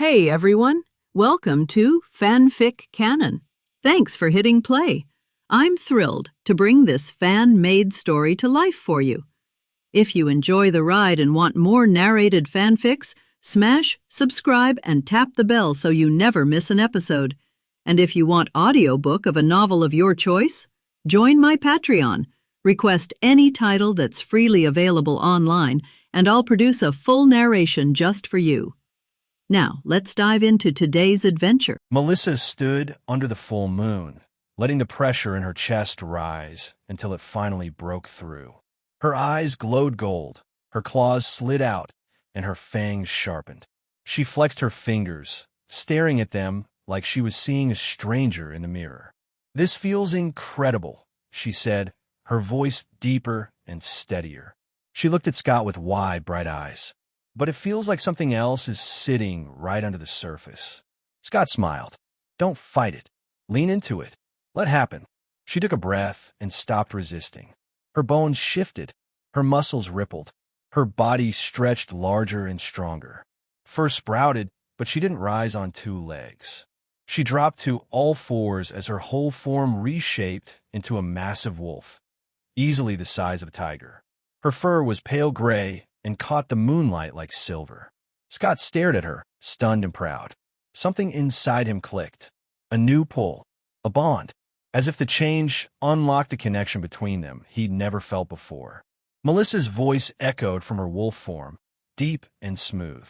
Hey everyone, welcome to FanFic Canon. Thanks for hitting play. I'm thrilled to bring this fan-made story to life for you. If you enjoy the ride and want more narrated fanfics, smash, subscribe, and tap the bell so you never miss an episode. And if you want audiobook of a novel of your choice, join my Patreon. Request any title that's freely available online, and I'll produce a full narration just for you. Now, let's dive into today's adventure. Melissa stood under the full moon, letting the pressure in her chest rise until it finally broke through. Her eyes glowed gold, her claws slid out, and her fangs sharpened. She flexed her fingers, staring at them like she was seeing a stranger in the mirror. "This feels incredible," she said, her voice deeper and steadier. She looked at Scott with wide, bright eyes. "But it feels like something else is sitting right under the surface." Scott smiled. "Don't fight it. Lean into it. Let happen." She took a breath and stopped resisting. Her bones shifted. Her muscles rippled. Her body stretched larger and stronger. Fur sprouted, but she didn't rise on two legs. She dropped to all fours as her whole form reshaped into a massive wolf, easily the size of a tiger. Her fur was pale gray and caught the moonlight like silver. Scott stared at her, stunned and proud. Something inside him clicked. A new pull. A bond. As if the change unlocked a connection between them he'd never felt before. Melissa's voice echoed from her wolf form, deep and smooth.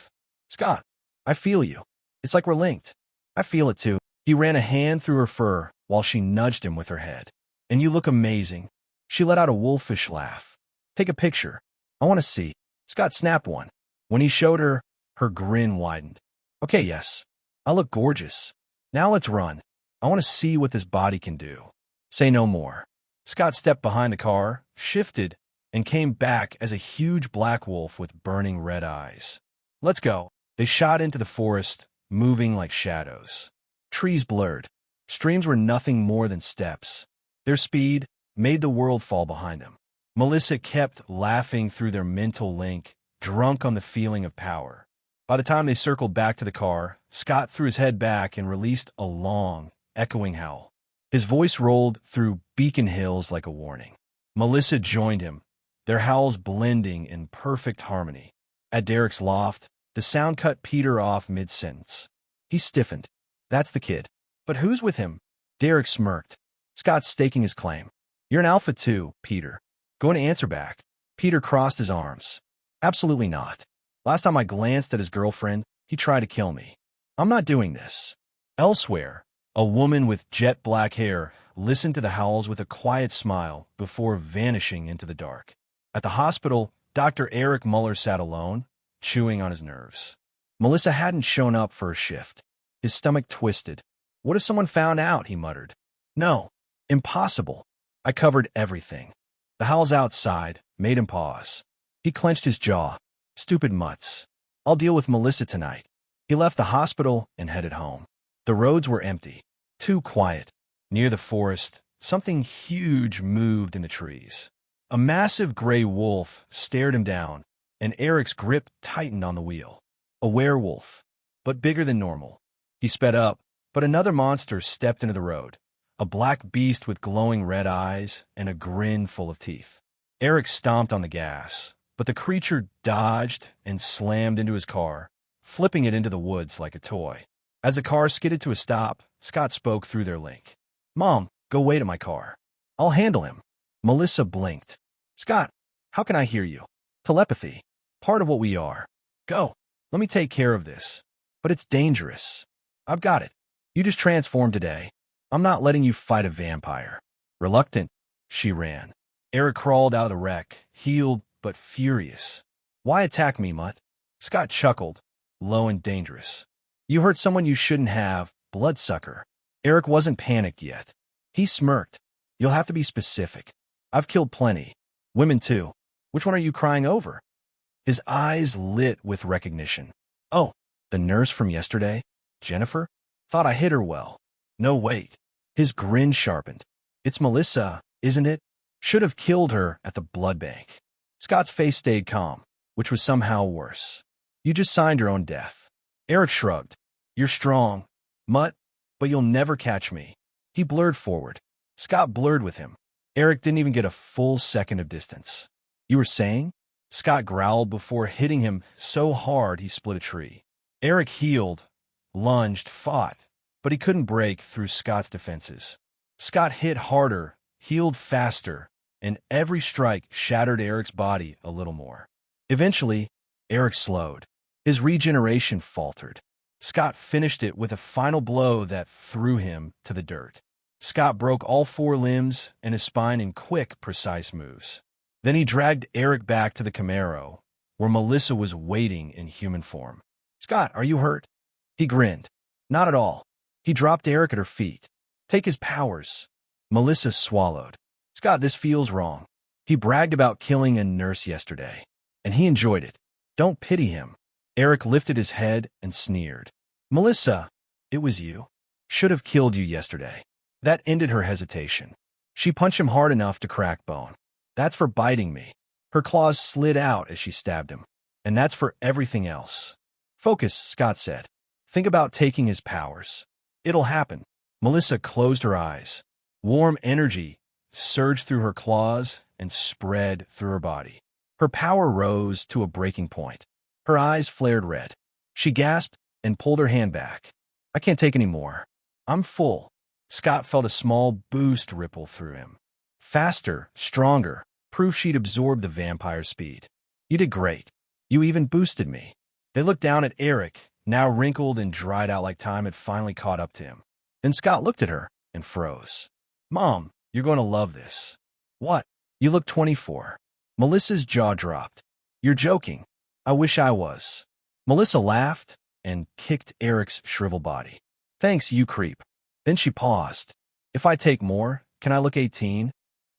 "Scott, I feel you. It's like we're linked." "I feel it too." He ran a hand through her fur while she nudged him with her head. "And you look amazing." She let out a wolfish laugh. "Take a picture. I want to see." Scott snapped one. When he showed her, her grin widened. "Okay, yes. I look gorgeous. Now let's run. I want to see what this body can do." "Say no more." Scott stepped behind the car, shifted, and came back as a huge black wolf with burning red eyes. "Let's go." They shot into the forest, moving like shadows. Trees blurred. Streams were nothing more than steps. Their speed made the world fall behind them. Melissa kept laughing through their mental link, drunk on the feeling of power. By the time they circled back to the car, Scott threw his head back and released a long, echoing howl. His voice rolled through Beacon Hills like a warning. Melissa joined him, their howls blending in perfect harmony. At Derek's loft, the sound cut Peter off mid-sentence. He stiffened. "That's the kid." "But who's with him?" Derek smirked. "Scott's staking his claim." "You're an alpha too, Peter. Going to answer back." Peter crossed his arms. "Absolutely not. Last time I glanced at his girlfriend, he tried to kill me. I'm not doing this." Elsewhere, a woman with jet black hair listened to the howls with a quiet smile before vanishing into the dark. At the hospital, Dr. Eric Muller sat alone, chewing on his nerves. Melissa hadn't shown up for a shift. His stomach twisted. "What if someone found out?" he muttered. "No. Impossible. I covered everything." The howls outside made him pause. He clenched his jaw. Stupid mutts. "I'll deal with Melissa tonight." He left the hospital and headed home. The roads were empty, too quiet. Near the forest, something huge moved in the trees. A massive gray wolf stared him down, and Eric's grip tightened on the wheel. A werewolf, but bigger than normal. He sped up, but another monster stepped into the road. A black beast with glowing red eyes and a grin full of teeth. Eric stomped on the gas, but the creature dodged and slammed into his car, flipping it into the woods like a toy. As the car skidded to a stop, Scott spoke through their link. "Mom, go wait at my car. I'll handle him." Melissa blinked. "Scott, how can I hear you?" "Telepathy. Part of what we are. Go. Let me take care of this." "But it's dangerous." "I've got it. You just transformed today. I'm not letting you fight a vampire." Reluctant, she ran. Eric crawled out of the wreck, healed but furious. "Why attack me, mutt?" Scott chuckled, low and dangerous. "You hurt someone you shouldn't have, bloodsucker." Eric wasn't panicked yet. He smirked. "You'll have to be specific. I've killed plenty. Women too. Which one are you crying over?" His eyes lit with recognition. "Oh, the nurse from yesterday? Jennifer? Thought I hit her well." "No, wait." His grin sharpened. "It's Melissa, isn't it? Should have killed her at the blood bank." Scott's face stayed calm, which was somehow worse. "You just signed your own death." Eric shrugged. You're strong, Mutt, but you'll never catch me. He blurred forward. Scott blurred with him. Eric didn't even get a full second of distance. You were saying? Scott growled before hitting him so hard he split a tree. Eric heeled, lunged, fought, but he couldn't break through Scott's defenses. Scott hit harder, healed faster, and every strike shattered Eric's body a little more. Eventually, Eric slowed. His regeneration faltered. Scott finished it with a final blow that threw him to the dirt. Scott broke all 4 limbs and his spine in quick, precise moves. Then he dragged Eric back to the Camaro, where Melissa was waiting in human form. Scott, are you hurt? He grinned. Not at all. He dropped Eric at her feet. Take his powers. Melissa swallowed. Scott, this feels wrong. He bragged about killing a nurse yesterday, and he enjoyed it. Don't pity him. Eric lifted his head and sneered. Melissa, it was you. Should have killed you yesterday. That ended her hesitation. She punched him hard enough to crack bone. That's for biting me. Her claws slid out as she stabbed him. And that's for everything else. Focus, Scott said. Think about taking his powers. It'll happen. Melissa closed her eyes. Warm energy surged through her claws and spread through her body. Her power rose to a breaking point. Her eyes flared red. She gasped and pulled her hand back. I can't take any more. I'm full. Scott felt a small boost ripple through him. Faster, stronger, proof she'd absorbed the vampire's speed. You did great. You even boosted me. They looked down at Eric, now wrinkled and dried out like time had finally caught up to him. Then Scott looked at her and froze. Mom, you're going to love this. What? You look 24. Melissa's jaw dropped. You're joking. I wish I was. Melissa laughed and kicked Eric's shriveled body. Thanks, you creep. Then she paused. If I take more, can I look 18?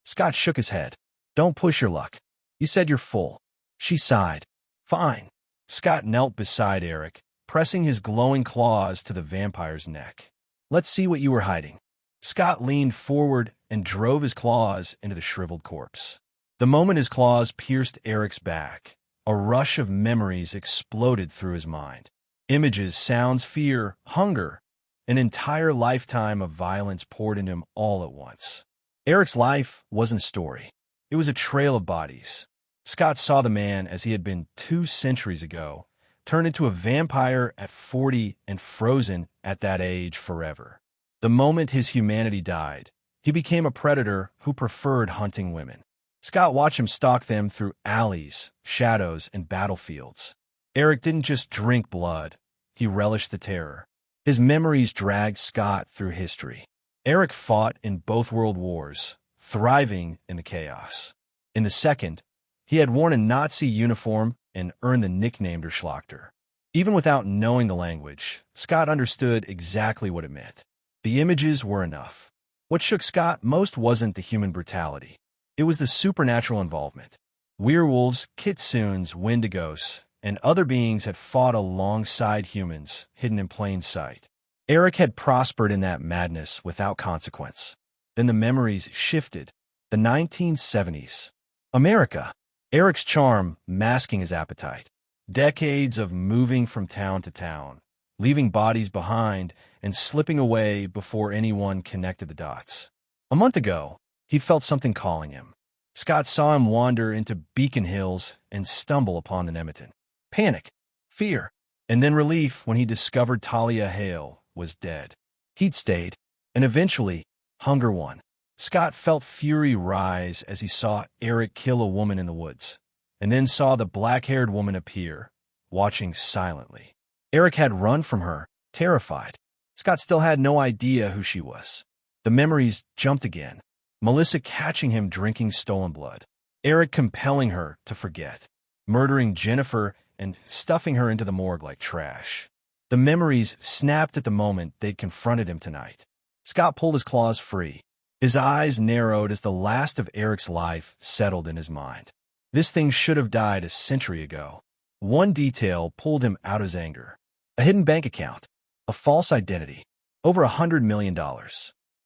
Scott shook his head. Don't push your luck. You said you're full. She sighed. Fine. Scott knelt beside Eric, pressing his glowing claws to the vampire's neck. Let's see what you were hiding. Scott leaned forward and drove his claws into the shriveled corpse. The moment his claws pierced Eric's back, a rush of memories exploded through his mind. Images, sounds, fear, hunger. An entire lifetime of violence poured into him all at once. Eric's life wasn't a story. It was a trail of bodies. Scott saw the man as he had been 2 centuries ago, turned into a vampire at 40 and frozen at that age forever. The moment his humanity died, he became a predator who preferred hunting women. Scott watched him stalk them through alleys, shadows, and battlefields. Eric didn't just drink blood. He relished the terror. His memories dragged Scott through history. Eric fought in both world wars, thriving in the chaos. In the second, he had worn a Nazi uniform and earned the nickname Der Schlachter. Even without knowing the language, Scott understood exactly what it meant. The images were enough. What shook Scott most wasn't the human brutality. It was the supernatural involvement. Werewolves, kitsunes, wendigos, and other beings had fought alongside humans, hidden in plain sight. Eric had prospered in that madness without consequence. Then the memories shifted. The 1970s. America. Eric's charm masking his appetite. Decades of moving from town to town, leaving bodies behind and slipping away before anyone connected the dots. A month ago, he'd felt something calling him. Scott saw him wander into Beacon Hills and stumble upon an Edmonton. Panic, fear, and then relief when he discovered Talia Hale was dead. He'd stayed, and eventually, hunger won. Scott felt fury rise as he saw Eric kill a woman in the woods, and then saw the black-haired woman appear, watching silently. Eric had run from her, terrified. Scott still had no idea who she was. The memories jumped again. Melissa catching him drinking stolen blood. Eric compelling her to forget. Murdering Jennifer and stuffing her into the morgue like trash. The memories snapped at the moment they'd confronted him tonight. Scott pulled his claws free. His eyes narrowed as the last of Eric's life settled in his mind. This thing should have died a century ago. One detail pulled him out of his anger. A hidden bank account. A false identity. Over $100 million.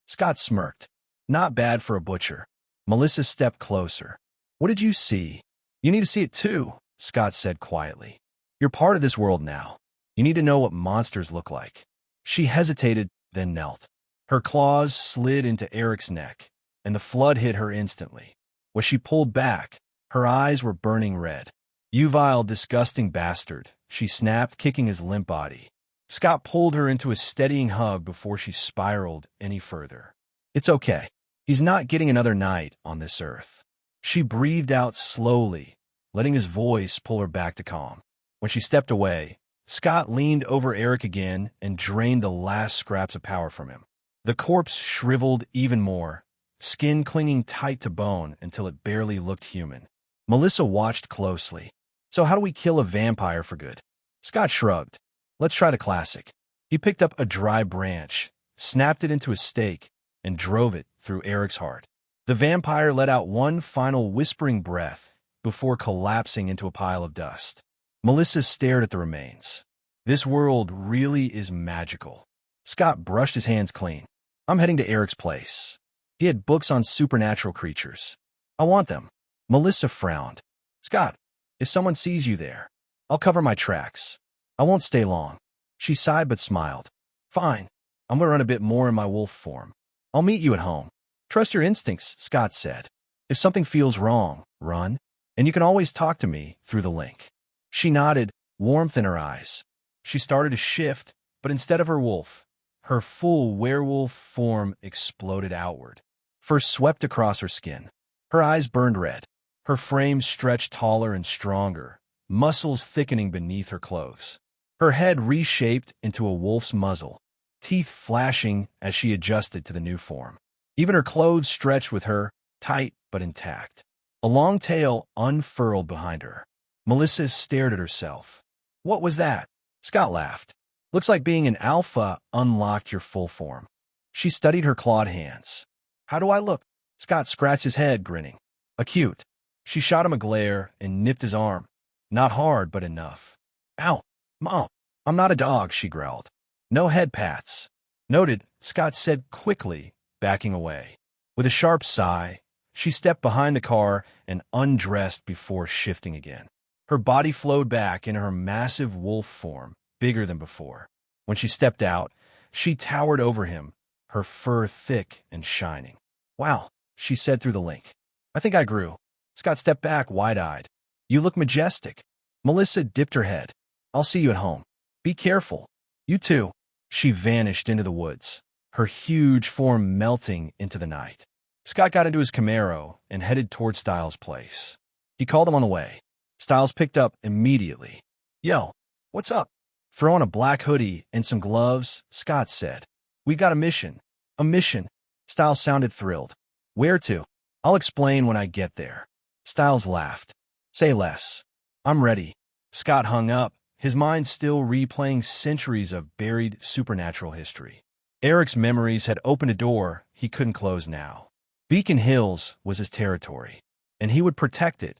Scott smirked. Not bad for a butcher. Melissa stepped closer. What did you see? You need to see it too, Scott said quietly. You're part of this world now. You need to know what monsters look like. She hesitated, then knelt. Her claws slid into Eric's neck, and the flood hit her instantly. When she pulled back, her eyes were burning red. "You vile, disgusting bastard," she snapped, kicking his limp body. Scott pulled her into a steadying hug before she spiraled any further. "It's okay. He's not getting another night on this earth." She breathed out slowly, letting his voice pull her back to calm. When she stepped away, Scott leaned over Eric again and drained the last scraps of power from him. The corpse shriveled even more, skin clinging tight to bone until it barely looked human. Melissa watched closely. "So how do we kill a vampire for good?" Scott shrugged. "Let's try the classic." He picked up a dry branch, snapped it into a stake, and drove it through Eric's heart. The vampire let out one final whispering breath before collapsing into a pile of dust. Melissa stared at the remains. This world really is magical. Scott brushed his hands clean. "I'm heading to Eric's place. He had books on supernatural creatures. I want them." Melissa frowned. "Scott, if someone sees you there, I'll cover my tracks. I won't stay long." She sighed but smiled. "Fine. I'm going to run a bit more in my wolf form. I'll meet you at home." "Trust your instincts," Scott said. "If something feels wrong, run. And you can always talk to me through the link." She nodded, warmth in her eyes. She started to shift, but instead of her wolf, her full werewolf form exploded outward. Fur swept across her skin. Her eyes burned red. Her frame stretched taller and stronger, muscles thickening beneath her clothes. Her head reshaped into a wolf's muzzle, teeth flashing as she adjusted to the new form. Even her clothes stretched with her, tight but intact. A long tail unfurled behind her. Melissa stared at herself. "What was that?" Scott laughed. "Looks like being an alpha unlocked your full form." She studied her clawed hands. "How do I look?" Scott scratched his head, grinning. "Acute." She shot him a glare and nipped his arm. Not hard, but enough. "Ow, Mom, I'm not a dog," she growled. "No head pats." "Noted," Scott said quickly, backing away. With a sharp sigh, she stepped behind the car and undressed before shifting again. Her body flowed back into her massive wolf form, bigger than before. When she stepped out, she towered over him, her fur thick and shining. "Wow," she said through the link. "I think I grew." Scott stepped back, wide-eyed. "You look majestic." Melissa dipped her head. "I'll see you at home. Be careful." "You too." She vanished into the woods, her huge form melting into the night. Scott got into his Camaro and headed toward Styles' place. He called him on the way. Styles picked up immediately. "Yo, what's up?" "Throw on a black hoodie and some gloves," Scott said. "We got a mission." "A mission?" Styles sounded thrilled. "Where to?" "I'll explain when I get there." Styles laughed. "Say less. I'm ready." Scott hung up, his mind still replaying centuries of buried supernatural history. Eric's memories had opened a door he couldn't close now. Beacon Hills was his territory, and he would protect it,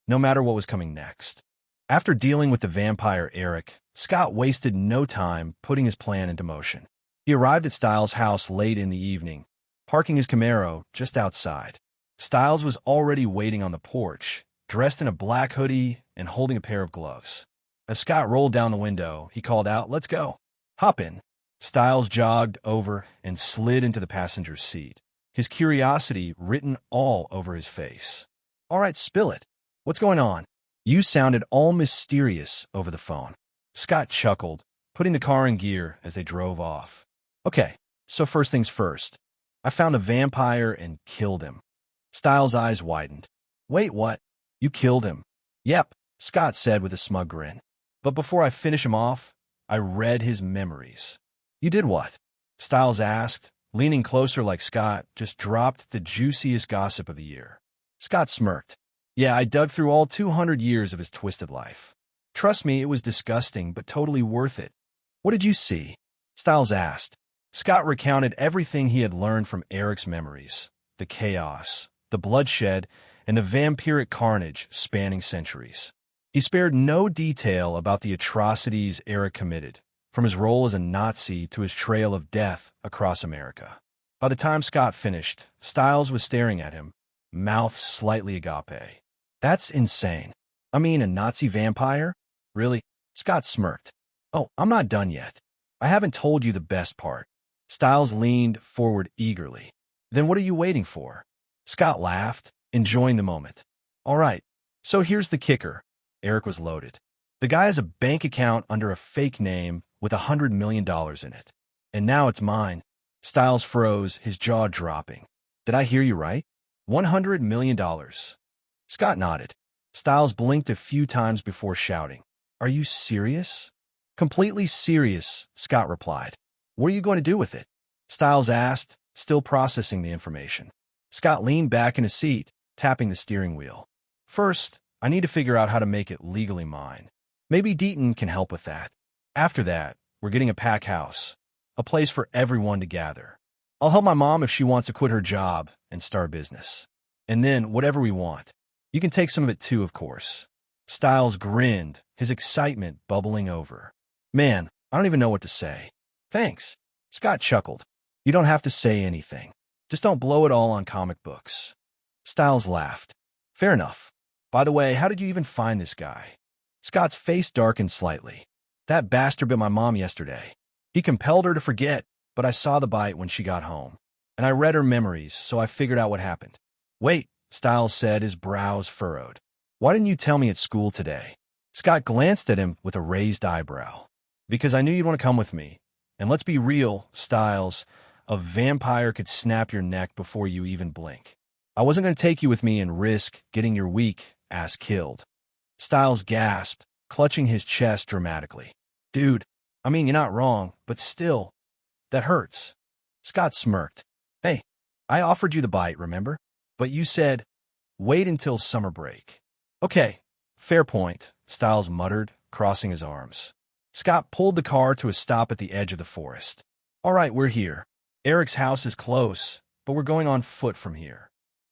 no matter what was coming next. After dealing with the vampire Eric, Scott wasted no time putting his plan into motion. He arrived at Styles' house late in the evening, parking his Camaro just outside. Styles was already waiting on the porch, dressed in a black hoodie and holding a pair of gloves. As Scott rolled down the window, he called out, "Let's go." "Hop in." Styles jogged over and slid into the passenger's seat, his curiosity written all over his face. "All right, spill it. What's going on?" "You sounded all mysterious over the phone." Scott chuckled, putting the car in gear as they drove off. "Okay, so first things first. I found a vampire and killed him." Styles' eyes widened. "Wait, what? You killed him?" "Yep," Scott said with a smug grin. "But before I finish him off, I read his memories." "You did what?" Styles asked, leaning closer like Scott just dropped the juiciest gossip of the year. Scott smirked. "Yeah, I dug through all 200 years of his twisted life. Trust me, it was disgusting, but totally worth it." "What did you see?" Styles asked. Scott recounted everything he had learned from Eric's memories, the chaos, the bloodshed, and the vampiric carnage spanning centuries. He spared no detail about the atrocities Eric committed, from his role as a Nazi to his trail of death across America. By the time Scott finished, Styles was staring at him, mouth slightly agape. "That's insane. I mean, a Nazi vampire? Really?" Scott smirked. Oh, I'm not done yet. I haven't told you the best part. Styles leaned forward eagerly. Then what are you waiting for? Scott laughed, enjoying the moment. All right, so here's the kicker. Eric was loaded. The guy has a bank account under a fake name with $100 million in it. And now it's mine. Styles froze, his jaw dropping. Did I hear you right? $100 million. Scott nodded. Styles blinked a few times before shouting. Are you serious? Completely serious, Scott replied. What are you going to do with it? Styles asked, still processing the information. Scott leaned back in his seat, tapping the steering wheel. First, I need to figure out how to make it legally mine. Maybe Deaton can help with that. After that, we're getting a pack house, a place for everyone to gather. I'll help my mom if she wants to quit her job and start a business. And then, whatever we want. You can take some of it too, of course. Styles grinned, his excitement bubbling over. Man, I don't even know what to say. Thanks. Scott chuckled. You don't have to say anything. Just don't blow it all on comic books. Styles laughed. Fair enough. By the way, how did you even find this guy? Scott's face darkened slightly. That bastard bit my mom yesterday. He compelled her to forget, but I saw the bite when she got home. And I read her memories, so I figured out what happened. Wait, Styles said, his brows furrowed. Why didn't you tell me at school today? Scott glanced at him with a raised eyebrow. Because I knew you'd want to come with me. And let's be real, Styles, a vampire could snap your neck before you even blink. I wasn't going to take you with me and risk getting your weak ass killed. Styles gasped, clutching his chest dramatically. Dude, I mean, you're not wrong, but still, that hurts. Scott smirked. Hey, I offered you the bite, remember? But you said, wait until summer break. Okay, fair point, Styles muttered, crossing his arms. Scott pulled the car to a stop at the edge of the forest. All right, we're here. Eric's house is close, but we're going on foot from here.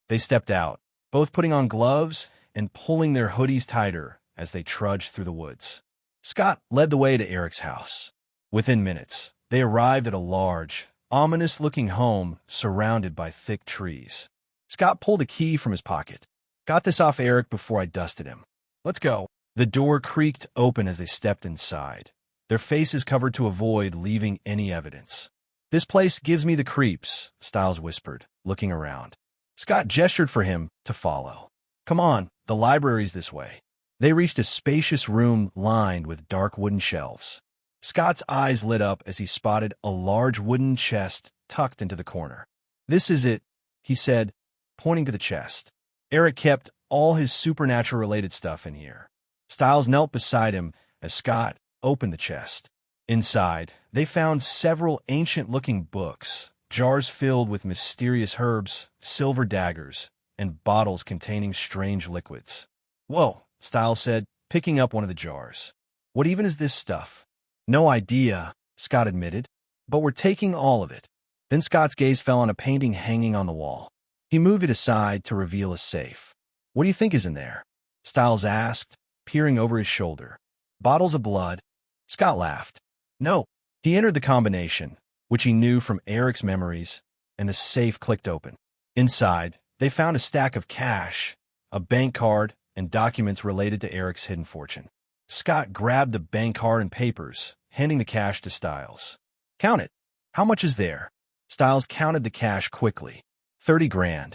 They stepped out, both putting on gloves and pulling their hoodies tighter as they trudged through the woods. Scott led the way to Eric's house. Within minutes, they arrived at a large, ominous-looking home surrounded by thick trees. Scott pulled a key from his pocket. Got this off Eric before I dusted him. Let's go. The door creaked open as they stepped inside, their faces covered to avoid leaving any evidence. This place gives me the creeps, Styles whispered, looking around. Scott gestured for him to follow. Come on, the library's this way. They reached a spacious room lined with dark wooden shelves. Scott's eyes lit up as he spotted a large wooden chest tucked into the corner. This is it, he said, pointing to the chest. Eric kept all his supernatural-related stuff in here. Styles knelt beside him as Scott opened the chest. Inside, they found several ancient-looking books, jars filled with mysterious herbs, silver daggers, and bottles containing strange liquids. Whoa, Styles said, picking up one of the jars. What even is this stuff? No idea, Scott admitted, but we're taking all of it. Then Scott's gaze fell on a painting hanging on the wall. He moved it aside to reveal a safe. What do you think is in there? Styles asked, peering over his shoulder. Bottles of blood. Scott laughed. No. He entered the combination, which he knew from Eric's memories, and the safe clicked open. Inside, they found a stack of cash, a bank card, and documents related to Eric's hidden fortune. Scott grabbed the bank card and papers, handing the cash to Styles. Count it. How much is there? Styles counted the cash quickly. 30 grand.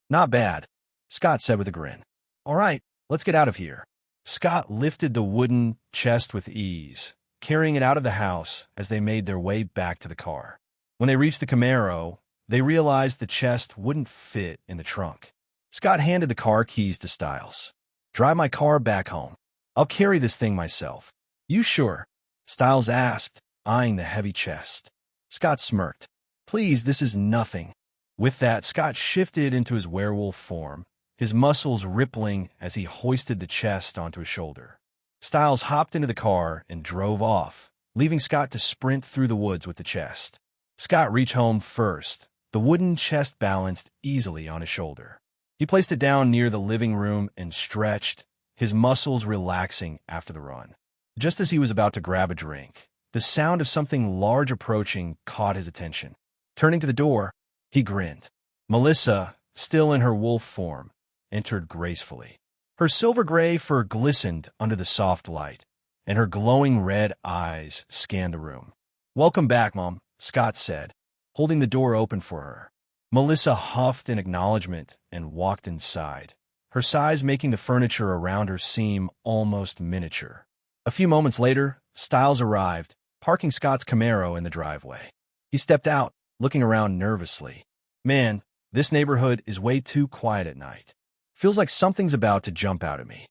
Not bad, Scott said with a grin. All right, let's get out of here. Scott lifted the wooden chest with ease, carrying it out of the house as they made their way back to the car. When they reached the Camaro, they realized the chest wouldn't fit in the trunk. Scott handed the car keys to Styles. Drive my car back home. I'll carry this thing myself. You sure? Styles asked, eyeing the heavy chest. Scott smirked. Please, this is nothing. With that, Scott shifted into his werewolf form, his muscles rippling as he hoisted the chest onto his shoulder. Styles hopped into the car and drove off, leaving Scott to sprint through the woods with the chest. Scott reached home first, the wooden chest balanced easily on his shoulder. He placed it down near the living room and stretched, his muscles relaxing after the run. Just as he was about to grab a drink, the sound of something large approaching caught his attention. Turning to the door, he grinned. Melissa, still in her wolf form, entered gracefully. Her silver gray fur glistened under the soft light, and her glowing red eyes scanned the room. "Welcome back, Mom," Scott said, holding the door open for her. Melissa huffed in acknowledgement and walked inside, her size making the furniture around her seem almost miniature. A few moments later, Stiles arrived, parking Scott's Camaro in the driveway. He stepped out, looking around nervously. "Man, this neighborhood is way too quiet at night. Feels like something's about to jump out at me."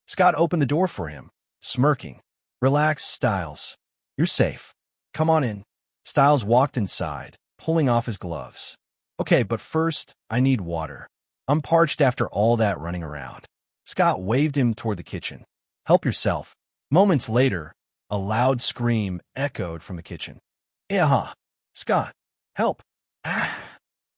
Scott opened the door for him, smirking. "Relax, Stiles. You're safe. Come on in." Stiles walked inside, pulling off his gloves. "Okay, but first, I need water. I'm parched after all that running around." Scott waved him toward the kitchen. "Help yourself." Moments later, a loud scream echoed from the kitchen. "Yeah, Scott, help." Ah.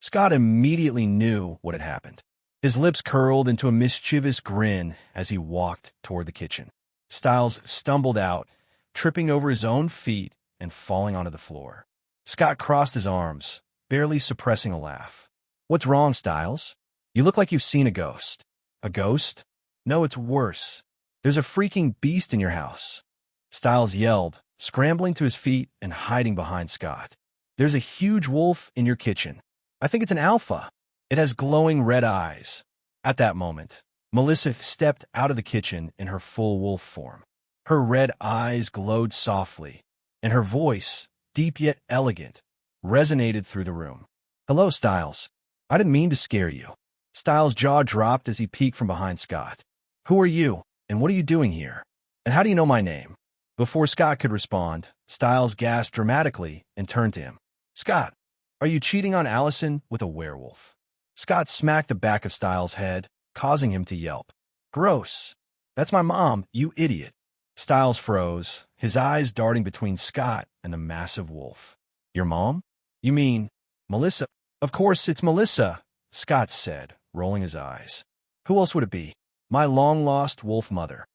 Scott immediately knew what had happened. His lips curled into a mischievous grin as he walked toward the kitchen. Stiles stumbled out, tripping over his own feet and falling onto the floor. Scott crossed his arms, barely suppressing a laugh. "What's wrong, Stiles? You look like you've seen a ghost." "A ghost? No, it's worse. There's a freaking beast in your house." Stiles yelled, scrambling to his feet and hiding behind Scott. "There's a huge wolf in your kitchen. I think it's an alpha. It has glowing red eyes." At that moment, Melissa stepped out of the kitchen in her full wolf form. Her red eyes glowed softly, and her voice, deep yet elegant, resonated through the room. "Hello, Stiles. I didn't mean to scare you." Stiles' jaw dropped as he peeked from behind Scott. "Who are you, and what are you doing here? And how do you know my name?" Before Scott could respond, Stiles gasped dramatically and turned to him. "Scott, are you cheating on Allison with a werewolf?" Scott smacked the back of Stiles' head, causing him to yelp. "Gross. That's my mom, you idiot." Stiles froze, his eyes darting between Scott and the massive wolf. "Your mom? You mean Melissa?" "Of course it's Melissa," Scott said, rolling his eyes. "Who else would it be? My long-lost wolf mother."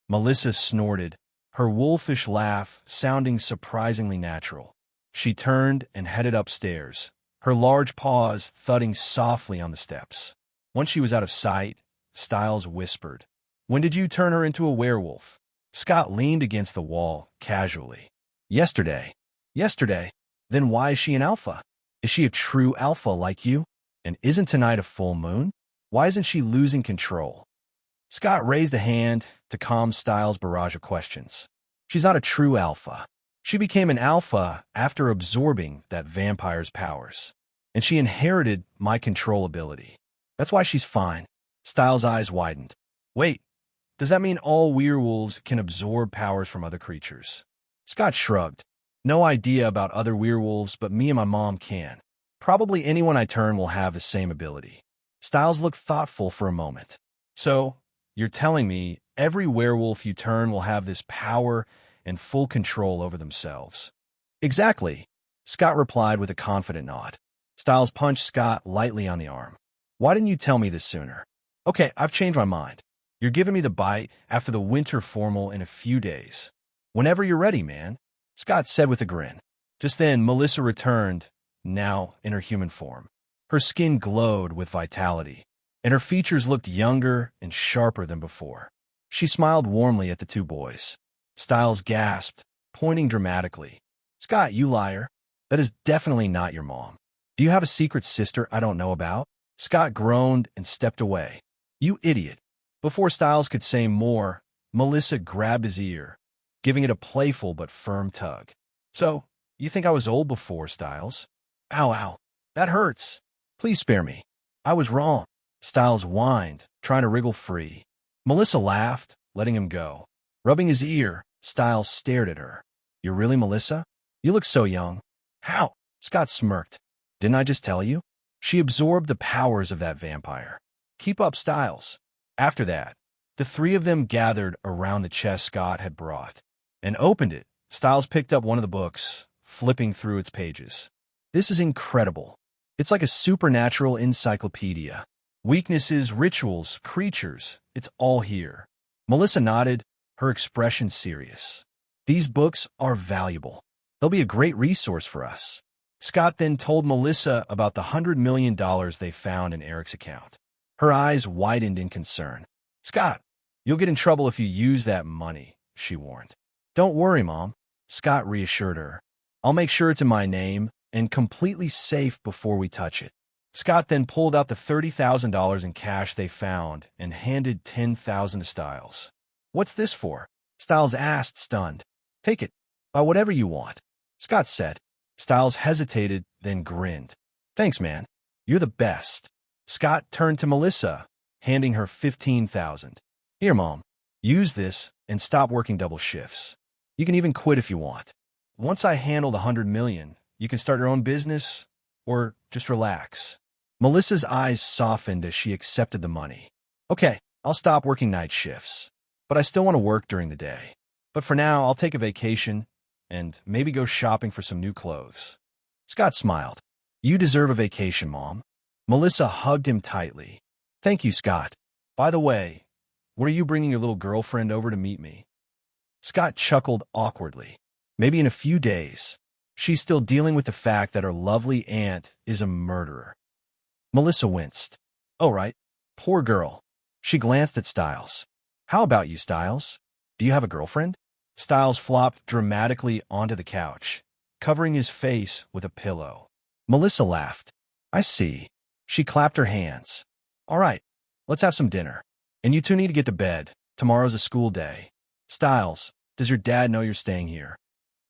Melissa snorted, her wolfish laugh sounding surprisingly natural. She turned and headed upstairs, her large paws thudding softly on the steps. Once she was out of sight, Stiles whispered, "When did you turn her into a werewolf?" Scott leaned against the wall, casually. Yesterday." "Yesterday? Then why is she an alpha? Is she a true alpha like you? And isn't tonight a full moon? Why isn't she losing control?" Scott raised a hand to calm Stiles' barrage of questions. "She's not a true alpha. She became an alpha after absorbing that vampire's powers. And she inherited my control ability. That's why she's fine." Stiles' eyes widened. "Wait, does that mean all werewolves can absorb powers from other creatures?" Scott shrugged. "No idea about other werewolves, but me and my mom can. Probably anyone I turn will have the same ability." Stiles looked thoughtful for a moment. "So, you're telling me every werewolf you turn will have this power and full control over themselves?" "Exactly," Scott replied with a confident nod. Stiles punched Scott lightly on the arm. "Why didn't you tell me this sooner?" "Okay, I've changed my mind. You're giving me the bite after the winter formal in a few days." "Whenever you're ready, man," Scott said with a grin. Just then, Melissa returned, now in her human form. Her skin glowed with vitality, and her features looked younger and sharper than before. She smiled warmly at the two boys. Stiles gasped, pointing dramatically. "Scott, you liar. That is definitely not your mom. Do you have a secret sister I don't know about?" Scott groaned and stepped away. "You idiot." Before Stiles could say more, Melissa grabbed his ear, giving it a playful but firm tug. "So, you think I was old before, Stiles?" "Ow, ow. That hurts. Please spare me. I was wrong." Stiles whined, trying to wriggle free. Melissa laughed, letting him go. Rubbing his ear, Stiles stared at her. "You're really Melissa? You look so young." "How?" Scott smirked. "Didn't I just tell you? She absorbed the powers of that vampire. Keep up, Stiles." After that, the three of them gathered around the chest Scott had brought and opened it. Stiles picked up one of the books, flipping through its pages. "This is incredible. It's like a supernatural encyclopedia. Weaknesses, rituals, creatures, it's all here." Melissa nodded, her expression serious. "These books are valuable. They'll be a great resource for us." Scott then told Melissa about the $100 million they found in Eric's account. Her eyes widened in concern. "Scott, you'll get in trouble if you use that money," she warned. Don't worry, Mom, Scott reassured her. I'll make sure it's in my name and completely safe before we touch it. Scott then pulled out the $30,000 in cash they found and handed $10,000 to Styles. What's this for? Styles asked, stunned. Take it. Buy whatever you want, Scott said. Styles hesitated, then grinned. Thanks, man. You're the best. Scott turned to Melissa, handing her $15,000. Here, Mom. Use this and stop working double shifts. You can even quit if you want. Once I handle the $100 million, you can start your own business or just relax. Melissa's eyes softened as she accepted the money. Okay, I'll stop working night shifts, but I still want to work during the day. But for now, I'll take a vacation and maybe go shopping for some new clothes. Scott smiled. You deserve a vacation, Mom. Melissa hugged him tightly. Thank you, Scott. By the way, when are you bringing your little girlfriend over to meet me? Scott chuckled awkwardly. Maybe in a few days. She's still dealing with the fact that her lovely aunt is a murderer. Melissa winced. Oh, right. Poor girl. She glanced at Styles. How about you, Styles? Do you have a girlfriend? Styles flopped dramatically onto the couch, covering his face with a pillow. Melissa laughed. I see. She clapped her hands. All right, let's have some dinner. And you two need to get to bed. Tomorrow's a school day. Styles, does your dad know you're staying here?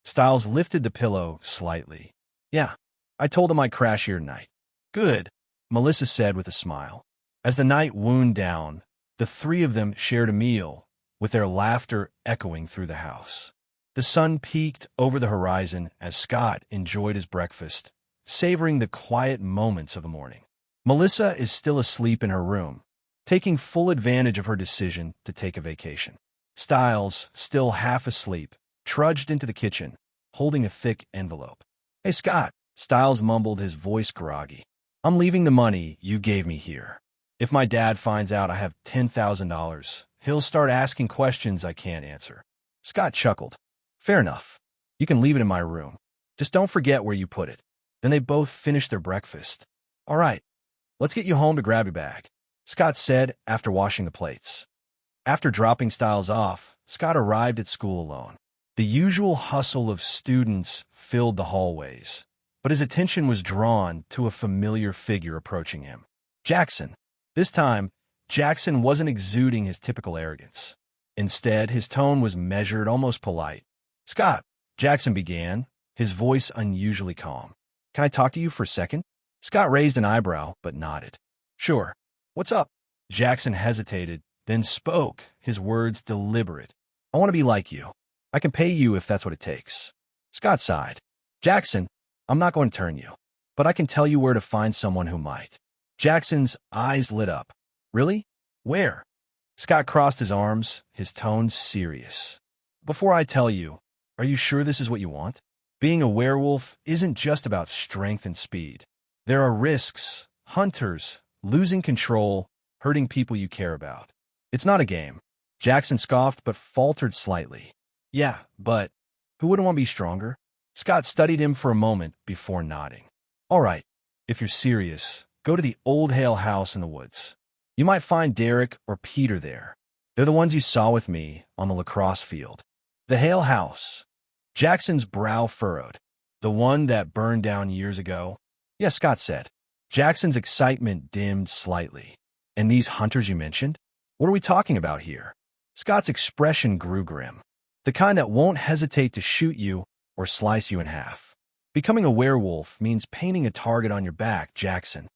Styles lifted the pillow slightly. Yeah, I told him I'd crash here tonight. Good, Melissa said with a smile. As the night wound down, the three of them shared a meal, with their laughter echoing through the house. The sun peeked over the horizon as Scott enjoyed his breakfast, savoring the quiet moments of the morning. Melissa is still asleep in her room, taking full advantage of her decision to take a vacation. Styles, still half asleep, trudged into the kitchen, holding a thick envelope. Hey, Scott, Styles mumbled, his voice groggy. I'm leaving the money you gave me here. If my dad finds out I have $10,000, he'll start asking questions I can't answer. Scott chuckled. Fair enough. You can leave it in my room. Just don't forget where you put it. Then they both finished their breakfast. All right, let's get you home to grab your bag, Scott said after washing the plates. After dropping Styles off, Scott arrived at school alone. The usual hustle of students filled the hallways, but his attention was drawn to a familiar figure approaching him. Jackson. This time, Jackson wasn't exuding his typical arrogance. Instead, his tone was measured, almost polite. Scott, Jackson began, his voice unusually calm. Can I talk to you for a second? Scott raised an eyebrow, but nodded. Sure. What's up? Jackson hesitated, then spoke, his words deliberate. I want to be like you. I can pay you if that's what it takes. Scott sighed. Jackson, I'm not going to turn you, but I can tell you where to find someone who might. Jackson's eyes lit up. Really? Where? Scott crossed his arms, his tone serious. Before I tell you, are you sure this is what you want? Being a werewolf isn't just about strength and speed. There are risks, hunters, losing control, hurting people you care about. It's not a game. Jackson scoffed but faltered slightly. Yeah, but who wouldn't want to be stronger? Scott studied him for a moment before nodding. All right, if you're serious, go to the old Hale house in the woods. You might find Derek or Peter there. They're the ones you saw with me on the lacrosse field. The Hale house. Jackson's brow furrowed. The one that burned down years ago? Yes, Scott said. Jackson's excitement dimmed slightly. And these hunters you mentioned? What are we talking about here? Scott's expression grew grim. The kind that won't hesitate to shoot you or slice you in half. Becoming a werewolf means painting a target on your back, Jackson.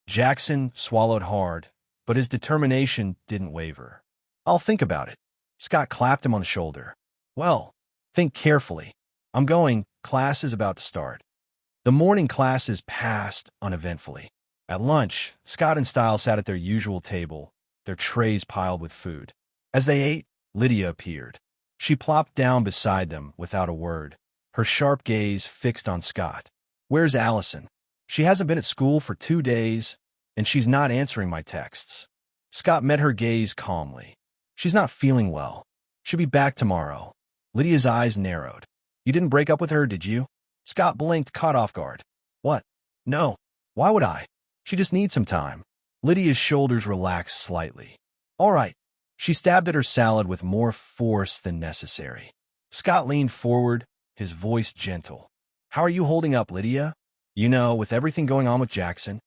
Jackson swallowed hard, but his determination didn't waver. I'll think about it. Scott clapped him on the shoulder. Well, think carefully. I'm going. Class is about to start. The morning classes passed uneventfully. At lunch, Scott and Styles sat at their usual table, their trays piled with food. As they ate, Lydia appeared. She plopped down beside them without a word, her sharp gaze fixed on Scott. Where's Allison? She hasn't been at school for 2 days, and she's not answering my texts. Scott met her gaze calmly. She's not feeling well. She'll be back tomorrow. Lydia's eyes narrowed. You didn't break up with her, did you? Scott blinked, caught off guard. What? No. Why would I? She just needs some time. Lydia's shoulders relaxed slightly. All right. She stabbed at her salad with more force than necessary. Scott leaned forward, his voice gentle. How are you holding up, Lydia? You know, with everything going on with Jackson?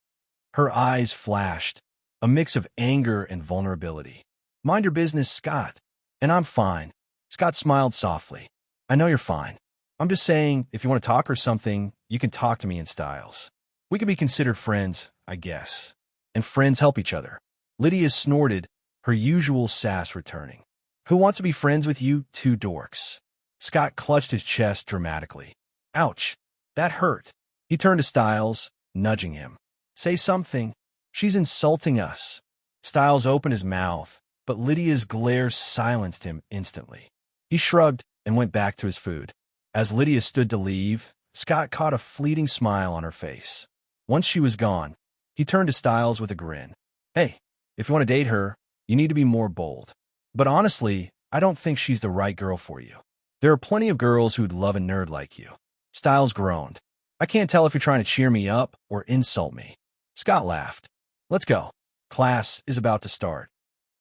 Her eyes flashed, a mix of anger and vulnerability. Mind your business, Scott. And I'm fine. Scott smiled softly. I know you're fine. I'm just saying, if you want to talk or something, you can talk to me in Styles. We could be considered friends, I guess. And friends help each other. Lydia snorted, her usual sass returning. Who wants to be friends with you two dorks? Scott clutched his chest dramatically. Ouch. That hurt. He turned to Styles, nudging him. Say something. She's insulting us. Styles opened his mouth, but Lydia's glare silenced him instantly. He shrugged and went back to his food. As Lydia stood to leave, Scott caught a fleeting smile on her face. Once she was gone, he turned to Styles with a grin. Hey, if you want to date her, you need to be more bold. But honestly, I don't think she's the right girl for you. There are plenty of girls who'd love a nerd like you. Styles groaned. I can't tell if you're trying to cheer me up or insult me. Scott laughed. Let's go. Class is about to start.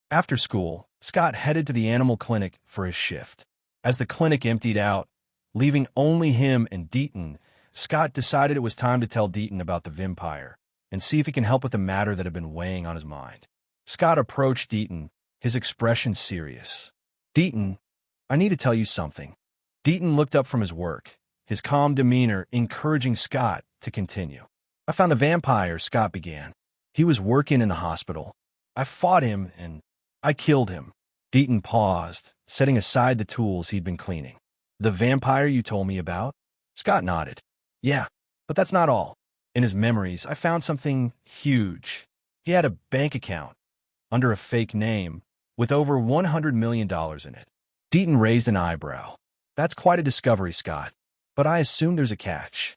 After school, Scott headed to the animal clinic for his shift. As the clinic emptied out, leaving only him and Deaton, Scott decided it was time to tell Deaton about the vampire and see if he can help with the matter that had been weighing on his mind. Scott approached Deaton, his expression serious. Deaton, I need to tell you something. Deaton looked up from his work, his calm demeanor encouraging Scott to continue. I found a vampire, Scott began. He was working in the hospital. I fought him and I killed him. Deaton paused, setting aside the tools he'd been cleaning. The vampire you told me about? Scott nodded. Yeah, but that's not all. In his memories, I found something huge. He had a bank account, under a fake name, with over $100 million in it. Deaton raised an eyebrow. That's quite a discovery, Scott. But I assume there's a catch.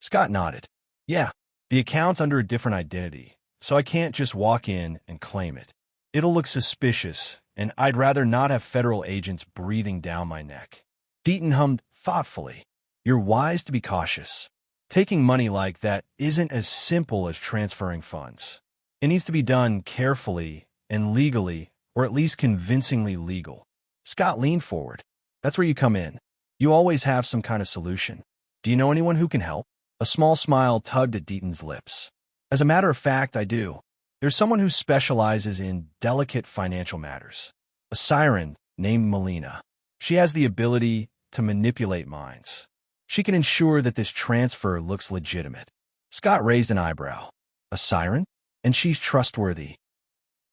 Scott nodded. Yeah, the account's under a different identity, so I can't just walk in and claim it. It'll look suspicious, and I'd rather not have federal agents breathing down my neck. Deaton hummed thoughtfully. You're wise to be cautious. Taking money like that isn't as simple as transferring funds. It needs to be done carefully and legally, or at least convincingly legal. Scott leaned forward. That's where you come in. You always have some kind of solution. Do you know anyone who can help? A small smile tugged at Deaton's lips. As a matter of fact, I do. There's someone who specializes in delicate financial matters. A siren named Melina. She has the ability to manipulate minds. She can ensure that this transfer looks legitimate. Scott raised an eyebrow. A siren? And she's trustworthy.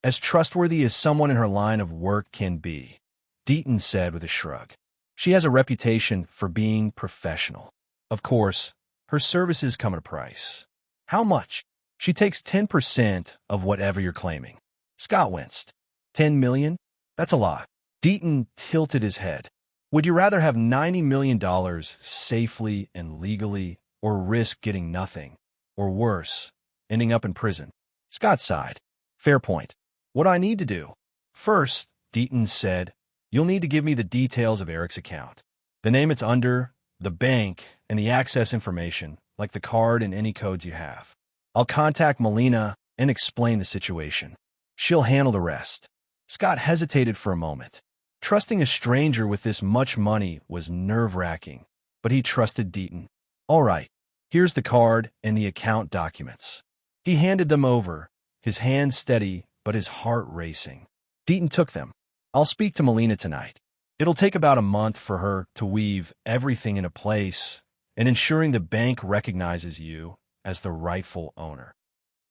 As trustworthy as someone in her line of work can be, Deaton said with a shrug. She has a reputation for being professional. Of course, her services come at a price. How much? She takes 10% of whatever you're claiming. Scott winced. 10 million? That's a lot. Deaton tilted his head. Would you rather have $90 million safely and legally, or risk getting nothing, or worse, ending up in prison? Scott sighed. Fair point. What do I need to do? First, Deaton said, you'll need to give me the details of Eric's account. The name it's under, the bank, and the access information, like the card and any codes you have. I'll contact Melina and explain the situation. She'll handle the rest. Scott hesitated for a moment. Trusting a stranger with this much money was nerve-wracking, but he trusted Deaton. All right, here's the card and the account documents. He handed them over, his hand steady but his heart racing. Deaton took them. I'll speak to Melina tonight. It'll take about a month for her to weave everything into place and ensuring the bank recognizes you as the rightful owner.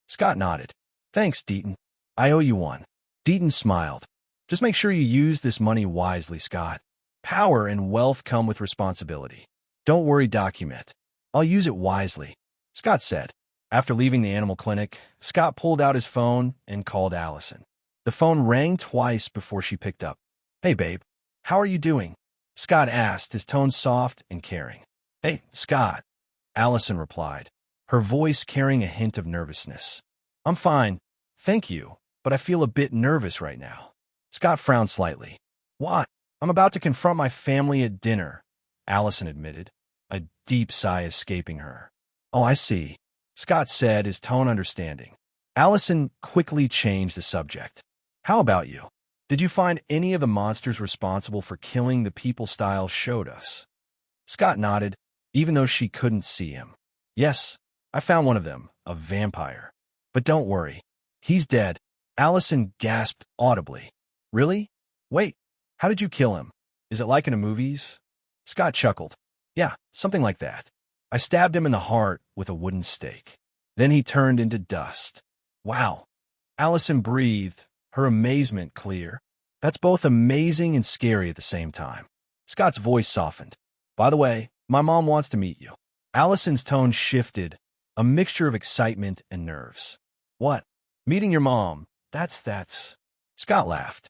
Scott nodded. Thanks, Deaton. I owe you one. Deaton smiled. Just make sure you use this money wisely, Scott. Power and wealth come with responsibility. Don't worry, document. I'll use it wisely, Scott said. After leaving the animal clinic, Scott pulled out his phone and called Allison. The phone rang twice before she picked up. Hey, babe. How are you doing? Scott asked, his tone soft and caring. Hey, Scott, Allison replied, her voice carrying a hint of nervousness. I'm fine, thank you, but I feel a bit nervous right now. Scott frowned slightly. Why? I'm about to confront my family at dinner, Allison admitted, a deep sigh escaping her. Oh, I see, Scott said, his tone understanding. Allison quickly changed the subject. How about you? Did you find any of the monsters responsible for killing the people Styles showed us? Scott nodded, even though she couldn't see him. Yes, I found one of them, a vampire. But don't worry, he's dead. Allison gasped audibly. Really? Wait, how did you kill him? Is it like in the movies? Scott chuckled. Yeah, something like that. I stabbed him in the heart with a wooden stake. Then he turned into dust. Wow. Allison breathed, her amazement clear. That's both amazing and scary at the same time. Scott's voice softened. By the way, my mom wants to meet you. Allison's tone shifted, a mixture of excitement and nerves. What? Meeting your mom? That's... Scott laughed.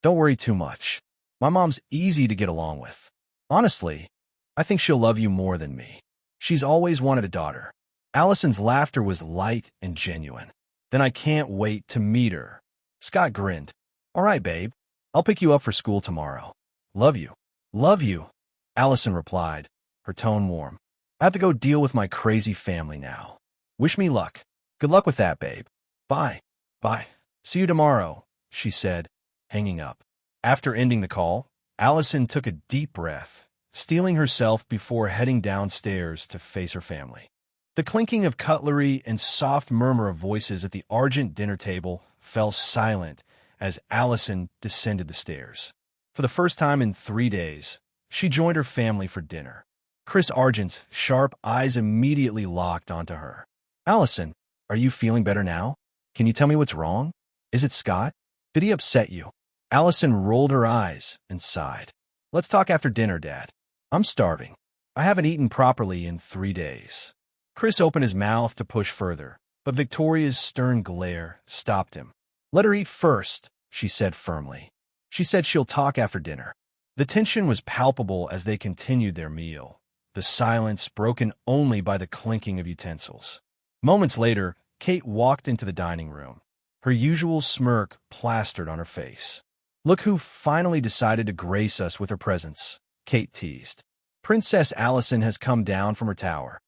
Don't worry too much. My mom's easy to get along with. Honestly, I think she'll love you more than me. She's always wanted a daughter. Allison's laughter was light and genuine. Then I can't wait to meet her. Scott grinned. All right, babe. I'll pick you up for school tomorrow. Love you. Love you, Allison replied, her tone warm. I have to go deal with my crazy family now. Wish me luck. Good luck with that, babe. Bye. Bye. See you tomorrow, she said, hanging up. After ending the call, Allison took a deep breath, steeling herself before heading downstairs to face her family. The clinking of cutlery and soft murmur of voices at the Argent dinner table fell silent as Allison descended the stairs. For the first time in 3 days, she joined her family for dinner. Chris Argent's sharp eyes immediately locked onto her. Allison, are you feeling better now? Can you tell me what's wrong? Is it Scott? Did he upset you? Allison rolled her eyes and sighed. Let's talk after dinner, Dad. I'm starving. I haven't eaten properly in 3 days. Chris opened his mouth to push further, but Victoria's stern glare stopped him. Let her eat first, she said firmly. She said she'll talk after dinner. The tension was palpable as they continued their meal, the silence broken only by the clinking of utensils. Moments later, Kate walked into the dining room, her usual smirk plastered on her face. Look who finally decided to grace us with her presence, Kate teased. Princess Allison has come down from her tower.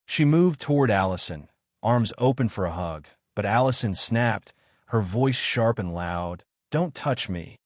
She moved toward Allison, arms open for a hug, but Allison snapped, her voice sharp and loud, "Don't touch me."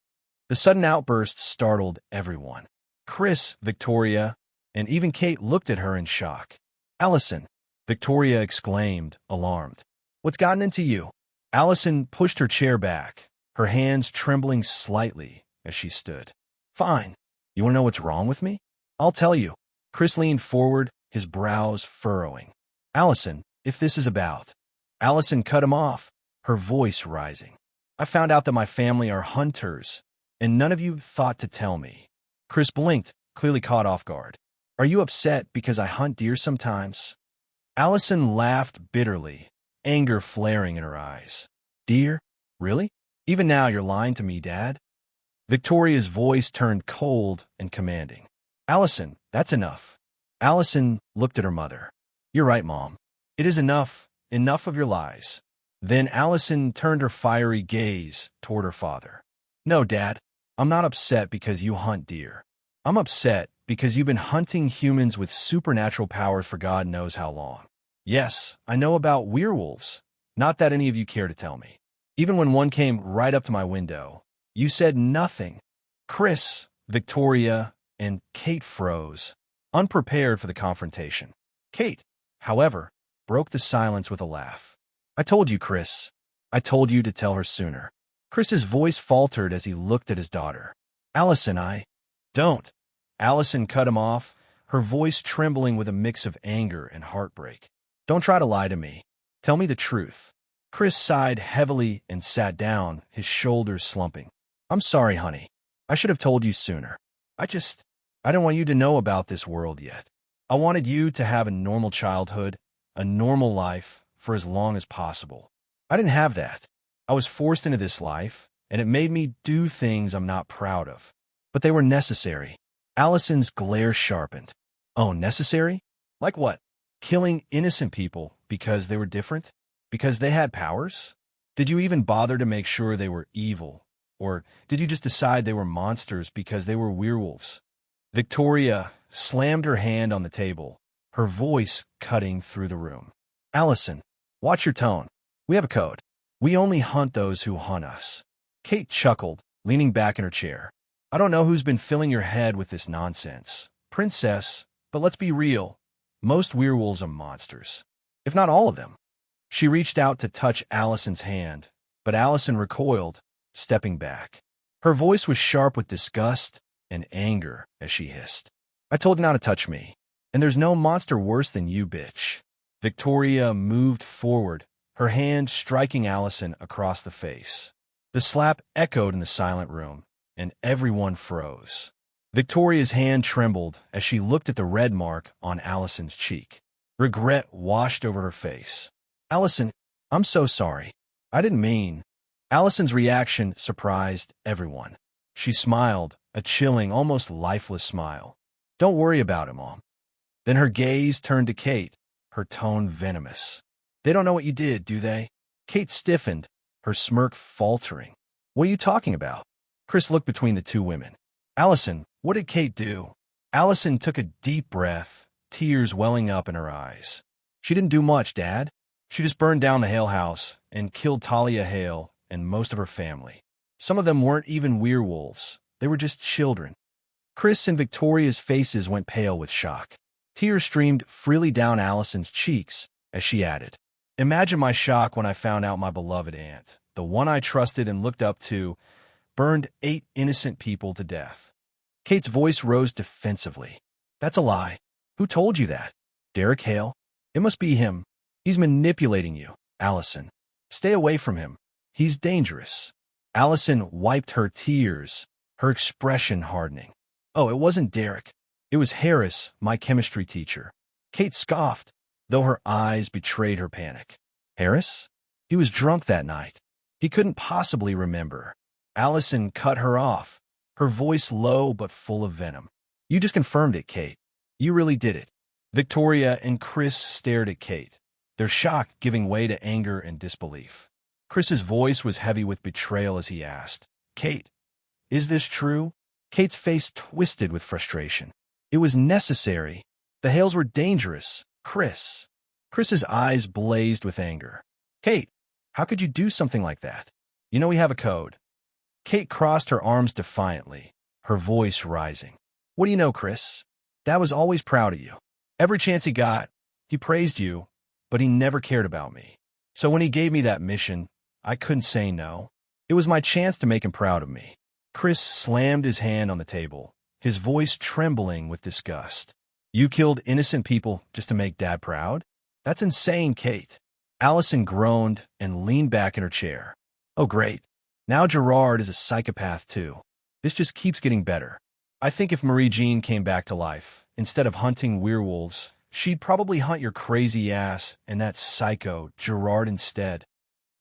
The sudden outburst startled everyone. Chris, Victoria, and even Kate looked at her in shock. Allison, Victoria exclaimed, alarmed. What's gotten into you? Allison pushed her chair back, her hands trembling slightly as she stood. Fine. You want to know what's wrong with me? I'll tell you. Chris leaned forward, his brows furrowing. Allison, if this is about... Allison cut him off, her voice rising. I found out that my family are hunters, and none of you thought to tell me. Chris blinked, clearly caught off guard. Are you upset because I hunt deer sometimes? Allison laughed bitterly, anger flaring in her eyes. Deer? Really? Even now you're lying to me, Dad? Victoria's voice turned cold and commanding. Allison, that's enough. Allison looked at her mother. You're right, Mom. It is enough. Enough of your lies. Then Allison turned her fiery gaze toward her father. No, Dad, I'm not upset because you hunt deer. I'm upset because you've been hunting humans with supernatural powers for God knows how long. Yes, I know about werewolves. Not that any of you care to tell me. Even when one came right up to my window, you said nothing. Chris, Victoria, and Kate froze, unprepared for the confrontation. Kate, however, broke the silence with a laugh. I told you, Chris. I told you to tell her sooner. Chris's voice faltered as he looked at his daughter. Allison, Don't. Allison cut him off, her voice trembling with a mix of anger and heartbreak. Don't try to lie to me. Tell me the truth. Chris sighed heavily and sat down, his shoulders slumping. I'm sorry, honey. I should have told you sooner. I didn't want you to know about this world yet. I wanted you to have a normal childhood, a normal life, for as long as possible. I didn't have that. I was forced into this life, and it made me do things I'm not proud of. But they were necessary. Allison's glare sharpened. Oh, necessary? Like what? Killing innocent people because they were different? Because they had powers? Did you even bother to make sure they were evil? Or did you just decide they were monsters because they were werewolves? Victoria slammed her hand on the table, her voice cutting through the room. Allison, watch your tone. We have a code. We only hunt those who hunt us. Kate chuckled, leaning back in her chair. I don't know who's been filling your head with this nonsense, princess, but let's be real. Most werewolves are monsters, if not all of them. She reached out to touch Allison's hand, but Allison recoiled, stepping back. Her voice was sharp with disgust and anger as she hissed. I told you not to touch me, and there's no monster worse than you, bitch. Victoria moved forward, her hand striking Allison across the face. The slap echoed in the silent room, and everyone froze. Victoria's hand trembled as she looked at the red mark on Allison's cheek. Regret washed over her face. Allison, I'm so sorry. I didn't mean. Allison's reaction surprised everyone. She smiled, a chilling, almost lifeless smile. Don't worry about it, Mom. Then her gaze turned to Kate, her tone venomous. They don't know what you did, do they? Kate stiffened, her smirk faltering. What are you talking about? Chris looked between the two women. Allison, what did Kate do? Allison took a deep breath, tears welling up in her eyes. She didn't do much, Dad. She just burned down the Hale house and killed Talia Hale and most of her family. Some of them weren't even werewolves. They were just children. Chris and Victoria's faces went pale with shock. Tears streamed freely down Allison's cheeks as she added, Imagine my shock when I found out my beloved aunt, the one I trusted and looked up to, burned 8 innocent people to death. Kate's voice rose defensively. That's a lie. Who told you that? Derek Hale? It must be him. He's manipulating you, Allison. Stay away from him. He's dangerous. Allison wiped her tears, her expression hardening. Oh, it wasn't Derek. It was Harris, my chemistry teacher. Kate scoffed, though her eyes betrayed her panic. Harris? He was drunk that night. He couldn't possibly remember. Allison cut her off, her voice low but full of venom. You just confirmed it, Kate. You really did it. Victoria and Chris stared at Kate, their shock giving way to anger and disbelief. Chris's voice was heavy with betrayal as he asked, Kate, is this true? Kate's face twisted with frustration. It was necessary. The Hales were dangerous. Chris. Chris's eyes blazed with anger. Kate, how could you do something like that? You know we have a code. Kate crossed her arms defiantly, her voice rising. What do you know, Chris? Dad was always proud of you. Every chance he got, he praised you, but he never cared about me. So when he gave me that mission, I couldn't say no. It was my chance to make him proud of me. Chris slammed his hand on the table, his voice trembling with disgust. You killed innocent people just to make Dad proud? That's insane, Kate. Allison groaned and leaned back in her chair. Oh, great. Now Gerard is a psychopath, too. This just keeps getting better. I think if Marie Jean came back to life, instead of hunting werewolves, she'd probably hunt your crazy ass and that psycho, Gerard, instead.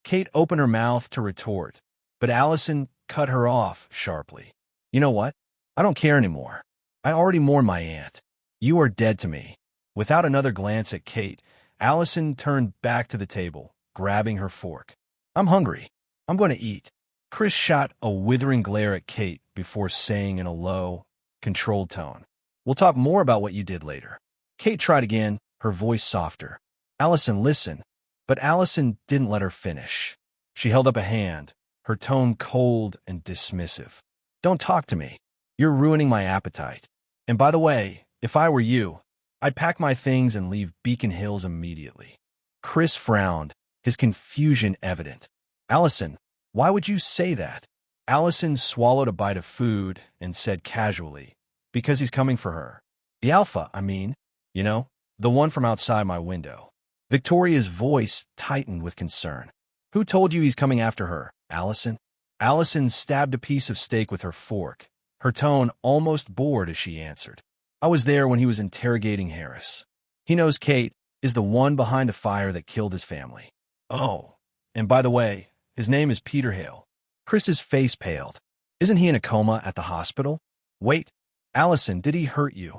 Kate opened her mouth to retort, but Allison cut her off sharply. You know what? I don't care anymore. I already mourn my aunt. You are dead to me. Without another glance at Kate, Allison turned back to the table, grabbing her fork. I'm hungry. I'm going to eat. Chris shot a withering glare at Kate before saying in a low, controlled tone, We'll talk more about what you did later. Kate tried again, her voice softer. Allison, listen. But Allison didn't let her finish. She held up a hand, her tone cold and dismissive. Don't talk to me. You're ruining my appetite. And by the way, if I were you, I'd pack my things and leave Beacon Hills immediately. Chris frowned, his confusion evident. Allison, why would you say that? Allison swallowed a bite of food and said casually, Because he's coming for her. The Alpha, I mean. You know, the one from outside my window. Victoria's voice tightened with concern. Who told you he's coming after her, Allison? Allison stabbed a piece of steak with her fork, her tone almost bored as she answered. I was there when he was interrogating Harris. He knows Kate is the one behind the fire that killed his family. Oh, and by the way, his name is Peter Hale. Chris's face paled. Isn't he in a coma at the hospital? Wait, Allison, did he hurt you?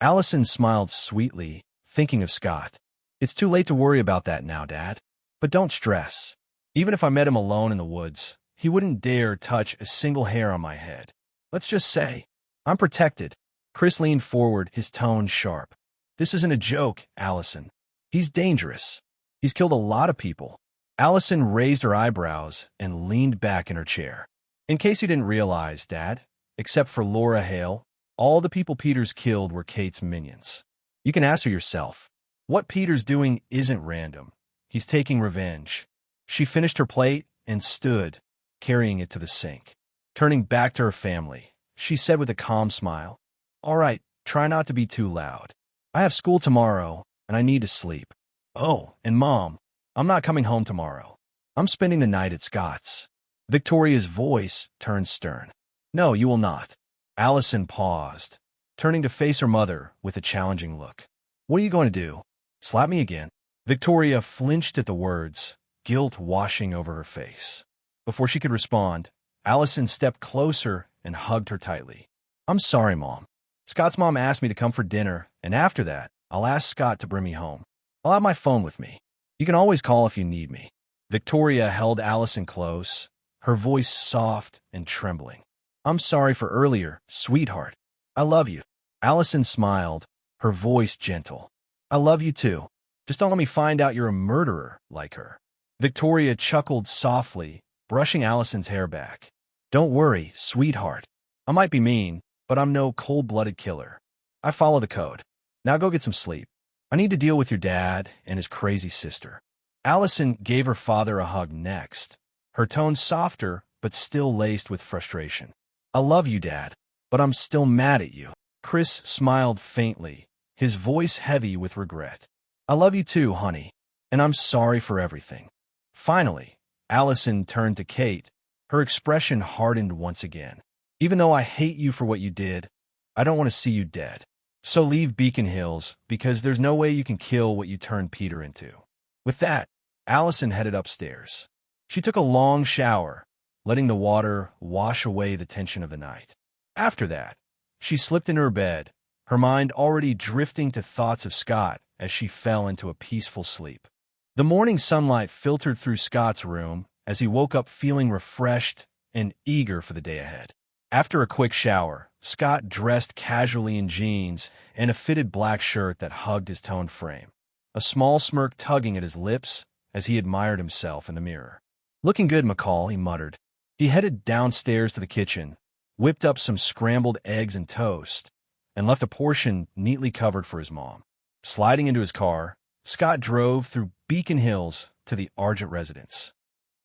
Allison smiled sweetly, thinking of Scott. It's too late to worry about that now, Dad. But don't stress. Even if I met him alone in the woods, he wouldn't dare touch a single hair on my head. Let's just say, I'm protected. Chris leaned forward, his tone sharp. This isn't a joke, Allison. He's dangerous. He's killed a lot of people. Allison raised her eyebrows and leaned back in her chair. In case you didn't realize, Dad, except for Laura Hale, all the people Peter's killed were Kate's minions. You can ask her yourself. What Peter's doing isn't random. He's taking revenge. She finished her plate and stood, carrying it to the sink. Turning back to her family, she said with a calm smile, "All right, try not to be too loud. I have school tomorrow, and I need to sleep. Oh, and Mom, I'm not coming home tomorrow. I'm spending the night at Scott's." Victoria's voice turned stern. "No, you will not." Allison paused, turning to face her mother with a challenging look. "What are you going to do? Slap me again?" Victoria flinched at the words, guilt washing over her face. Before she could respond, Allison stepped closer and hugged her tightly. "I'm sorry, Mom. Scott's mom asked me to come for dinner, and after that, I'll ask Scott to bring me home. I'll have my phone with me. You can always call if you need me." Victoria held Allison close, her voice soft and trembling. "I'm sorry for earlier, sweetheart. I love you." Allison smiled, her voice gentle. "I love you too. Just don't let me find out you're a murderer like her." Victoria chuckled softly, brushing Allison's hair back. "Don't worry, sweetheart. I might be mean, but I'm no cold-blooded killer. I follow the code. Now go get some sleep. I need to deal with your dad and his crazy sister." Allison gave her father a hug next, her tone softer but still laced with frustration. "I love you, Dad, but I'm still mad at you." Chris smiled faintly, his voice heavy with regret. "I love you too, honey, and I'm sorry for everything." Finally, Allison turned to Kate, her expression hardened once again. "Even though I hate you for what you did, I don't want to see you dead. So leave Beacon Hills, because there's no way you can kill what you turned Peter into." With that, Allison headed upstairs. She took a long shower, letting the water wash away the tension of the night. After that, she slipped into her bed, her mind already drifting to thoughts of Scott as she fell into a peaceful sleep. The morning sunlight filtered through Scott's room as he woke up feeling refreshed and eager for the day ahead. After a quick shower, Scott dressed casually in jeans and a fitted black shirt that hugged his toned frame, a small smirk tugging at his lips as he admired himself in the mirror. "Looking good, McCall," he muttered. He headed downstairs to the kitchen, whipped up some scrambled eggs and toast, and left a portion neatly covered for his mom. Sliding into his car, Scott drove through Beacon Hills to the Argent residence.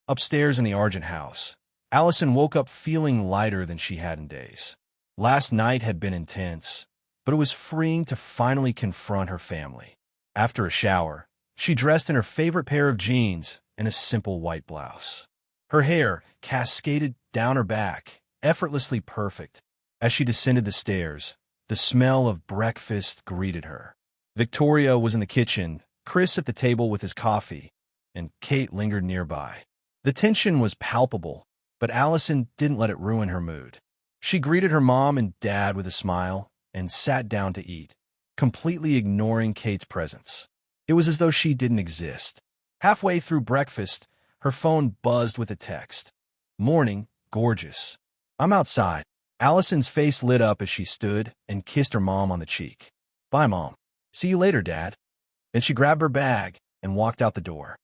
Upstairs in the Argent house, Allison woke up feeling lighter than she had in days. Last night had been intense, but it was freeing to finally confront her family. After a shower, she dressed in her favorite pair of jeans and a simple white blouse. Her hair cascaded down her back, effortlessly perfect. As she descended the stairs, the smell of breakfast greeted her. Victoria was in the kitchen, Chris at the table with his coffee, and Kate lingered nearby. The tension was palpable, but Allison didn't let it ruin her mood. She greeted her mom and dad with a smile and sat down to eat, completely ignoring Kate's presence. It was as though she didn't exist. Halfway through breakfast, her phone buzzed with a text. "Morning, gorgeous. I'm outside." Allison's face lit up as she stood and kissed her mom on the cheek. "Bye, Mom. See you later, Dad." Then she grabbed her bag and walked out the door.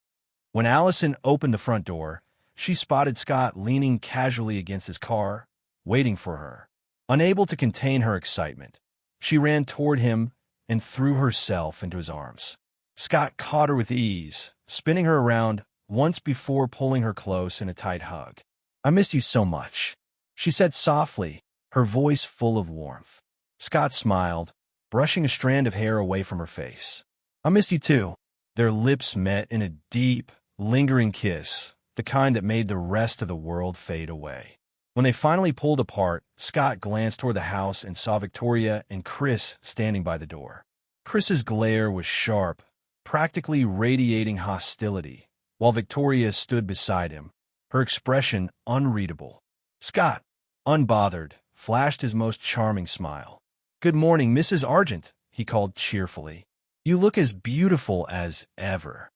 When Allison opened the front door, she spotted Scott leaning casually against his car, waiting for her. Unable to contain her excitement, she ran toward him and threw herself into his arms. Scott caught her with ease, spinning her around once before pulling her close in a tight hug. "I missed you so much," she said softly, her voice full of warmth. Scott smiled, brushing a strand of hair away from her face. "I missed you too." Their lips met in a deep, lingering kiss, the kind that made the rest of the world fade away. When they finally pulled apart, Scott glanced toward the house and saw Victoria and Chris standing by the door. Chris's glare was sharp, practically radiating hostility, while Victoria stood beside him, her expression unreadable. Scott, unbothered, flashed his most charming smile. "Good morning, Mrs. Argent," he called cheerfully. "You look as beautiful as ever."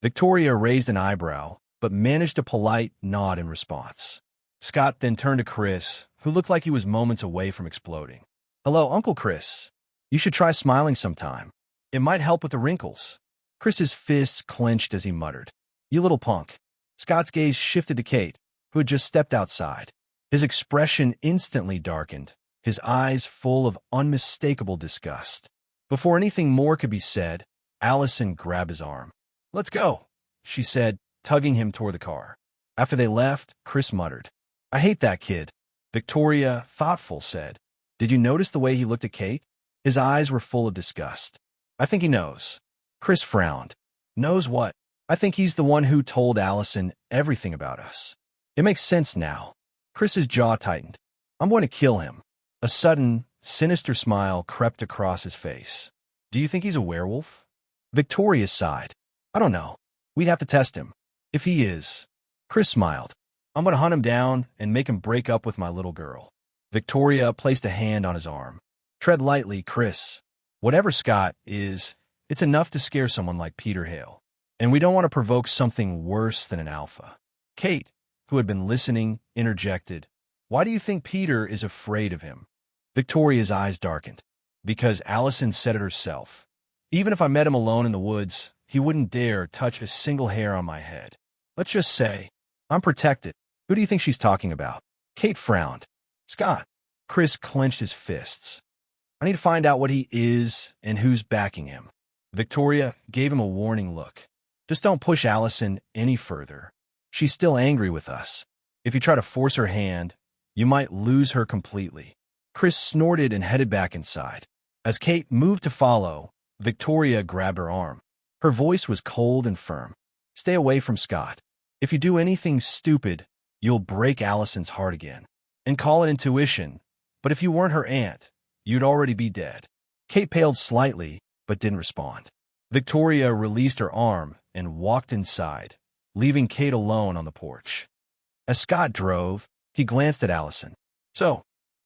Victoria raised an eyebrow, but managed a polite nod in response. Scott then turned to Chris, who looked like he was moments away from exploding. "Hello, Uncle Chris. You should try smiling sometime. It might help with the wrinkles." Chris's fists clenched as he muttered, "You little punk." Scott's gaze shifted to Kate, who had just stepped outside. His expression instantly darkened, his eyes full of unmistakable disgust. Before anything more could be said, Allison grabbed his arm. "Let's go," she said, tugging him toward the car. After they left, Chris muttered, "I hate that kid." Victoria, thoughtful, said, "Did you notice the way he looked at Kate?" His eyes were full of disgust. "I think he knows." Chris frowned. "Knows what?" "I think he's the one who told Allison everything about us." "It makes sense now." Chris's jaw tightened. "I'm going to kill him." A sudden, sinister smile crept across his face. "Do you think he's a werewolf?" Victoria sighed. "I don't know. We'd have to test him. If he is." Chris smiled. "I'm going to hunt him down and make him break up with my little girl." Victoria placed a hand on his arm. "Tread lightly, Chris. Whatever Scott is, it's enough to scare someone like Peter Hale. And we don't want to provoke something worse than an alpha." Kate, who had been listening, interjected, "Why do you think Peter is afraid of him?" Victoria's eyes darkened. "Because Allison said it herself. Even if I met him alone in the woods, he wouldn't dare touch a single hair on my head. Let's just say, I'm protected." "Who do you think she's talking about?" Kate frowned. "Scott." Chris clenched his fists. "I need to find out what he is and who's backing him." Victoria gave him a warning look. "Just don't push Allison any further. She's still angry with us. If you try to force her hand, you might lose her completely." Chris snorted and headed back inside. As Kate moved to follow, Victoria grabbed her arm. Her voice was cold and firm. "Stay away from Scott. If you do anything stupid, you'll break Allison's heart again. And call it intuition, but if you weren't her aunt, you'd already be dead." Kate paled slightly, but didn't respond. Victoria released her arm and walked inside, leaving Kate alone on the porch. As Scott drove, he glanced at Allison. "So,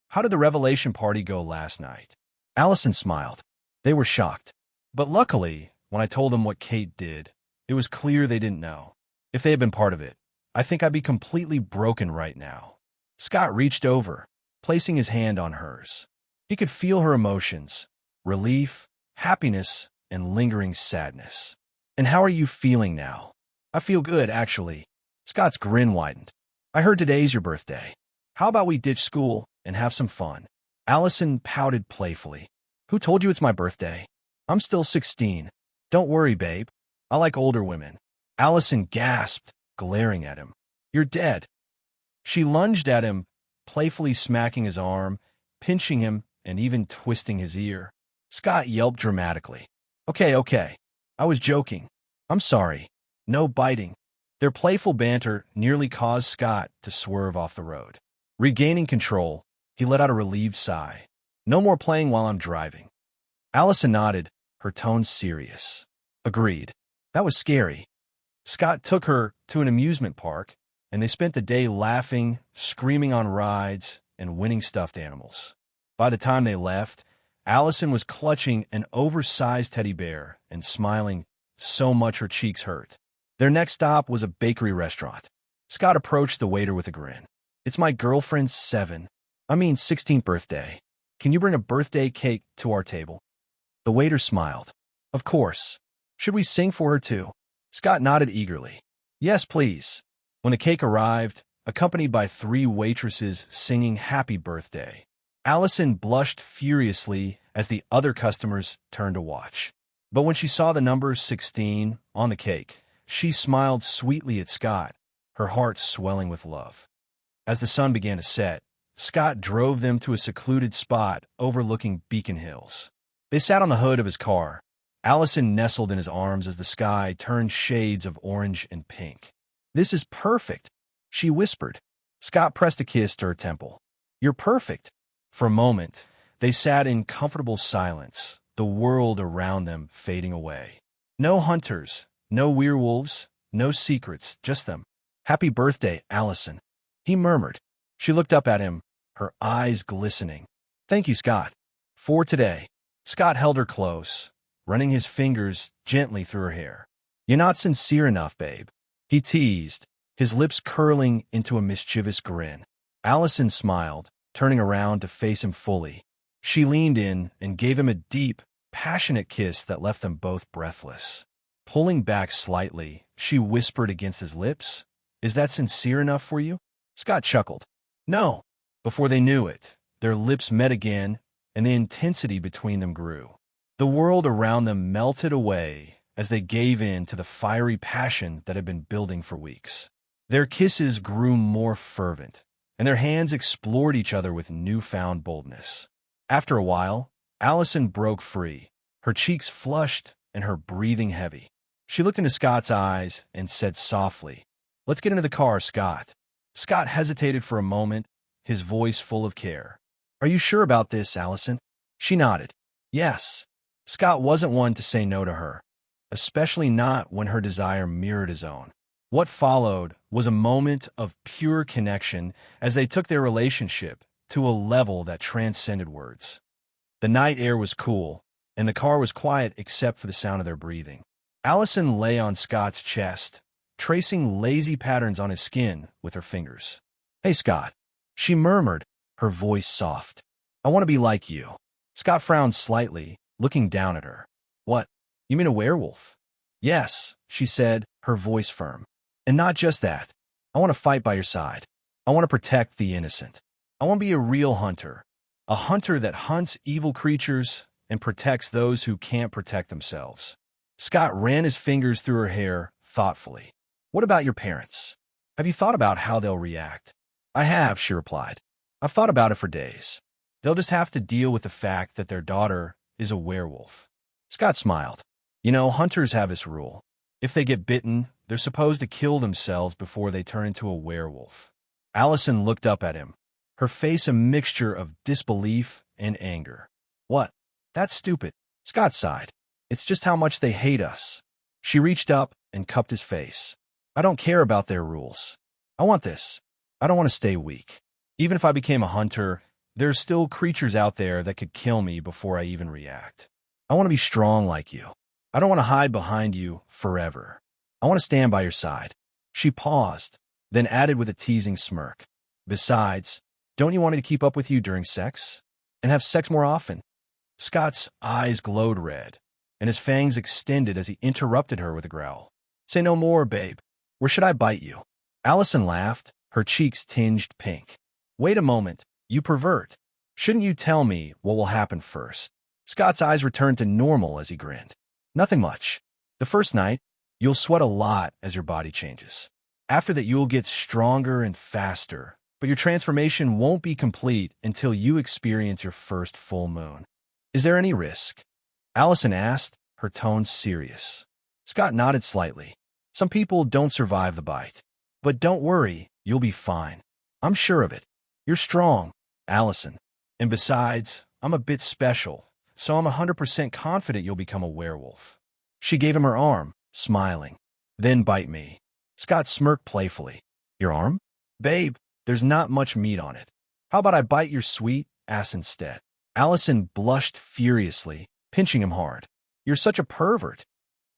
how did the revelation party go last night?" Allison smiled. They were shocked. But luckily, when I told them what Kate did, it was clear they didn't know. If they had been part of it, I think I'd be completely broken right now. Scott reached over, placing his hand on hers. He could feel her emotions, relief, happiness, and lingering sadness. "And how are you feeling now?" "I feel good, actually." Scott's grin widened. "I heard today's your birthday. How about we ditch school and have some fun?" Allison pouted playfully. "Who told you it's my birthday? I'm still 16. Don't worry, babe. I like older women." Allison gasped, glaring at him. "You're dead." She lunged at him, playfully smacking his arm, pinching him, and even twisting his ear. Scott yelped dramatically. Okay. I was joking. I'm sorry. No biting." Their playful banter nearly caused Scott to swerve off the road. Regaining control, he let out a relieved sigh. "No more playing while I'm driving." Allison nodded, her tone serious. "Agreed. That was scary." Scott took her to an amusement park, and they spent the day laughing, screaming on rides, and winning stuffed animals. By the time they left, Allison was clutching an oversized teddy bear and smiling so much her cheeks hurt. Their next stop was a bakery restaurant. Scott approached the waiter with a grin. "It's my girlfriend's 16th birthday. Can you bring a birthday cake to our table?" The waiter smiled. "Of course. Should we sing for her too?" Scott nodded eagerly. "Yes, please." When the cake arrived, accompanied by 3 waitresses singing happy birthday, Allison blushed furiously as the other customers turned to watch. But when she saw the number 16 on the cake, she smiled sweetly at Scott, her heart swelling with love. As the sun began to set, Scott drove them to a secluded spot overlooking Beacon Hills. They sat on the hood of his car. Allison nestled in his arms as the sky turned shades of orange and pink. "This is perfect," she whispered. Scott pressed a kiss to her temple. "You're perfect." For a moment, they sat in comfortable silence, the world around them fading away. No hunters, no werewolves, no secrets, just them. "Happy birthday, Allison," he murmured. She looked up at him, her eyes glistening. "Thank you, Scott. For today." Scott held her close, running his fingers gently through her hair. "You're not sincere enough, babe," he teased, his lips curling into a mischievous grin. Allison smiled, turning around to face him fully. She leaned in and gave him a deep, passionate kiss that left them both breathless. Pulling back slightly, she whispered against his lips, "Is that sincere enough for you?" Scott chuckled. No. Before they knew it, their lips met again, and the intensity between them grew. The world around them melted away as they gave in to the fiery passion that had been building for weeks. Their kisses grew more fervent, and their hands explored each other with newfound boldness. After a while, Allison broke free, her cheeks flushed and her breathing heavy. She looked into Scott's eyes and said softly, "Let's get into the car, Scott." Scott hesitated for a moment, his voice full of care. "Are you sure about this, Allison?" She nodded. Yes. Scott wasn't one to say no to her, especially not when her desire mirrored his own. What followed was a moment of pure connection as they took their relationship to a level that transcended words. The night air was cool, and the car was quiet except for the sound of their breathing. Allison lay on Scott's chest, tracing lazy patterns on his skin with her fingers. "Hey, Scott," she murmured, her voice soft. "I want to be like you." Scott frowned slightly, looking down at her. "What? You mean a werewolf?" "Yes," she said, her voice firm. "And not just that. I want to fight by your side. I want to protect the innocent. I want to be a real hunter, a hunter that hunts evil creatures and protects those who can't protect themselves." Scott ran his fingers through her hair thoughtfully. "What about your parents? Have you thought about how they'll react?" "I have," she replied. "I've thought about it for days. They'll just have to deal with the fact that their daughter is a werewolf." Scott smiled. "You know, hunters have this rule. If they get bitten, they're supposed to kill themselves before they turn into a werewolf." Allison looked up at him, her face a mixture of disbelief and anger. "What? That's stupid." Scott sighed. "It's just how much they hate us." She reached up and cupped his face. "I don't care about their rules. I want this. I don't want to stay weak. Even if I became a hunter, there are still creatures out there that could kill me before I even react. I want to be strong like you. I don't want to hide behind you forever. I want to stand by your side." She paused, then added with a teasing smirk, "Besides, don't you want me to keep up with you during sex? And have sex more often?" Scott's eyes glowed red, and his fangs extended as he interrupted her with a growl. "Say no more, babe. Where should I bite you?" Allison laughed, her cheeks tinged pink. "Wait a moment, you pervert. Shouldn't you tell me what will happen first?" Scott's eyes returned to normal as he grinned. "Nothing much. The first night, you'll sweat a lot as your body changes. After that, you'll get stronger and faster, but your transformation won't be complete until you experience your first full moon." "Is there any risk?" Allison asked, her tone serious. Scott nodded slightly. "Some people don't survive the bite. But don't worry, you'll be fine. I'm sure of it. You're strong, Allison. And besides, I'm a bit special, so I'm 100% confident you'll become a werewolf." She gave him her arm, smiling. "Then bite me." Scott smirked playfully. "Your arm?" "Babe, there's not much meat on it. How about I bite your sweet ass instead?" Allison blushed furiously, pinching him hard. "You're such a pervert."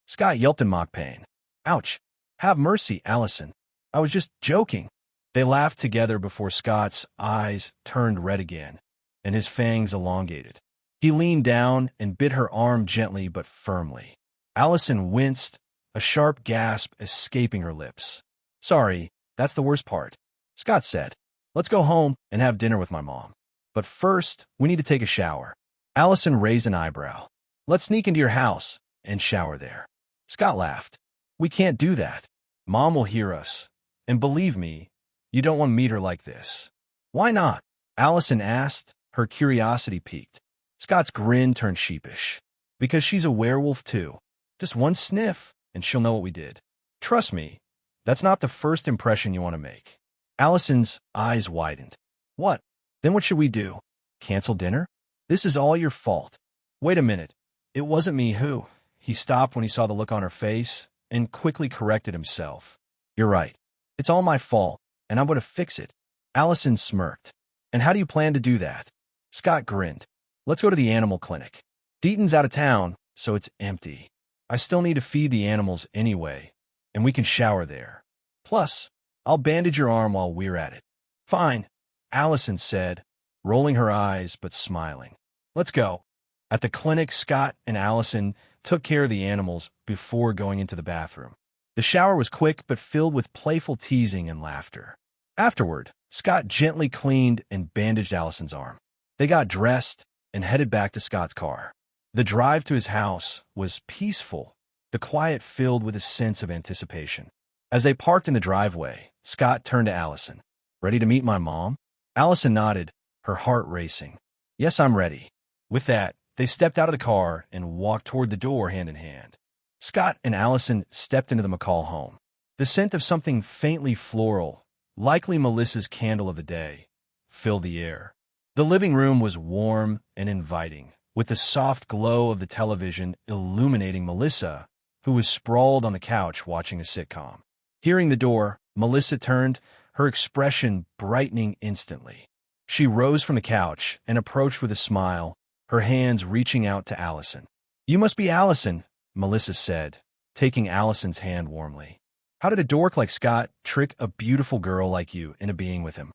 Scott yelped in mock pain. "Ouch. Have mercy, Allison. I was just joking." They laughed together before Scott's eyes turned red again, and his fangs elongated. He leaned down and bit her arm gently but firmly. Allison winced, a sharp gasp escaping her lips. "Sorry, that's the worst part," Scott said. "Let's go home and have dinner with my mom. But first, we need to take a shower." Allison raised an eyebrow. "Let's sneak into your house and shower there." Scott laughed. "We can't do that. Mom will hear us. And believe me, you don't want to meet her like this." "Why not?" Allison asked, her curiosity piqued. Scott's grin turned sheepish. "Because she's a werewolf too. Just one sniff, and she'll know what we did. Trust me, that's not the first impression you want to make." Allison's eyes widened. "What? Then what should we do? Cancel dinner? This is all your fault." "Wait a minute. It wasn't me who—" He stopped when he saw the look on her face and quickly corrected himself. "You're right. It's all my fault, and I'm going to fix it." Allison smirked. "And how do you plan to do that?" Scott grinned. "Let's go to the animal clinic. Deaton's out of town, so it's empty. I still need to feed the animals anyway, and we can shower there. Plus, I'll bandage your arm while we're at it." "Fine," Allison said, rolling her eyes but smiling. "Let's go." At the clinic, Scott and Allison took care of the animals before going into the bathroom. The shower was quick but filled with playful teasing and laughter. Afterward, Scott gently cleaned and bandaged Allison's arm. They got dressed and headed back to Scott's car. The drive to his house was peaceful, the quiet filled with a sense of anticipation. As they parked in the driveway, Scott turned to Allison. "Ready to meet my mom?" Allison nodded, her heart racing. "Yes, I'm ready." With that, they stepped out of the car and walked toward the door hand in hand. Scott and Allison stepped into the McCall home. The scent of something faintly floral, likely Melissa's candle of the day, filled the air. The living room was warm and inviting, with the soft glow of the television illuminating Melissa, who was sprawled on the couch watching a sitcom. Hearing the door, Melissa turned, her expression brightening instantly. She rose from the couch and approached with a smile, her hands reaching out to Allison. "You must be Allison," Melissa said, taking Allison's hand warmly. "How did a dork like Scott trick a beautiful girl like you into being with him?"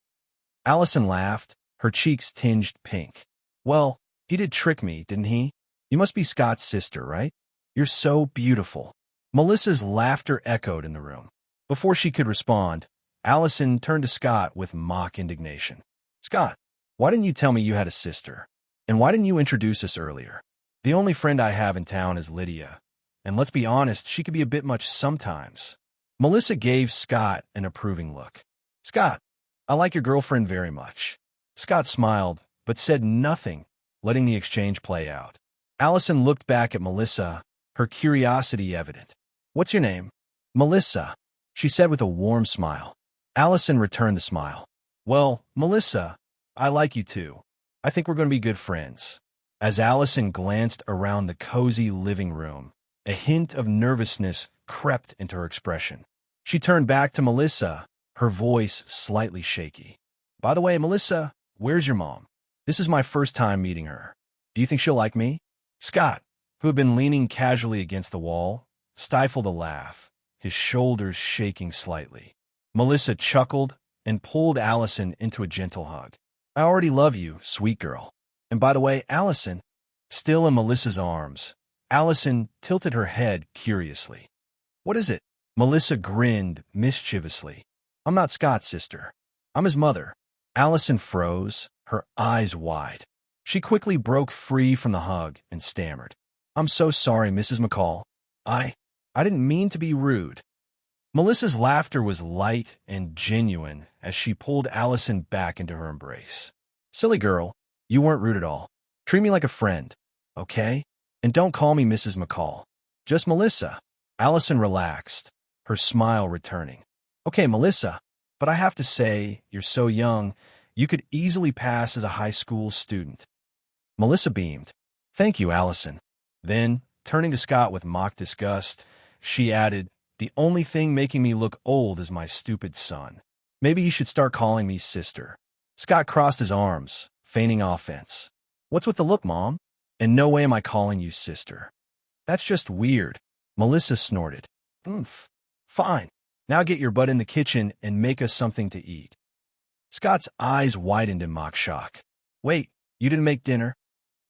Allison laughed, her cheeks tinged pink. "Well, he did trick me, didn't he? You must be Scott's sister, right? You're so beautiful." Melissa's laughter echoed in the room. Before she could respond, Allison turned to Scott with mock indignation. "Scott, why didn't you tell me you had a sister? And why didn't you introduce us earlier? The only friend I have in town is Lydia, and let's be honest, she could be a bit much sometimes." Melissa gave Scott an approving look. "Scott, I like your girlfriend very much." Scott smiled, but said nothing, letting the exchange play out. Allison looked back at Melissa, her curiosity evident. "What's your name?" "Melissa," she said with a warm smile. Allison returned the smile. "Well, Melissa, I like you too. I think we're going to be good friends." As Allison glanced around the cozy living room, a hint of nervousness crept into her expression. She turned back to Melissa, her voice slightly shaky. "By the way, Melissa, where's your mom? This is my first time meeting her. Do you think she'll like me?" Scott, who had been leaning casually against the wall, stifled a laugh, his shoulders shaking slightly. Melissa chuckled and pulled Allison into a gentle hug. "I already love you, sweet girl. And by the way, Allison," still in Melissa's arms, Allison tilted her head curiously. "What is it?" Melissa grinned mischievously. "I'm not Scott's sister. I'm his mother." Allison froze, her eyes wide. She quickly broke free from the hug and stammered. "I'm so sorry, Mrs. McCall. I didn't mean to be rude." Melissa's laughter was light and genuine as she pulled Allison back into her embrace. "Silly girl, you weren't rude at all. Treat me like a friend, okay? And don't call me Mrs. McCall. Just Melissa." Allison relaxed, her smile returning. "Okay, Melissa, but I have to say, you're so young, you could easily pass as a high school student." Melissa beamed. "Thank you, Allison." Then, turning to Scott with mock disgust, she added, "The only thing making me look old is my stupid son. Maybe you should start calling me sister." Scott crossed his arms, feigning offense. "What's with the look, Mom? In no way am I calling you sister." "That's just weird," Melissa snorted. "Oomph. Fine. Now get your butt in the kitchen and make us something to eat." Scott's eyes widened in mock shock. "Wait, you didn't make dinner?"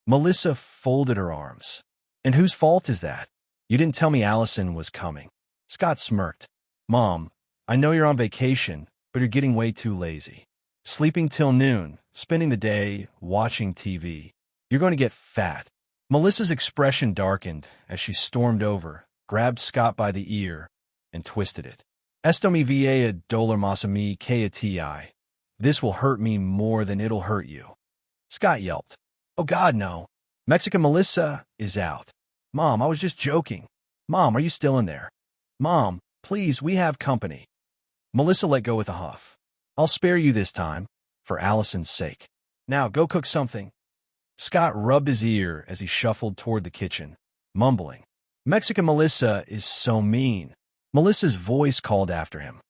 Melissa folded her arms. "And whose fault is that? You didn't tell me Allison was coming." Scott smirked. "Mom, I know you're on vacation, but you're getting way too lazy. Sleeping till noon, spending the day watching TV. You're going to get fat." Melissa's expression darkened as she stormed over, grabbed Scott by the ear, and twisted it. "Esto me va a doler más a mí que a ti. This will hurt me more than it'll hurt you." Scott yelped. "Oh God, no. Mexican Melissa is out." "Mom, I was just joking." "Mom, are you still in there?" "Mom, please, we have company." Melissa let go with a huff. "I'll spare you this time, for Allison's sake. Now go cook something." Scott rubbed his ear as he shuffled toward the kitchen, mumbling, "Mexican Melissa is so mean." Melissa's voice called after him.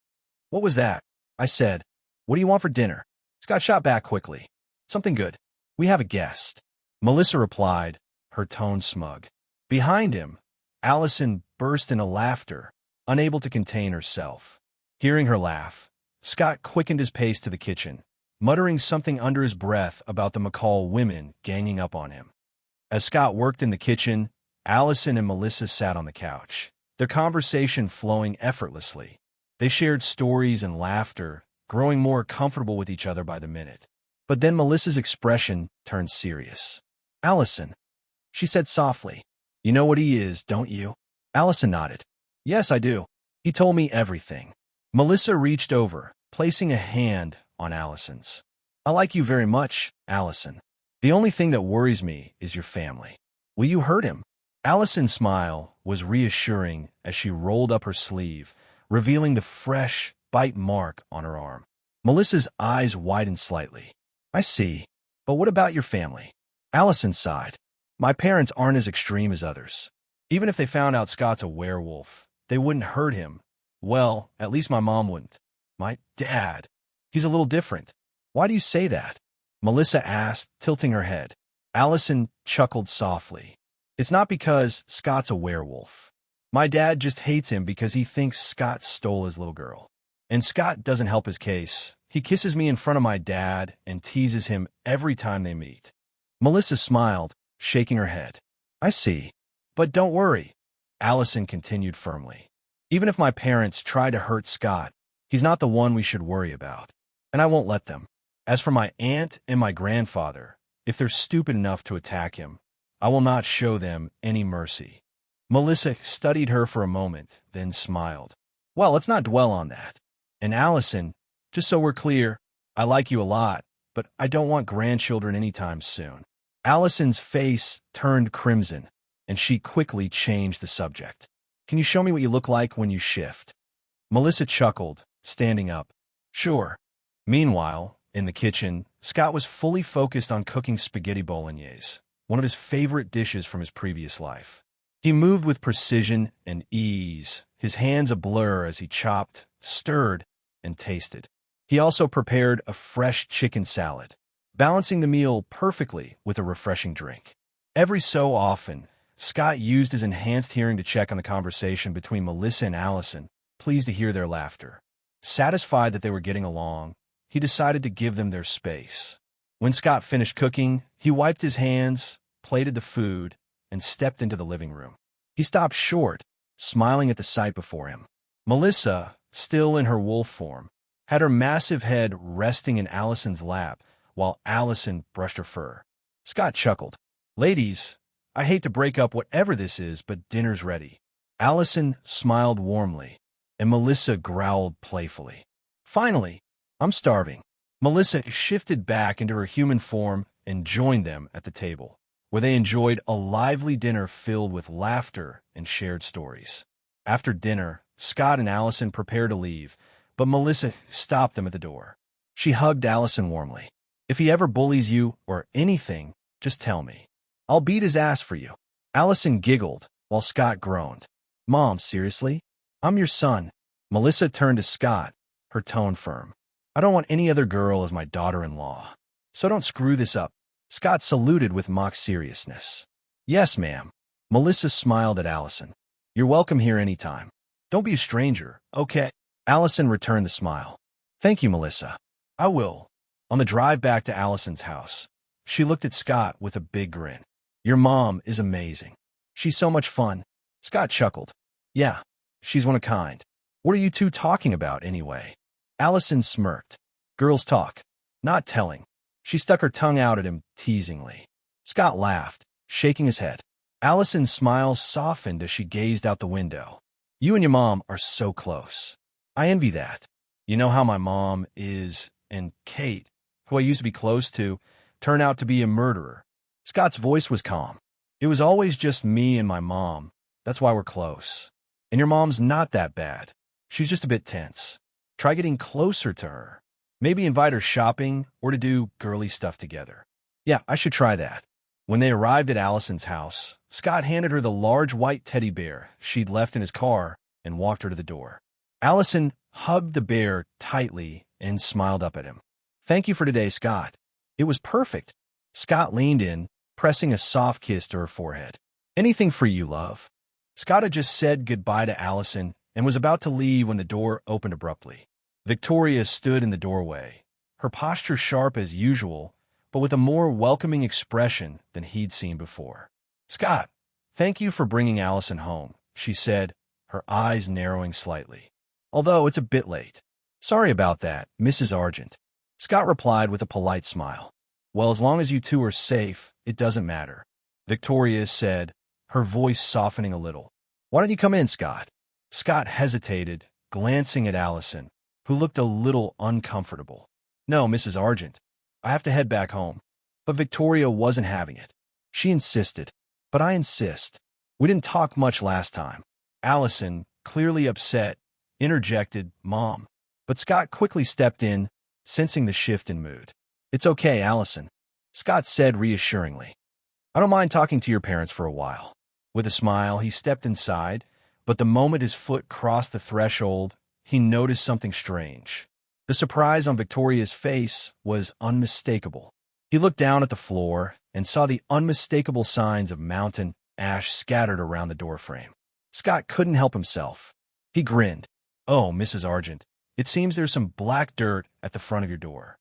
"What was that?" I said. "What do you want for dinner?" Scott shot back quickly. "Something good. We have a guest." Melissa replied, her tone smug. Behind him, Allison burst into laughter, unable to contain herself. Hearing her laugh, Scott quickened his pace to the kitchen, muttering something under his breath about the McCall women ganging up on him. As Scott worked in the kitchen, Allison and Melissa sat on the couch, their conversation flowing effortlessly. They shared stories and laughter, growing more comfortable with each other by the minute. But then Melissa's expression turned serious. "Allison," she said softly, "you know what he is, don't you?" Allison nodded. "Yes, I do. He told me everything." Melissa reached over, placing a hand on Allison's. "I like you very much, Allison. The only thing that worries me is your family. Will you hurt him?" Allison's smile was reassuring as she rolled up her sleeve, revealing the fresh bite mark on her arm. Melissa's eyes widened slightly. "I see. But what about your family?" Allison sighed. "My parents aren't as extreme as others. Even if they found out Scott's a werewolf, they wouldn't hurt him. Well, at least my mom wouldn't. My dad, he's a little different." "Why do you say that?" Melissa asked, tilting her head. Allison chuckled softly. "It's not because Scott's a werewolf. My dad just hates him because he thinks Scott stole his little girl. And Scott doesn't help his case. He kisses me in front of my dad and teases him every time they meet." Melissa smiled, shaking her head. "I see. But don't worry," Allison continued firmly. "Even if my parents try to hurt Scott, he's not the one we should worry about. And I won't let them. As for my aunt and my grandfather, if they're stupid enough to attack him, I will not show them any mercy." Melissa studied her for a moment, then smiled. "Well, let's not dwell on that. And Allison, just so we're clear, I like you a lot, but I don't want grandchildren anytime soon." Allison's face turned crimson, and she quickly changed the subject. "Can you show me what you look like when you shift?" Melissa chuckled, standing up. "Sure." Meanwhile, in the kitchen, Scott was fully focused on cooking spaghetti bolognese, one of his favorite dishes from his previous life. He moved with precision and ease, his hands a blur as he chopped, stirred, and tasted. He also prepared a fresh chicken salad, balancing the meal perfectly with a refreshing drink. Every so often, Scott used his enhanced hearing to check on the conversation between Melissa and Allison, pleased to hear their laughter. Satisfied that they were getting along, he decided to give them their space. When Scott finished cooking, he wiped his hands, plated the food, and stepped into the living room. He stopped short, smiling at the sight before him. Melissa, still in her wolf form, had her massive head resting in Allison's lap while Allison brushed her fur. Scott chuckled. "Ladies, I hate to break up whatever this is, but dinner's ready." Allison smiled warmly, and Melissa growled playfully. "Finally, I'm starving." Melissa shifted back into her human form and joined them at the table, where they enjoyed a lively dinner filled with laughter and shared stories. After dinner, Scott and Allison prepared to leave, but Melissa stopped them at the door. She hugged Allison warmly. "If he ever bullies you or anything, just tell me. I'll beat his ass for you." Allison giggled, while Scott groaned. "Mom, seriously? I'm your son." Melissa turned to Scott, her tone firm. "I don't want any other girl as my daughter-in-law, so don't screw this up." Scott saluted with mock seriousness. "Yes, ma'am." Melissa smiled at Allison. "You're welcome here anytime. Don't be a stranger, okay?" Allison returned the smile. "Thank you, Melissa. I will." On the drive back to Allison's house, she looked at Scott with a big grin. "Your mom is amazing. She's so much fun." Scott chuckled. "Yeah, she's one of a kind. What are you two talking about, anyway?" Allison smirked. "Girls talk. Not telling." She stuck her tongue out at him teasingly. Scott laughed, shaking his head. Allison's smile softened as she gazed out the window. "You and your mom are so close. I envy that. You know how my mom is, and Kate, who I used to be close to, turned out to be a murderer." Scott's voice was calm. "It was always just me and my mom. That's why we're close. And your mom's not that bad. She's just a bit tense. Try getting closer to her. Maybe invite her shopping or to do girly stuff together." "Yeah, I should try that." When they arrived at Allison's house, Scott handed her the large white teddy bear she'd left in his car and walked her to the door. Allison hugged the bear tightly and smiled up at him. "Thank you for today, Scott. It was perfect." Scott leaned in, pressing a soft kiss to her forehead. "Anything for you, love." Scott had just said goodbye to Allison and was about to leave when the door opened abruptly. Victoria stood in the doorway, her posture sharp as usual, but with a more welcoming expression than he'd seen before. "Scott, thank you for bringing Allison home," she said, her eyes narrowing slightly. "Although it's a bit late." Sorry about that, Mrs. Argent. Scott replied with a polite smile. Well, as long as you two are safe, it doesn't matter. Victoria said, her voice softening a little. Why don't you come in, Scott? Scott hesitated, glancing at Allison, who looked a little uncomfortable. No, Mrs. Argent. I have to head back home. But Victoria wasn't having it. She insisted. But I insist. We didn't talk much last time. Allison, clearly upset, interjected, Mom. But Scott quickly stepped in, sensing the shift in mood. It's okay, Allison, Scott said reassuringly. I don't mind talking to your parents for a while. With a smile, he stepped inside, but the moment his foot crossed the threshold, he noticed something strange. The surprise on Victoria's face was unmistakable. He looked down at the floor and saw the unmistakable signs of mountain ash scattered around the doorframe. Scott couldn't help himself. He grinned. Oh, Mrs. Argent, it seems there's some black dirt at the front of your door.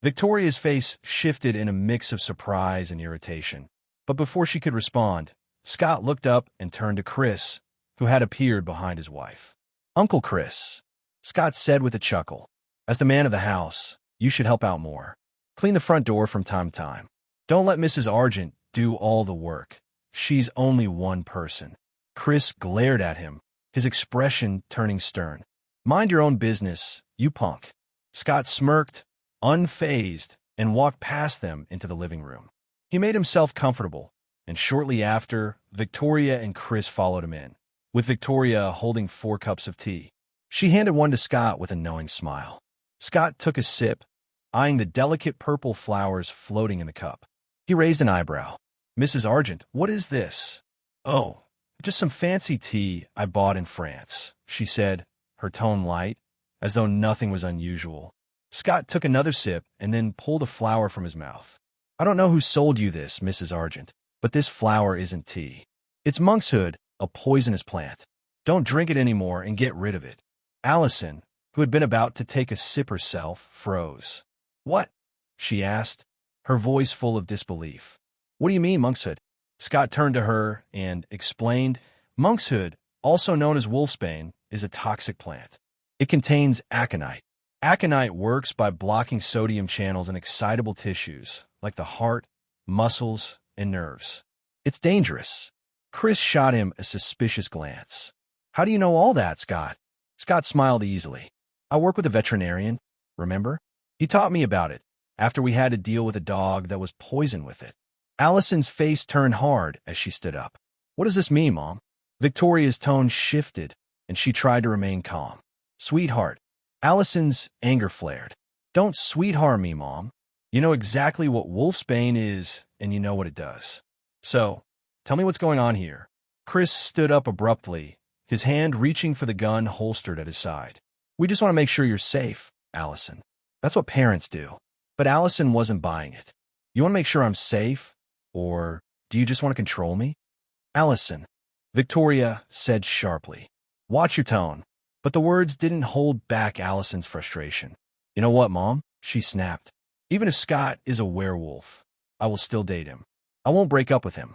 Victoria's face shifted in a mix of surprise and irritation. But before she could respond, Scott looked up and turned to Chris, who had appeared behind his wife. Uncle Chris, Scott said with a chuckle. As the man of the house, you should help out more. Clean the front door from time to time. Don't let Mrs. Argent do all the work. She's only one person. Chris glared at him, his expression turning stern. Mind your own business, you punk. Scott smirked, unfazed, and walked past them into the living room. He made himself comfortable, and shortly after, Victoria and Chris followed him in, with Victoria holding 4 cups of tea. She handed one to Scott with a knowing smile. Scott took a sip, eyeing the delicate purple flowers floating in the cup. He raised an eyebrow. Mrs. Argent, what is this? Oh, just some fancy tea I bought in France, she said, her tone light, as though nothing was unusual. Scott took another sip and then pulled a flower from his mouth. I don't know who sold you this, Mrs. Argent, but this flower isn't tea. It's monkshood, a poisonous plant. Don't drink it anymore and get rid of it. Allison, who had been about to take a sip herself, froze. What? She asked, her voice full of disbelief. What do you mean, monkshood? Scott turned to her and explained, monkshood, also known as wolfsbane, is a toxic plant. It contains aconite. Aconite works by blocking sodium channels in excitable tissues, like the heart, muscles, and nerves. It's dangerous. Chris shot him a suspicious glance. How do you know all that, Scott? Scott smiled easily. I work with a veterinarian, remember? He taught me about it, after we had to deal with a dog that was poisoned with it. Allison's face turned hard as she stood up. What does this mean, Mom? Victoria's tone shifted, and she tried to remain calm. Sweetheart. Allison's anger flared. Don't sweetheart me, Mom. You know exactly what wolfsbane is, and you know what it does. So, tell me what's going on here. Chris stood up abruptly, his hand reaching for the gun holstered at his side. We just want to make sure you're safe, Allison. That's what parents do. But Allison wasn't buying it. You want to make sure I'm safe? Or do you just want to control me? Allison, Victoria said sharply. Watch your tone. But the words didn't hold back Allison's frustration. You know what, Mom? She snapped. Even if Scott is a werewolf, I will still date him. I won't break up with him.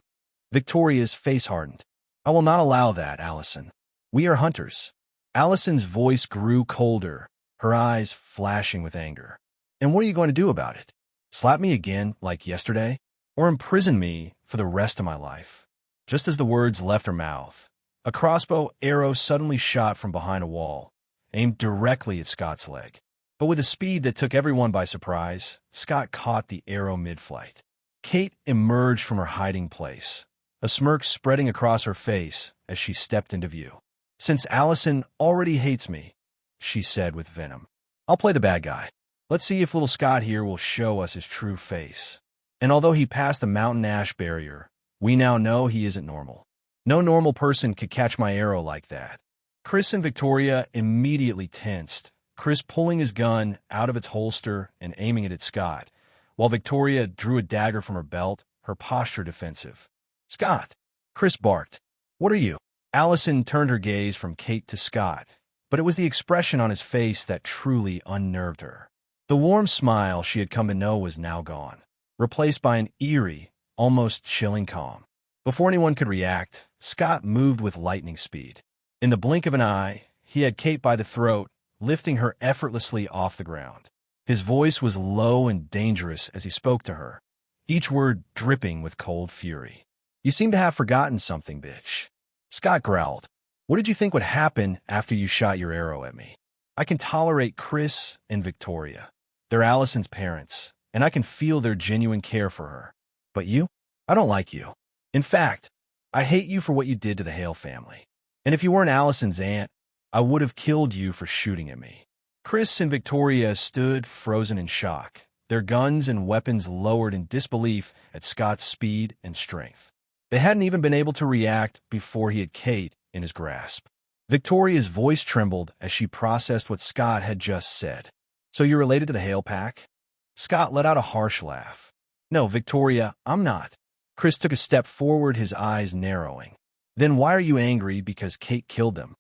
Victoria's face hardened. I will not allow that, Allison. We are hunters. Allison's voice grew colder, her eyes flashing with anger. And what are you going to do about it? Slap me again, like yesterday? Or imprison me for the rest of my life? Just as the words left her mouth, a crossbow arrow suddenly shot from behind a wall, aimed directly at Scott's leg. But with a speed that took everyone by surprise, Scott caught the arrow mid-flight. Kate emerged from her hiding place, a smirk spreading across her face as she stepped into view. Since Allison already hates me, she said with venom, I'll play the bad guy. Let's see if little Scott here will show us his true face. And although he passed the mountain ash barrier, we now know he isn't normal. No normal person could catch my arrow like that. Chris and Victoria immediately tensed, Chris pulling his gun out of its holster and aiming it at Scott, while Victoria drew a dagger from her belt, her posture defensive. Scott, Chris barked. What are you? Allison turned her gaze from Kate to Scott, but it was the expression on his face that truly unnerved her. The warm smile she had come to know was now gone, replaced by an eerie, almost chilling calm. Before anyone could react, Scott moved with lightning speed. In the blink of an eye, he had Kate by the throat lifting her effortlessly off the ground. His voice was low and dangerous as he spoke to her, each word dripping with cold fury. "You seem to have forgotten something, bitch." Scott growled. "What did you think would happen after you shot your arrow at me? I can tolerate Chris and Victoria. They're Allison's parents, and I can feel their genuine care for her. But you? I don't like you. In fact, I hate you for what you did to the Hale family. And if you weren't Allison's aunt, I would have killed you for shooting at me." Chris and Victoria stood frozen in shock, their guns and weapons lowered in disbelief at Scott's speed and strength. They hadn't even been able to react before he had Kate in his grasp. Victoria's voice trembled as she processed what Scott had just said. "So you're related to the Hale pack?" Scott let out a harsh laugh. "No, Victoria, I'm not." Chris took a step forward, his eyes narrowing. "Then why are you angry because Kate killed them?"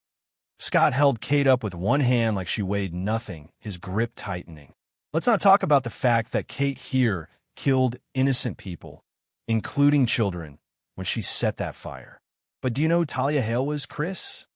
Scott held Kate up with one hand like she weighed nothing, his grip tightening. "Let's not talk about the fact that Kate here killed innocent people, including children, when she set that fire. But do you know who Talia Hale was, Chris?"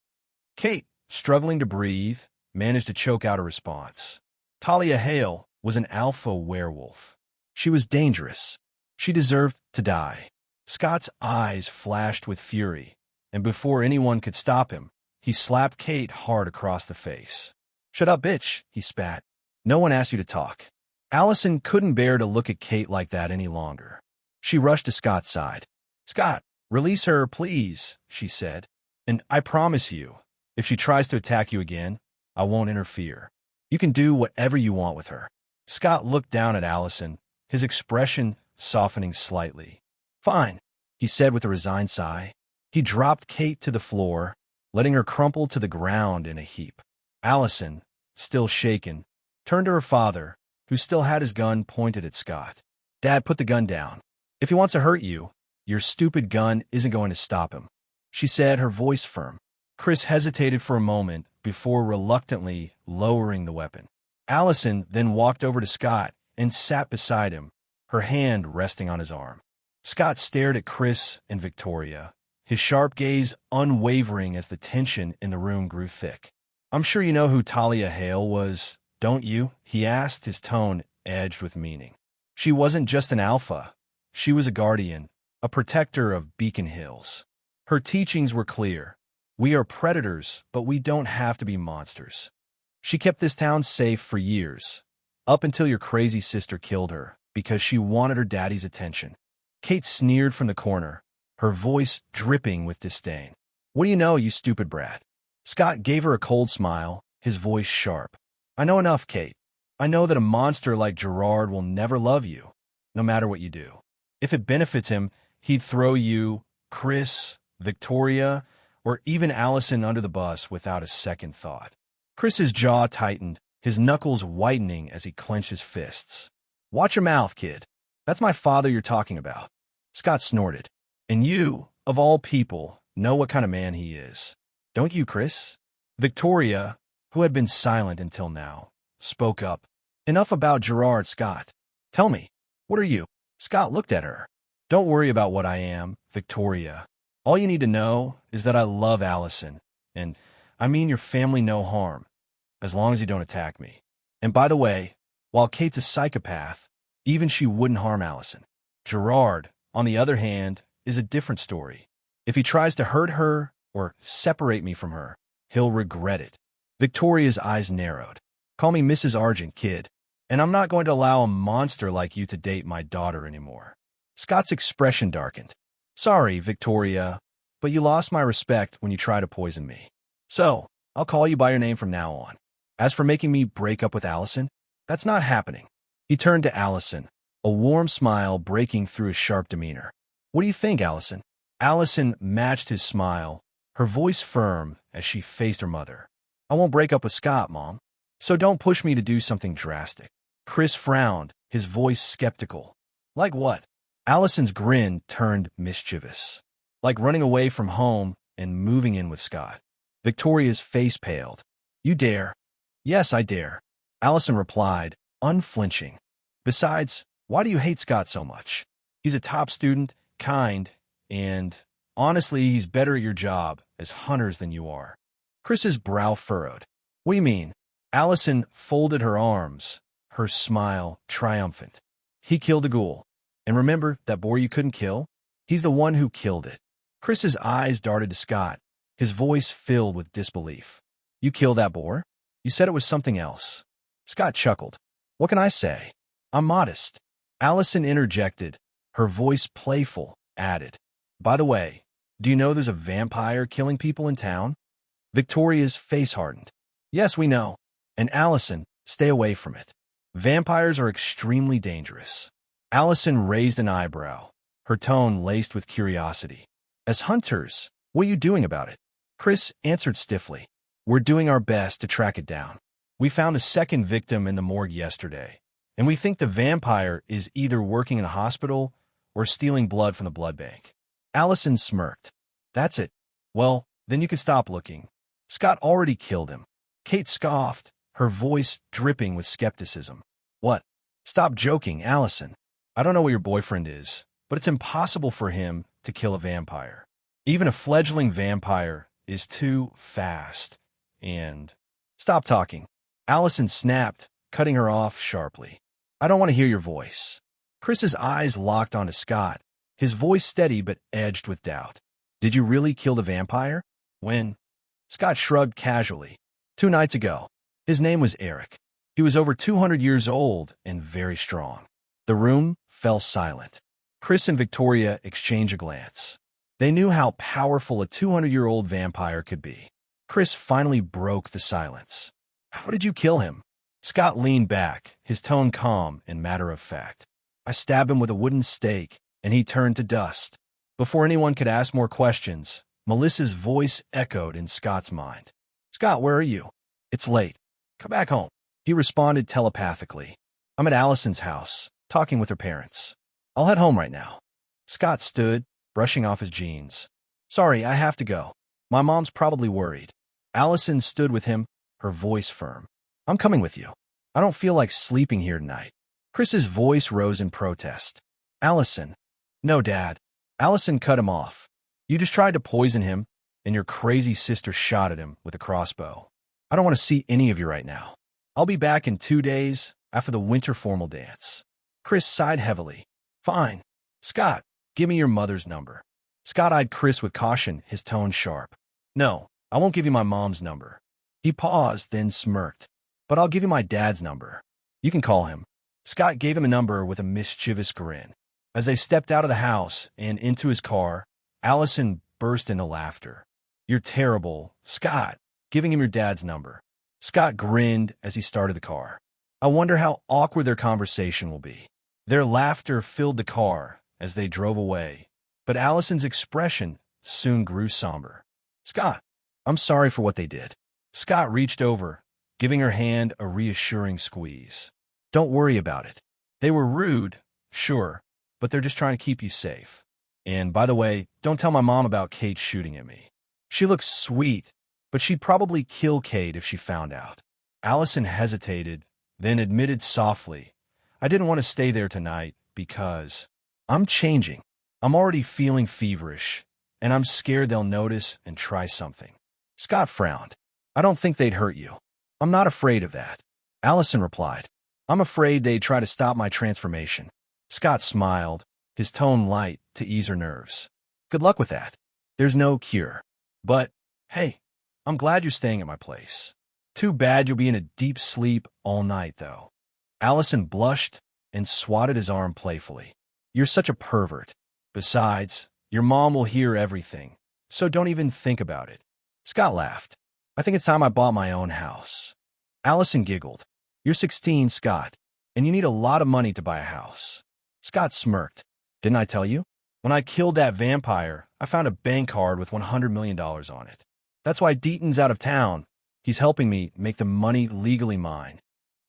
Kate, struggling to breathe, managed to choke out a response. Talia Hale was an alpha werewolf. She was dangerous. She deserved to die. Scott's eyes flashed with fury, and before anyone could stop him, he slapped Kate hard across the face. "Shut up, bitch," he spat. "No one asked you to talk." Allison couldn't bear to look at Kate like that any longer. She rushed to Scott's side. "Scott, release her, please," she said. "And I promise you, if she tries to attack you again, I won't interfere. You can do whatever you want with her." Scott looked down at Allison, his expression softening slightly. "Fine," he said with a resigned sigh. He dropped Kate to the floor, letting her crumple to the ground in a heap. Allison, still shaken, turned to her father, who still had his gun pointed at Scott. "Dad, put the gun down. If he wants to hurt you, your stupid gun isn't going to stop him," she said, her voice firm. Chris hesitated for a moment before reluctantly lowering the weapon. Allison then walked over to Scott and sat beside him, her hand resting on his arm. Scott stared at Chris and Victoria, his sharp gaze unwavering as the tension in the room grew thick. "I'm sure you know who Talia Hale was, don't you?" he asked, his tone edged with meaning. "She wasn't just an alpha. She was a guardian, a protector of Beacon Hills. Her teachings were clear. We are predators, but we don't have to be monsters. She kept this town safe for years, up until your crazy sister killed her because she wanted her daddy's attention." Kate sneered from the corner, her voice dripping with disdain. "What do you know, you stupid brat?" Scott gave her a cold smile, his voice sharp. "I know enough, Kate. I know that a monster like Gerard will never love you, no matter what you do. If it benefits him, he'd throw you, Chris, Victoria, or even Allison under the bus without a second thought." Chris's jaw tightened, his knuckles whitening as he clenched his fists. "Watch your mouth, kid. That's my father you're talking about." Scott snorted. "And you, of all people, know what kind of man he is. Don't you, Chris?" Victoria, who had been silent until now, spoke up. "Enough about Gerard, Scott. Tell me, what are you?" Scott looked at her. "Don't worry about what I am, Victoria. All you need to know is that I love Allison, and I mean your family no harm, as long as you don't attack me. And by the way, while Kate's a psychopath, even she wouldn't harm Allison. Gerard, on the other hand, is a different story. If he tries to hurt her or separate me from her, he'll regret it." Victoria's eyes narrowed. "Call me Mrs. Argent, kid, and I'm not going to allow a monster like you to date my daughter anymore." Scott's expression darkened. "Sorry, Victoria, but you lost my respect when you tried to poison me. So, I'll call you by your name from now on. As for making me break up with Allison, that's not happening." He turned to Allison, a warm smile breaking through his sharp demeanor. "What do you think, Allison?" Allison matched his smile, her voice firm as she faced her mother. "I won't break up with Scott, Mom. So don't push me to do something drastic." Chris frowned, his voice skeptical. "Like what?" Allison's grin turned mischievous. "Like running away from home and moving in with Scott." Victoria's face paled. "You dare?" "Yes, I dare," Allison replied, unflinching. "Besides, why do you hate Scott so much? He's a top student, kind, and honestly, he's better at your job as hunters than you are." Chris's brow furrowed. "What do you mean?" Allison folded her arms, her smile triumphant. He killed the ghoul. And remember that boar you couldn't kill? He's the one who killed it. Chris's eyes darted to Scott, his voice filled with disbelief. You killed that boar? You said it was something else. Scott chuckled. What can I say? I'm modest. Allison interjected, her voice playful, added. By the way, do you know there's a vampire killing people in town? Victoria's face hardened. Yes, we know. And Allison, stay away from it. Vampires are extremely dangerous. Allison raised an eyebrow, her tone laced with curiosity. As hunters, what are you doing about it? Chris answered stiffly. We're doing our best to track it down. We found a second victim in the morgue yesterday, and we think the vampire is either working in a hospital or stealing blood from the blood bank. Allison smirked. That's it. Well, then you can stop looking. Scott already killed him. Kate scoffed, her voice dripping with skepticism. What? Stop joking, Allison. I don't know what your boyfriend is, but it's impossible for him to kill a vampire. Even a fledgling vampire is too fast. And stop talking. Allison snapped, cutting her off sharply. I don't want to hear your voice. Chris's eyes locked onto Scott, his voice steady but edged with doubt. Did you really kill the vampire? When? Scott shrugged casually. 2 nights ago. His name was Eric. He was over 200 years old and very strong. The room fell silent. Chris and Victoria exchanged a glance. They knew how powerful a 200-year-old vampire could be. Chris finally broke the silence. How did you kill him? Scott leaned back, his tone calm and matter-of-fact. I stabbed him with a wooden stake, and he turned to dust. Before anyone could ask more questions, Melissa's voice echoed in Scott's mind. Scott, where are you? It's late. Come back home. He responded telepathically. I'm at Allison's house, talking with her parents. I'll head home right now. Scott stood, brushing off his jeans. Sorry, I have to go. My mom's probably worried. Allison stood with him, her voice firm. I'm coming with you. I don't feel like sleeping here tonight. Chris's voice rose in protest. Allison. No, Dad. Allison cut him off. You just tried to poison him, and your crazy sister shot at him with a crossbow. I don't want to see any of you right now. I'll be back in 2 days after the winter formal dance. Chris sighed heavily. Fine. Scott, give me your mother's number. Scott eyed Chris with caution, his tone sharp. No, I won't give you my mom's number. He paused, then smirked. But I'll give you my dad's number. You can call him. Scott gave him a number with a mischievous grin. As they stepped out of the house and into his car, Allison burst into laughter. You're terrible, Scott, giving him your dad's number. Scott grinned as he started the car. I wonder how awkward their conversation will be. Their laughter filled the car as they drove away, but Allison's expression soon grew somber. Scott, I'm sorry for what they did. Scott reached over, giving her hand a reassuring squeeze. Don't worry about it. They were rude, sure, but they're just trying to keep you safe. And by the way, don't tell my mom about Kate shooting at me. She looks sweet, but she'd probably kill Kate if she found out. Allison hesitated, then admitted softly, I didn't want to stay there tonight because I'm changing. I'm already feeling feverish, and I'm scared they'll notice and try something. Scott frowned. I don't think they'd hurt you. I'm not afraid of that. Allison replied. I'm afraid they'd try to stop my transformation. Scott smiled, his tone light to ease her nerves. Good luck with that. There's no cure. But, hey, I'm glad you're staying at my place. Too bad you'll be in a deep sleep all night, though. Allison blushed and swatted his arm playfully. You're such a pervert. Besides, your mom will hear everything, so don't even think about it. Scott laughed. I think it's time I bought my own house. Allison giggled. You're 16, Scott, and you need a lot of money to buy a house. Scott smirked. Didn't I tell you? When I killed that vampire, I found a bank card with $100 million on it. That's why Deaton's out of town. He's helping me make the money legally mine.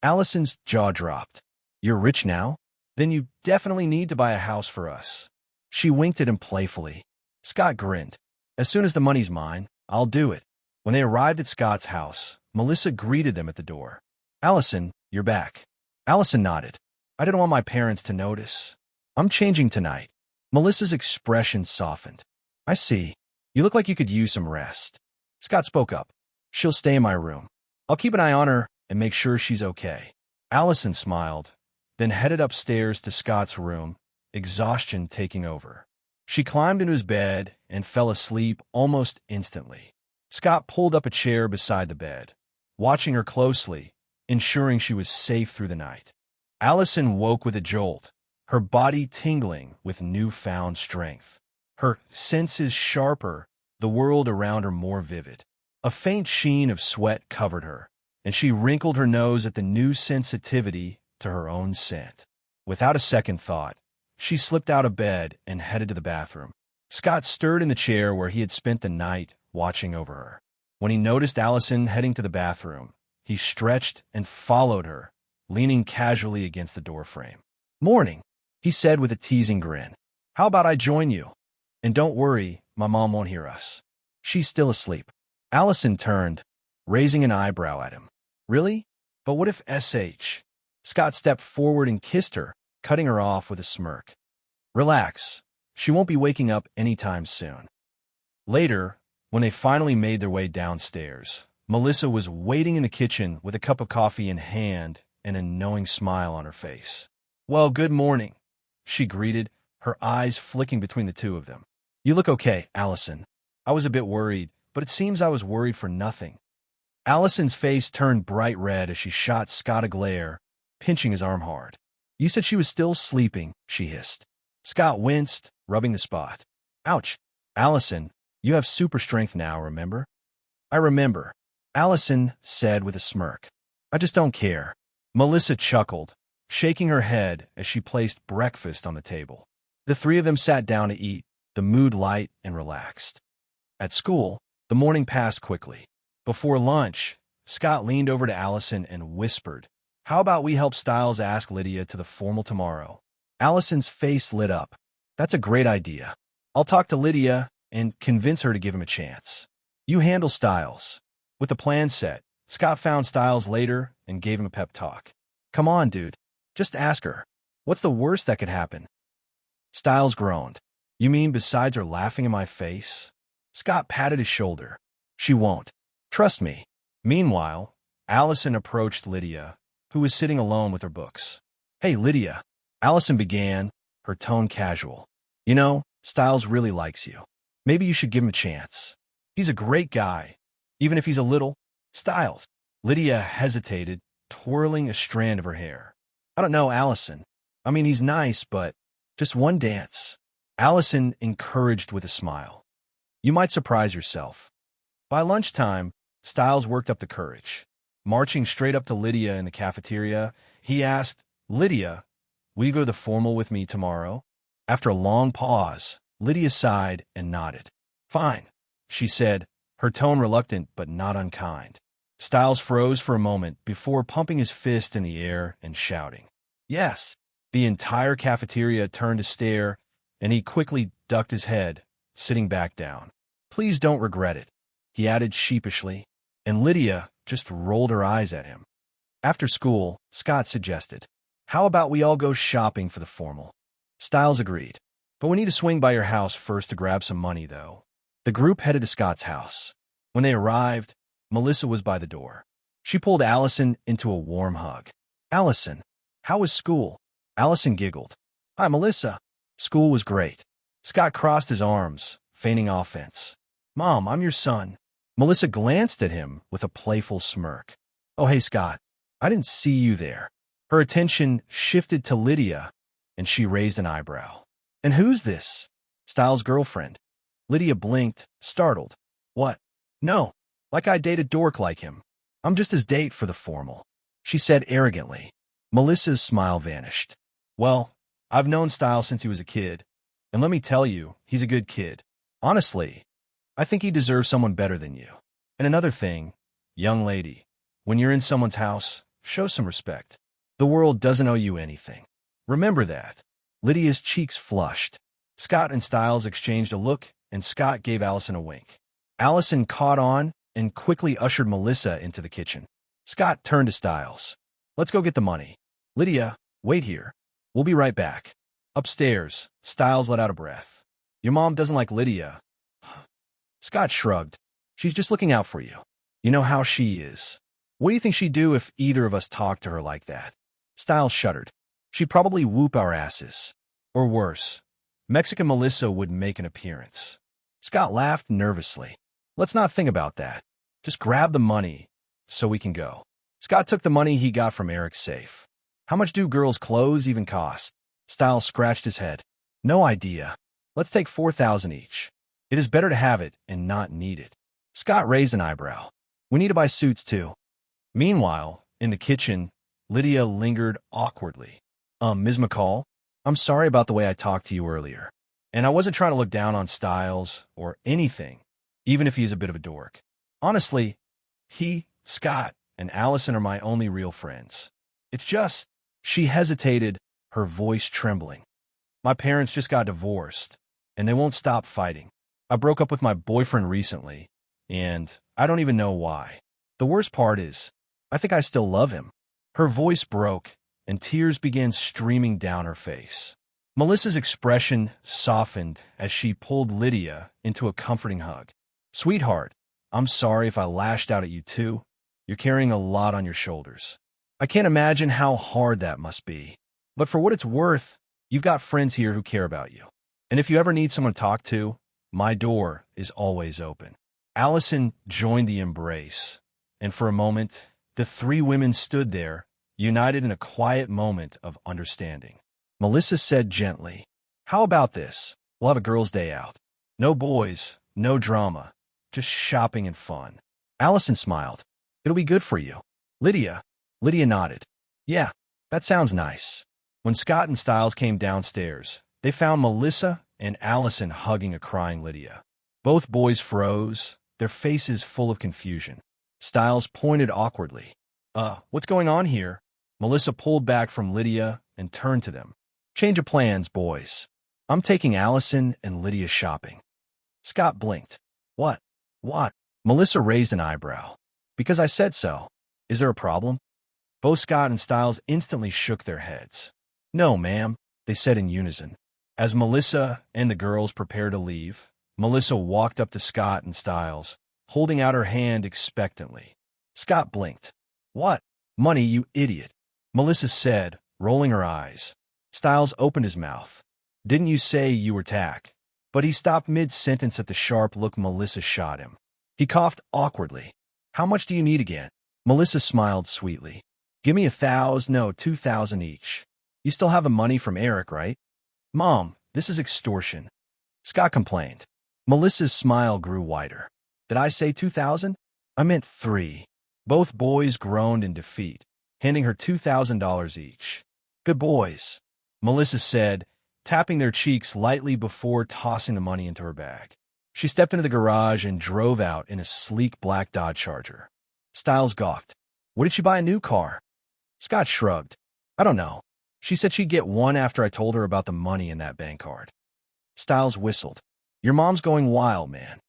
Allison's jaw dropped. You're rich now? Then you definitely need to buy a house for us. She winked at him playfully. Scott grinned. As soon as the money's mine, I'll do it. When they arrived at Scott's house, Melissa greeted them at the door. Allison, you're back. Allison nodded. I didn't want my parents to notice. I'm changing tonight. Melissa's expression softened. I see. You look like you could use some rest. Scott spoke up. She'll stay in my room. I'll keep an eye on her and make sure she's okay. Allison smiled, then headed upstairs to Scott's room, exhaustion taking over. She climbed into his bed and fell asleep almost instantly. Scott pulled up a chair beside the bed, watching her closely, ensuring she was safe through the night. Allison woke with a jolt, her body tingling with newfound strength. Her senses sharper, the world around her more vivid. A faint sheen of sweat covered her, and she wrinkled her nose at the new sensitivity to her own scent. Without a second thought, she slipped out of bed and headed to the bathroom. Scott stirred in the chair where he had spent the night watching over her. When he noticed Allison heading to the bathroom, he stretched and followed her, leaning casually against the doorframe. "Morning," he said with a teasing grin. "How about I join you? And don't worry, my mom won't hear us. She's still asleep." Allison turned, raising an eyebrow at him. "Really? But what if SH?" Scott stepped forward and kissed her, cutting her off with a smirk. "Relax. She won't be waking up anytime soon." Later, when they finally made their way downstairs, Melissa was waiting in the kitchen with a cup of coffee in hand and a knowing smile on her face. "Well, good morning," she greeted, her eyes flicking between the two of them. "You look okay, Allison. I was a bit worried, but it seems I was worried for nothing." Allison's face turned bright red as she shot Scott a glare, pinching his arm hard. "You said she was still sleeping," she hissed. Scott winced, rubbing the spot. "Ouch. Allison, you have super strength now, remember?" "I remember," Allison said with a smirk. "I just don't care." Melissa chuckled, shaking her head as she placed breakfast on the table. The three of them sat down to eat, the mood light and relaxed. At school, the morning passed quickly. Before lunch, Scott leaned over to Allison and whispered, "How about we help Styles ask Lydia to the formal tomorrow?" Allison's face lit up. "That's a great idea. I'll talk to Lydia and convince her to give him a chance. You handle Styles." With the plan set, Scott found Styles later and gave him a pep talk. "Come on, dude. Just ask her. What's the worst that could happen?" Styles groaned. "You mean besides her laughing in my face?" Scott patted his shoulder. "She won't. Trust me." Meanwhile, Allison approached Lydia, who was sitting alone with her books. "Hey, Lydia," Allison began, her tone casual. "You know, Styles really likes you. Maybe you should give him a chance. He's a great guy, even if he's a little..." "Styles." Lydia hesitated, twirling a strand of her hair. "I don't know, Allison. I mean, he's nice, but just one dance." Allison encouraged with a smile. "You might surprise yourself." By lunchtime, Styles worked up the courage. Marching straight up to Lydia in the cafeteria, he asked, "Lydia, will you go to the formal with me tomorrow?" After a long pause, Lydia sighed and nodded. "Fine," she said, her tone reluctant but not unkind. Styles froze for a moment before pumping his fist in the air and shouting, "Yes." The entire cafeteria turned to stare, and he quickly ducked his head, sitting back down. "Please don't regret it," he added sheepishly, and Lydia just rolled her eyes at him. After school, Scott suggested, "How about we all go shopping for the formal?" Styles agreed. "But we need to swing by your house first to grab some money, though." The group headed to Scott's house. When they arrived, Melissa was by the door. She pulled Allison into a warm hug. "Allison, how was school?" Allison giggled. "Hi, Melissa. School was great." Scott crossed his arms, feigning offense. "Mom, I'm your son." Melissa glanced at him with a playful smirk. "Oh, hey, Scott. I didn't see you there." Her attention shifted to Lydia, and she raised an eyebrow. "And who's this?" "Styles' girlfriend." Lydia blinked, startled. "What? No, like I date a dork like him. I'm just his date for the formal," she said arrogantly. Melissa's smile vanished. "Well, I've known Styles since he was a kid, and let me tell you, he's a good kid. Honestly, I think he deserves someone better than you. And another thing, young lady, when you're in someone's house, show some respect. The world doesn't owe you anything. Remember that." Lydia's cheeks flushed. Scott and Styles exchanged a look, and Scott gave Allison a wink. Allison caught on and quickly ushered Melissa into the kitchen. Scott turned to Styles. "Let's go get the money. Lydia, wait here. We'll be right back." Upstairs, Styles let out a breath. "Your mom doesn't like Lydia." Scott shrugged. "She's just looking out for you. You know how she is." What do you think she'd do if either of us talked to her like that? Styles shuddered. She'd probably whoop our asses. Or worse, Mexican Melissa would make an appearance. Scott laughed nervously. Let's not think about that. Just grab the money so we can go. Scott took the money he got from Eric's safe. How much do girls' clothes even cost? Styles scratched his head. No idea. Let's take $4,000 each. It is better to have it and not need it. Scott raised an eyebrow. We need to buy suits too. Meanwhile, in the kitchen, Lydia lingered awkwardly. Ms. McCall, I'm sorry about the way I talked to you earlier. And I wasn't trying to look down on Styles or anything, even if he's a bit of a dork. Honestly, he, Scott, and Allison are my only real friends. It's just, she hesitated, her voice trembling. My parents just got divorced, and they won't stop fighting. I broke up with my boyfriend recently, and I don't even know why. The worst part is, I think I still love him. Her voice broke, and tears began streaming down her face. Melissa's expression softened as she pulled Lydia into a comforting hug. Sweetheart, I'm sorry if I lashed out at you too. You're carrying a lot on your shoulders. I can't imagine how hard that must be. But for what it's worth, you've got friends here who care about you. And if you ever need someone to talk to, my door is always open. Allison joined the embrace, and for a moment, the three women stood there, united in a quiet moment of understanding. Melissa said gently, How about this? We'll have a girls' day out. No boys, no drama, just shopping and fun. Allison smiled. It'll be good for you. Lydia nodded. Yeah, that sounds nice. When Scott and Styles came downstairs, they found Melissa and Allison hugging a crying Lydia. Both boys froze, their faces full of confusion. Styles pointed awkwardly. What's going on here? Melissa pulled back from Lydia and turned to them. Change of plans, boys. I'm taking Allison and Lydia shopping. Scott blinked. What? Melissa raised an eyebrow. Because I said so. Is there a problem? Both Scott and Styles instantly shook their heads. No, ma'am, they said in unison. As Melissa and the girls prepared to leave, Melissa walked up to Scott and Styles, holding out her hand expectantly. Scott blinked. What? Money, you idiot, Melissa said, rolling her eyes. Styles opened his mouth. Didn't you say you were tack? But he stopped mid-sentence at the sharp look Melissa shot him. He coughed awkwardly. How much do you need again? Melissa smiled sweetly. Give me 1,000, no, 2,000 each. You still have the money from Eric, right? Mom, this is extortion. Scott complained. Melissa's smile grew wider. Did I say 2,000? I meant 3. Both boys groaned in defeat, handing her $2,000 each. Good boys, Melissa said, tapping their cheeks lightly before tossing the money into her bag. She stepped into the garage and drove out in a sleek black Dodge Charger. Styles gawked. What did she buy a new car? Scott shrugged. I don't know. She said she'd get one after I told her about the money in that bank card. Styles whistled. Your mom's going wild, man.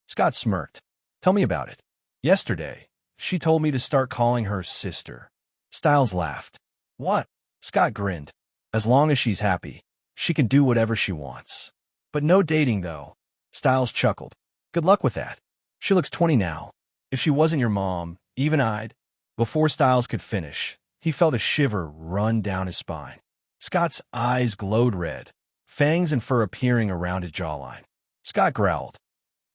Scott smirked. Tell me about it. Yesterday, she told me to start calling her sister. Styles laughed. What? Scott grinned. As long as she's happy, she can do whatever she wants. But no dating, though. Styles chuckled. Good luck with that. She looks 20 now. If she wasn't your mom, even-eyed. Before Styles could finish, he felt a shiver run down his spine. Scott's eyes glowed red, fangs and fur appearing around his jawline. Scott growled.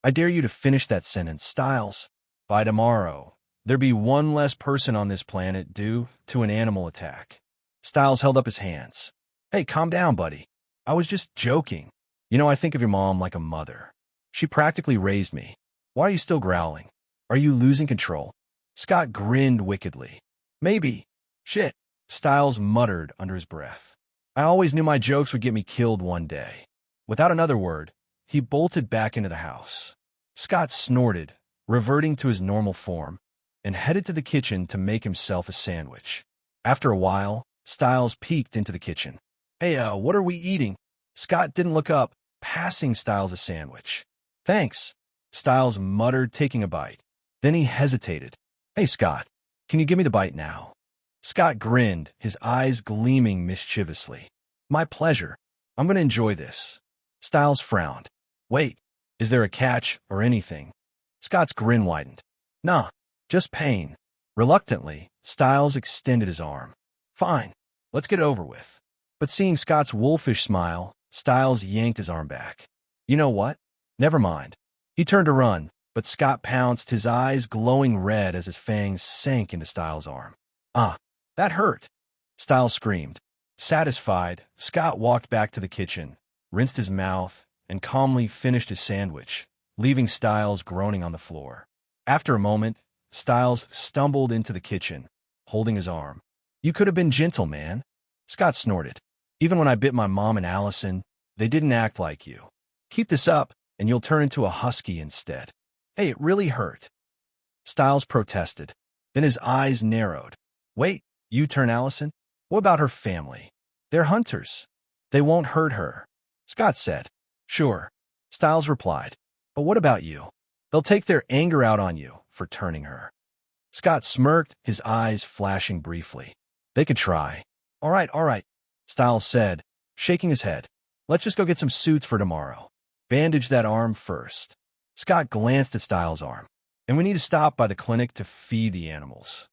I dare you to finish that sentence, Styles. By tomorrow, there'd be one less person on this planet due to an animal attack. Styles held up his hands. Hey, calm down, buddy. I was just joking. You know, I think of your mom like a mother. She practically raised me. Why are you still growling? Are you losing control? Scott grinned wickedly. Maybe. Shit, Styles muttered under his breath. I always knew my jokes would get me killed one day. Without another word, he bolted back into the house. Scott snorted, reverting to his normal form, and headed to the kitchen to make himself a sandwich. After a while, Styles peeked into the kitchen. Hey, what are we eating? Scott didn't look up, passing Styles a sandwich. Thanks, Styles muttered, taking a bite. Then he hesitated. Hey, Scott, can you give me the bite now? Scott grinned, his eyes gleaming mischievously. My pleasure. I'm going to enjoy this. Styles frowned. Wait, is there a catch or anything? Scott's grin widened. Nah, just pain. Reluctantly, Styles extended his arm. Fine, let's get it over with. But seeing Scott's wolfish smile, Styles yanked his arm back. You know what? Never mind. He turned to run, but Scott pounced, his eyes glowing red as his fangs sank into Styles' arm. Ah, that hurt! Styles screamed. Satisfied, Scott walked back to the kitchen, rinsed his mouth, and calmly finished his sandwich, leaving Styles groaning on the floor. After a moment, Styles stumbled into the kitchen, holding his arm. You could have been gentle, man. Scott snorted. Even when I bit my mom and Allison, they didn't act like you. Keep this up, and you'll turn into a husky instead. Hey, it really hurt. Styles protested. Then his eyes narrowed. Wait, you turn Allison? What about her family? They're hunters. They won't hurt her. Scott said. Sure. Styles replied. But what about you? They'll take their anger out on you for turning her. Scott smirked, his eyes flashing briefly. They could try. All right, Styles said, shaking his head. Let's just go get some suits for tomorrow. Bandage that arm first. Scott glanced at Styles' arm. And we need to stop by the clinic to feed the animals.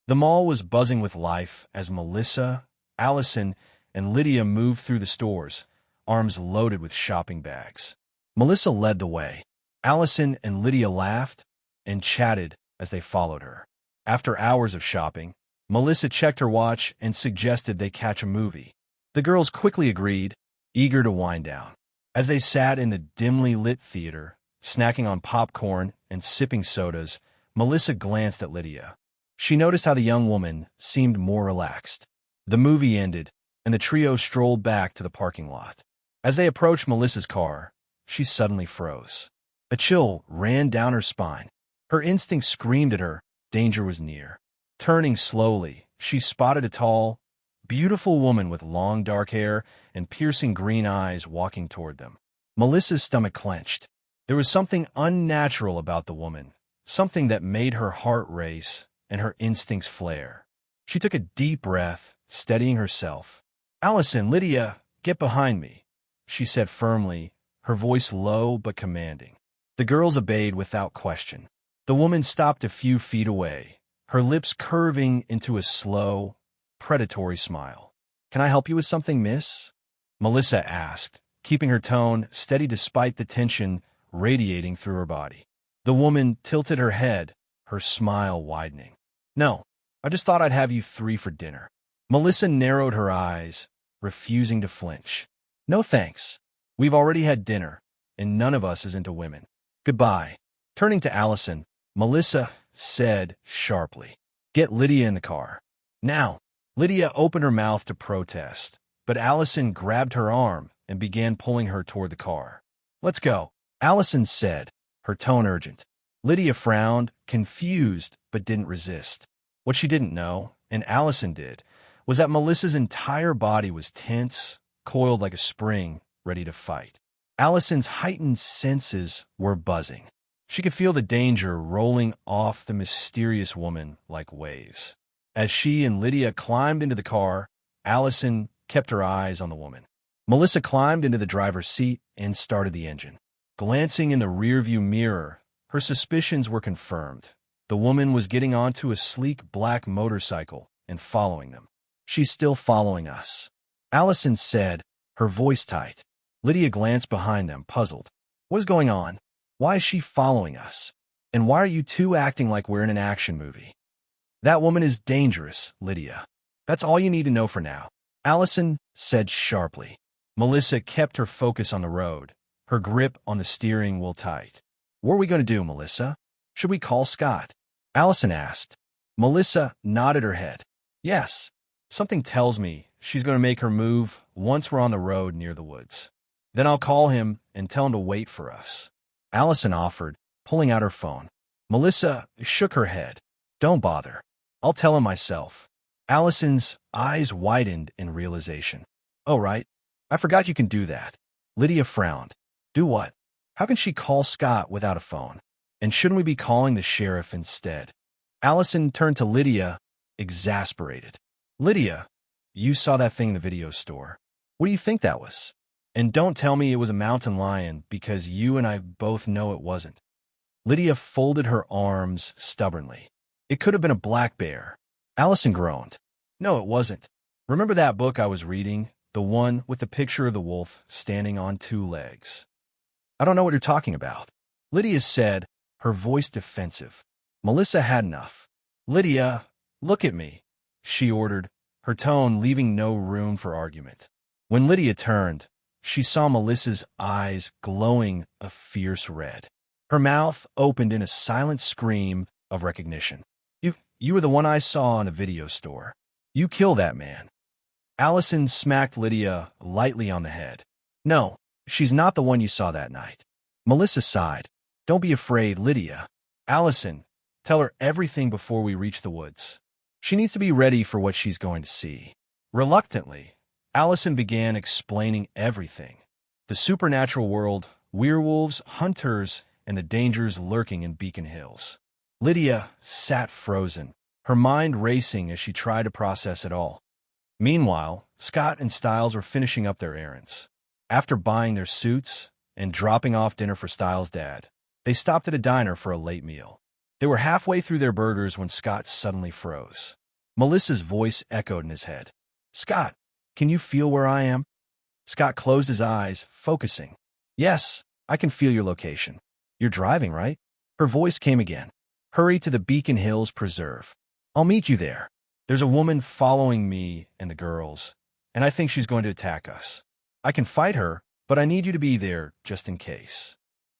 The mall was buzzing with life as Melissa, Allison, and Lydia moved through the stores, arms loaded with shopping bags. Melissa led the way. Allison and Lydia laughed and chatted as they followed her. After hours of shopping, Melissa checked her watch and suggested they catch a movie. The girls quickly agreed, eager to wind down. As they sat in the dimly lit theater, snacking on popcorn and sipping sodas, Melissa glanced at Lydia. She noticed how the young woman seemed more relaxed. The movie ended, and the trio strolled back to the parking lot. As they approached Melissa's car, she suddenly froze. A chill ran down her spine. Her instinct screamed at her, danger was near. Turning slowly, she spotted a tall, beautiful woman with long dark hair and piercing green eyes walking toward them. Melissa's stomach clenched. There was something unnatural about the woman, something that made her heart race and her instincts flare. She took a deep breath, steadying herself. Allison, Lydia, get behind me, she said firmly, her voice low but commanding. The girls obeyed without question. The woman stopped a few feet away, her lips curving into a slow, predatory smile. Can I help you with something, miss? Melissa asked, keeping her tone steady despite the tension radiating through her body. The woman tilted her head, her smile widening. No, I just thought I'd have you three for dinner. Melissa narrowed her eyes, refusing to flinch. No thanks. We've already had dinner, and none of us is into women. Goodbye. Turning to Allison, Melissa said sharply, Get Lydia in the car. Now. Lydia opened her mouth to protest, but Allison grabbed her arm and began pulling her toward the car. Let's go, Allison said, her tone urgent. Lydia frowned, confused, but didn't resist. What she didn't know, and Allison did, was that Melissa's entire body was tense, coiled like a spring, ready to fight. Allison's heightened senses were buzzing. She could feel the danger rolling off the mysterious woman like waves. As she and Lydia climbed into the car, Allison kept her eyes on the woman. Melissa climbed into the driver's seat and started the engine. Glancing in the rearview mirror, her suspicions were confirmed. The woman was getting onto a sleek black motorcycle and following them. She's still following us, Allison said, her voice tight. Lydia glanced behind them, puzzled. What is going on? Why is she following us? And why are you two acting like we're in an action movie? That woman is dangerous, Lydia. That's all you need to know for now, Allison said sharply. Melissa kept her focus on the road, her grip on the steering wheel tight. What are we going to do, Melissa? Should we call Scott? Allison asked. Melissa nodded her head. Yes. Something tells me she's going to make her move once we're on the road near the woods. Then I'll call him and tell him to wait for us, Allison offered, pulling out her phone. Melissa shook her head. Don't bother. I'll tell him myself. Allison's eyes widened in realization. Oh, right. I forgot you can do that. Lydia frowned. Do what? How can she call Scott without a phone? And shouldn't we be calling the sheriff instead? Allison turned to Lydia, exasperated. Lydia, you saw that thing in the video store. What do you think that was? And don't tell me it was a mountain lion, because you and I both know it wasn't. Lydia folded her arms stubbornly. It could have been a black bear. Allison groaned. No, it wasn't. Remember that book I was reading? The one with the picture of the wolf standing on two legs. I don't know what you're talking about. Lydia said, her voice defensive. Melissa had enough. Lydia, look at me, she ordered, her tone leaving no room for argument. When Lydia turned, she saw Melissa's eyes glowing a fierce red. Her mouth opened in a silent scream of recognition. You were the one I saw in the video store. You killed that man. Allison smacked Lydia lightly on the head. No, she's not the one you saw that night. Melissa sighed. Don't be afraid, Lydia. Allison, tell her everything before we reach the woods. She needs to be ready for what she's going to see. Reluctantly, Allison began explaining everything. The supernatural world, werewolves, hunters, and the dangers lurking in Beacon Hills. Lydia sat frozen, her mind racing as she tried to process it all. Meanwhile, Scott and Stiles were finishing up their errands. After buying their suits and dropping off dinner for Stiles' dad, they stopped at a diner for a late meal. They were halfway through their burgers when Scott suddenly froze. Melissa's voice echoed in his head. Scott, can you feel where I am? Scott closed his eyes, focusing. Yes, I can feel your location. You're driving, right? Her voice came again. Hurry to the Beacon Hills Preserve. I'll meet you there. There's a woman following me and the girls, and I think she's going to attack us. I can fight her, but I need you to be there just in case.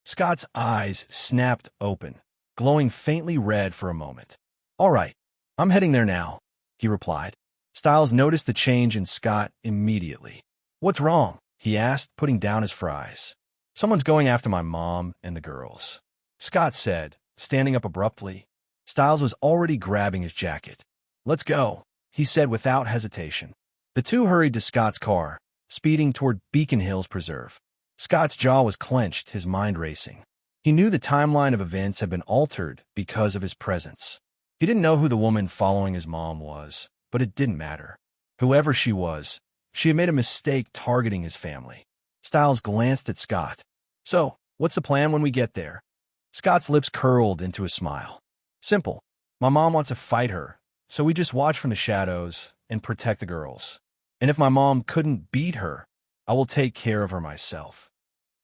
Scott's eyes snapped open, glowing faintly red for a moment. All right, I'm heading there now, he replied. Stiles noticed the change in Scott immediately. What's wrong? He asked, putting down his fries. Someone's going after my mom and the girls, Scott said, standing up abruptly. Stiles was already grabbing his jacket. Let's go, he said without hesitation. The two hurried to Scott's car, speeding toward Beacon Hills Preserve. Scott's jaw was clenched, his mind racing. He knew the timeline of events had been altered because of his presence. He didn't know who the woman following his mom was, but it didn't matter. Whoever she was, she had made a mistake targeting his family. Stiles glanced at Scott. So, what's the plan when we get there? Scott's lips curled into a smile. Simple. My mom wants to fight her, so we just watch from the shadows and protect the girls. And if my mom couldn't beat her, I will take care of her myself.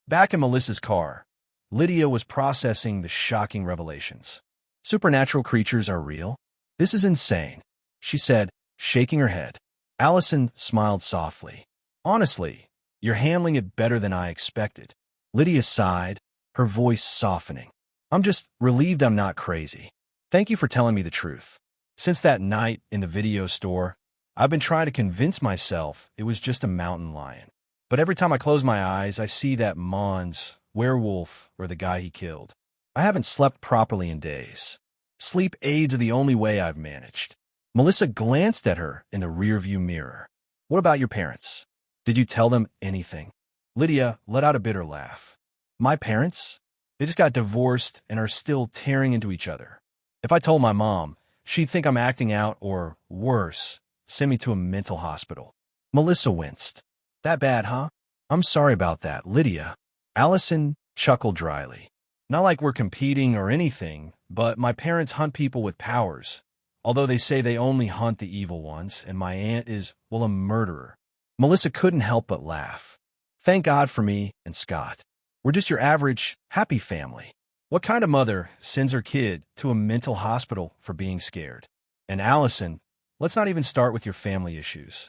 Back in Melissa's car, Lydia was processing the shocking revelations. Supernatural creatures are real? This is insane, she said, shaking her head. Allison smiled softly. Honestly, you're handling it better than I expected. Lydia sighed, her voice softening. I'm just relieved I'm not crazy. Thank you for telling me the truth. Since that night in the video store, I've been trying to convince myself it was just a mountain lion. But every time I close my eyes, I see that Mons, werewolf, or the guy he killed. I haven't slept properly in days. Sleep aids are the only way I've managed. Melissa glanced at her in the rearview mirror. What about your parents? Did you tell them anything? Lydia let out a bitter laugh. My parents? They just got divorced and are still tearing into each other. If I told my mom, she'd think I'm acting out or, worse, send me to a mental hospital. Melissa winced. That bad, huh? I'm sorry about that, Lydia. Allison chuckled dryly. Not like we're competing or anything, but my parents hunt people with powers, although they say they only hunt the evil ones, and my aunt is, well, a murderer. Melissa couldn't help but laugh. Thank God for me and Scott. We're just your average, happy family. What kind of mother sends her kid to a mental hospital for being scared? And Allison, let's not even start with your family issues.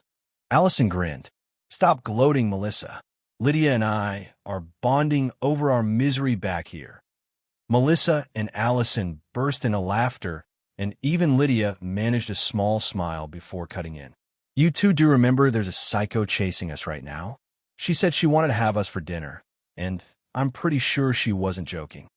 Allison grinned. Stop gloating, Melissa. Lydia and I are bonding over our misery back here. Melissa and Allison burst into laughter, and even Lydia managed a small smile before cutting in. You two do remember there's a psycho chasing us right now? She said she wanted to have us for dinner, and I'm pretty sure she wasn't joking.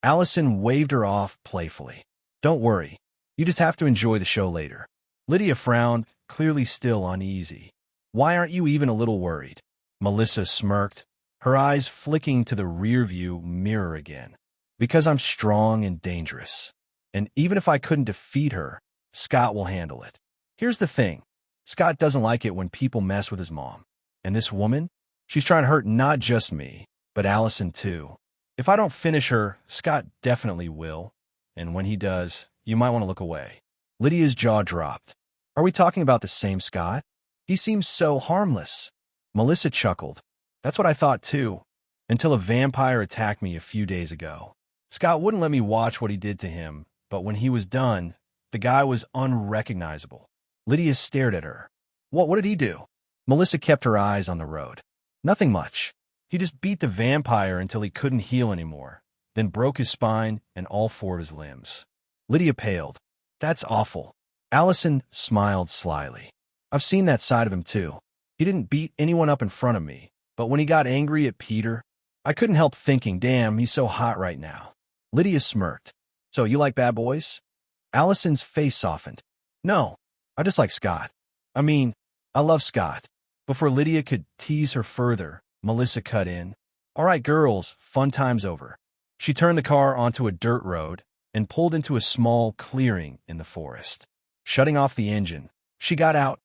Allison waved her off playfully. Don't worry, you just have to enjoy the show later. Lydia frowned, clearly still uneasy. Why aren't you even a little worried? Melissa smirked, her eyes flicking to the rearview mirror again. Because I'm strong and dangerous. And even if I couldn't defeat her, Scott will handle it. Here's the thing. Scott doesn't like it when people mess with his mom. And this woman? She's trying to hurt not just me, but Allison too. If I don't finish her, Scott definitely will. And when he does, You might want to look away. Lydia's jaw dropped. Are we talking about the same Scott? He seems so harmless. Melissa chuckled. That's what I thought too, until a vampire attacked me a few days ago. Scott wouldn't let me watch what he did to him, but when he was done, the guy was unrecognizable. Lydia stared at her. What did he do? Melissa kept her eyes on the road. Nothing much. He just beat the vampire until he couldn't heal anymore, then broke his spine and all 4 of his limbs. Lydia paled. That's awful. Allison smiled slyly. I've seen that side of him too. He didn't beat anyone up in front of me, but when he got angry at Peter, I couldn't help thinking, damn, he's so hot right now. Lydia smirked. So you like bad boys? Allison's face softened. No, I just like Scott. I mean, I love Scott. Before Lydia could tease her further, Melissa cut in. All right, girls, fun time's over. She turned the car onto a dirt road and pulled into a small clearing in the forest. Shutting off the engine, she got out,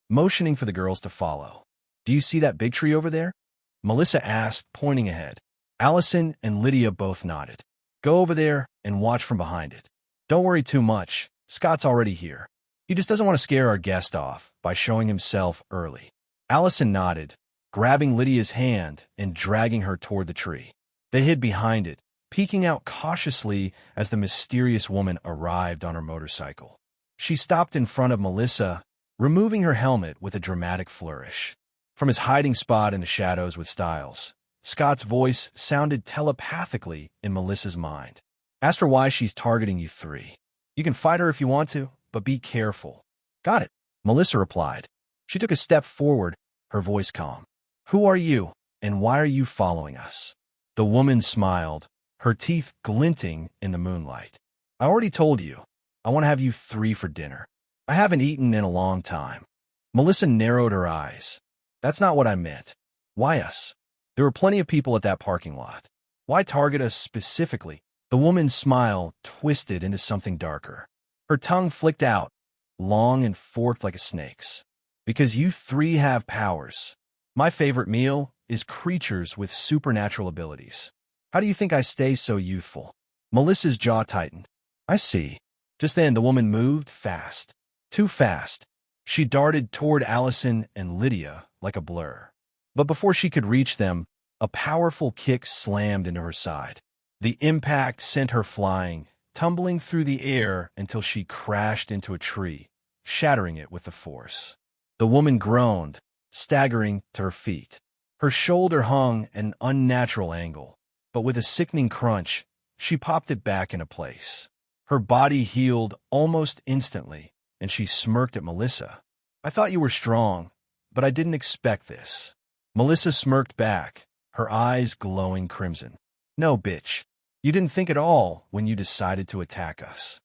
motioning for the girls to follow. Do you see that big tree over there? Melissa asked, pointing ahead. Allison and Lydia both nodded. Go over there and watch from behind it. Don't worry too much. Scott's already here. He just doesn't want to scare our guest off by showing himself early. Allison nodded, grabbing Lydia's hand and dragging her toward the tree. They hid behind it, peeking out cautiously as the mysterious woman arrived on her motorcycle. She stopped in front of Melissa, removing her helmet with a dramatic flourish. From his hiding spot in the shadows with Styles, Scott's voice sounded telepathically in Melissa's mind. Ask her why she's targeting you 3. You can fight her if you want to, but be careful. Got it, Melissa replied. She took a step forward, her voice calm. Who are you, and why are you following us? The woman smiled, her teeth glinting in the moonlight. I already told you. I want to have you 3 for dinner. I haven't eaten in a long time. Melissa narrowed her eyes. That's not what I meant. Why us? There were plenty of people at that parking lot. Why target us specifically? The woman's smile twisted into something darker. Her tongue flicked out, long and forked like a snake's. Because you 3 have powers. My favorite meal is creatures with supernatural abilities. How do you think I stay so youthful? Melissa's jaw tightened. I see. Just then, the woman moved fast. Too fast. She darted toward Allison and Lydia like a blur. But before she could reach them, a powerful kick slammed into her side. The impact sent her flying, tumbling through the air until she crashed into a tree, shattering it with the force. The woman groaned, staggering to her feet. Her shoulder hung at an unnatural angle, but with a sickening crunch, she popped it back into place. Her body healed almost instantly, and she smirked at Melissa. I thought you were strong, but I didn't expect this. Melissa smirked back, her eyes glowing crimson. No, bitch. You didn't think at all when you decided to attack us.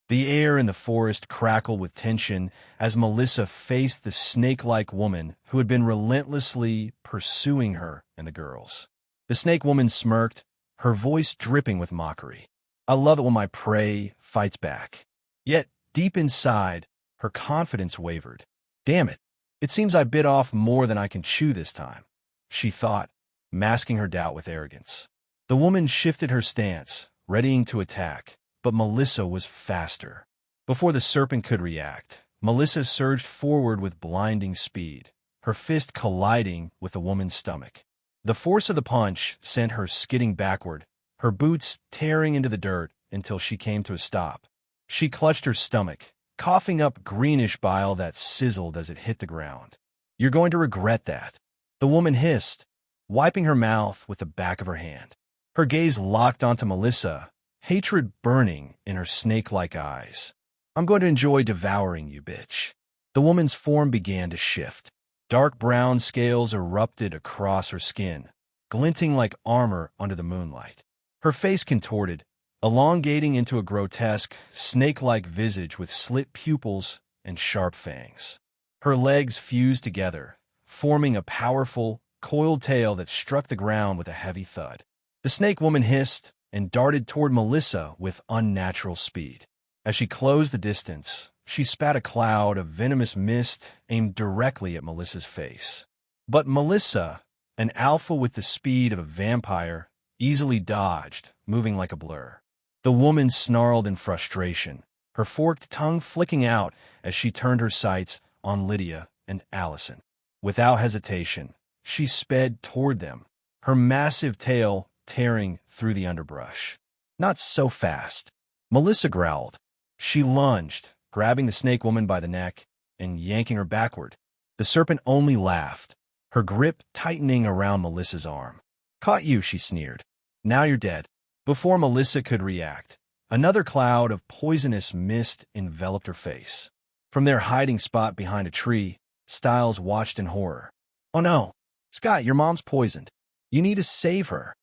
The air in the forest crackled with tension as Melissa faced the snake-like woman who had been relentlessly pursuing her and the girls. The snake woman smirked, her voice dripping with mockery. I love it when my prey fights back. Yet, deep inside, her confidence wavered. Damn it, it seems I bit off more than I can chew this time, she thought, masking her doubt with arrogance. The woman shifted her stance, readying to attack, but Melissa was faster. Before the serpent could react, Melissa surged forward with blinding speed, her fist colliding with the woman's stomach. The force of the punch sent her skidding backward, her boots tearing into the dirt until she came to a stop. She clutched her stomach, coughing up greenish bile that sizzled as it hit the ground. You're going to regret that, the woman hissed, wiping her mouth with the back of her hand. Her gaze locked onto Melissa, hatred burning in her snake-like eyes. I'm going to enjoy devouring you, bitch. The woman's form began to shift. Dark brown scales erupted across her skin, glinting like armor under the moonlight. Her face contorted, elongating into a grotesque, snake-like visage with slit pupils and sharp fangs. Her legs fused together, forming a powerful, coiled tail that struck the ground with a heavy thud. The snake woman hissed and darted toward Melissa with unnatural speed. As she closed the distance, she spat a cloud of venomous mist aimed directly at Melissa's face. But Melissa, an alpha with the speed of a vampire, easily dodged, moving like a blur. The woman snarled in frustration, her forked tongue flicking out as she turned her sights on Lydia and Allison. Without hesitation, she sped toward them, her massive tail tearing through the underbrush. Not so fast. Melissa growled. She lunged, grabbing the snake woman by the neck and yanking her backward. The serpent only laughed, her grip tightening around Melissa's arm. "Caught you," she sneered. "Now you're dead." Before Melissa could react, another cloud of poisonous mist enveloped her face. From their hiding spot behind a tree, Styles watched in horror. "Oh no, Scott, your mom's poisoned. You need to save her."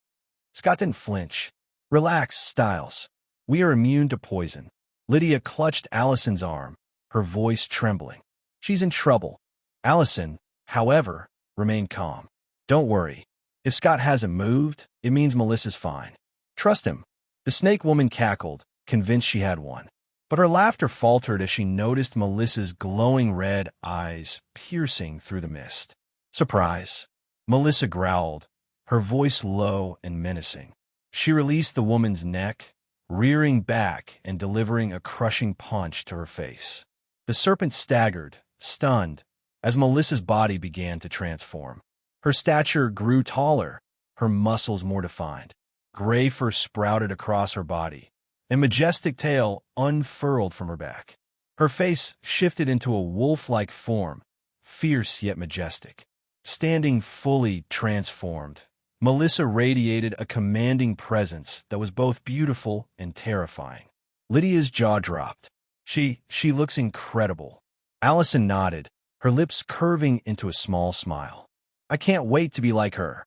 Scott didn't flinch. "Relax, Styles. We are immune to poison." Lydia clutched Allison's arm, her voice trembling. "She's in trouble." Allison, however, remained calm. "Don't worry. If Scott hasn't moved, it means Melissa's fine. Trust him." The snake woman cackled, convinced she had won. But her laughter faltered as she noticed Melissa's glowing red eyes piercing through the mist. "Surprise." Melissa growled, her voice low and menacing. She released the woman's neck, rearing back and delivering a crushing punch to her face. The serpent staggered, stunned, as Melissa's body began to transform. Her stature grew taller, her muscles more defined. Gray fur sprouted across her body, a majestic tail unfurled from her back. Her face shifted into a wolf-like form, fierce yet majestic. Standing fully transformed, Melissa radiated a commanding presence that was both beautiful and terrifying. Lydia's jaw dropped. She looks incredible." Allison nodded, her lips curving into a small smile. "I can't wait to be like her."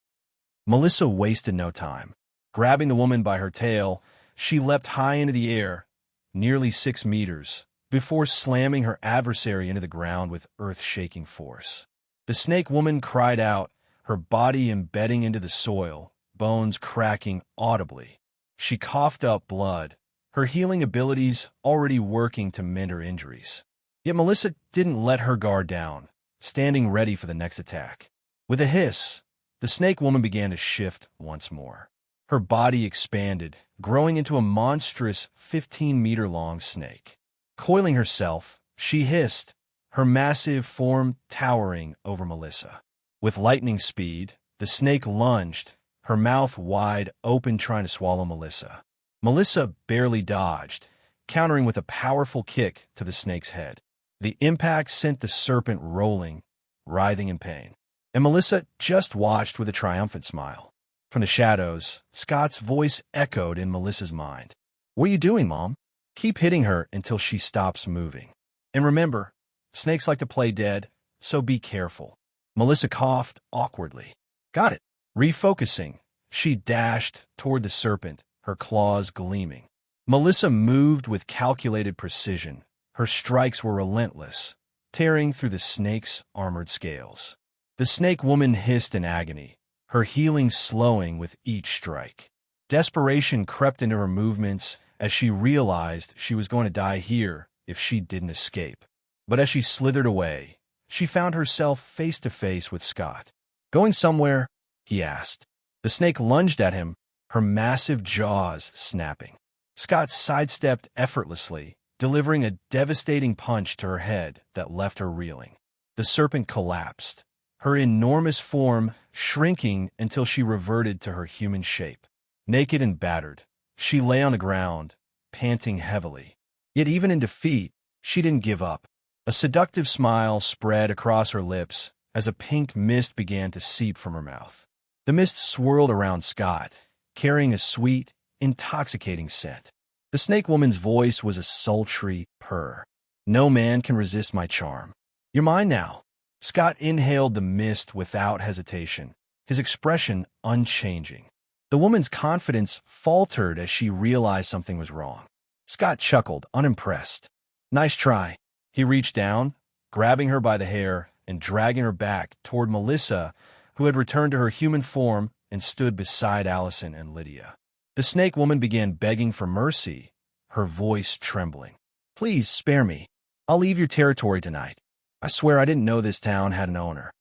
Melissa wasted no time. Grabbing the woman by her tail, she leapt high into the air, nearly 6 meters, before slamming her adversary into the ground with earth-shaking force. The snake woman cried out, her body embedding into the soil, bones cracking audibly. She coughed up blood, her healing abilities already working to mend her injuries. Yet Melissa didn't let her guard down, standing ready for the next attack. With a hiss, the snake woman began to shift once more. Her body expanded, growing into a monstrous 15-meter-long snake. Coiling herself, she hissed, her massive form towering over Melissa. With lightning speed, the snake lunged, her mouth wide open trying to swallow Melissa. Melissa barely dodged, countering with a powerful kick to the snake's head. The impact sent the serpent rolling, writhing in pain. And Melissa just watched with a triumphant smile. From the shadows, Scott's voice echoed in Melissa's mind. "What are you doing, Mom? Keep hitting her until she stops moving. And remember, snakes like to play dead, so be careful." Melissa coughed awkwardly. "Got it." Refocusing, she dashed toward the serpent, her claws gleaming. Melissa moved with calculated precision. Her strikes were relentless, tearing through the snake's armored scales. The snake woman hissed in agony, her healing slowing with each strike. Desperation crept into her movements as she realized she was going to die here if she didn't escape. But as she slithered away, she found herself face to face with Scott. "Going somewhere?" he asked. The snake lunged at him, her massive jaws snapping. Scott sidestepped effortlessly, delivering a devastating punch to her head that left her reeling. The serpent collapsed, her enormous form shrinking until she reverted to her human shape. Naked and battered, she lay on the ground, panting heavily. Yet even in defeat, she didn't give up. A seductive smile spread across her lips as a pink mist began to seep from her mouth. The mist swirled around Scott, carrying a sweet, intoxicating scent. The snake woman's voice was a sultry purr. "No man can resist my charm. You're mine now." Scott inhaled the mist without hesitation, his expression unchanging. The woman's confidence faltered as she realized something was wrong. Scott chuckled, unimpressed. "Nice try." He reached down, grabbing her by the hair and dragging her back toward Melissa, who had returned to her human form and stood beside Allison and Lydia. The snake woman began begging for mercy, her voice trembling. "Please spare me. I'll leave your territory tonight. I swear I didn't know this town had an owner."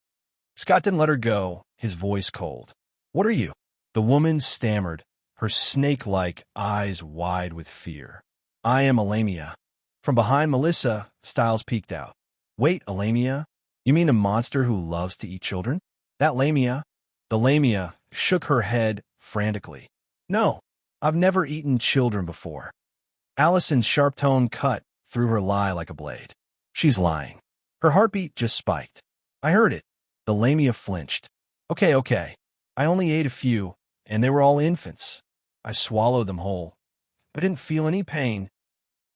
Scott didn't let her go, his voice cold. "What are you?" The woman stammered, her snake-like eyes wide with fear. "I am Alamia, From behind Melissa, Styles peeked out. Wait, a lamia? You mean the monster who loves to eat children? That lamia? The lamia shook her head frantically. No, I've never eaten children before. Allison's sharp tone cut through her lie like a blade. She's lying. Her heartbeat just spiked. I heard it. The lamia flinched. Okay. I only ate a few, and they were all infants. I swallowed them whole. I didn't feel any pain.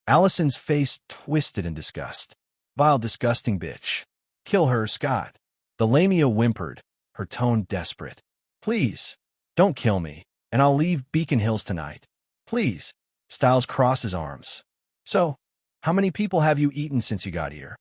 Allison's face twisted in disgust. Vile, disgusting bitch. Kill her, Scott. The lamia whimpered, her tone desperate. Please, don't kill me, and I'll leave Beacon Hills tonight. Please. Styles crossed his arms. So, how many people have you eaten since you got here?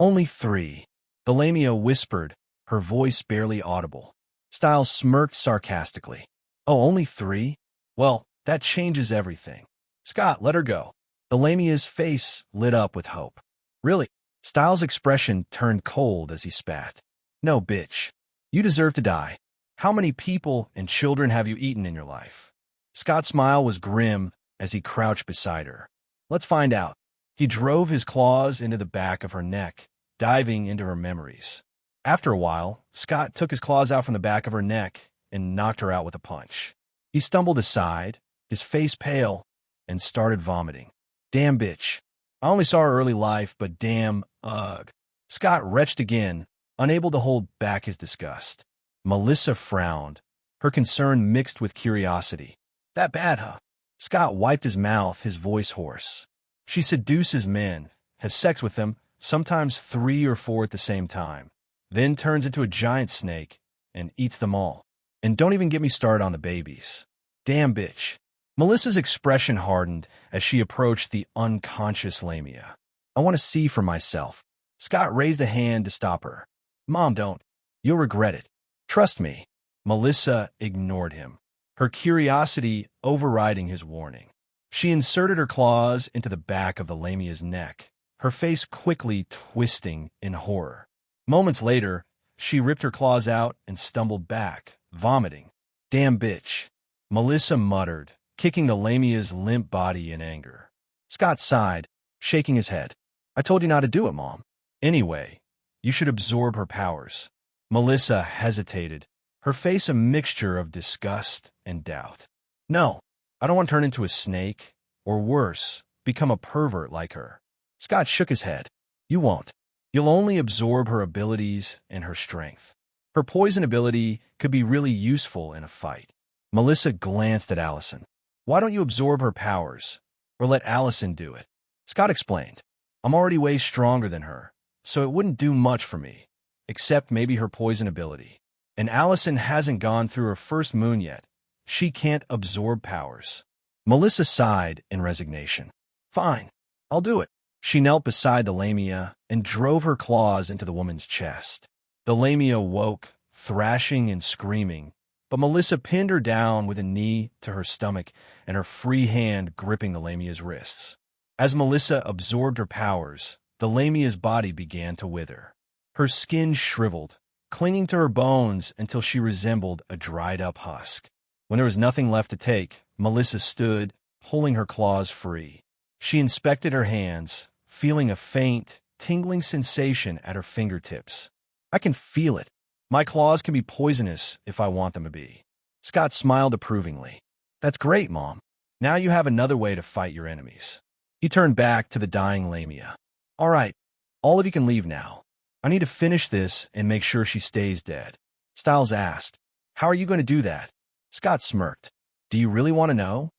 Only 3. The lamia whispered, her voice barely audible. Styles smirked sarcastically. Oh, only 3? Well, that changes everything. Scott, let her go. The lamia's face lit up with hope. Really? Styles' expression turned cold as he spat. No, bitch. You deserve to die. How many people and children have you eaten in your life? Scott's smile was grim as he crouched beside her. Let's find out. He drove his claws into the back of her neck, diving into her memories. After a while, Scott took his claws out from the back of her neck and knocked her out with a punch. He stumbled aside, his face pale, and started vomiting. Damn bitch. I only saw her early life, but damn, ugh. Scott retched again, unable to hold back his disgust. Melissa frowned, her concern mixed with curiosity. That bad, huh? Scott wiped his mouth, his voice hoarse. She seduces men, has sex with them, sometimes 3 or 4 at the same time, then turns into a giant snake and eats them all. And don't even get me started on the babies. Damn bitch. Melissa's expression hardened as she approached the unconscious lamia. I want to see for myself. Scott raised a hand to stop her. Mom, don't. You'll regret it. Trust me. Melissa ignored him, her curiosity overriding his warning. She inserted her claws into the back of the lamia's neck, her face quickly twisting in horror. Moments later, she ripped her claws out and stumbled back, vomiting. Damn bitch. Melissa muttered, kicking the lamia's limp body in anger. Scott sighed, shaking his head. I told you not to do it, Mom. Anyway, you should absorb her powers. Melissa hesitated, her face a mixture of disgust and doubt. No, I don't want to turn into a snake, or worse, become a pervert like her. Scott shook his head. You won't. You'll only absorb her abilities and her strength. Her poison ability could be really useful in a fight. Melissa glanced at Allison. Why don't you absorb her powers, or let Allison do it? Scott explained. I'm already way stronger than her, so it wouldn't do much for me, except maybe her poison ability. And Allison hasn't gone through her first moon yet. She can't absorb powers. Melissa sighed in resignation. Fine, I'll do it. She knelt beside the lamia and drove her claws into the woman's chest. The lamia woke, thrashing and screaming, but Melissa pinned her down with a knee to her stomach and her free hand gripping the lamia's wrists. As Melissa absorbed her powers, the lamia's body began to wither. Her skin shriveled, clinging to her bones until she resembled a dried-up husk. When there was nothing left to take, Melissa stood, pulling her claws free. She inspected her hands, feeling a faint, tingling sensation at her fingertips. I can feel it. My claws can be poisonous if I want them to be. Scott smiled approvingly. That's great, Mom. Now you have another way to fight your enemies. He turned back to the dying lamia. All right, all of you can leave now. I need to finish this and make sure she stays dead. Styles asked, How are you going to do that? Scott smirked. Do you really want to know?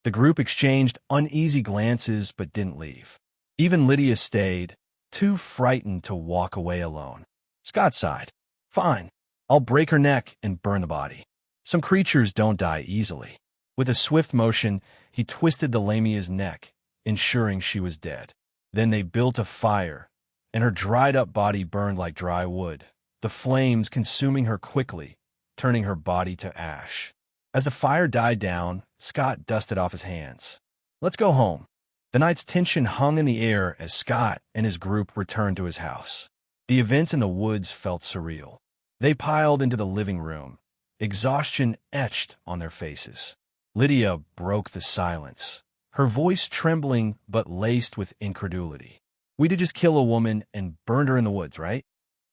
The group exchanged uneasy glances but didn't leave. Even Lydia stayed, too frightened to walk away alone. Scott sighed. Fine, I'll break her neck and burn the body. Some creatures don't die easily. With a swift motion, he twisted the lamia's neck, ensuring she was dead. Then they built a fire, and her dried-up body burned like dry wood, the flames consuming her quickly, turning her body to ash. As the fire died down, Scott dusted off his hands. Let's go home. The night's tension hung in the air as Scott and his group returned to his house. The events in the woods felt surreal. They piled into the living room, exhaustion etched on their faces. Lydia broke the silence, her voice trembling but laced with incredulity. "We did just kill a woman and burned her in the woods, right?"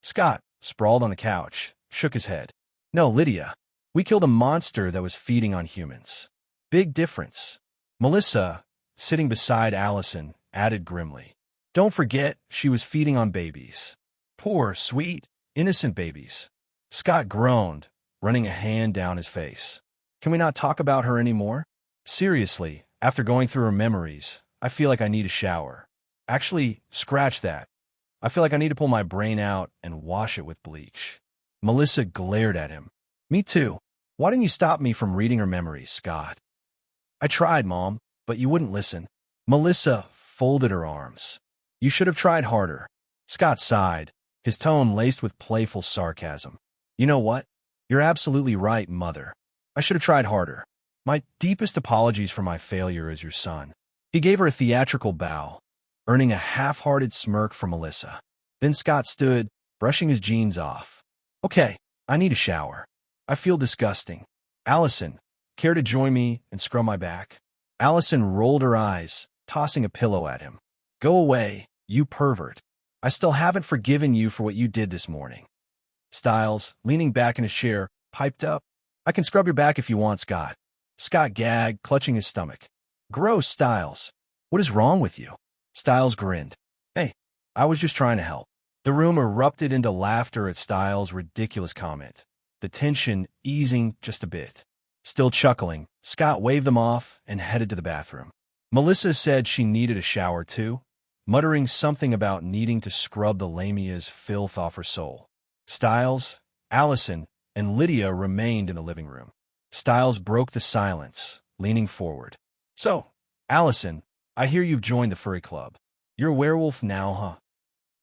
Scott, sprawled on the couch, shook his head. "No, Lydia. We killed a monster that was feeding on humans." "Big difference." Melissa, sitting beside Allison, added grimly. "Don't forget she was feeding on babies. Poor, sweet, innocent babies." Scott groaned, running a hand down his face. "Can we not talk about her anymore? Seriously, after going through her memories, I feel like I need a shower. Actually, scratch that. I feel like I need to pull my brain out and wash it with bleach." Melissa glared at him. "Me too. Why didn't you stop me from reading her memories, Scott?" "I tried, Mom, but you wouldn't listen." Melissa folded her arms. "You should have tried harder." Scott sighed, his tone laced with playful sarcasm. "You know what? You're absolutely right, Mother. I should have tried harder. My deepest apologies for my failure as your son." He gave her a theatrical bow, earning a half-hearted smirk from Melissa. Then Scott stood, brushing his jeans off. "Okay, I need a shower. I feel disgusting. Allison, care to join me and scrub my back?" Allison rolled her eyes, tossing a pillow at him. "Go away, you pervert. I still haven't forgiven you for what you did this morning." Styles, leaning back in his chair, piped up. "I can scrub your back if you want, Scott." Scott gagged, clutching his stomach. "Gross, Styles. What is wrong with you?" Styles grinned. "Hey, I was just trying to help." The room erupted into laughter at Styles' ridiculous comment, the tension easing just a bit. Still chuckling, Scott waved them off and headed to the bathroom. Melissa said she needed a shower too, muttering something about needing to scrub the lamia's filth off her soul. Styles, Allison, and Lydia remained in the living room. Styles broke the silence, leaning forward. "So, Allison, I hear you've joined the furry club. You're a werewolf now, huh?"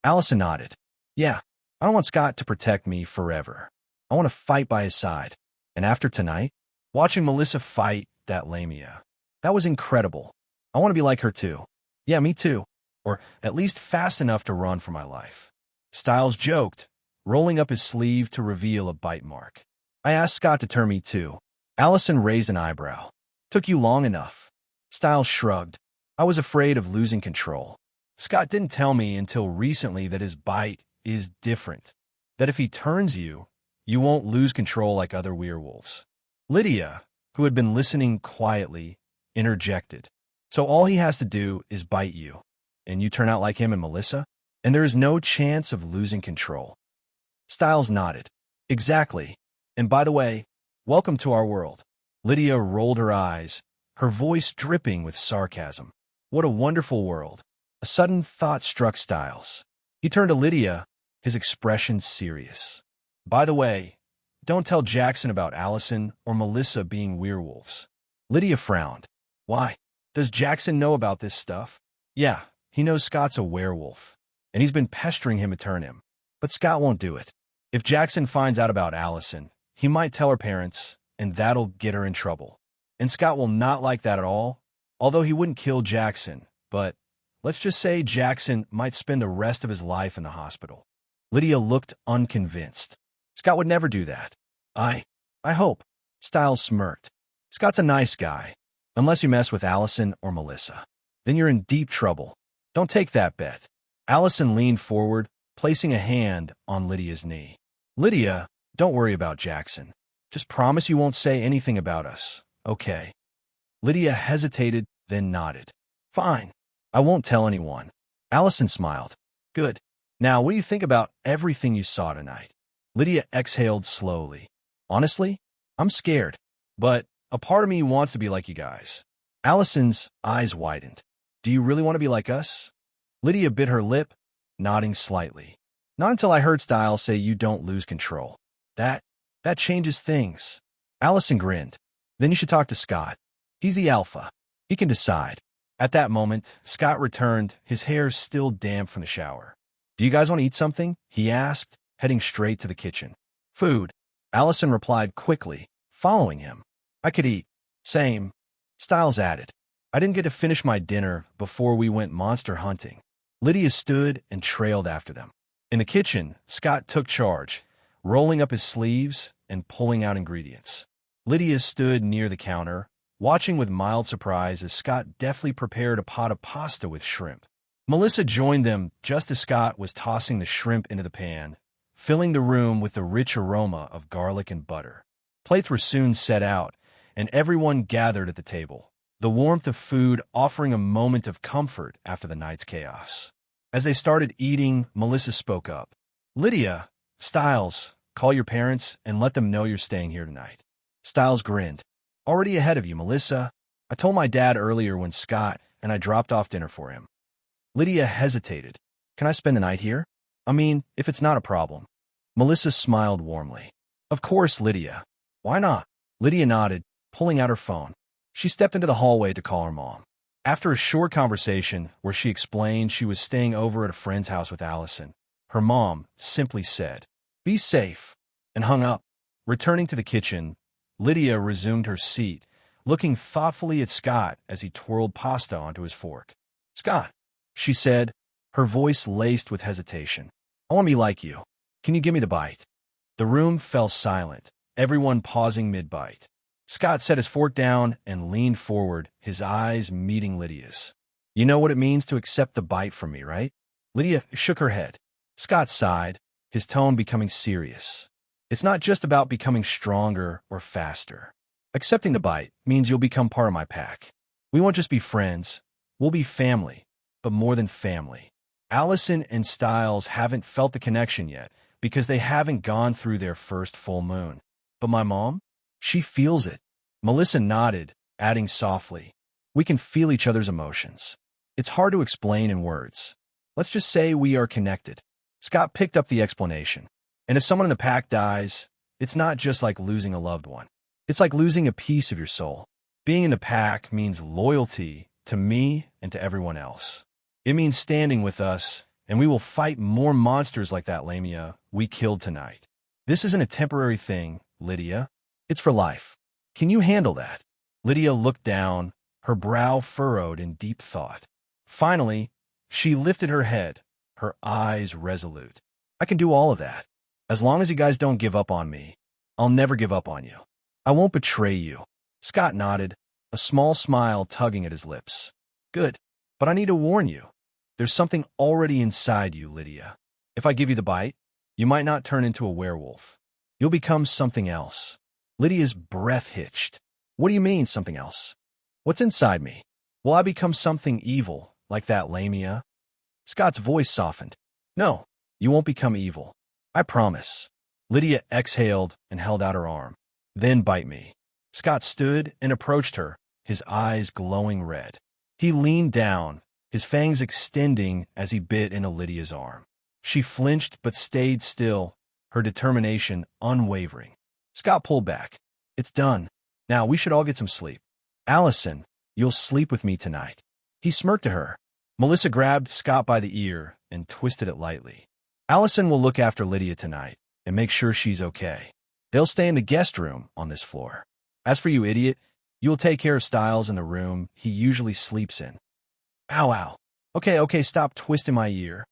Allison nodded. "Yeah, I don't want Scott to protect me forever. I want to fight by his side. And after tonight, watching Melissa fight that lamia, that was incredible. I want to be like her too." "Yeah, me too. Or at least fast enough to run for my life." Styles joked, rolling up his sleeve to reveal a bite mark. "I asked Scott to turn me too." Allison raised an eyebrow. "Took you long enough." Styles shrugged. "I was afraid of losing control. Scott didn't tell me until recently that his bite is different, that if he turns you, you won't lose control like other werewolves." Lydia, who had been listening quietly, interjected. "So all he has to do is bite you, and you turn out like him and Melissa, and there is no chance of losing control." Styles nodded. "Exactly. And by the way, welcome to our world." Lydia rolled her eyes, her voice dripping with sarcasm. "What a wonderful world." A sudden thought struck Styles. He turned to Lydia, his expression serious. "By the way, don't tell Jackson about Allison or Melissa being werewolves." Lydia frowned. "Why? Does Jackson know about this stuff?" "Yeah, he knows Scott's a werewolf, and he's been pestering him to turn him. But Scott won't do it. If Jackson finds out about Allison, he might tell her parents, and that'll get her in trouble. And Scott will not like that at all, although he wouldn't kill Jackson, but let's just say Jackson might spend the rest of his life in the hospital." Lydia looked unconvinced. "Scott would never do that." I hope." Styles smirked. "Scott's a nice guy, unless you mess with Allison or Melissa. Then you're in deep trouble. Don't take that bet." Allison leaned forward, placing a hand on Lydia's knee. "Lydia, don't worry about Jackson. Just promise you won't say anything about us, okay?" Lydia hesitated, then nodded. "Fine. I won't tell anyone." Allison smiled. "Good. Now, what do you think about everything you saw tonight?" Lydia exhaled slowly. "Honestly, I'm scared, but a part of me wants to be like you guys." Allison's eyes widened. "Do you really want to be like us?" Lydia bit her lip, nodding slightly. "Not until I heard Styles say you don't lose control. That changes things." Allison grinned. "Then you should talk to Scott. He's the alpha. He can decide." At that moment, Scott returned, his hair still damp from the shower. "Do you guys want to eat something?" he asked, heading straight to the kitchen. "Food," Allison replied quickly, following him. "I could eat." "Same." Styles added. "I didn't get to finish my dinner before we went monster hunting." Lydia stood and trailed after them. In the kitchen, Scott took charge, rolling up his sleeves and pulling out ingredients. Lydia stood near the counter, watching with mild surprise as Scott deftly prepared a pot of pasta with shrimp. Melissa joined them just as Scott was tossing the shrimp into the pan, filling the room with the rich aroma of garlic and butter. Plates were soon set out, and everyone gathered at the table, the warmth of food offering a moment of comfort after the night's chaos. As they started eating, Melissa spoke up. "Lydia, Stiles, call your parents and let them know you're staying here tonight." Stiles grinned. "Already ahead of you, Melissa. I told my dad earlier when Scott and I dropped off dinner for him." Lydia hesitated. "Can I spend the night here? I mean, if it's not a problem." Melissa smiled warmly. "Of course, Lydia. Why not?" Lydia nodded, pulling out her phone. She stepped into the hallway to call her mom. After a short conversation where she explained she was staying over at a friend's house with Allison, her mom simply said, "Be safe," and hung up. Returning to the kitchen, Lydia resumed her seat, looking thoughtfully at Scott as he twirled pasta onto his fork. "Scott," she said, her voice laced with hesitation, "I want to be like you. Can you give me the bite?" The room fell silent, everyone pausing mid-bite. Scott set his fork down and leaned forward, his eyes meeting Lydia's. "You know what it means to accept the bite from me, right?" Lydia shook her head. Scott sighed, his tone becoming serious. "It's not just about becoming stronger or faster. Accepting the bite means you'll become part of my pack. We won't just be friends, we'll be family, but more than family." Allison and Stiles haven't felt the connection yet because they haven't gone through their first full moon. But my mom? She feels it. Melissa nodded, adding softly, "We can feel each other's emotions. It's hard to explain in words. Let's just say we are connected." Scott picked up the explanation. "And if someone in the pack dies, it's not just like losing a loved one. It's like losing a piece of your soul. Being in the pack means loyalty to me and to everyone else. It means standing with us, and we will fight more monsters like that Lamia we killed tonight. This isn't a temporary thing, Lydia. It's for life. Can you handle that?" Lydia looked down, her brow furrowed in deep thought. Finally, she lifted her head, her eyes resolute. "I can do all of that. As long as you guys don't give up on me, I'll never give up on you. I won't betray you." Scott nodded, a small smile tugging at his lips. "Good, but I need to warn you. There's something already inside you, Lydia. If I give you the bite, you might not turn into a werewolf. You'll become something else." Lydia's breath hitched. "What do you mean, something else? What's inside me? Will I become something evil, like that Lamia?" Scott's voice softened. "No, you won't become evil. I promise." Lydia exhaled and held out her arm. "Then bite me." Scott stood and approached her, his eyes glowing red. He leaned down, his fangs extending as he bit into Lydia's arm. She flinched but stayed still, her determination unwavering. Scott pulled back. "It's done. Now we should all get some sleep. Allison, you'll sleep with me tonight." He smirked to her. Melissa grabbed Scott by the ear and twisted it lightly. "Allison will look after Lydia tonight and make sure she's okay. They'll stay in the guest room on this floor. As for you, idiot, you'll take care of Stiles in the room he usually sleeps in." "Ow, ow. Okay, stop twisting my ear."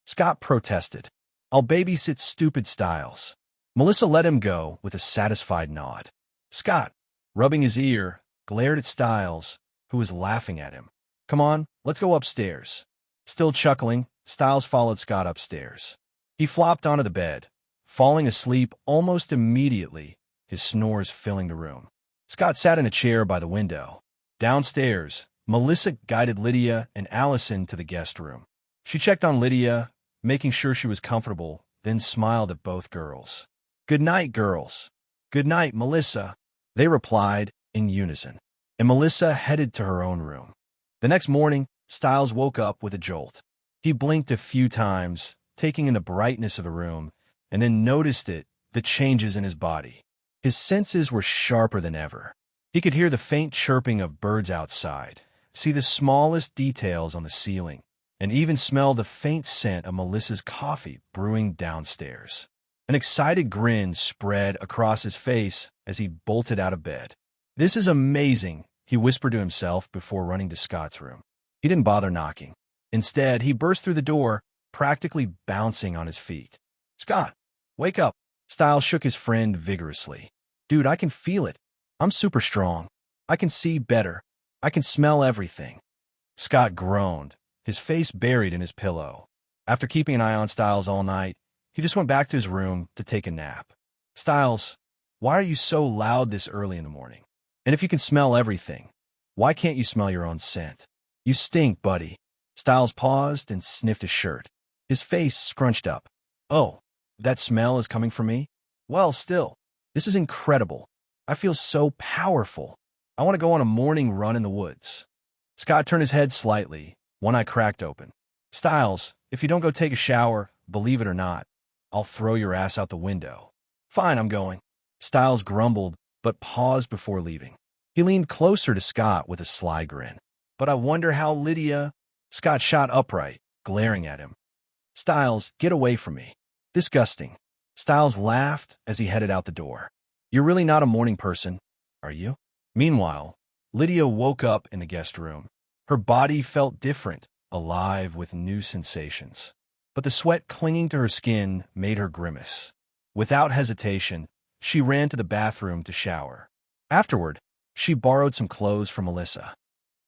Scott protested. "I'll babysit stupid Stiles." Melissa let him go with a satisfied nod. Scott, rubbing his ear, glared at Stiles, who was laughing at him. "Come on, let's go upstairs." Still chuckling, Stiles followed Scott upstairs. He flopped onto the bed, falling asleep almost immediately, his snores filling the room. Scott sat in a chair by the window. Downstairs, Melissa guided Lydia and Allison to the guest room. She checked on Lydia, making sure she was comfortable, then smiled at both girls. "Good night, girls." "Good night, Melissa," they replied in unison, and Melissa headed to her own room. The next morning, Stiles woke up with a jolt. He blinked a few times, taking in the brightness of the room, and then noticed the changes in his body. His senses were sharper than ever. He could hear the faint chirping of birds outside, see the smallest details on the ceiling, and even smell the faint scent of Melissa's coffee brewing downstairs. An excited grin spread across his face as he bolted out of bed. "This is amazing," he whispered to himself before running to Scott's room. He didn't bother knocking. Instead, he burst through the door, practically bouncing on his feet. "Scott, wake up." Stiles shook his friend vigorously. "Dude, I can feel it. I'm super strong." I can see better. I can smell everything. Scott groaned, his face buried in his pillow. After keeping an eye on Styles all night, he just went back to his room to take a nap. Styles, why are you so loud this early in the morning? And if you can smell everything, why can't you smell your own scent? You stink, buddy. Styles paused and sniffed his shirt. His face scrunched up. Oh, that smell is coming from me? Well, still, this is incredible. I feel so powerful. I want to go on a morning run in the woods. Scott turned his head slightly, one eye cracked open. Styles, if you don't go take a shower, believe it or not, I'll throw your ass out the window. Fine, I'm going. Styles grumbled, but paused before leaving. He leaned closer to Scott with a sly grin. But I wonder how Lydia... Scott shot upright, glaring at him. Styles, get away from me. Disgusting. Styles laughed as he headed out the door. You're really not a morning person, are you? Meanwhile, Lydia woke up in the guest room. Her body felt different, alive with new sensations. But the sweat clinging to her skin made her grimace. Without hesitation, she ran to the bathroom to shower. Afterward, she borrowed some clothes from Melissa.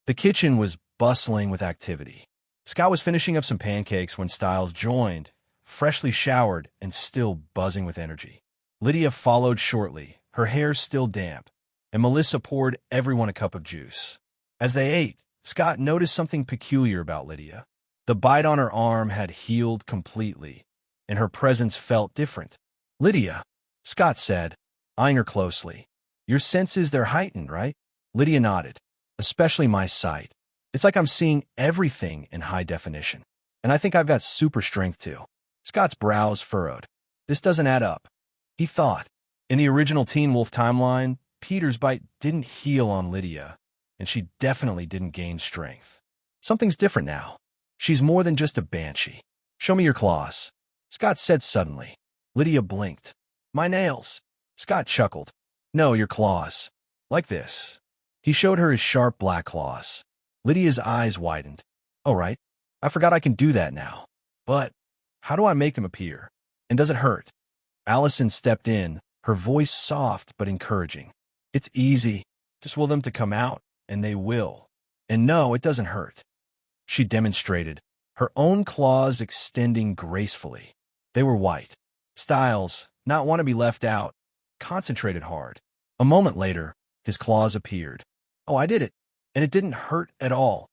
The kitchen was bustling with activity. Scott was finishing up some pancakes when Styles joined, freshly showered and still buzzing with energy. Lydia followed shortly, her hair still damp, and Melissa poured everyone a cup of juice. As they ate, Scott noticed something peculiar about Lydia. The bite on her arm had healed completely, and her presence felt different. Lydia, Scott said, eyeing her closely. Your senses, they're heightened, right? Lydia nodded. Especially my sight. It's like I'm seeing everything in high definition. And I think I've got super strength too. Scott's brows furrowed. This doesn't add up. He thought. In the original Teen Wolf timeline, Peter's bite didn't heal on Lydia, and she definitely didn't gain strength. Something's different now. She's more than just a banshee. Show me your claws, Scott said suddenly. Lydia blinked. My nails. Scott chuckled. No, your claws. Like this. He showed her his sharp black claws. Lydia's eyes widened. All right, I forgot I can do that now. But how do I make them appear? And does it hurt? Allison stepped in, her voice soft but encouraging. It's easy. Just will them to come out, and they will. And no, it doesn't hurt. She demonstrated, her own claws extending gracefully. They were white. Styles, not want to be left out, concentrated hard. A moment later, his claws appeared. Oh, I did it, and it didn't hurt at all.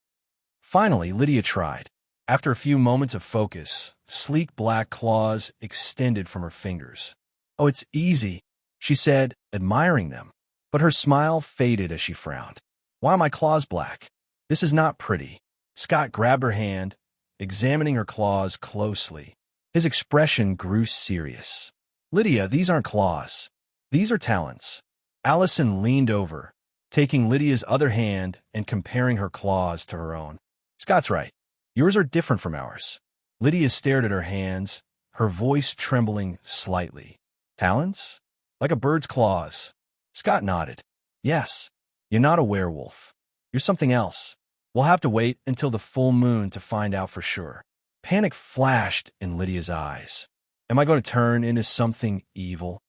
Finally, Lydia tried. After a few moments of focus, sleek black claws extended from her fingers. Oh, it's easy, she said, admiring them. But her smile faded as she frowned. Why are my claws black? This is not pretty. Scott grabbed her hand, examining her claws closely. His expression grew serious. Lydia, these aren't claws. These are talons. Allison leaned over, taking Lydia's other hand and comparing her claws to her own. Scott's right. Yours are different from ours. Lydia stared at her hands, her voice trembling slightly. Talons? Like a bird's claws. Scott nodded. Yes, you're not a werewolf. You're something else. We'll have to wait until the full moon to find out for sure. Panic flashed in Lydia's eyes. Am I going to turn into something evil?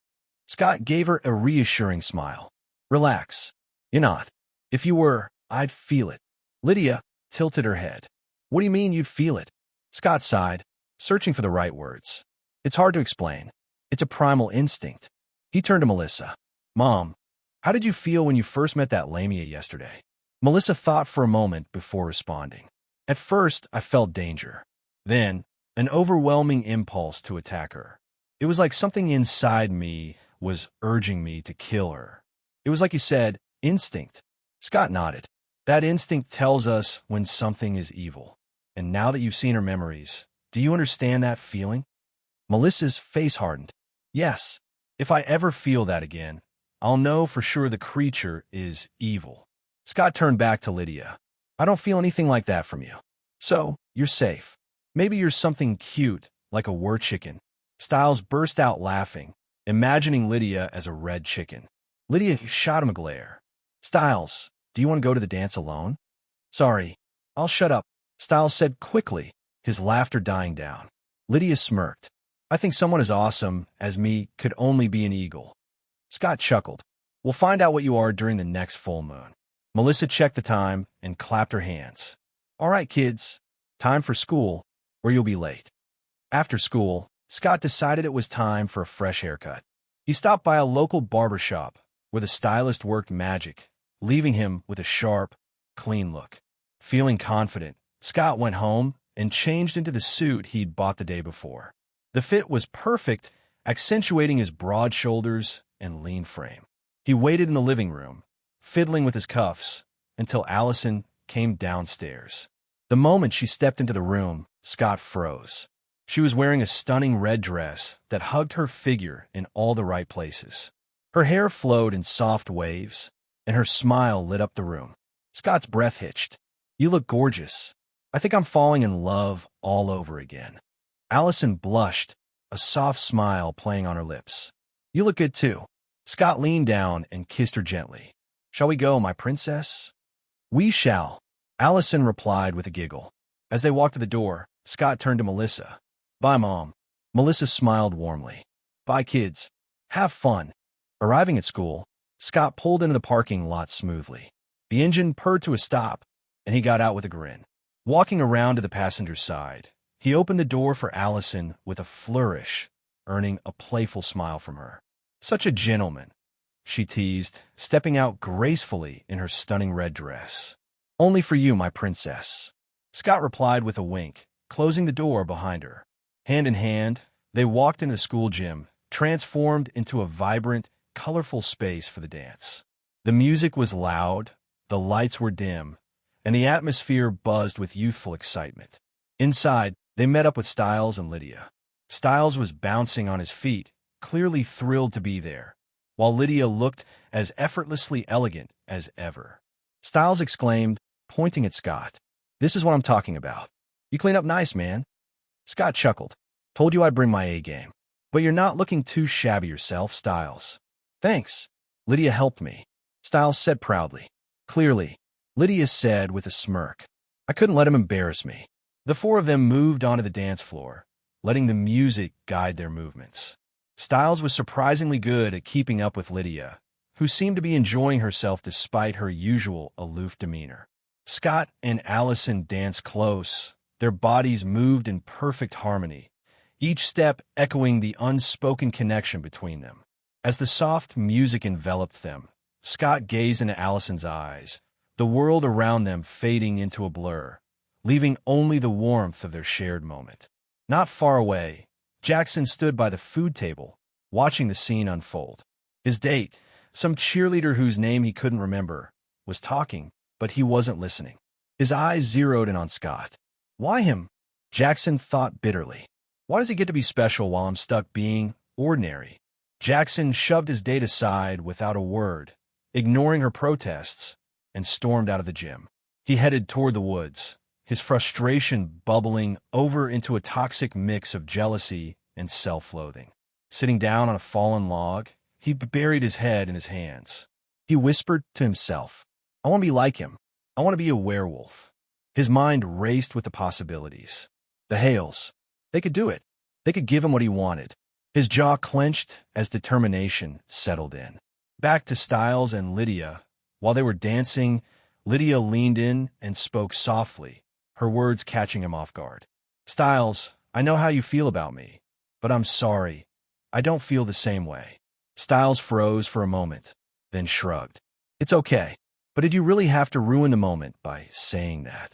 Scott gave her a reassuring smile. Relax. You're not. If you were, I'd feel it. Lydia tilted her head. What do you mean you'd feel it? Scott sighed, searching for the right words. It's hard to explain. It's a primal instinct. He turned to Melissa. Mom, how did you feel when you first met that lamia yesterday? Melissa thought for a moment before responding. At first, I felt danger. Then, an overwhelming impulse to attack her. It was like something inside me was urging me to kill her. It was like you said, instinct. Scott nodded. That instinct tells us when something is evil. And now that you've seen her memories, do you understand that feeling? Melissa's face hardened. Yes, if I ever feel that again, I'll know for sure the creature is evil. Scott turned back to Lydia. I don't feel anything like that from you. So, you're safe. Maybe you're something cute, like a were chicken. Styles burst out laughing, imagining Lydia as a red chicken. Lydia shot him a glare. Styles, do you want to go to the dance alone? Sorry, I'll shut up, Styles said quickly, his laughter dying down. Lydia smirked. I think someone as awesome as me could only be an eagle. Scott chuckled. We'll find out what you are during the next full moon. Melissa checked the time and clapped her hands. All right, kids, time for school, or you'll be late. After school, Scott decided it was time for a fresh haircut. He stopped by a local barber shop where the stylist worked magic, leaving him with a sharp, clean look. Feeling confident, Scott went home and changed into the suit he'd bought the day before. The fit was perfect, accentuating his broad shoulders and lean frame. He waited in the living room, fiddling with his cuffs, until Allison came downstairs. The moment she stepped into the room, Scott froze. She was wearing a stunning red dress that hugged her figure in all the right places. Her hair flowed in soft waves, and her smile lit up the room. Scott's breath hitched. You look gorgeous. I think I'm falling in love all over again. Allison blushed, a soft smile playing on her lips. You look good too. Scott leaned down and kissed her gently. Shall we go, my princess? We shall, Allison replied with a giggle. As they walked to the door, Scott turned to Melissa. Bye, Mom. Melissa smiled warmly. Bye, kids. Have fun. Arriving at school, Scott pulled into the parking lot smoothly. The engine purred to a stop, and he got out with a grin. Walking around to the passenger side, he opened the door for Allison with a flourish, earning a playful smile from her. Such a gentleman, she teased, stepping out gracefully in her stunning red dress. Only for you, my princess. Scott replied with a wink, closing the door behind her. Hand in hand, they walked into the school gym, transformed into a vibrant, colorful space for the dance. The music was loud, the lights were dim, and the atmosphere buzzed with youthful excitement. Inside, they met up with Styles and Lydia. Styles was bouncing on his feet, clearly thrilled to be there, while Lydia looked as effortlessly elegant as ever. Styles exclaimed, pointing at Scott. This is what I'm talking about. You clean up nice, man. Scott chuckled. Told you I'd bring my A game. But you're not looking too shabby yourself, Styles. Thanks. Lydia helped me, Styles said proudly. Clearly, Lydia said with a smirk. I couldn't let him embarrass me. The four of them moved onto the dance floor, letting the music guide their movements. Styles was surprisingly good at keeping up with Lydia, who seemed to be enjoying herself despite her usual aloof demeanor. Scott and Allison danced close. Their bodies moved in perfect harmony, each step echoing the unspoken connection between them. As the soft music enveloped them, Scott gazed into Allison's eyes, the world around them fading into a blur, leaving only the warmth of their shared moment. Not far away, Jackson stood by the food table, watching the scene unfold. His date, some cheerleader whose name he couldn't remember, was talking, but he wasn't listening. His eyes zeroed in on Scott. Why him? Jackson thought bitterly. Why does he get to be special while I'm stuck being ordinary? Jackson shoved his date aside without a word, ignoring her protests, and stormed out of the gym. He headed toward the woods, his frustration bubbling over into a toxic mix of jealousy and self-loathing. Sitting down on a fallen log, he buried his head in his hands. He whispered to himself, I want to be like him. I want to be a werewolf. His mind raced with the possibilities. The Hales. They could do it. They could give him what he wanted. His jaw clenched as determination settled in. Back to Styles and Lydia. While they were dancing, Lydia leaned in and spoke softly, her words catching him off guard. Styles, I know how you feel about me, but I'm sorry. I don't feel the same way. Styles froze for a moment, then shrugged. It's okay. But did you really have to ruin the moment by saying that?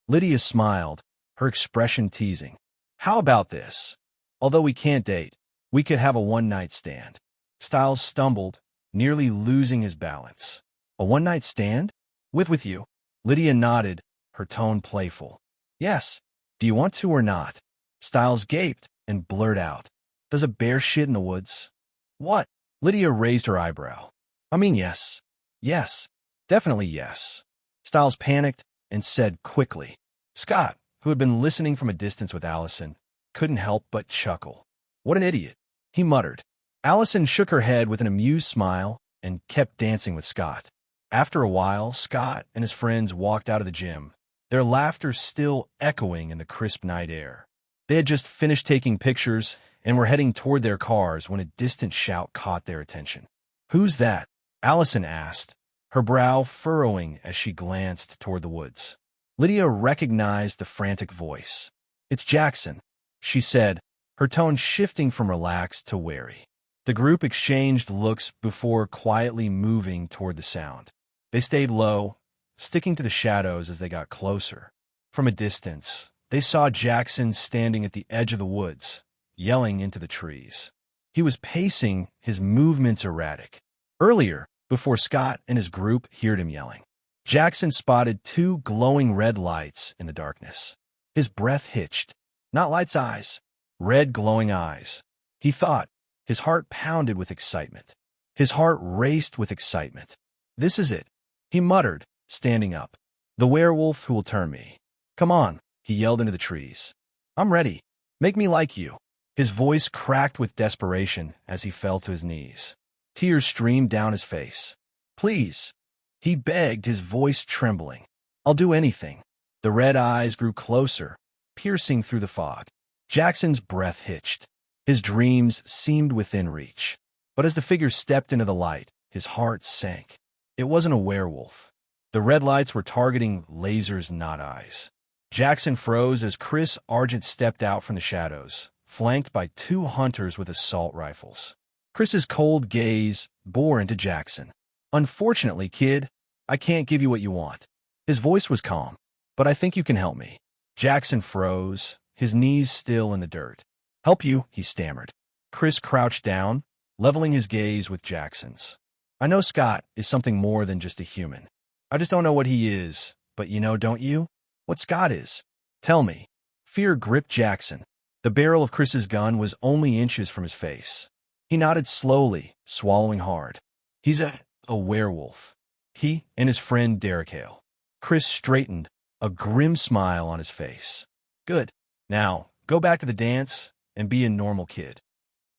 Lydia smiled, her expression teasing. How about this? Although we can't date, we could have a one-night stand. Styles stumbled, nearly losing his balance. A one-night stand? With you? Lydia nodded, her tone playful. Yes. Do you want to or not? Styles gaped and blurted out. Does a bear shit in the woods? What? Lydia raised her eyebrow. I mean, yes. Yes. Definitely yes. Styles panicked and said quickly. Scott, who had been listening from a distance with Allison, couldn't help but chuckle. What an idiot, he muttered. Allison shook her head with an amused smile and kept dancing with Scott. After a while, Scott and his friends walked out of the gym, their laughter still echoing in the crisp night air. They had just finished taking pictures and were heading toward their cars when a distant shout caught their attention. Who's that? Allison asked, her brow furrowing as she glanced toward the woods. Lydia recognized the frantic voice. "It's Jackson," she said, her tone shifting from relaxed to wary. The group exchanged looks before quietly moving toward the sound. They stayed low, sticking to the shadows as they got closer. From a distance, they saw Jackson standing at the edge of the woods, yelling into the trees. He was pacing, his movements erratic. Earlier, before Scott and his group heard him yelling, Jackson spotted two glowing red lights in the darkness. His breath hitched. Not light's eyes, red glowing eyes. He thought. His heart pounded with excitement. His heart raced with excitement. "This is it," he muttered, standing up. "The werewolf who will turn me. Come on," he yelled into the trees. "I'm ready. Make me like you." His voice cracked with desperation as he fell to his knees. Tears streamed down his face. "Please," he begged, his voice trembling. "I'll do anything." The red eyes grew closer, piercing through the fog. Jackson's breath hitched. His dreams seemed within reach. But as the figure stepped into the light, his heart sank. It wasn't a werewolf. The red lights were targeting lasers, not eyes. Jackson froze as Chris Argent stepped out from the shadows, flanked by two hunters with assault rifles. Chris's cold gaze bore into Jackson. "Unfortunately, kid, I can't give you what you want." His voice was calm. "But I think you can help me." Jackson froze, his knees still in the dirt. "Help you," he stammered. Chris crouched down, leveling his gaze with Jackson's. "I know Scott is something more than just a human. I just don't know what he is, but you know, don't you? What Scott is. Tell me." Fear gripped Jackson. The barrel of Chris's gun was only inches from his face. He nodded slowly, swallowing hard. "He's a werewolf. He and his friend Derek Hale." Chris straightened, a grim smile on his face. "Good. Now, go back to the dance and be a normal kid."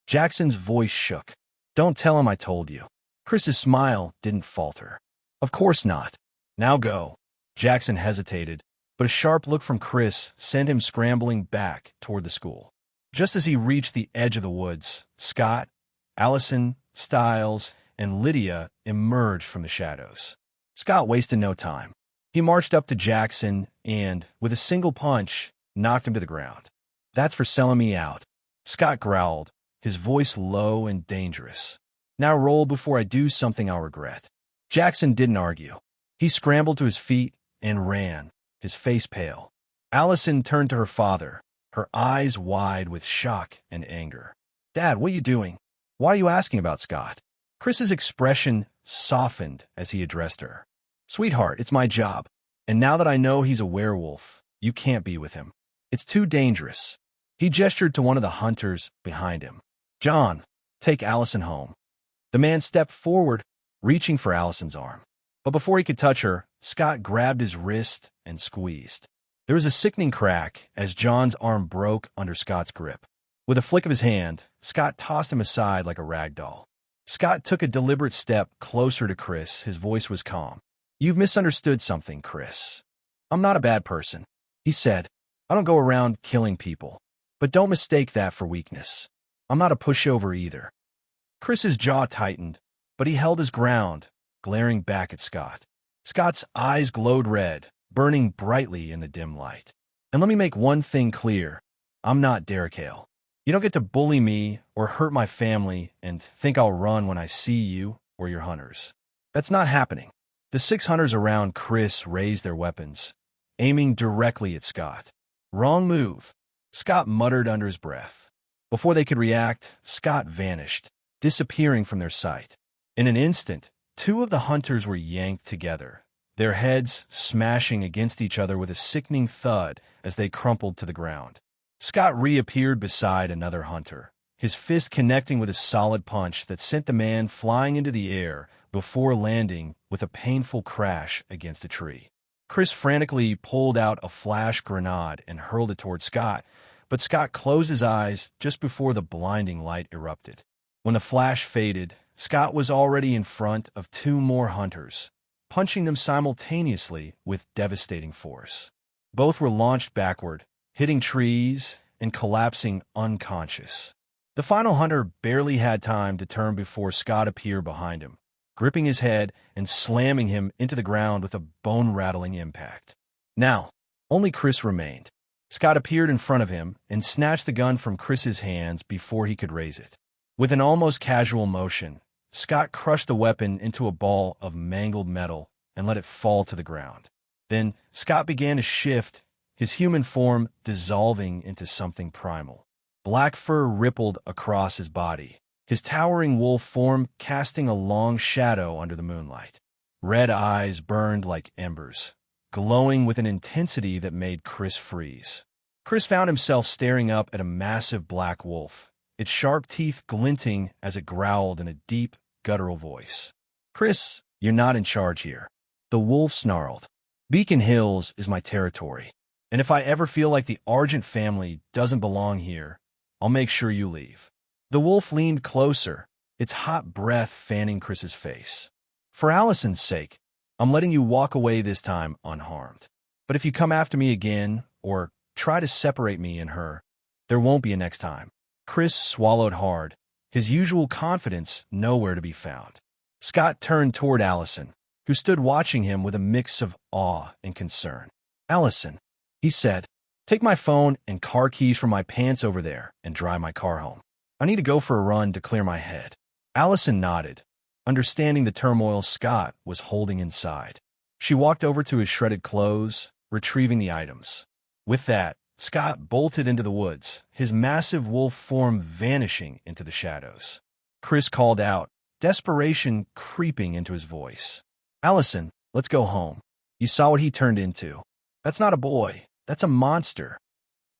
Jackson's voice shook. "Don't tell him I told you." Chris's smile didn't falter. "Of course not. Now go." Jackson hesitated, but a sharp look from Chris sent him scrambling back toward the school. Just as he reached the edge of the woods, Scott, Allison, Stiles, and Lydia emerged from the shadows. Scott wasted no time. He marched up to Jackson and, with a single punch, knocked him to the ground. "That's for selling me out," Scott growled, his voice low and dangerous. "Now roll before I do something I'll regret." Jackson didn't argue. He scrambled to his feet and ran, his face pale. Allison turned to her father, her eyes wide with shock and anger. "Dad, what are you doing? Why are you asking about Scott?" Chris's expression softened as he addressed her. "Sweetheart, it's my job. And now that I know he's a werewolf, you can't be with him. It's too dangerous." He gestured to one of the hunters behind him. "John, take Allison home." The man stepped forward, reaching for Allison's arm. But before he could touch her, Scott grabbed his wrist and squeezed. There was a sickening crack as John's arm broke under Scott's grip. With a flick of his hand, Scott tossed him aside like a rag doll. Scott took a deliberate step closer to Chris. His voice was calm. "You've misunderstood something, Chris. I'm not a bad person," he said. "I don't go around killing people. But don't mistake that for weakness. I'm not a pushover either." Chris's jaw tightened, but he held his ground, glaring back at Scott. Scott's eyes glowed red, burning brightly in the dim light. "And let me make one thing clear. I'm not Derek Hale. You don't get to bully me or hurt my family and think I'll run when I see you or your hunters. That's not happening." The 6 hunters around Chris raised their weapons, aiming directly at Scott. "Wrong move," Scott muttered under his breath. Before they could react, Scott vanished, disappearing from their sight. In an instant, 2 of the hunters were yanked together, their heads smashing against each other with a sickening thud as they crumpled to the ground. Scott reappeared beside another hunter, his fist connecting with a solid punch that sent the man flying into the air before landing with a painful crash against a tree. Chris frantically pulled out a flash grenade and hurled it toward Scott, but Scott closed his eyes just before the blinding light erupted. When the flash faded, Scott was already in front of 2 more hunters, punching them simultaneously with devastating force. Both were launched backward, hitting trees and collapsing unconscious. The final hunter barely had time to turn before Scott appeared behind him, gripping his head and slamming him into the ground with a bone-rattling impact. Now, only Chris remained. Scott appeared in front of him and snatched the gun from Chris's hands before he could raise it. With an almost casual motion, Scott crushed the weapon into a ball of mangled metal and let it fall to the ground. Then Scott began to shift, his human form dissolving into something primal. Black fur rippled across his body, his towering wolf form casting a long shadow under the moonlight. Red eyes burned like embers, glowing with an intensity that made Chris freeze. Chris found himself staring up at a massive black wolf, its sharp teeth glinting as it growled in a deep, guttural voice. "Chris, you're not in charge here." The wolf snarled. "Beacon Hills is my territory, and if I ever feel like the Argent family doesn't belong here, I'll make sure you leave." The wolf leaned closer, its hot breath fanning Chris's face. "For Allison's sake, I'm letting you walk away this time unharmed. But if you come after me again, or try to separate me and her, there won't be a next time." Chris swallowed hard, his usual confidence nowhere to be found. Scott turned toward Allison, who stood watching him with a mix of awe and concern. "Allison," he said, "take my phone and car keys from my pants over there and drive my car home. I need to go for a run to clear my head." Allison nodded, understanding the turmoil Scott was holding inside. She walked over to his shredded clothes, retrieving the items. With that, Scott bolted into the woods, his massive wolf form vanishing into the shadows. Chris called out, desperation creeping into his voice. "Allison, let's go home. You saw what he turned into. That's not a boy. That's a monster."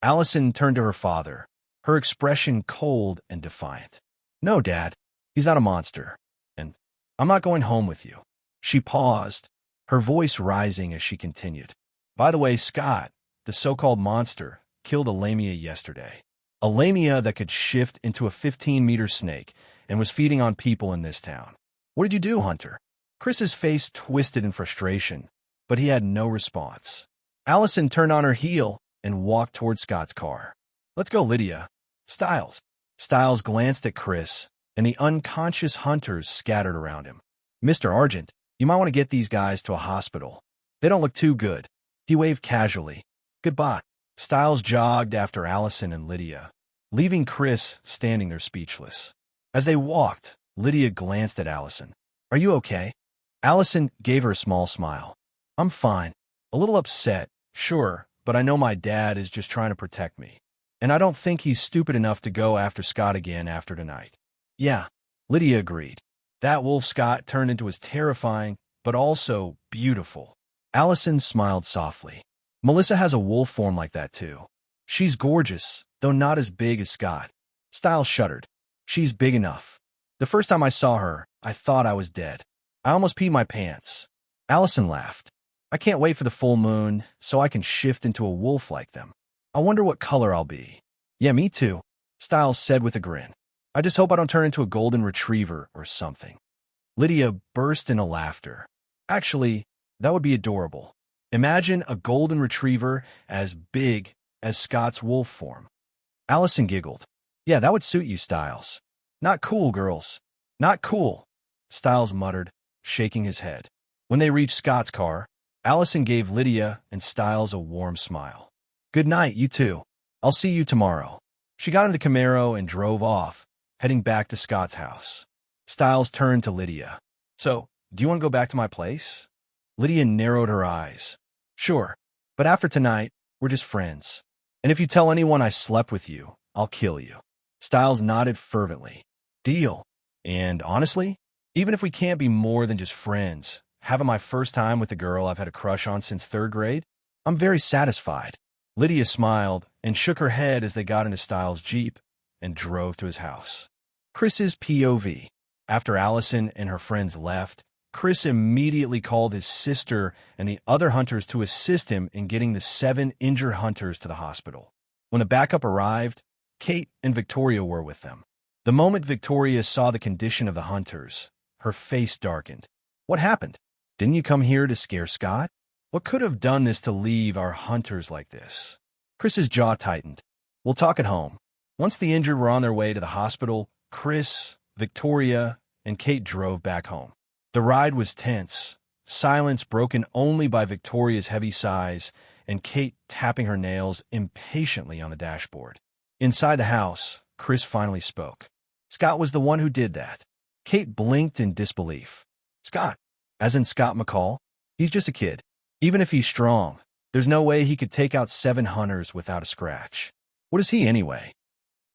Allison turned to her father, her expression cold and defiant. "No, Dad, he's not a monster. And I'm not going home with you." She paused, her voice rising as she continued. "By the way, Scott, the so-called monster, killed a lamia yesterday. A lamia that could shift into a 15-meter snake and was feeding on people in this town. What did you do, Hunter?" Chris's face twisted in frustration, but he had no response. Allison turned on her heel and walked toward Scott's car. "Let's go, Lydia." "Styles." Styles glanced at Chris, and the unconscious hunters scattered around him. "Mr. Argent, you might want to get these guys to a hospital. They don't look too good." He waved casually. "Goodbye." Styles jogged after Allison and Lydia, leaving Chris standing there speechless. As they walked, Lydia glanced at Allison. "Are you okay?" Allison gave her a small smile. "I'm fine. A little upset, sure, but I know my dad is just trying to protect me. And I don't think he's stupid enough to go after Scott again after tonight." "Yeah," Lydia agreed. That wolf Scott turned into was terrifying, but also beautiful. Allison smiled softly. "Melissa has a wolf form like that too. She's gorgeous, though not as big as Scott." Styles shuddered. "She's big enough. The first time I saw her, I thought I was dead. I almost peed my pants." Allison laughed. "I can't wait for the full moon so I can shift into a wolf like them. I wonder what color I'll be." "Yeah, me too," Styles said with a grin. "I just hope I don't turn into a golden retriever or something." Lydia burst into laughter. "Actually, that would be adorable. Imagine a golden retriever as big as Scott's wolf form." Allison giggled. "Yeah, that would suit you, Styles." "Not cool, girls. Not cool," Styles muttered, shaking his head. When they reached Scott's car, Allison gave Lydia and Styles a warm smile. "Good night, you two. I'll see you tomorrow." She got in the Camaro and drove off, heading back to Scott's house. Styles turned to Lydia. "So, do you want to go back to my place?" Lydia narrowed her eyes. "Sure, but after tonight, we're just friends. And if you tell anyone I slept with you, I'll kill you." Styles nodded fervently. "Deal. And honestly, even if we can't be more than just friends, having my first time with a girl I've had a crush on since 3rd grade, I'm very satisfied." Lydia smiled and shook her head as they got into Styles' Jeep and drove to his house. Chris's POV. After Allison and her friends left, Chris immediately called his sister and the other hunters to assist him in getting the 7 injured hunters to the hospital. When the backup arrived, Kate and Victoria were with them. The moment Victoria saw the condition of the hunters, her face darkened. "What happened? Didn't you come here to scare Scott? What could have done this to leave our hunters like this?" Chris's jaw tightened. "We'll talk at home." Once the injured were on their way to the hospital, Chris, Victoria, and Kate drove back home. The ride was tense, silence broken only by Victoria's heavy sighs and Kate tapping her nails impatiently on the dashboard. Inside the house, Chris finally spoke. Scott was the one who did that. Kate blinked in disbelief. Scott? As in Scott McCall? He's just a kid. Even if he's strong, there's no way he could take out 7 hunters without a scratch. What is he anyway?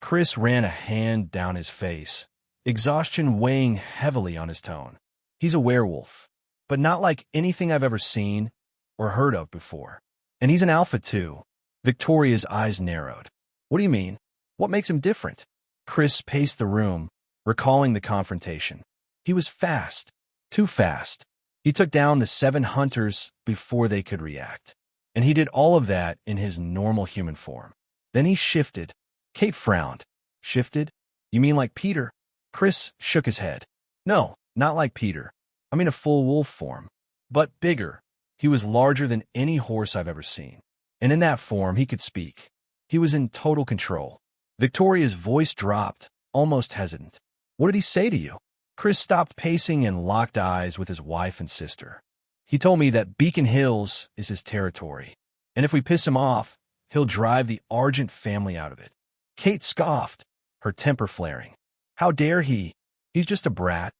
Chris ran a hand down his face, exhaustion weighing heavily on his tone. He's a werewolf, but not like anything I've ever seen or heard of before. And he's an alpha too. Victoria's eyes narrowed. What do you mean? What makes him different? Chris paced the room, recalling the confrontation. He was fast, too fast. He took down the 7 hunters before they could react. And he did all of that in his normal human form. Then he shifted. Kate frowned. Shifted? You mean like Peter? Chris shook his head. No, not like Peter. I mean a full wolf form. But bigger. He was larger than any horse I've ever seen. And in that form, he could speak. He was in total control. Victoria's voice dropped, almost hesitant. What did he say to you? Chris stopped pacing and locked eyes with his wife and sister. He told me that Beacon Hills is his territory, and if we piss him off, he'll drive the Argent family out of it. Kate scoffed, her temper flaring. How dare he? He's just a brat,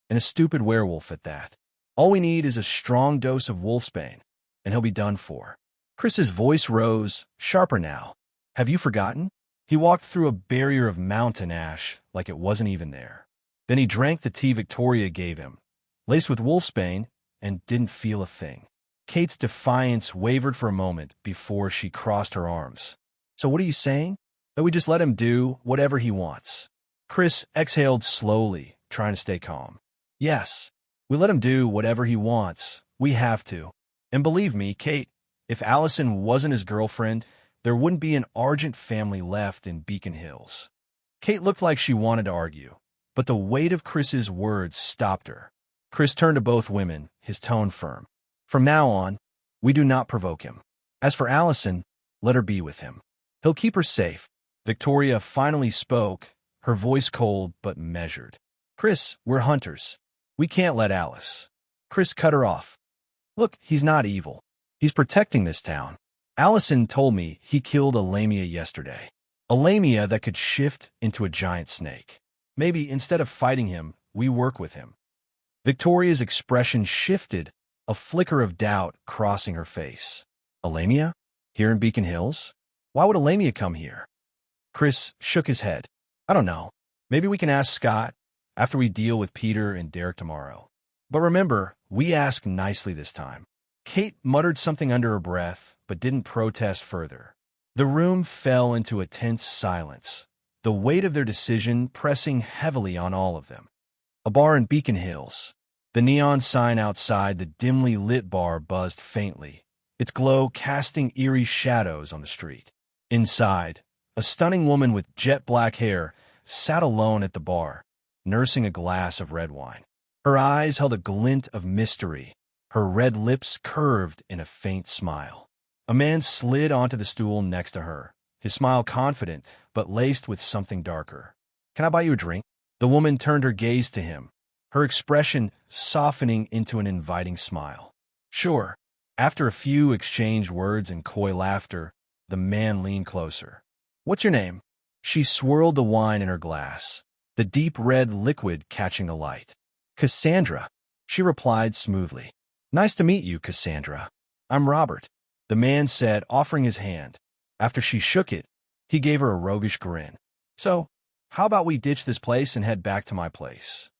and a stupid werewolf at that. All we need is a strong dose of wolfsbane, and he'll be done for. Chris's voice rose, sharper now. Have you forgotten? He walked through a barrier of mountain ash like it wasn't even there. Then he drank the tea Victoria gave him, laced with wolfsbane, and didn't feel a thing. Kate's defiance wavered for a moment before she crossed her arms. So what are you saying? That we just let him do whatever he wants? Chris exhaled slowly, trying to stay calm. Yes, we let him do whatever he wants. We have to. And believe me, Kate, if Allison wasn't his girlfriend, there wouldn't be an Argent family left in Beacon Hills. Kate looked like she wanted to argue, but the weight of Chris's words stopped her. Chris turned to both women, his tone firm. From now on, we do not provoke him. As for Allison, let her be with him. He'll keep her safe. Victoria finally spoke, her voice cold but measured. Chris, we're hunters. We can't let Alice. Chris cut her off. Look, he's not evil. He's protecting this town. Allison told me he killed a lamia yesterday. A lamia that could shift into a giant snake. Maybe instead of fighting him, we work with him. Victoria's expression shifted, a flicker of doubt crossing her face. A lamia? Here in Beacon Hills? Why would a lamia come here? Chris shook his head. I don't know. Maybe we can ask Scott after we deal with Peter and Derek tomorrow. But remember, we ask nicely this time. Kate muttered something under her breath, but didn't protest further. The room fell into a tense silence, the weight of their decision pressing heavily on all of them. A bar in Beacon Hills. The neon sign outside the dimly lit bar buzzed faintly, its glow casting eerie shadows on the street. Inside, a stunning woman with jet black hair sat alone at the bar, nursing a glass of red wine. Her eyes held a glint of mystery, her red lips curved in a faint smile. A man slid onto the stool next to her, his smile confident but laced with something darker. Can I buy you a drink? The woman turned her gaze to him, her expression softening into an inviting smile. Sure. After a few exchanged words and coy laughter, the man leaned closer. What's your name? She swirled the wine in her glass, the deep red liquid catching the light. Cassandra, she replied smoothly. Nice to meet you, Cassandra. I'm Robert, the man said, offering his hand. After she shook it, he gave her a roguish grin. So, how about we ditch this place and head back to my place?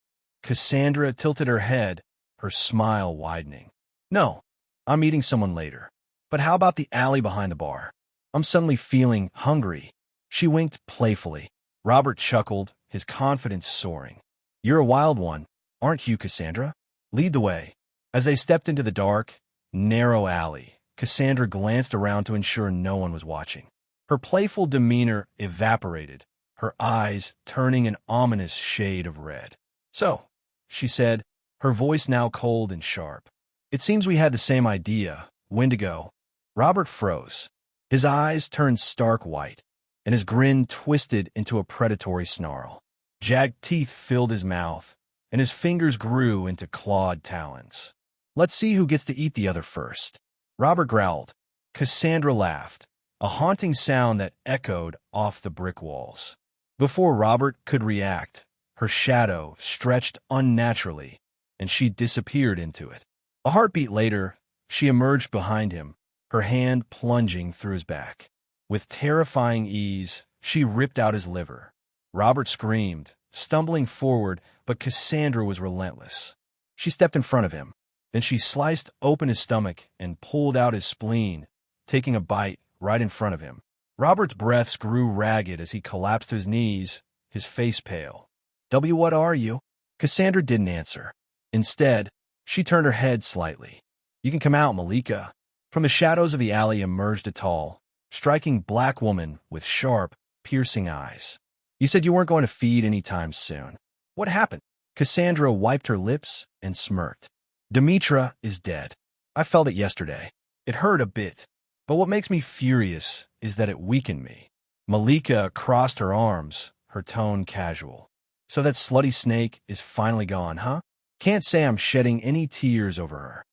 Cassandra tilted her head, her smile widening. No, I'm meeting someone later. But how about the alley behind the bar? I'm suddenly feeling hungry. She winked playfully. Robert chuckled, his confidence soaring. You're a wild one, aren't you, Cassandra? Lead the way. As they stepped into the dark, narrow alley, Cassandra glanced around to ensure no one was watching. Her playful demeanor evaporated, her eyes turning an ominous shade of red. So, she said, her voice now cold and sharp. It seems we had the same idea, when to go. Robert froze. His eyes turned stark white, and his grin twisted into a predatory snarl. Jagged teeth filled his mouth, and his fingers grew into clawed talons. "Let's see who gets to eat the other first." Robert growled. Cassandra laughed, a haunting sound that echoed off the brick walls. Before Robert could react, her shadow stretched unnaturally, and she disappeared into it. A heartbeat later, she emerged behind him, her hand plunging through his back. With terrifying ease, she ripped out his liver. Robert screamed, stumbling forward, but Cassandra was relentless. She stepped in front of him. Then she sliced open his stomach and pulled out his spleen, taking a bite right in front of him. Robert's breaths grew ragged as he collapsed to his knees, his face pale. What are you?" Cassandra didn't answer. Instead, she turned her head slightly. "You can come out, Malika." From the shadows of the alley emerged a tall, striking black woman with sharp, piercing eyes. "You said you weren't going to feed anytime soon. What happened?" Cassandra wiped her lips and smirked. "Demetra is dead. I felt it yesterday. It hurt a bit, but what makes me furious is that it weakened me." Malika crossed her arms, her tone casual. "So that slutty snake is finally gone, huh? Can't say I'm shedding any tears over her."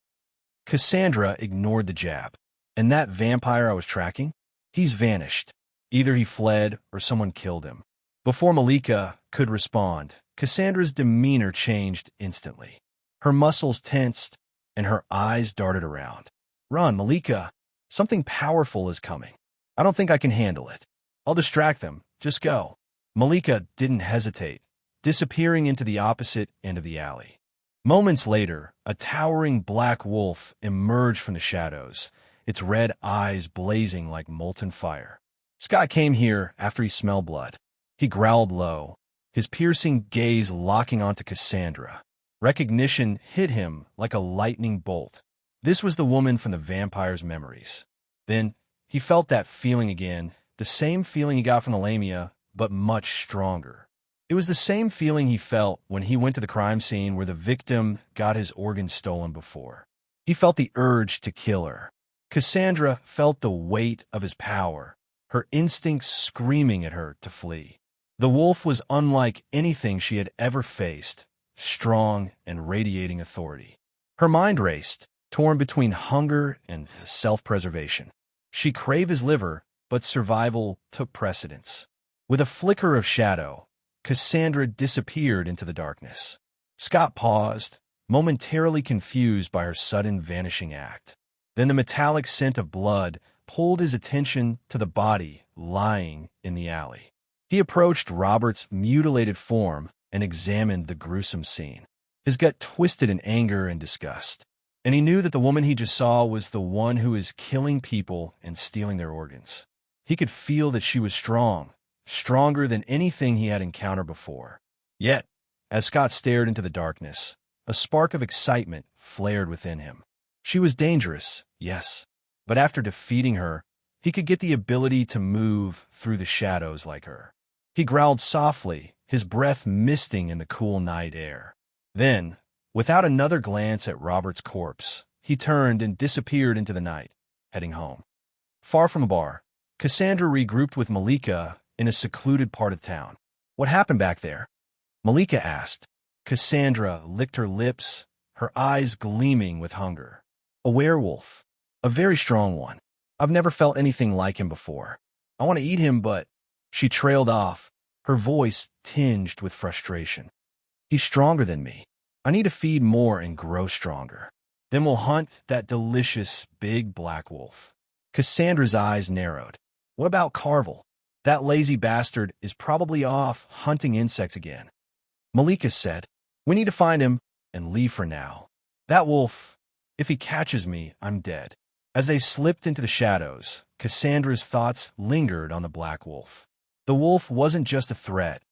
Cassandra ignored the jab. "And that vampire I was tracking? He's vanished. Either he fled or someone killed him." Before Malika could respond, Cassandra's demeanor changed instantly. Her muscles tensed, and her eyes darted around. "Run, Malika. Something powerful is coming. I don't think I can handle it. I'll distract them. Just go." Malika didn't hesitate, disappearing into the opposite end of the alley. Moments later, a towering black wolf emerged from the shadows, its red eyes blazing like molten fire. Scott came here after he smelled blood. He growled low, his piercing gaze locking onto Cassandra. Recognition hit him like a lightning bolt. This was the woman from the vampire's memories. Then he felt that feeling again, the same feeling he got from the Lamia, but much stronger. It was the same feeling he felt when he went to the crime scene where the victim got his organs stolen before. He felt the urge to kill her. Cassandra felt the weight of his power, her instincts screaming at her to flee. The wolf was unlike anything she had ever faced, strong and radiating authority. Her mind raced, torn between hunger and self-preservation. She craved his liver, but survival took precedence. With a flicker of shadow, Cassandra disappeared into the darkness. Scott paused, momentarily confused by her sudden vanishing act. Then the metallic scent of blood pulled his attention to the body lying in the alley. He approached Robert's mutilated form and examined the gruesome scene. His gut twisted in anger and disgust, and he knew that the woman he just saw was the one who was killing people and stealing their organs. He could feel that she was strong, stronger than anything he had encountered before. Yet, as Scott stared into the darkness, a spark of excitement flared within him. She was dangerous, yes, but after defeating her, he could get the ability to move through the shadows like her. He growled softly, his breath misting in the cool night air. Then, without another glance at Robert's corpse, he turned and disappeared into the night, heading home. Far from the bar, Cassandra regrouped with Malika in a secluded part of town. "What happened back there?" Malika asked. Cassandra licked her lips, her eyes gleaming with hunger. "A werewolf. A very strong one. I've never felt anything like him before. I want to eat him, but—" She trailed off, her voice tinged with frustration. "He's stronger than me. I need to feed more and grow stronger. Then we'll hunt that delicious big black wolf." Cassandra's eyes narrowed. "What about Carvel? That lazy bastard is probably off hunting insects again." Malika said, "We need to find him and leave for now. That wolf, if he catches me, I'm dead." As they slipped into the shadows, Cassandra's thoughts lingered on the black wolf. The wolf wasn't just a threat.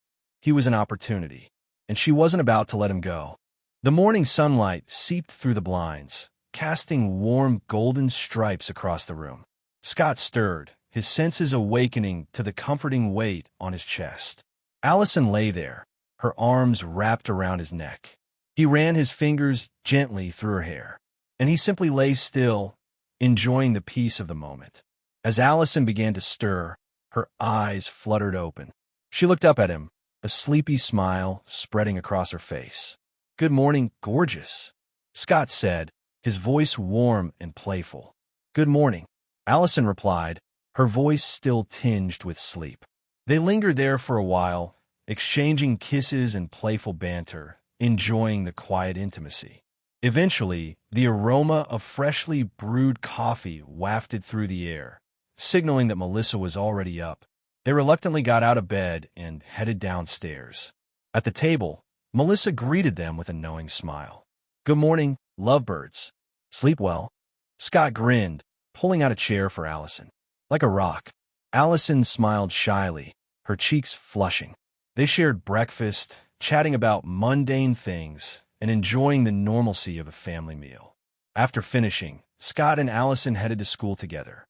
He was an opportunity, and she wasn't about to let him go. The morning sunlight seeped through the blinds, casting warm golden stripes across the room. Scott stirred, his senses awakening to the comforting weight on his chest. Allison lay there, her arms wrapped around his neck. He ran his fingers gently through her hair, and he simply lay still, enjoying the peace of the moment. As Allison began to stir, her eyes fluttered open. She looked up at him, a sleepy smile spreading across her face. "Good morning, gorgeous," Scott said, his voice warm and playful. "Good morning," Allison replied, her voice still tinged with sleep. They lingered there for a while, exchanging kisses and playful banter, enjoying the quiet intimacy. Eventually, the aroma of freshly brewed coffee wafted through the air, signaling that Melissa was already up. They reluctantly got out of bed and headed downstairs. At the table, Melissa greeted them with a knowing smile. "Good morning, lovebirds. Sleep well?" Scott grinned, pulling out a chair for Allison. Like a rock, Allison smiled shyly, her cheeks flushing. They shared breakfast, chatting about mundane things and enjoying the normalcy of a family meal. After finishing, Scott and Allison headed to school together.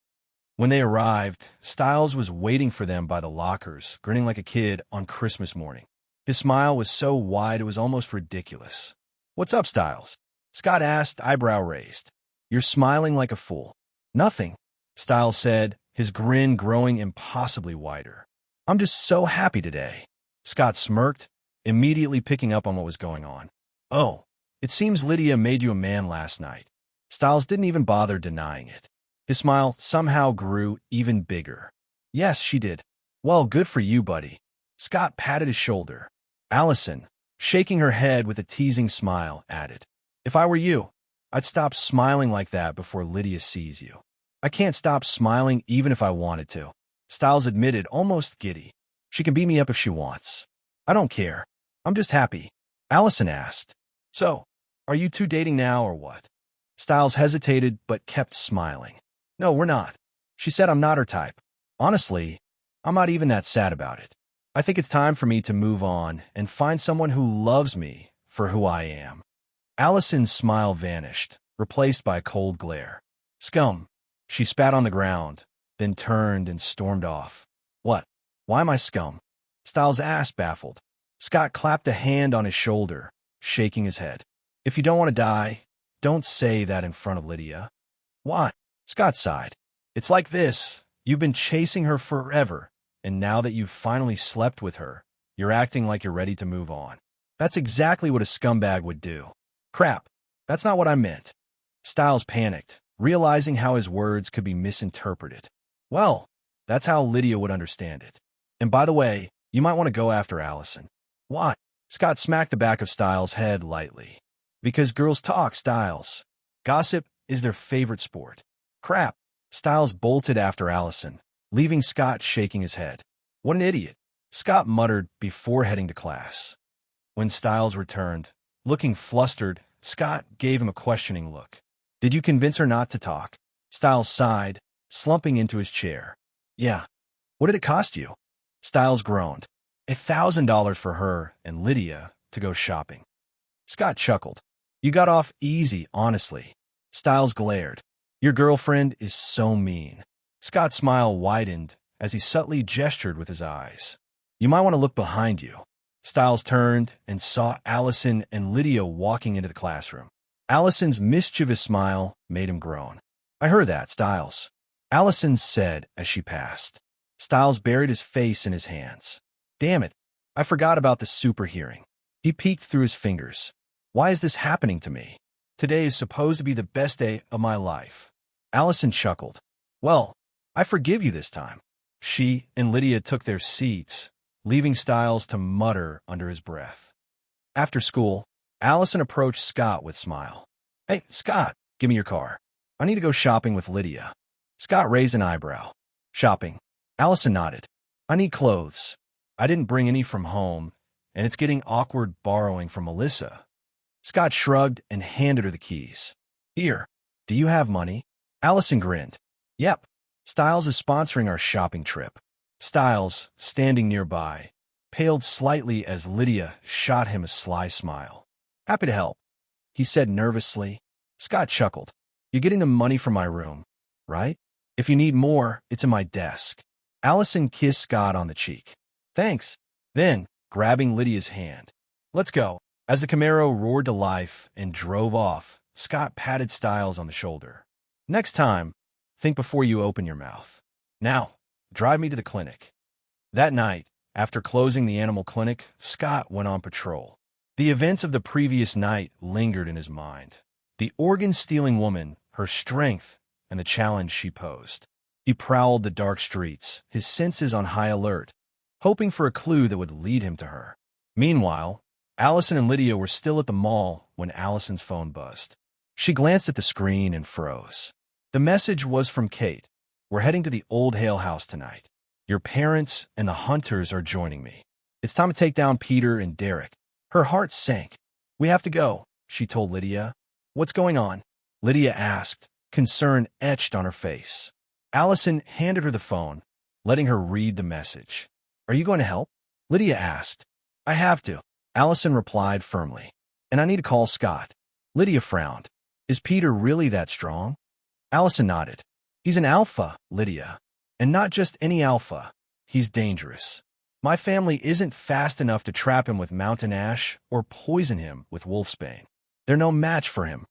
When they arrived, Styles was waiting for them by the lockers, grinning like a kid on Christmas morning. His smile was so wide it was almost ridiculous. "What's up, Styles?" Scott asked, eyebrow raised. "You're smiling like a fool." "Nothing," Styles said, his grin growing impossibly wider. "I'm just so happy today." Scott smirked, immediately picking up on what was going on. "Oh, it seems Lydia made you a man last night." Styles didn't even bother denying it. His smile somehow grew even bigger. "Yes, she did." "Well, good for you, buddy." Scott patted his shoulder. Allison, shaking her head with a teasing smile, added, "If I were you, I'd stop smiling like that before Lydia sees you." "I can't stop smiling even if I wanted to," Styles admitted, almost giddy. "She can beat me up if she wants." "I don't care. I'm just happy." Allison asked, "So, are you two dating now or what?" Styles hesitated but kept smiling. "No, we're not. She said I'm not her type. Honestly, I'm not even that sad about it. I think it's time for me to move on and find someone who loves me for who I am." Allison's smile vanished, replaced by a cold glare. "Scum." She spat on the ground, then turned and stormed off. "What? Why am I scum?" Styles asked, baffled. Scott clapped a hand on his shoulder, shaking his head. "If you don't want to die, don't say that in front of Lydia." "Why?" Scott sighed. "It's like this. You've been chasing her forever, and now that you've finally slept with her, you're acting like you're ready to move on. That's exactly what a scumbag would do." "Crap, that's not what I meant." Styles panicked, realizing how his words could be misinterpreted. "Well, that's how Lydia would understand it. And by the way, you might want to go after Allison." "Why?" Scott smacked the back of Styles' head lightly. "Because girls talk, Styles. Gossip is their favorite sport." "Crap." Styles bolted after Allison, leaving Scott shaking his head. "What an idiot," Scott muttered before heading to class. When Styles returned, looking flustered, Scott gave him a questioning look. "Did you convince her not to talk?" Styles sighed, slumping into his chair. "Yeah." "What did it cost you?" Styles groaned. $1,000 for her and Lydia to go shopping. Scott chuckled. "You got off easy, honestly." Styles glared. "Your girlfriend is so mean." Scott's smile widened as he subtly gestured with his eyes. "You might want to look behind you." Styles turned and saw Allison and Lydia walking into the classroom. Allison's mischievous smile made him groan. "I heard that, Styles," Allison said as she passed. Styles buried his face in his hands. "Damn it, I forgot about the super hearing." He peeked through his fingers. "Why is this happening to me? Today is supposed to be the best day of my life." Allison chuckled. "Well, I forgive you this time." She and Lydia took their seats, leaving Styles to mutter under his breath. After school, Allison approached Scott with a smile. "Hey, Scott, give me your car. I need to go shopping with Lydia." Scott raised an eyebrow. "Shopping?" Allison nodded. "I need clothes. I didn't bring any from home, and it's getting awkward borrowing from Melissa." Scott shrugged and handed her the keys. "Here, do you have money?" Allison grinned. "Yep. Styles is sponsoring our shopping trip." Styles, standing nearby, paled slightly as Lydia shot him a sly smile. "Happy to help," he said nervously. Scott chuckled. "You're getting the money from my room, right? If you need more, it's in my desk." Allison kissed Scott on the cheek. "Thanks." Then, grabbing Lydia's hand, "Let's go." As the Camaro roared to life and drove off, Scott patted Styles on the shoulder. "Next time, think before you open your mouth. Now, drive me to the clinic." That night, after closing the animal clinic, Scott went on patrol. The events of the previous night lingered in his mind. The organ-stealing woman, her strength, and the challenge she posed. He prowled the dark streets, his senses on high alert, hoping for a clue that would lead him to her. Meanwhile, Allison and Lydia were still at the mall when Allison's phone buzzed. She glanced at the screen and froze. The message was from Kate. "We're heading to the old Hale house tonight. Your parents and the hunters are joining me. It's time to take down Peter and Derek." Her heart sank. "We have to go," she told Lydia. "What's going on?" Lydia asked, concern etched on her face. Allison handed her the phone, letting her read the message. "Are you going to help?" Lydia asked. "I have to," Allison replied firmly. "And I need to call Scott." Lydia frowned. "Is Peter really that strong?" Allison nodded. "He's an alpha, Lydia. And not just any alpha. He's dangerous. My family isn't fast enough to trap him with mountain ash or poison him with wolfsbane. They're no match for him."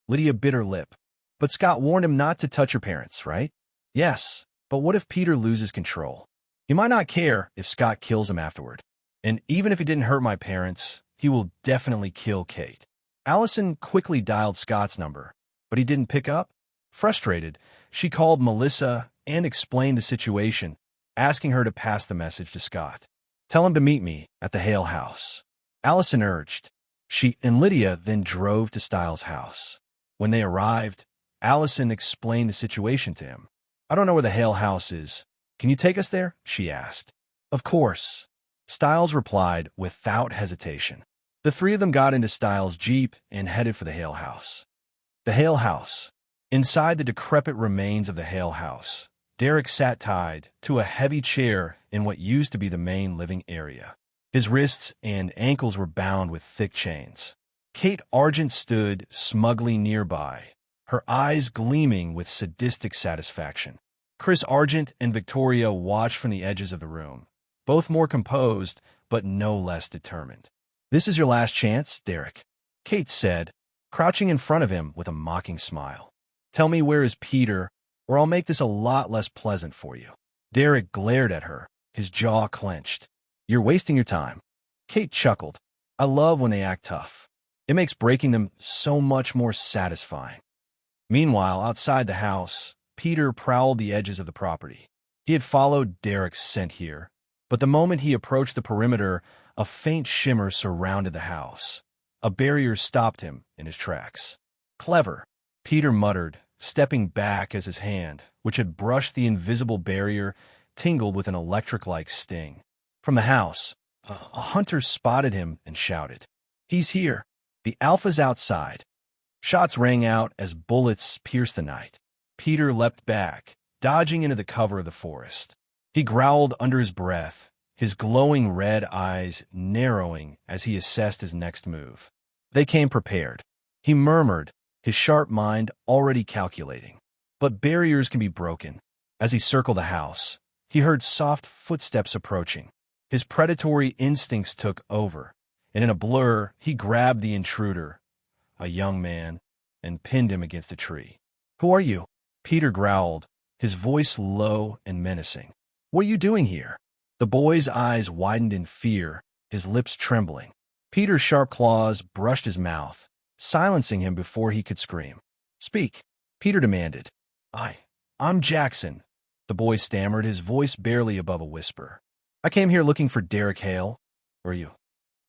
Lydia bit her lip. "But Scott warned him not to touch your parents, right?" "Yes, but what if Peter loses control? He might not care if Scott kills him afterward. And even if he didn't hurt my parents, he will definitely kill Kate." Allison quickly dialed Scott's number, but he didn't pick up. Frustrated, she called Melissa and explained the situation, asking her to pass the message to Scott. "Tell him to meet me at the Hale house," Allison urged. She and Lydia then drove to Styles' house. When they arrived, Allison explained the situation to him. "I don't know where the Hale house is. Can you take us there?" she asked. "Of course," Styles replied without hesitation. The three of them got into Styles' Jeep and headed for the Hale house. The Hale house. Inside the decrepit remains of the Hale house, Derek sat tied to a heavy chair in what used to be the main living area. His wrists and ankles were bound with thick chains. Kate Argent stood smugly nearby, her eyes gleaming with sadistic satisfaction. Chris Argent and Victoria watched from the edges of the room, both more composed but no less determined. "This is your last chance, Derek," Kate said, crouching in front of him with a mocking smile. "Tell me where is Peter, or I'll make this a lot less pleasant for you." Derek glared at her, his jaw clenched. "You're wasting your time." Kate chuckled. "I love when they act tough. It makes breaking them so much more satisfying." Meanwhile, outside the house, Peter prowled the edges of the property. He had followed Derek's scent here, but the moment he approached the perimeter, a faint shimmer surrounded the house. A barrier stopped him in his tracks. "Clever," Peter muttered, stepping back as his hand, which had brushed the invisible barrier, tingled with an electric-like sting. From the house, a hunter spotted him and shouted, "He's here! The Alpha's outside!" Shots rang out as bullets pierced the night. Peter leapt back, dodging into the cover of the forest. He growled under his breath, his glowing red eyes narrowing as he assessed his next move. They came prepared. He murmured, his sharp mind already calculating. But barriers can be broken. As he circled the house, he heard soft footsteps approaching. His predatory instincts took over, and in a blur, he grabbed the intruder, a young man, and pinned him against a tree. "Who are you?" Peter growled, his voice low and menacing. "What are you doing here?" The boy's eyes widened in fear, his lips trembling. Peter's sharp claws brushed his mouth, silencing him before he could scream. "Speak," Peter demanded. I'm Jackson," the boy stammered, his voice barely above a whisper. "I came here looking for Derek Hale. Or you?"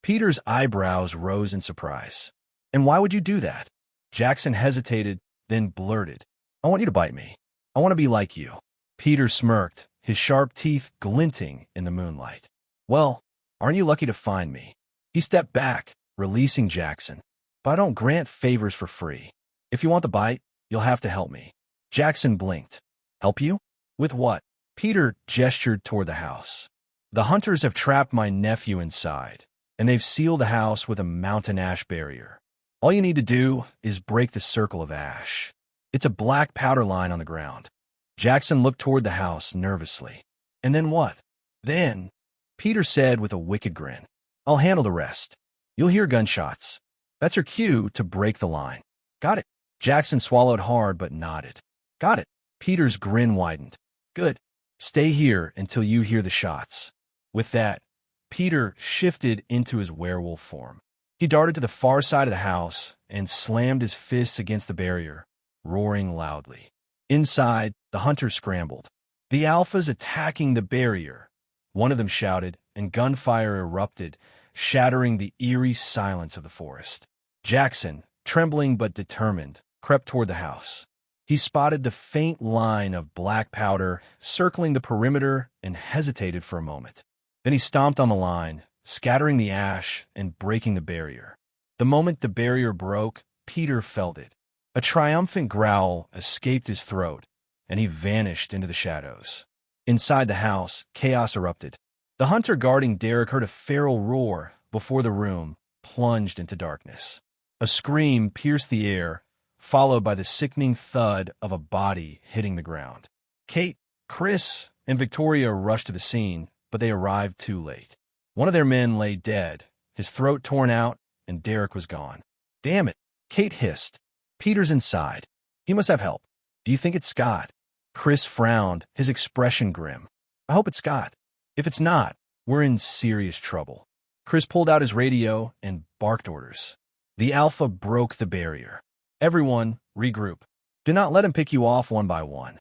Peter's eyebrows rose in surprise. "And why would you do that?" Jackson hesitated, then blurted, "I want you to bite me. I want to be like you." Peter smirked, his sharp teeth glinting in the moonlight. "Well, aren't you lucky to find me?" He stepped back, releasing Jackson. "But I don't grant favors for free. If you want the bite, you'll have to help me." Jackson blinked. "Help you? With what?" Peter gestured toward the house. "The hunters have trapped my nephew inside, and they've sealed the house with a mountain ash barrier. All you need to do is break the circle of ash. It's a black powder line on the ground." Jackson looked toward the house nervously. "And then what?" "Then," Peter said with a wicked grin, "I'll handle the rest. You'll hear gunshots. That's your cue to break the line." "Got it." Jackson swallowed hard but nodded. "Got it." Peter's grin widened. "Good. Stay here until you hear the shots." With that, Peter shifted into his werewolf form. He darted to the far side of the house and slammed his fists against the barrier, roaring loudly. Inside, the hunters scrambled. "The Alpha's attacking the barrier," one of them shouted, and gunfire erupted, shattering the eerie silence of the forest. Jackson, trembling but determined, crept toward the house. He spotted the faint line of black powder circling the perimeter and hesitated for a moment. Then he stomped on the line, scattering the ash and breaking the barrier. The moment the barrier broke, Peter felt it. A triumphant growl escaped his throat, and he vanished into the shadows. Inside the house, chaos erupted. The hunter guarding Derek heard a feral roar before the room plunged into darkness. A scream pierced the air, followed by the sickening thud of a body hitting the ground. Kate, Chris, and Victoria rushed to the scene, but they arrived too late. One of their men lay dead, his throat torn out, and Derek was gone. "Damn it," Kate hissed. "Peter's inside. He must have help. Do you think it's Scott?" Chris frowned, his expression grim. "I hope it's Scott. If it's not, we're in serious trouble." Chris pulled out his radio and barked orders. The Alpha broke the barrier. "Everyone, regroup. Do not let him pick you off one by one."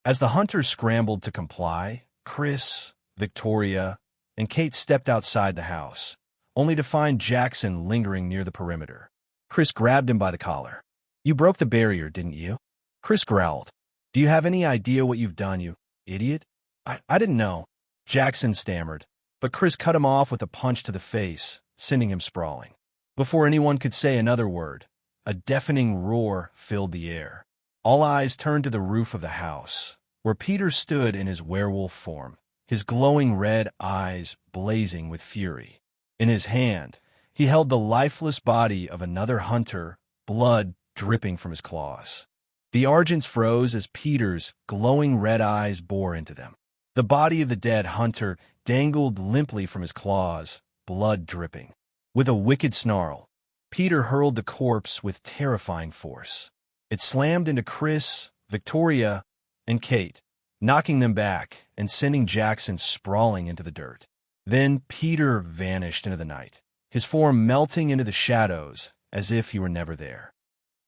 As the hunters scrambled to comply, Chris, Victoria, and Kate stepped outside the house, only to find Jackson lingering near the perimeter. Chris grabbed him by the collar. "You broke the barrier, didn't you?" Chris growled. "Do you have any idea what you've done, you idiot?" I didn't know," Jackson stammered, but Chris cut him off with a punch to the face, sending him sprawling. Before anyone could say another word, a deafening roar filled the air. All eyes turned to the roof of the house, where Peter stood in his werewolf form, his glowing red eyes blazing with fury. In his hand, he held the lifeless body of another hunter, blood dripping from his claws. The Argents froze as Peter's glowing red eyes bore into them. The body of the dead hunter dangled limply from his claws, blood dripping. With a wicked snarl, Peter hurled the corpse with terrifying force. It slammed into Chris, Victoria, and Kate, knocking them back and sending Jackson sprawling into the dirt. Then Peter vanished into the night, his form melting into the shadows as if he were never there.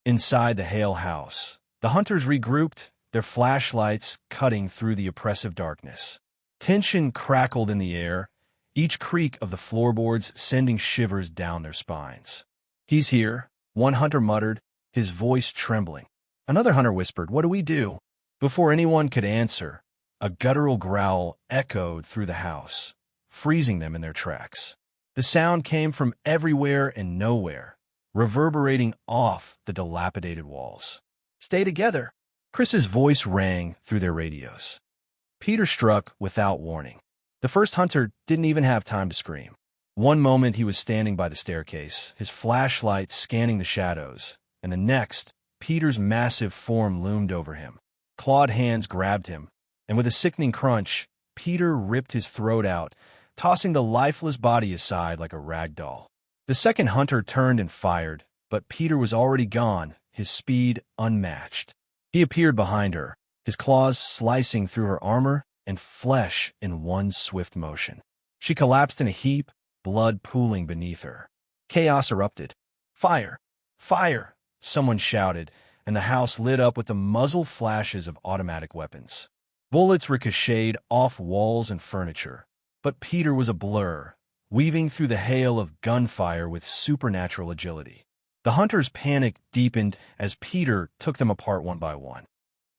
Inside the Hale house, the hunters regrouped, their flashlights cutting through the oppressive darkness. Tension crackled in the air, each creak of the floorboards sending shivers down their spines. "He's here," one hunter muttered, his voice trembling. Another hunter whispered, "What do we do?" Before anyone could answer, a guttural growl echoed through the house, freezing them in their tracks. The sound came from everywhere and nowhere, reverberating off the dilapidated walls. "Stay together," Chris's voice rang through their radios. Peter struck without warning. The first hunter didn't even have time to scream. One moment he was standing by the staircase, his flashlight scanning the shadows, and the next, Peter's massive form loomed over him. Clawed hands grabbed him, and with a sickening crunch, Peter ripped his throat out, tossing the lifeless body aside like a rag doll. The second hunter turned and fired, but Peter was already gone, his speed unmatched. He appeared behind her, his claws slicing through her armor and flesh in one swift motion. She collapsed in a heap, blood pooling beneath her. Chaos erupted. "Fire! Fire!" someone shouted, and the house lit up with the muzzle flashes of automatic weapons. Bullets ricocheted off walls and furniture, but Peter was a blur, weaving through the hail of gunfire with supernatural agility. The hunters' panic deepened as Peter took them apart one by one.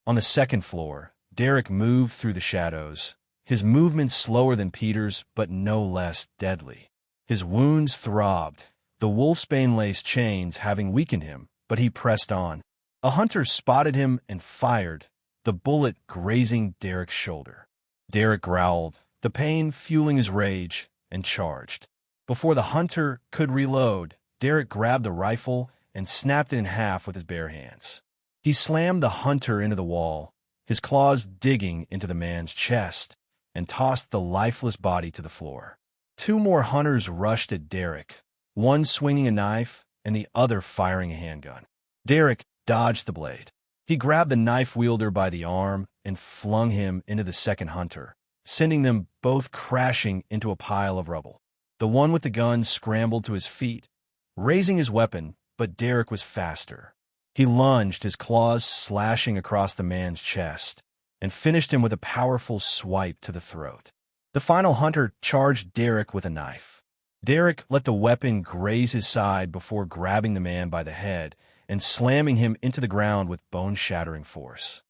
On the second floor, Derek moved through the shadows, his movements slower than Peter's, but no less deadly. His wounds throbbed, the wolfsbane-laced chains having weakened him, but he pressed on. A hunter spotted him and fired, the bullet grazing Derek's shoulder. Derek growled, the pain fueling his rage, and charged. Before the hunter could reload, Derek grabbed the rifle and snapped it in half with his bare hands. He slammed the hunter into the wall, his claws digging into the man's chest, and tossed the lifeless body to the floor. Two more hunters rushed at Derek, one swinging a knife and the other firing a handgun. Derek dodged the blade. He grabbed the knife wielder by the arm and flung him into the second hunter, sending them both crashing into a pile of rubble. The one with the gun scrambled to his feet, raising his weapon, but Derek was faster. He lunged, his claws slashing across the man's chest, and finished him with a powerful swipe to the throat. The final hunter charged Derek with a knife. Derek let the weapon graze his side before grabbing the man by the head and slamming him into the ground with bone-shattering force.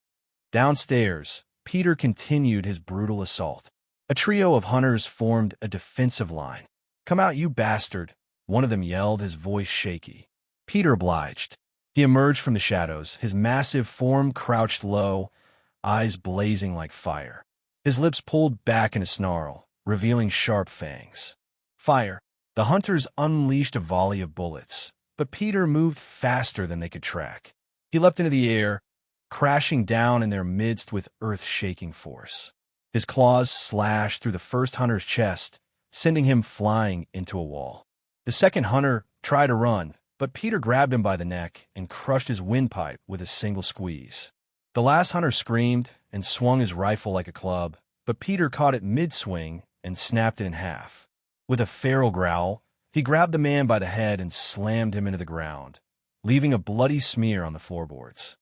Downstairs, Peter continued his brutal assault. A trio of hunters formed a defensive line. "Come out, you bastard," one of them yelled, his voice shaky. Peter obliged. He emerged from the shadows, his massive form crouched low, eyes blazing like fire. His lips pulled back in a snarl, revealing sharp fangs. Fire! The hunters unleashed a volley of bullets, but Peter moved faster than they could track. He leapt into the air, crashing down in their midst with earth-shaking force. His claws slashed through the first hunter's chest, sending him flying into a wall. The second hunter tried to run, but Peter grabbed him by the neck and crushed his windpipe with a single squeeze. The last hunter screamed and swung his rifle like a club, but Peter caught it mid-swing and snapped it in half. With a feral growl, he grabbed the man by the head and slammed him into the ground, leaving a bloody smear on the floorboards.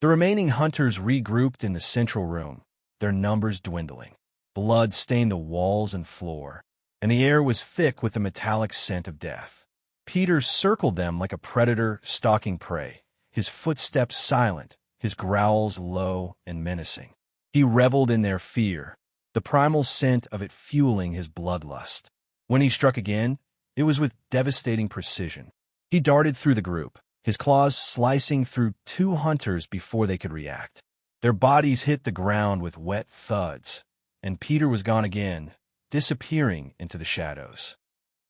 The remaining hunters regrouped in the central room, their numbers dwindling. Blood stained the walls and floor, and the air was thick with the metallic scent of death. Peter circled them like a predator stalking prey, his footsteps silent, his growls low and menacing. He reveled in their fear, the primal scent of it fueling his bloodlust. When he struck again, it was with devastating precision. He darted through the group, his claws slicing through 2 hunters before they could react. Their bodies hit the ground with wet thuds, and Peter was gone again, disappearing into the shadows.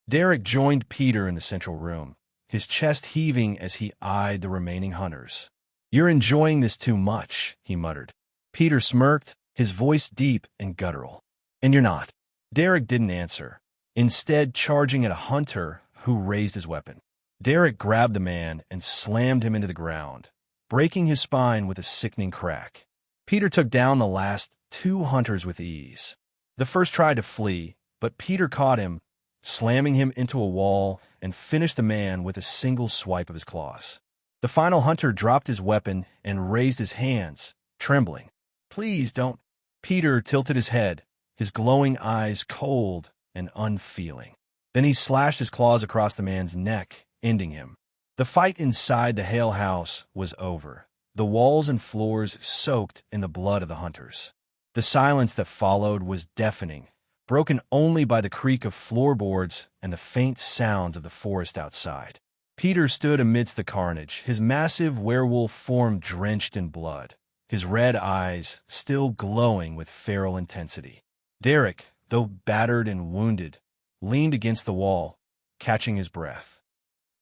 Derek joined Peter in the central room, his chest heaving as he eyed the remaining hunters. "You're enjoying this too much," he muttered. Peter smirked, his voice deep and guttural. "And you're not." Derek didn't answer, instead charging at a hunter who raised his weapon. Derek grabbed the man and slammed him into the ground, breaking his spine with a sickening crack. Peter took down the last 2 hunters with ease. The first tried to flee, but Peter caught him, slamming him into a wall, and finished the man with a single swipe of his claws. The final hunter dropped his weapon and raised his hands, trembling. "Please don't." Peter tilted his head, his glowing eyes cold and unfeeling. Then he slashed his claws across the man's neck, ending him. The fight inside the Hale house was over, the walls and floors soaked in the blood of the hunters. The silence that followed was deafening, broken only by the creak of floorboards and the faint sounds of the forest outside. Peter stood amidst the carnage, his massive werewolf form drenched in blood, his red eyes still glowing with feral intensity. Derek, though battered and wounded, leaned against the wall, catching his breath.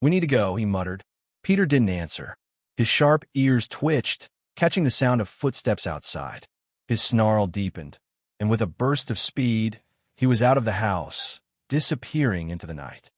"We need to go," he muttered. Peter didn't answer. His sharp ears twitched, catching the sound of footsteps outside. His snarl deepened, and with a burst of speed, he was out of the house, disappearing into the night.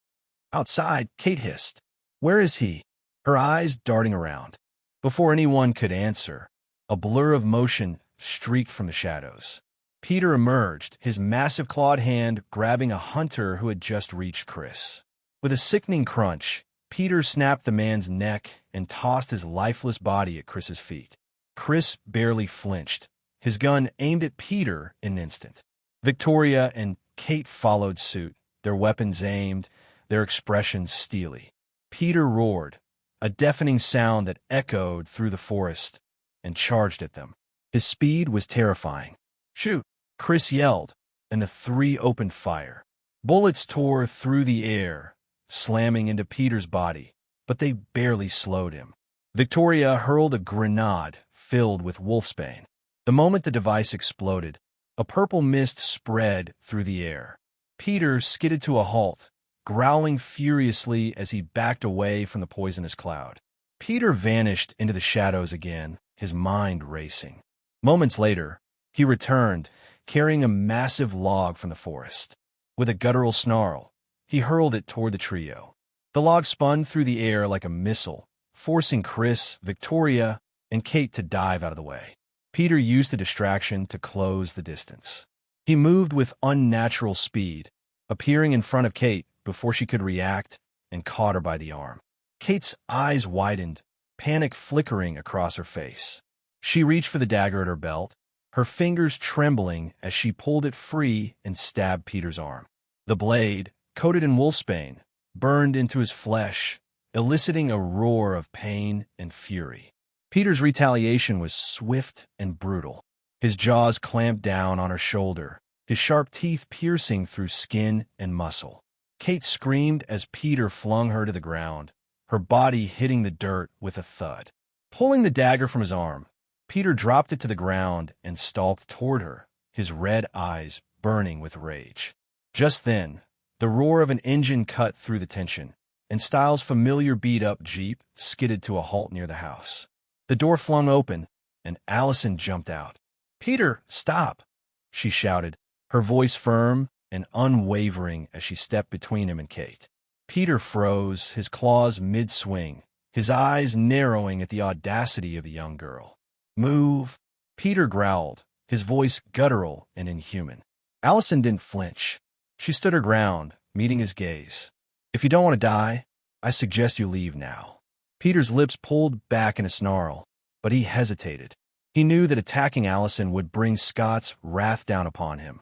Outside, Kate hissed. "Where is he?" Her eyes darting around. Before anyone could answer, a blur of motion streaked from the shadows. Peter emerged, his massive clawed hand grabbing a hunter who had just reached Chris. With a sickening crunch, Peter snapped the man's neck and tossed his lifeless body at Chris's feet. Chris barely flinched, his gun aimed at Peter in an instant. Victoria and Kate followed suit, their weapons aimed, their expressions steely. Peter roared, a deafening sound that echoed through the forest, and charged at them. His speed was terrifying. "Shoot!" Chris yelled, and the 3 opened fire. Bullets tore through the air, slamming into Peter's body, but they barely slowed him. Victoria hurled a grenade filled with wolfsbane. The moment the device exploded, a purple mist spread through the air. Peter skidded to a halt, growling furiously as he backed away from the poisonous cloud. Peter vanished into the shadows again, his mind racing. Moments later, he returned, carrying a massive log from the forest. With a guttural snarl, he hurled it toward the trio. The log spun through the air like a missile, forcing Chris, Victoria, and Kate to dive out of the way. Peter used the distraction to close the distance. He moved with unnatural speed, appearing in front of Kate before she could react, and caught her by the arm. Kate's eyes widened, panic flickering across her face. She reached for the dagger at her belt, her fingers trembling as she pulled it free and stabbed Peter's arm. The blade, coated in wolfsbane, burned into his flesh, eliciting a roar of pain and fury. Peter's retaliation was swift and brutal. His jaws clamped down on her shoulder, his sharp teeth piercing through skin and muscle. Kate screamed as Peter flung her to the ground, her body hitting the dirt with a thud. Pulling the dagger from his arm, Peter dropped it to the ground and stalked toward her, his red eyes burning with rage. Just then, the roar of an engine cut through the tension, and Styles' familiar beat-up Jeep skidded to a halt near the house. The door flung open, and Allison jumped out. "Peter, stop!" she shouted, her voice firm and unwavering as she stepped between him and Kate. Peter froze, his claws mid-swing, his eyes narrowing at the audacity of the young girl. "Move!" Peter growled, his voice guttural and inhuman. Allison didn't flinch. She stood her ground, meeting his gaze. "If you don't want to die, I suggest you leave now." Peter's lips pulled back in a snarl, but he hesitated. He knew that attacking Allison would bring Scott's wrath down upon him,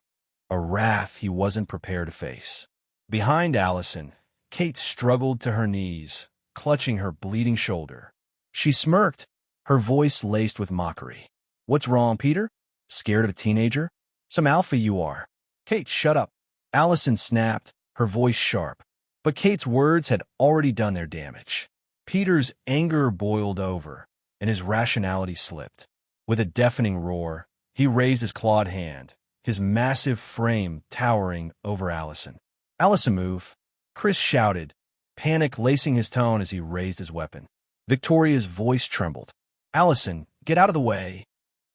a wrath he wasn't prepared to face. Behind Allison, Kate struggled to her knees, clutching her bleeding shoulder. She smirked, her voice laced with mockery. "What's wrong, Peter? Scared of a teenager? Some alpha you are." "Kate, shut up." Allison snapped, her voice sharp. But Kate's words had already done their damage. Peter's anger boiled over, and his rationality slipped. With a deafening roar, he raised his clawed hand, his massive frame towering over Allison. "Allison, move!" Chris shouted, panic lacing his tone as he raised his weapon. Victoria's voice trembled. "Allison, get out of the way!"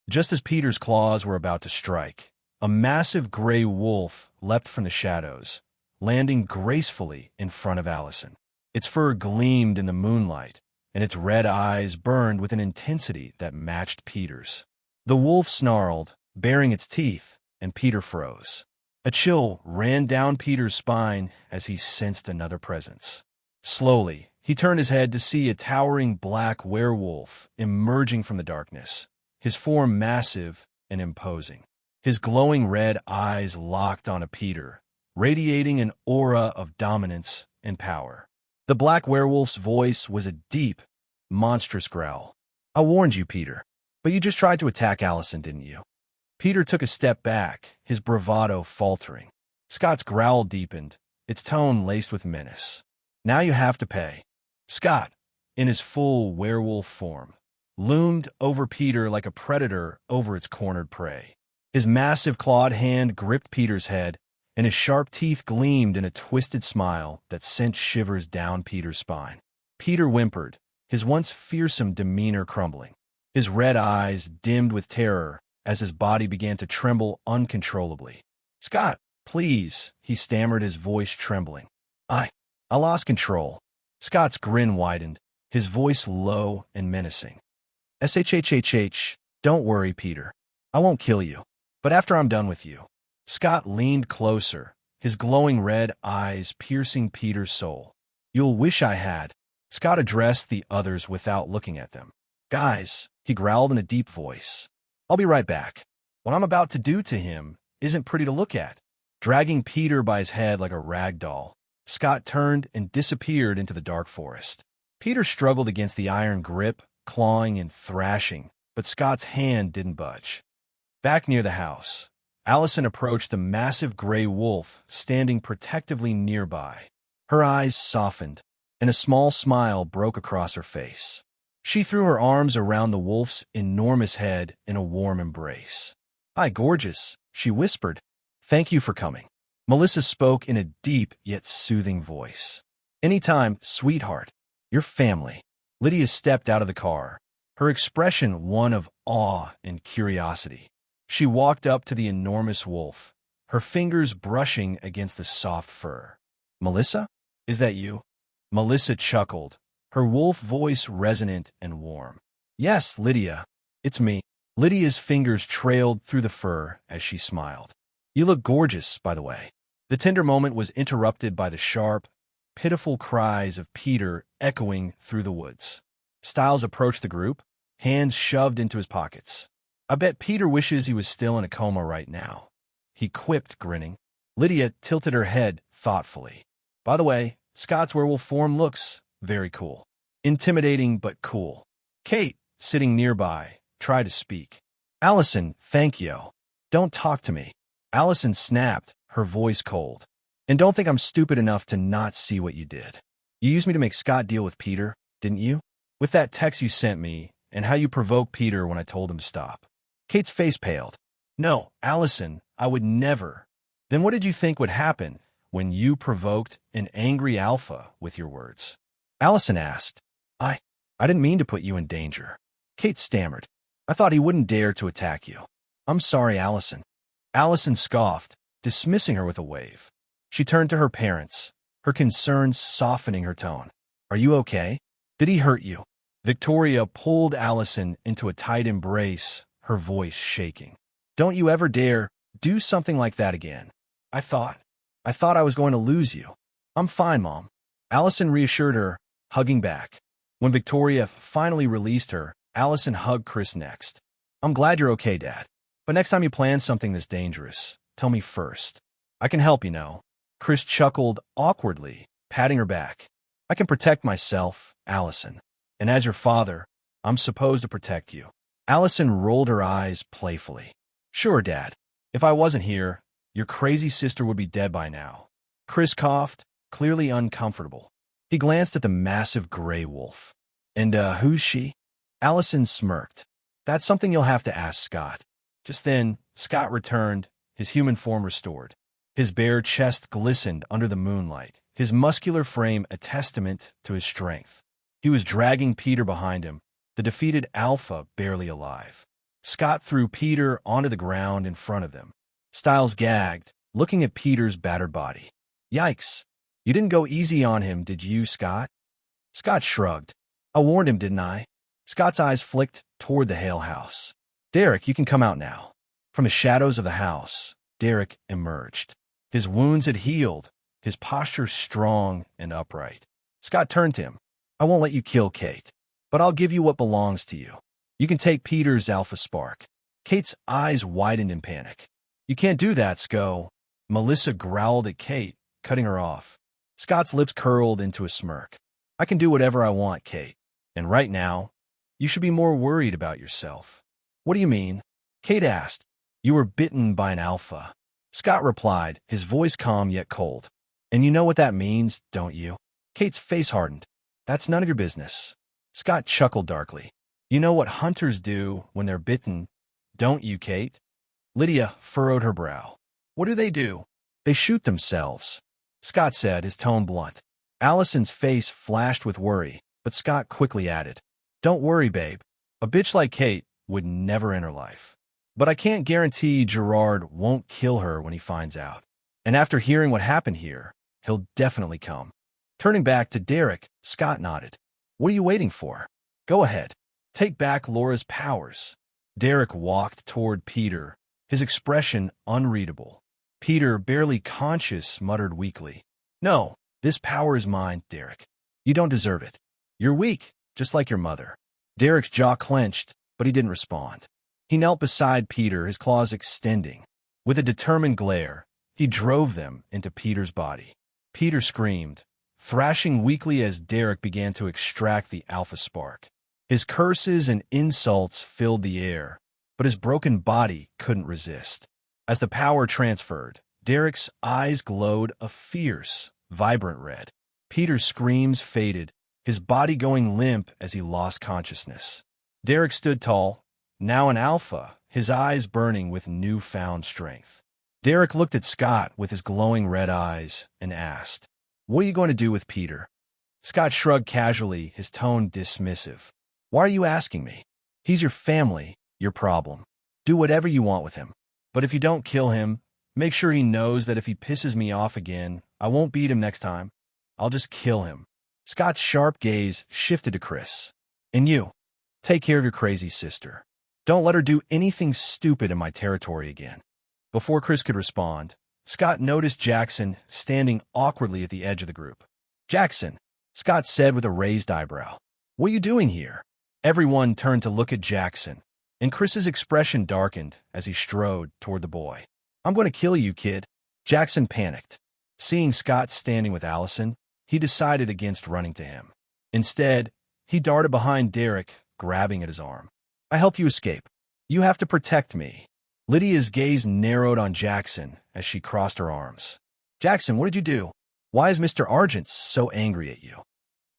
Just as Peter's claws were about to strike, a massive gray wolf leapt from the shadows, landing gracefully in front of Allison. Its fur gleamed in the moonlight, and its red eyes burned with an intensity that matched Peter's. The wolf snarled, baring its teeth, and Peter froze. A chill ran down Peter's spine as he sensed another presence. Slowly, he turned his head to see a towering black werewolf emerging from the darkness, his form massive and imposing. His glowing red eyes locked onto Peter, radiating an aura of dominance and power. The black werewolf's voice was a deep, monstrous growl. "I warned you, Peter, but you just tried to attack Allison, didn't you?" Peter took a step back, his bravado faltering. Scott's growl deepened, its tone laced with menace. "Now you have to pay." Scott, in his full werewolf form, loomed over Peter like a predator over its cornered prey. His massive clawed hand gripped Peter's head, and his sharp teeth gleamed in a twisted smile that sent shivers down Peter's spine. Peter whimpered, his once fearsome demeanor crumbling. His red eyes dimmed with terror as his body began to tremble uncontrollably. "Scott, please," he stammered, his voice trembling. I lost control." Scott's grin widened, his voice low and menacing. "SHHHH, don't worry, Peter. I won't kill you. But after I'm done with you." Scott leaned closer, his glowing red eyes piercing Peter's soul. "You'll wish I had." Scott addressed the others without looking at them. "Guys," he growled in a deep voice, "I'll be right back. What I'm about to do to him isn't pretty to look at." Dragging Peter by his head like a rag doll, Scott turned and disappeared into the dark forest. Peter struggled against the iron grip, clawing and thrashing, but Scott's hand didn't budge. Back near the house, Allison approached the massive gray wolf standing protectively nearby. Her eyes softened, and a small smile broke across her face. She threw her arms around the wolf's enormous head in a warm embrace. "Hi, gorgeous," she whispered. "Thank you for coming." Melissa spoke in a deep yet soothing voice. "Anytime, sweetheart. Your family." Lydia stepped out of the car, her expression one of awe and curiosity. She walked up to the enormous wolf, her fingers brushing against the soft fur. "Melissa? Is that you?" Melissa chuckled, her wolf voice resonant and warm. "Yes, Lydia. It's me." Lydia's fingers trailed through the fur as she smiled. "You look gorgeous, by the way." The tender moment was interrupted by the sharp, pitiful cries of Peter echoing through the woods. Styles approached the group, hands shoved into his pockets. "I bet Peter wishes he was still in a coma right now," he quipped, grinning. Lydia tilted her head thoughtfully. "By the way, Scott's werewolf form looks very cool. Intimidating but cool." Kate, sitting nearby, tried to speak. "Allison, thank you. Don't talk to me." Allison snapped, her voice cold. "And don't think I'm stupid enough to not see what you did. You used me to make Scott deal with Peter, didn't you? With that text you sent me, and how you provoked Peter when I told him to stop." Kate's face paled. "No, Allison, I would never." "Then what did you think would happen when you provoked an angry alpha with your words?" Allison asked. I didn't mean to put you in danger." Kate stammered. "I thought he wouldn't dare to attack you." "I'm sorry, Allison." Allison scoffed, dismissing her with a wave. She turned to her parents, her concerns softening her tone. "Are you okay? Did he hurt you?" Victoria pulled Allison into a tight embrace, her voice shaking. "Don't you ever dare do something like that again. I thought I was going to lose you." "I'm fine, Mom." Allison reassured her, hugging back. When Victoria finally released her, Allison hugged Chris next. "I'm glad you're okay, Dad. But next time you plan something this dangerous, tell me first. I can help, you know." Chris chuckled awkwardly, patting her back. "I can protect myself, Allison. And as your father, I'm supposed to protect you." Allison rolled her eyes playfully. "Sure, Dad. If I wasn't here, your crazy sister would be dead by now." Chris coughed, clearly uncomfortable. He glanced at the massive gray wolf. "And, who's she?" Allison smirked. "That's something you'll have to ask Scott." Just then, Scott returned, his human form restored. His bare chest glistened under the moonlight, his muscular frame a testament to his strength. He was dragging Peter behind him, the defeated alpha barely alive. Scott threw Peter onto the ground in front of them. Styles gagged, looking at Peter's battered body. "Yikes. You didn't go easy on him, did you, Scott?" Scott shrugged. "I warned him, didn't I?" Scott's eyes flicked toward the Hale house. "Derek, you can come out now." From the shadows of the house, Derek emerged. His wounds had healed, his posture strong and upright. Scott turned to him. "I won't let you kill Kate, but I'll give you what belongs to you. You can take Peter's alpha spark." Kate's eyes widened in panic. "You can't do that, Sco." Melissa growled at Kate, cutting her off. Scott's lips curled into a smirk. "I can do whatever I want, Kate. And right now, you should be more worried about yourself." "What do you mean?" Kate asked. "You were bitten by an alpha." Scott replied, his voice calm yet cold. "And you know what that means, don't you?" Kate's face hardened. "That's none of your business." Scott chuckled darkly. "You know what hunters do when they're bitten, don't you, Kate?" Lydia furrowed her brow. "What do? "They shoot themselves," Scott said, his tone blunt. Allison's face flashed with worry, but Scott quickly added, "Don't worry, babe. A bitch like Kate would never in her life. But I can't guarantee Gerard won't kill her when he finds out. And after hearing what happened here, he'll definitely come." Turning back to Derek, Scott nodded. "What are you waiting for? Go ahead. Take back Laura's powers." Derek walked toward Peter, his expression unreadable. Peter, barely conscious, muttered weakly, "No, this power is mine, Derek. You don't deserve it. You're weak, just like your mother." Derek's jaw clenched, but he didn't respond. He knelt beside Peter, his claws extending. With a determined glare, he drove them into Peter's body. Peter screamed, thrashing weakly as Derek began to extract the alpha spark. His curses and insults filled the air, but his broken body couldn't resist. As the power transferred, Derek's eyes glowed a fierce, vibrant red. Peter's screams faded, his body going limp as he lost consciousness. Derek stood tall, now an alpha, his eyes burning with newfound strength. Derek looked at Scott with his glowing red eyes and asked, "What are you going to do with Peter?" Scott shrugged casually, his tone dismissive. "Why are you asking me? He's your family, your problem. Do whatever you want with him. But if you don't kill him, make sure he knows that if he pisses me off again, I won't beat him next time. I'll just kill him." Scott's sharp gaze shifted to Chris. "And you, take care of your crazy sister. Don't let her do anything stupid in my territory again." Before Chris could respond, Scott noticed Jackson standing awkwardly at the edge of the group. Jackson, Scott said with a raised eyebrow. What are you doing here? Everyone turned to look at Jackson, and Chris's expression darkened as he strode toward the boy. I'm going to kill you, kid. Jackson panicked. Seeing Scott standing with Allison, he decided against running to him. Instead, he darted behind Derek, grabbing at his arm. I help you escape. You have to protect me. Lydia's gaze narrowed on Jackson as she crossed her arms. Jackson, what did you do? Why is Mr. Argent so angry at you?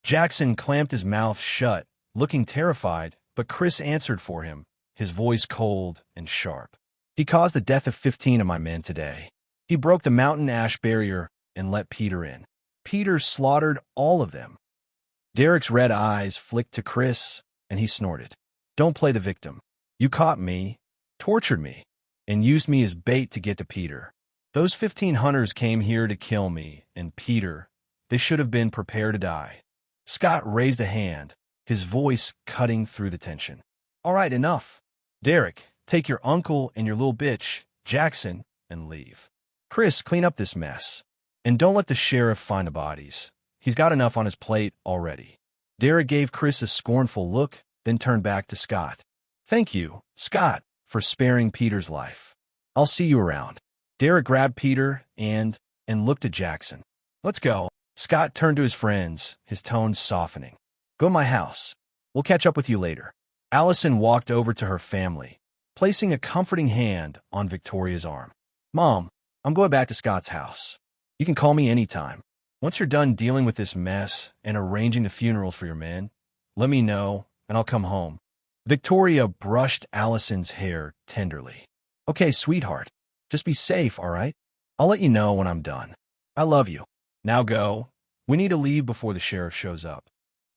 Jackson clamped his mouth shut, looking terrified, but Chris answered for him, his voice cold and sharp. He caused the death of 15 of my men today. He broke the mountain ash barrier and let Peter in. Peter slaughtered all of them. Derek's red eyes flicked to Chris, and he snorted. Don't play the victim. You caught me, tortured me, and used me as bait to get to Peter. Those 15 hunters came here to kill me, and Peter, they should have been prepared to die. Scott raised a hand, his voice cutting through the tension. All right, enough. Derek, take your uncle and your little bitch, Jackson, and leave. Chris, clean up this mess. And don't let the sheriff find the bodies. He's got enough on his plate already. Derek gave Chris a scornful look, then turned back to Scott. Thank you, Scott, for sparing Peter's life. I'll see you around. Derek grabbed Peter and looked at Jackson. Let's go. Scott turned to his friends, his tone softening. Go to my house. We'll catch up with you later. Allison walked over to her family, placing a comforting hand on Victoria's arm. Mom, I'm going back to Scott's house. You can call me anytime. Once you're done dealing with this mess and arranging the funerals for your men, let me know, and I'll come home. Victoria brushed Allison's hair tenderly. Okay, sweetheart. Just be safe, all right? I'll let you know when I'm done. I love you. Now go. We need to leave before the sheriff shows up.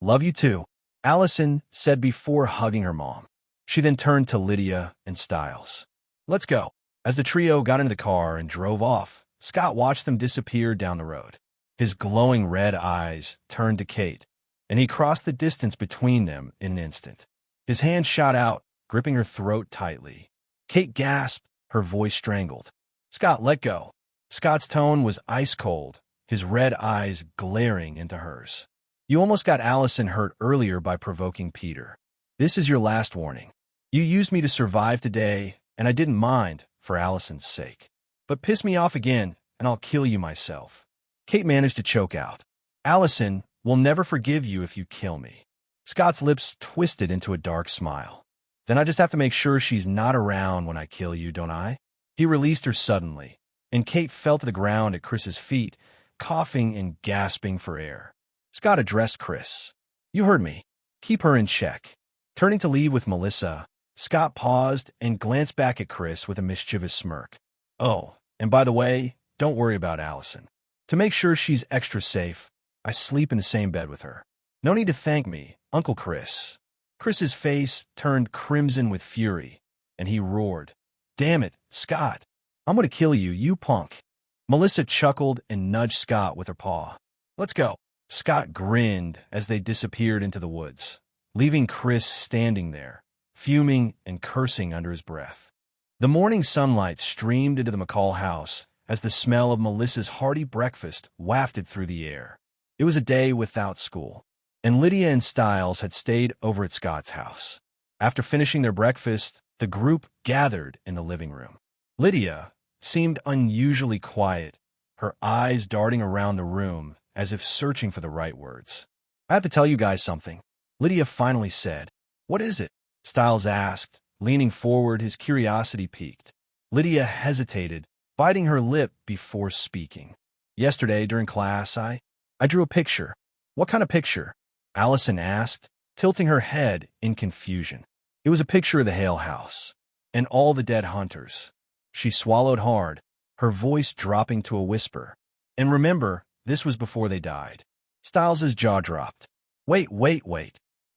Love you too, Allison said before hugging her mom. She then turned to Lydia and Stiles. Let's go. As the trio got into the car and drove off, Scott watched them disappear down the road. His glowing red eyes turned to Kate, and he crossed the distance between them in an instant. His hand shot out, gripping her throat tightly. Kate gasped, her voice strangled. Scott, let go. Scott's tone was ice cold, his red eyes glaring into hers. You almost got Allison hurt earlier by provoking Peter. This is your last warning. You used me to survive today, and I didn't mind, for Allison's sake. But piss me off again, and I'll kill you myself. Kate managed to choke out. Allison will never forgive you if you kill me. Scott's lips twisted into a dark smile. Then I just have to make sure she's not around when I kill you, don't I? He released her suddenly, and Kate fell to the ground at Chris's feet, coughing and gasping for air. Scott addressed Chris. You heard me. Keep her in check. Turning to leave with Melissa, Scott paused and glanced back at Chris with a mischievous smirk. Oh, and by the way, don't worry about Allison. To make sure she's extra safe, I sleep in the same bed with her. No need to thank me, Uncle Chris. Chris's face turned crimson with fury, and he roared. Damn it, Scott. I'm going to kill you, you punk. Melissa chuckled and nudged Scott with her paw. Let's go. Scott grinned as they disappeared into the woods, leaving Chris standing there, fuming and cursing under his breath. The morning sunlight streamed into the McCall house as the smell of Melissa's hearty breakfast wafted through the air. It was a day without school, and Lydia and Stiles had stayed over at Scott's house. After finishing their breakfast, the group gathered in the living room. Lydia seemed unusually quiet, her eyes darting around the room as if searching for the right words. I have to tell you guys something, Lydia finally said. What is it? Stiles asked, leaning forward, his curiosity piqued. Lydia hesitated, biting her lip before speaking. Yesterday, during class, I drew a picture. What kind of picture? Allison asked, tilting her head in confusion. It was a picture of the Hale house, and all the dead hunters. She swallowed hard, her voice dropping to a whisper. And remember, this was before they died. Stiles's jaw dropped. Wait.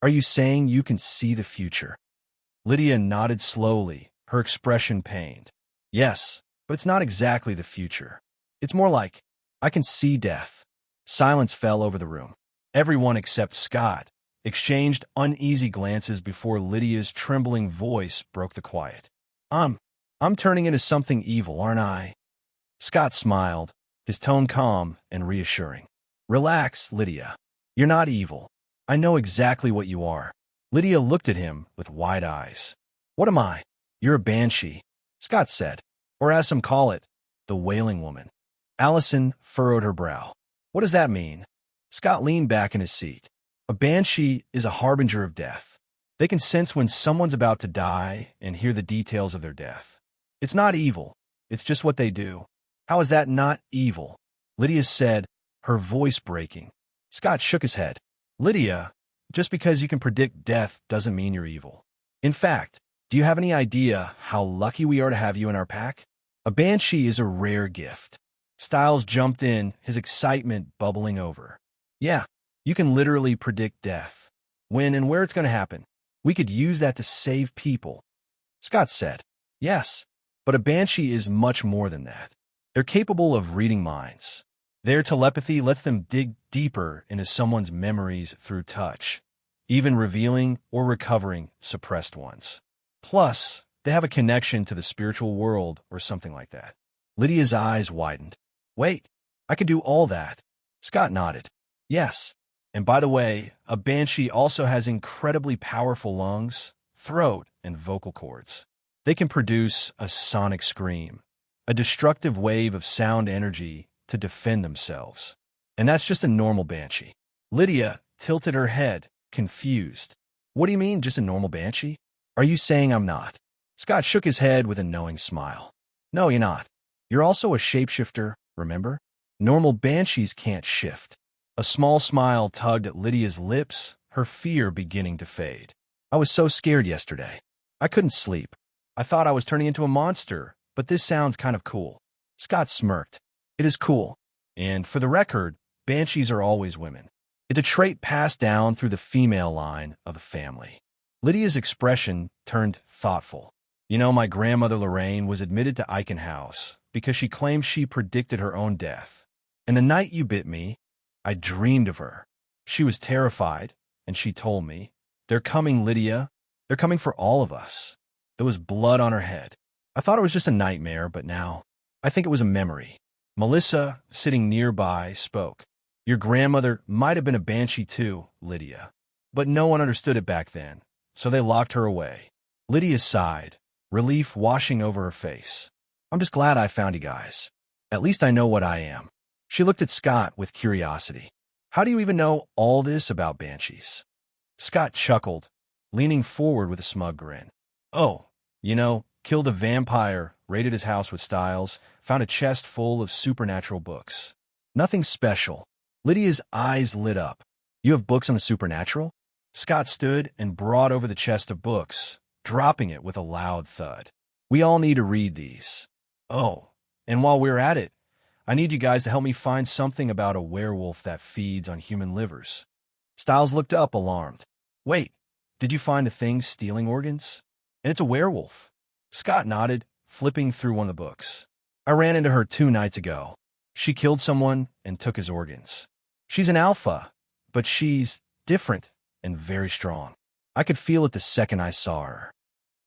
Are you saying you can see the future? Lydia nodded slowly, her expression pained. Yes, but it's not exactly the future. It's more like, I can see death. Silence fell over the room. Everyone except Scott exchanged uneasy glances before Lydia's trembling voice broke the quiet. I'm turning into something evil, aren't I? Scott smiled, his tone calm and reassuring. Relax, Lydia. You're not evil. I know exactly what you are. Lydia looked at him with wide eyes. What am I? You're a banshee, Scott said. Or as some call it, the wailing woman. Allison furrowed her brow. What does that mean? Scott leaned back in his seat. A banshee is a harbinger of death. They can sense when someone's about to die and hear the details of their death. It's not evil. It's just what they do. How is that not evil? Lydia said, her voice breaking. Scott shook his head. Lydia, just because you can predict death doesn't mean you're evil. In fact, do you have any idea how lucky we are to have you in our pack? A banshee is a rare gift. Styles jumped in, his excitement bubbling over. Yeah, you can literally predict death. When and where it's going to happen. We could use that to save people. Scott said, yes, but a banshee is much more than that. They're capable of reading minds. Their telepathy lets them dig deeper into someone's memories through touch, even revealing or recovering suppressed ones. Plus, they have a connection to the spiritual world or something like that. Lydia's eyes widened. Wait, I could do all that. Scott nodded. Yes. And by the way, a banshee also has incredibly powerful lungs, throat, and vocal cords. They can produce a sonic scream, a destructive wave of sound energy to defend themselves. And that's just a normal banshee. Lydia tilted her head, confused. What do you mean, just a normal banshee? Are you saying I'm not? Scott shook his head with a knowing smile. No, you're not. You're also a shapeshifter, remember? Normal banshees can't shift. A small smile tugged at Lydia's lips, her fear beginning to fade. I was so scared yesterday. I couldn't sleep. I thought I was turning into a monster, but this sounds kind of cool. Scott smirked. It is cool. And for the record, banshees are always women. It's a trait passed down through the female line of the family. Lydia's expression turned thoughtful. You know, my grandmother Lorraine was admitted to Aiken House because she claimed she predicted her own death. And the night you bit me, I dreamed of her. She was terrified, and she told me, they're coming, Lydia. They're coming for all of us. There was blood on her head. I thought it was just a nightmare, but now I think it was a memory. Melissa, sitting nearby, spoke. Your grandmother might have been a banshee too, Lydia. But no one understood it back then, so they locked her away. Lydia sighed, relief washing over her face. I'm just glad I found you guys. At least I know what I am. She looked at Scott with curiosity. How do you even know all this about banshees? Scott chuckled, leaning forward with a smug grin. Oh, killed a vampire, raided his house with Styles, found a chest full of supernatural books. Nothing special. Lydia's eyes lit up. You have books on the supernatural? Scott stood and brought over the chest of books, dropping it with a loud thud. We all need to read these. Oh, and while we're at it, I need you guys to help me find something about a werewolf that feeds on human livers. Styles looked up, alarmed. Wait, did you find a thing stealing organs? And it's a werewolf. Scott nodded, flipping through one of the books. I ran into her 2 nights ago. She killed someone and took his organs. She's an alpha, but she's different and very strong. I could feel it the second I saw her.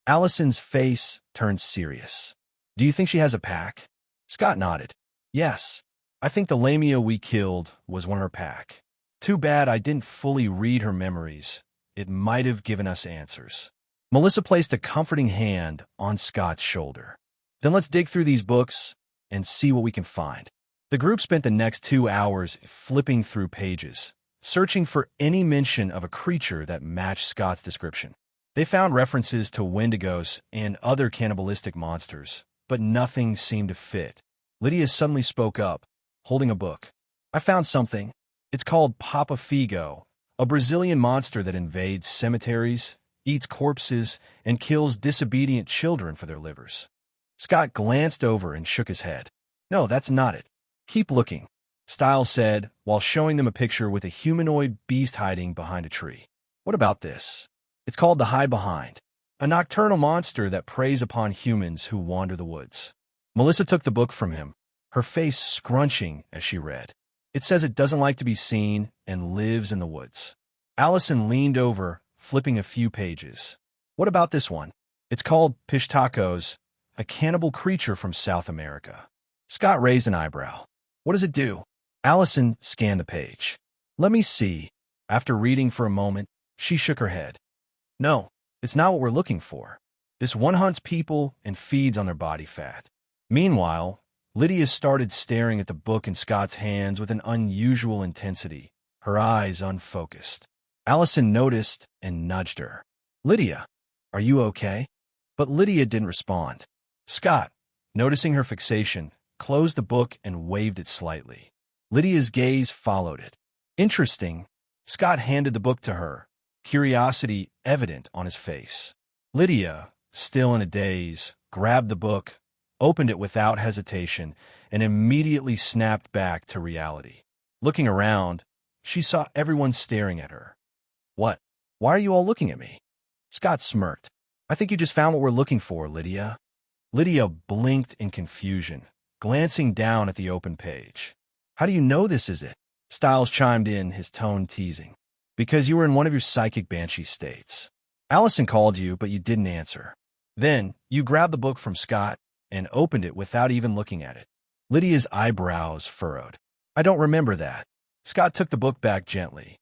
Allison's face turned serious. Do you think she has a pack? Scott nodded. Yes, I think the Lamia we killed was one of her pack. Too bad I didn't fully read her memories. It might have given us answers. Melissa placed a comforting hand on Scott's shoulder. Then let's dig through these books and see what we can find. The group spent the next 2 hours flipping through pages, searching for any mention of a creature that matched Scott's description. They found references to wendigos and other cannibalistic monsters, but nothing seemed to fit. Lydia suddenly spoke up, holding a book. I found something. It's called Papa Figo, a Brazilian monster that invades cemeteries, eats corpses, and kills disobedient children for their livers. Scott glanced over and shook his head. No, that's not it. Keep looking, Styles said, while showing them a picture with a humanoid beast hiding behind a tree. What about this? It's called the Hide Behind, a nocturnal monster that preys upon humans who wander the woods. Melissa took the book from him, her face scrunching as she read. It says it doesn't like to be seen and lives in the woods. Allison leaned over, flipping a few pages. What about this one? It's called Pishtacos, a cannibal creature from South America. Scott raised an eyebrow. What does it do? Allison scanned the page. Let me see. After reading for a moment, she shook her head. No, it's not what we're looking for. This one hunts people and feeds on their body fat. Meanwhile, Lydia started staring at the book in Scott's hands with an unusual intensity, her eyes unfocused. Allison noticed and nudged her. Lydia, are you okay? But Lydia didn't respond. Scott, noticing her fixation, closed the book and waved it slightly. Lydia's gaze followed it. Interesting. Scott handed the book to her, curiosity evident on his face. Lydia, still in a daze, grabbed the book, opened it without hesitation, and immediately snapped back to reality. Looking around, she saw everyone staring at her. What? Why are you all looking at me? Scott smirked. I think you just found what we're looking for, Lydia. Lydia blinked in confusion, glancing down at the open page. How do you know this is it? Styles chimed in, his tone teasing. Because you were in one of your psychic banshee states. Allison called you, but you didn't answer. Then, you grabbed the book from Scott and opened it without even looking at it. Lydia's eyebrows furrowed. I don't remember that. Scott took the book back gently.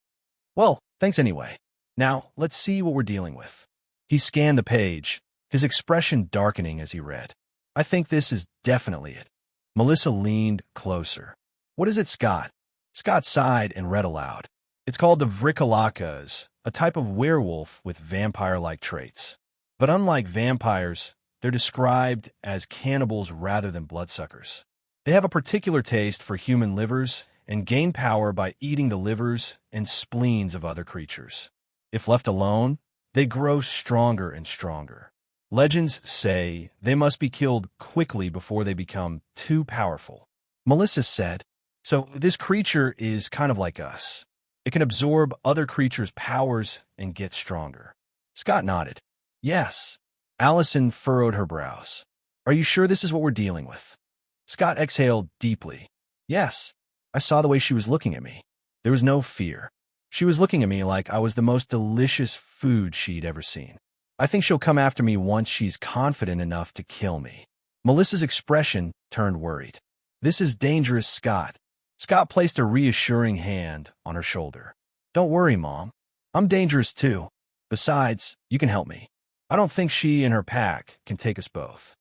Well, thanks anyway. Now, let's see what we're dealing with. He scanned the page, his expression darkening as he read. I think this is definitely it. Melissa leaned closer. What is it, Scott? Scott sighed and read aloud. It's called the Vrikalakas, a type of werewolf with vampire-like traits. But unlike vampires, they're described as cannibals rather than bloodsuckers. They have a particular taste for human livers and gain power by eating the livers and spleens of other creatures. If left alone, they grow stronger and stronger. Legends say they must be killed quickly before they become too powerful. Melissa said, so this creature is kind of like us. It can absorb other creatures' powers and get stronger. Scott nodded. Yes. Allison furrowed her brows. Are you sure this is what we're dealing with? Scott exhaled deeply. Yes. I saw the way she was looking at me. There was no fear. She was looking at me like I was the most delicious food she'd ever seen. I think she'll come after me once she's confident enough to kill me. Melissa's expression turned worried. This is dangerous, Scott. Scott placed a reassuring hand on her shoulder. Don't worry, Mom. I'm dangerous too. Besides, you can help me. I don't think she and her pack can take us both.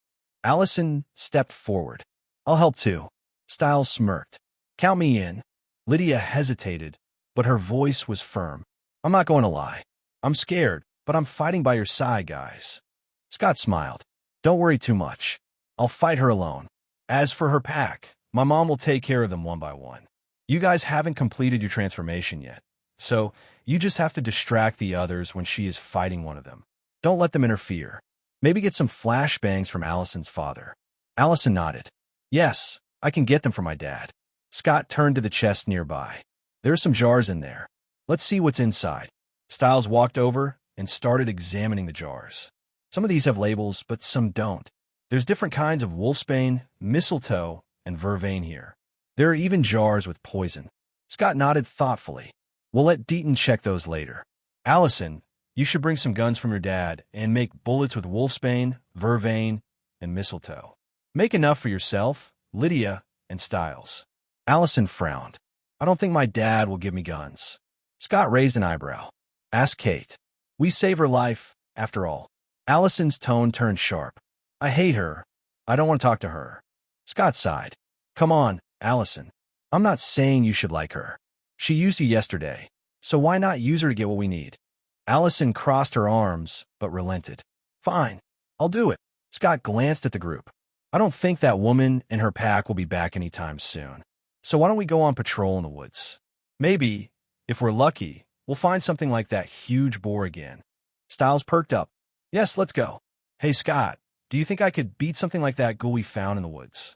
Allison stepped forward. I'll help too. Styles smirked. Count me in. Lydia hesitated, but her voice was firm. I'm not going to lie. I'm scared, but I'm fighting by your side, guys. Scott smiled. Don't worry too much. I'll fight her alone. As for her pack, my mom will take care of them one by one. You guys haven't completed your transformation yet, so you just have to distract the others when she is fighting one of them. Don't let them interfere. Maybe get some flashbangs from Allison's father. Allison nodded. Yes, I can get them from my dad. Scott turned to the chest nearby. There are some jars in there. Let's see what's inside. Styles walked over and started examining the jars. Some of these have labels, but some don't. There's different kinds of wolfsbane, mistletoe, and vervain here. There are even jars with poison. Scott nodded thoughtfully. We'll let Deaton check those later. Allison, you should bring some guns from your dad and make bullets with wolfsbane, vervain, and mistletoe. Make enough for yourself, Lydia, and Styles. Allison frowned. I don't think my dad will give me guns. Scott raised an eyebrow. Ask Kate. We save her life, after all. Allison's tone turned sharp. I hate her. I don't want to talk to her. Scott sighed. Come on, Allison. I'm not saying you should like her. She used you yesterday, so why not use her to get what we need? Allison crossed her arms, but relented. Fine, I'll do it. Scott glanced at the group. I don't think that woman and her pack will be back anytime soon. So why don't we go on patrol in the woods? Maybe, if we're lucky, we'll find something like that huge boar again. Styles perked up. Yes, let's go. Hey, Scott, do you think I could beat something like that ghoul we found in the woods?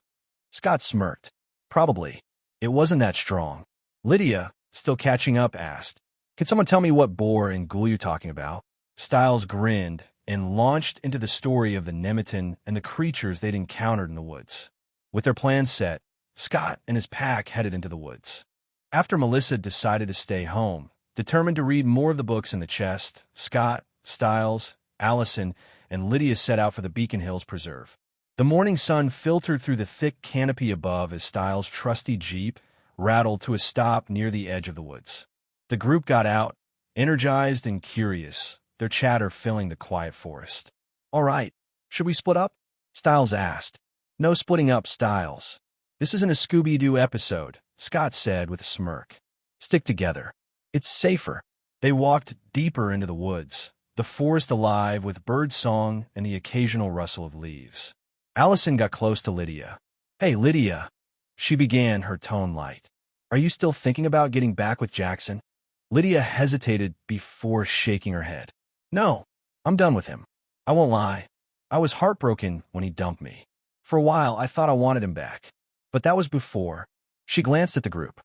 Scott smirked. Probably. It wasn't that strong. Lydia, still catching up, asked, can someone tell me what boar and ghoul you're talking about? Styles grinned and launched into the story of the Nemeton and the creatures they'd encountered in the woods. With their plans set, Scott and his pack headed into the woods. After Melissa decided to stay home, determined to read more of the books in the chest, Scott, Styles, Allison, and Lydia set out for the Beacon Hills Preserve. The morning sun filtered through the thick canopy above as Styles' trusty Jeep rattled to a stop near the edge of the woods. The group got out, energized and curious, their chatter filling the quiet forest. "All right, should we split up?" Styles asked. "No splitting up, Styles. This isn't a Scooby-Doo episode," Scott said with a smirk. "Stick together. It's safer." They walked deeper into the woods, the forest alive with bird song and the occasional rustle of leaves. Allison got close to Lydia. "Hey, Lydia," she began, her tone light. "Are you still thinking about getting back with Jackson?" Lydia hesitated before shaking her head. "No, I'm done with him. I won't lie. I was heartbroken when he dumped me. For a while, I thought I wanted him back. But that was before." She glanced at the group.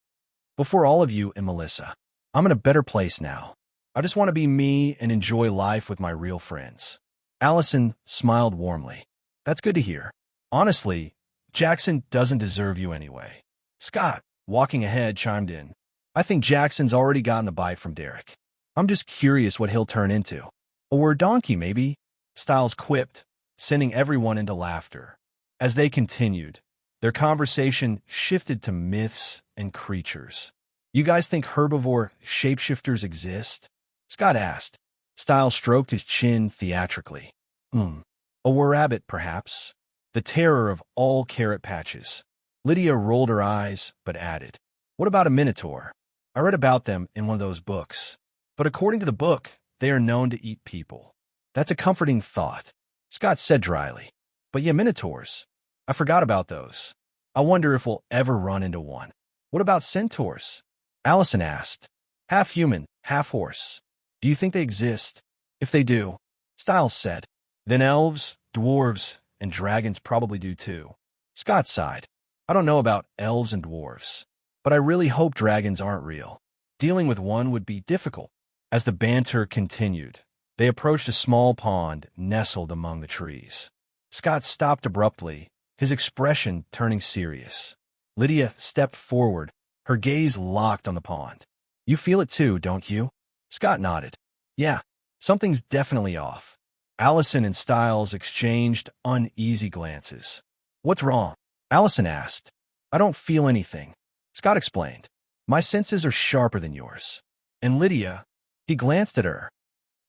"Before all of you and Melissa. I'm in a better place now. I just want to be me and enjoy life with my real friends." Allison smiled warmly. "That's good to hear. Honestly, Jackson doesn't deserve you anyway." Scott, walking ahead, chimed in. "I think Jackson's already gotten a bite from Derek. I'm just curious what he'll turn into. Or a donkey, maybe," Styles quipped, sending everyone into laughter. As they continued, their conversation shifted to myths and creatures. "You guys think herbivore shapeshifters exist?" Scott asked. Styles stroked his chin theatrically. A were-rabbit, perhaps. The terror of all carrot patches." Lydia rolled her eyes, but added, "What about a minotaur? I read about them in one of those books. But according to the book, they are known to eat people." "That's a comforting thought," Scott said dryly. "But yeah, minotaurs. I forgot about those. I wonder if we'll ever run into one." "What about centaurs?" Allison asked. "Half human, half horse. Do you think they exist?" "If they do," Styles said, "then elves, dwarves, and dragons probably do too." Scott sighed. "I don't know about elves and dwarves, but I really hope dragons aren't real. Dealing with one would be difficult." As the banter continued, they approached a small pond nestled among the trees. Scott stopped abruptly, his expression turning serious. Lydia stepped forward, her gaze locked on the pond. "You feel it too, don't you?" Scott nodded. "Yeah, something's definitely off." Allison and Styles exchanged uneasy glances. "What's wrong?" Allison asked. "I don't feel anything," Scott explained. "My senses are sharper than yours." And Lydia, he glanced at her.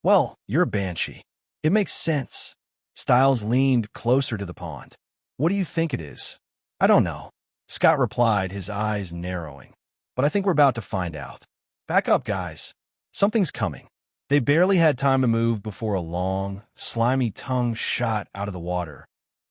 "Well, you're a banshee. It makes sense." Styles leaned closer to the pond. "What do you think it is?" "I don't know," Scott replied, his eyes narrowing. "But I think we're about to find out. Back up, guys. Something's coming." They barely had time to move before a long, slimy tongue shot out of the water,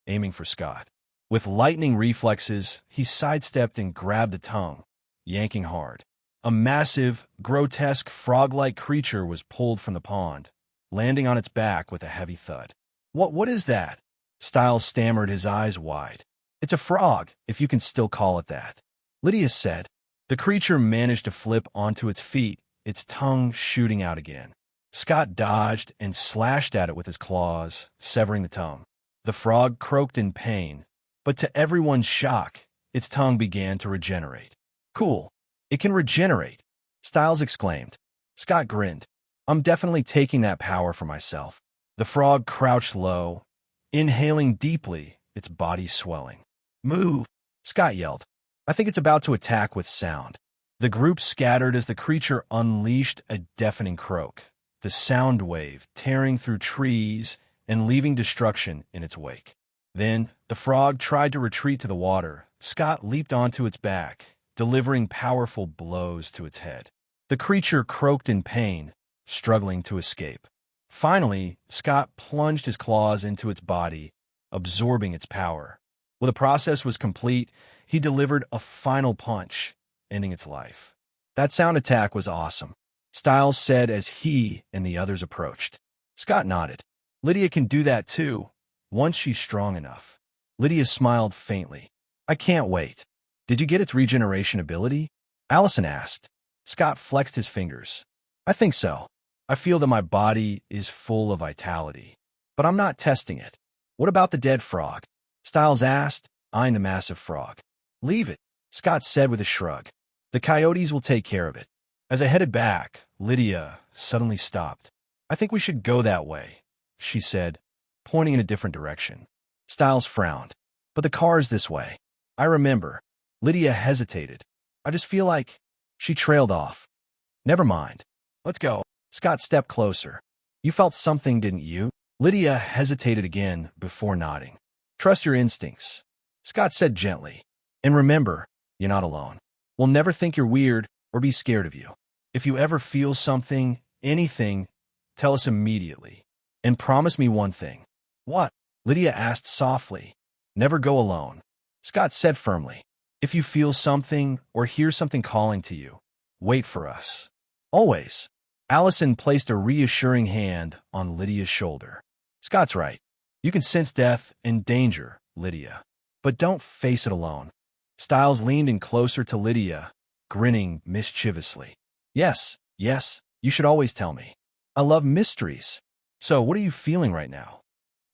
aiming for Scott. With lightning reflexes, he sidestepped and grabbed the tongue, yanking hard. A massive, grotesque frog-like creature was pulled from the pond, landing on its back with a heavy thud. What is that?" Styles stammered, his eyes wide. "It's a frog, if you can still call it that," Lydia said. The creature managed to flip onto its feet, its tongue shooting out again. Scott dodged and slashed at it with his claws, severing the tongue. The frog croaked in pain, but to everyone's shock, its tongue began to regenerate. "Cool. It can regenerate," Styles exclaimed. Scott grinned. "I'm definitely taking that power for myself." The frog crouched low, inhaling deeply, its body swelling. "Move," Scott yelled. "I think it's about to attack with sound." The group scattered as the creature unleashed a deafening croak, the sound wave tearing through trees and leaving destruction in its wake. Then the frog tried to retreat to the water. Scott leaped onto its back, delivering powerful blows to its head. The creature croaked in pain, struggling to escape. Finally, Scott plunged his claws into its body, absorbing its power. When the process was complete, he delivered a final punch, ending its life. "That sound attack was awesome," Styles said as he and the others approached. Scott nodded. "Lydia can do that too, once she's strong enough." Lydia smiled faintly. "I can't wait." "Did you get its regeneration ability?" Allison asked. Scott flexed his fingers. "I think so. I feel that my body is full of vitality. But I'm not testing it." "What about the dead frog?" Styles asked, eyeing the massive frog. "Leave it," Scott said with a shrug. "The coyotes will take care of it." As they headed back, Lydia suddenly stopped. "I think we should go that way," she said, pointing in a different direction. Styles frowned. "But the car is this way." "I remember." Lydia hesitated. I just feel like she trailed off. Never mind. Let's go. Scott stepped closer. You felt something, didn't you? Lydia hesitated again before nodding. Trust your instincts, Scott said gently. And remember, you're not alone. We'll never think you're weird or be scared of you. If you ever feel something, anything, tell us immediately. And promise me one thing. What? Lydia asked softly. Never go alone, Scott said firmly. If you feel something or hear something calling to you, wait for us. Always. Allison placed a reassuring hand on Lydia's shoulder. Scott's right. You can sense death and danger, Lydia. But don't face it alone. Stiles leaned in closer to Lydia, grinning mischievously. Yes, you should always tell me. I love mysteries. So what are you feeling right now?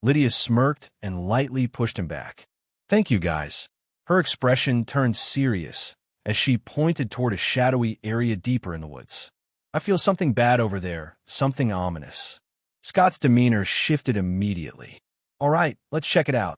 Lydia smirked and lightly pushed him back. Thank you, guys. Her expression turned serious as she pointed toward a shadowy area deeper in the woods. I feel something bad over there, something ominous. Scott's demeanor shifted immediately. All right, let's check it out.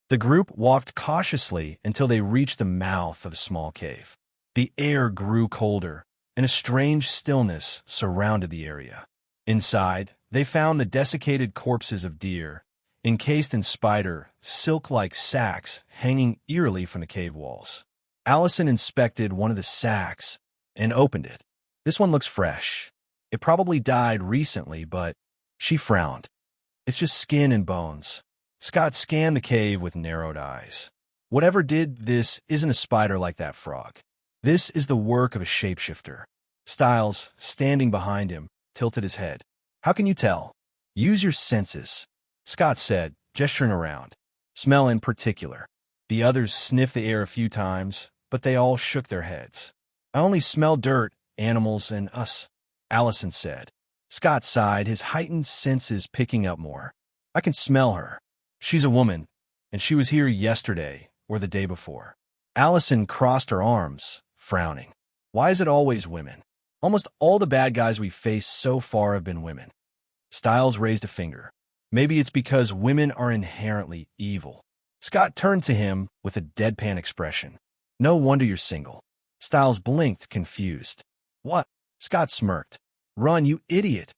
The group walked cautiously until they reached the mouth of a small cave. The air grew colder, and a strange stillness surrounded the area. Inside, they found the desiccated corpses of deer, encased in spider, silk-like sacks hanging eerily from the cave walls. Allison inspected one of the sacks and opened it. This one looks fresh. It probably died recently, but she frowned. It's just skin and bones. Scott scanned the cave with narrowed eyes. Whatever did this isn't a spider like that frog. This is the work of a shapeshifter. Stiles, standing behind him, tilted his head. How can you tell? Use your senses, Scott said, gesturing around. Smell in particular. The others sniffed the air a few times, but they all shook their heads. I only smell dirt, animals, and us, Allison said. Scott sighed, his heightened senses picking up more. I can smell her. She's a woman, and she was here yesterday or the day before. Allison crossed her arms, frowning. Why is it always women? Almost all the bad guys we've faced so far have been women. Stiles raised a finger. Maybe it's because women are inherently evil. Scott turned to him with a deadpan expression. No wonder you're single. Stiles blinked, confused. What? Scott smirked. Run, you idiot.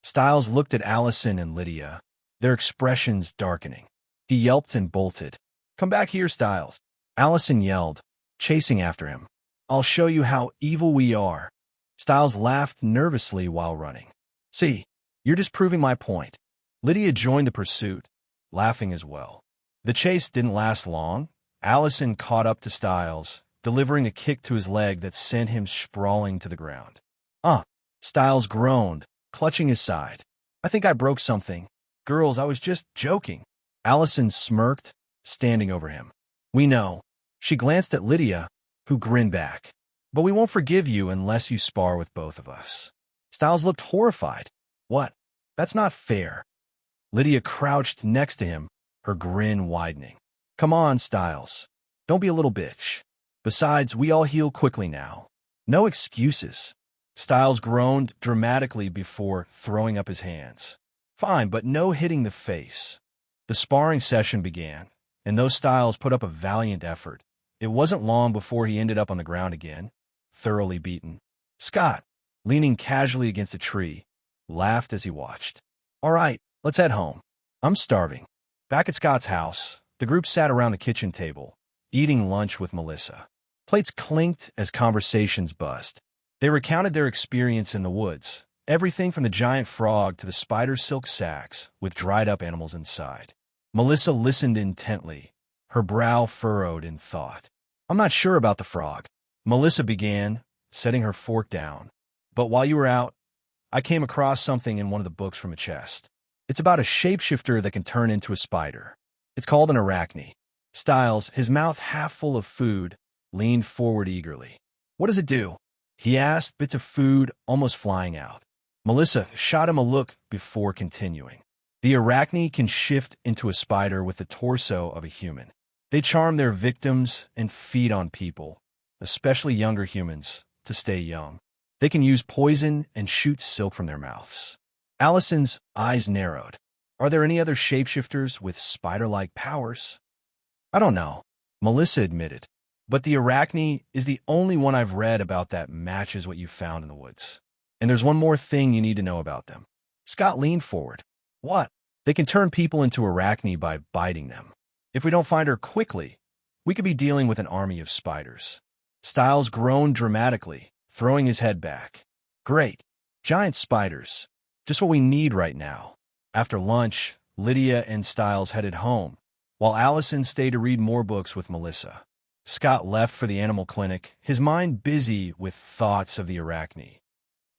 Stiles looked at Allison and Lydia, their expressions darkening. He yelped and bolted. Come back here, Stiles. Allison yelled, chasing after him. I'll show you how evil we are. Stiles laughed nervously while running. See, you're just proving my point. Lydia joined the pursuit, laughing as well. The chase didn't last long. Allison caught up to Stiles, delivering a kick to his leg that sent him sprawling to the ground. Stiles groaned, clutching his side. I think I broke something. Girls, I was just joking. Allison smirked, standing over him. We know. She glanced at Lydia, who grinned back. But we won't forgive you unless you spar with both of us. Stiles looked horrified. What? That's not fair. Lydia crouched next to him, her grin widening. Come on, Stiles. Don't be a little bitch. Besides, we all heal quickly now. No excuses. Stiles groaned dramatically before throwing up his hands. Fine, but no hitting the face. The sparring session began, and though Stiles put up a valiant effort, it wasn't long before he ended up on the ground again, thoroughly beaten. Scott, leaning casually against a tree, laughed as he watched. All right, let's head home. I'm starving. Back at Scott's house, the group sat around the kitchen table, eating lunch with Melissa. Plates clinked as conversations buzzed. They recounted their experience in the woods, everything from the giant frog to the spider silk sacks with dried-up animals inside. Melissa listened intently, her brow furrowed in thought. I'm not sure about the frog, Melissa began, setting her fork down. But while you were out, I came across something in one of the books from a chest. It's about a shapeshifter that can turn into a spider. It's called an arachne. Stiles, his mouth half full of food, leaned forward eagerly. What does it do? He asked, bits of food almost flying out. Melissa shot him a look before continuing. The arachne can shift into a spider with the torso of a human. They charm their victims and feed on people, especially younger humans, to stay young. They can use poison and shoot silk from their mouths. Allison's eyes narrowed. Are there any other shapeshifters with spider-like powers? I don't know, Melissa admitted. But the arachne is the only one I've read about that matches what you found in the woods. And there's one more thing you need to know about them. Scott leaned forward. What? They can turn people into arachne by biting them. If we don't find her quickly, we could be dealing with an army of spiders. Styles groaned dramatically, throwing his head back. Great. Giant spiders. Just what we need right now. After lunch, Lydia and Styles headed home, while Allison stayed to read more books with Melissa. Scott left for the animal clinic, his mind busy with thoughts of the arachne.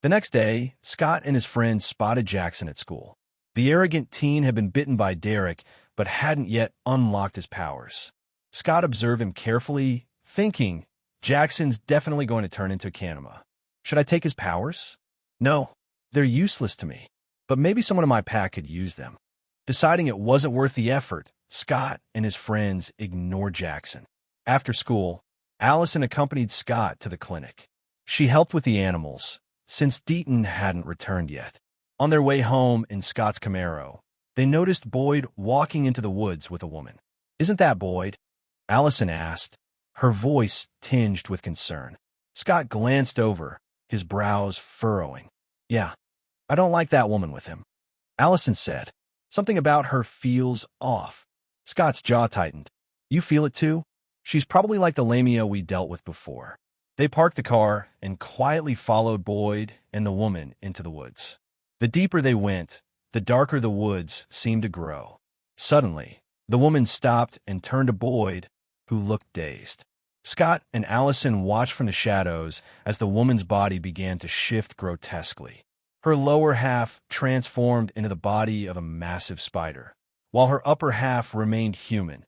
The next day, Scott and his friends spotted Jackson at school. The arrogant teen had been bitten by Derek, but hadn't yet unlocked his powers. Scott observed him carefully, thinking, Jackson's definitely going to turn into Kanema. Should I take his powers? No, they're useless to me, but maybe someone in my pack could use them. Deciding it wasn't worth the effort, Scott and his friends ignored Jackson. After school, Allison accompanied Scott to the clinic. She helped with the animals, since Deaton hadn't returned yet. On their way home in Scott's Camaro, they noticed Boyd walking into the woods with a woman. Isn't that Boyd? Allison asked, her voice tinged with concern. Scott glanced over, his brows furrowing. Yeah, I don't like that woman with him. Allison said, something about her feels off. Scott's jaw tightened. You feel it too? She's probably like the Lamia we dealt with before. They parked the car and quietly followed Boyd and the woman into the woods. The deeper they went, the darker the woods seemed to grow. Suddenly, the woman stopped and turned to Boyd, who looked dazed. Scott and Allison watched from the shadows as the woman's body began to shift grotesquely. Her lower half transformed into the body of a massive spider, while her upper half remained human,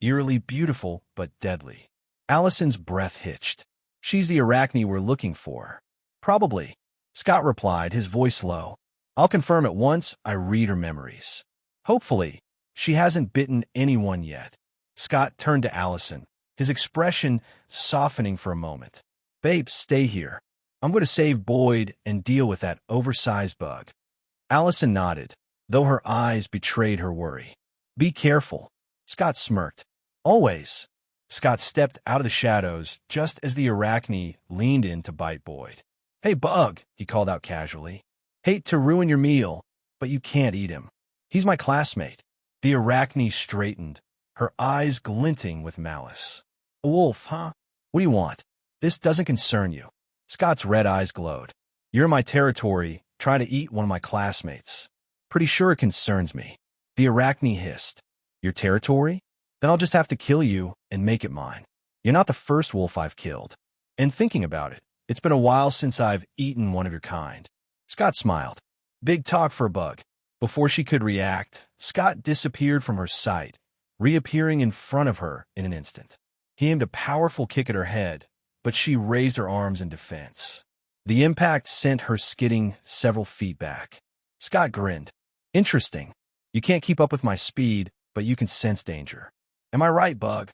eerily beautiful but deadly. Allison's breath hitched. She's the arachne we're looking for. Probably, Scott replied, his voice low. I'll confirm it once I read her memories. Hopefully, she hasn't bitten anyone yet. Scott turned to Allison, his expression softening for a moment. Babe, stay here. I'm going to save Boyd and deal with that oversized bug. Allison nodded, though her eyes betrayed her worry. Be careful. Scott smirked. Always. Scott stepped out of the shadows just as the arachne leaned in to bite Boyd. Hey, bug, he called out casually. Hate to ruin your meal, but you can't eat him. He's my classmate. The arachne straightened, her eyes glinting with malice. A wolf, huh? What do you want? This doesn't concern you. Scott's red eyes glowed. You're in my territory, trying to eat one of my classmates. Pretty sure it concerns me. The arachne hissed. Your territory? Then I'll just have to kill you and make it mine. You're not the first wolf I've killed. And thinking about it, it's been a while since I've eaten one of your kind. Scott smiled. Big talk for a bug. Before she could react, Scott disappeared from her sight, reappearing in front of her in an instant. He aimed a powerful kick at her head, but she raised her arms in defense. The impact sent her skidding several feet back. Scott grinned. Interesting. You can't keep up with my speed, but you can sense danger. Am I right, bug?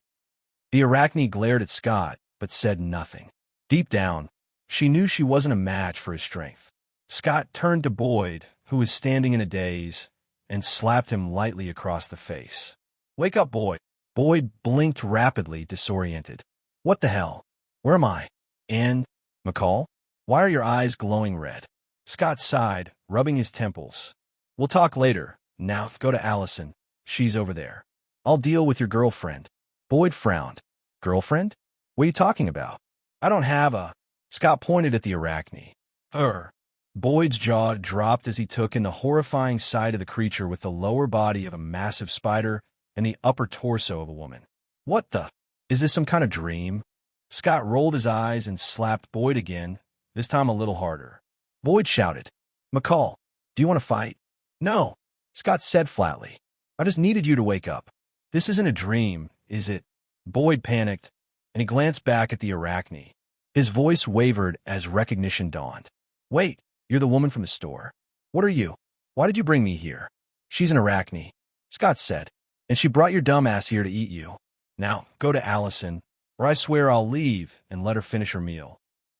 The arachne glared at Scott, but said nothing. Deep down, she knew she wasn't a match for his strength. Scott turned to Boyd, who was standing in a daze, and slapped him lightly across the face. Wake up, Boyd. Boyd blinked rapidly, disoriented. What the hell? Where am I? And, McCall? Why are your eyes glowing red? Scott sighed, rubbing his temples. We'll talk later. Now, go to Allison. She's over there. I'll deal with your girlfriend. Boyd frowned. Girlfriend? What are you talking about? I don't have a... Scott pointed at the arachne. Her. Boyd's jaw dropped as he took in the horrifying sight of the creature with the lower body of a massive spider and the upper torso of a woman. What the? Is this some kind of dream? Scott rolled his eyes and slapped Boyd again, this time a little harder. Boyd shouted, McCall, do you want to fight? No, Scott said flatly. I just needed you to wake up. This isn't a dream, is it? Boyd panicked, and he glanced back at the arachne. His voice wavered as recognition dawned. Wait, you're the woman from the store. What are you? Why did you bring me here? She's an arachne, Scott said, and she brought your dumbass here to eat you. Now, go to Allison, or I swear I'll leave and let her finish her meal.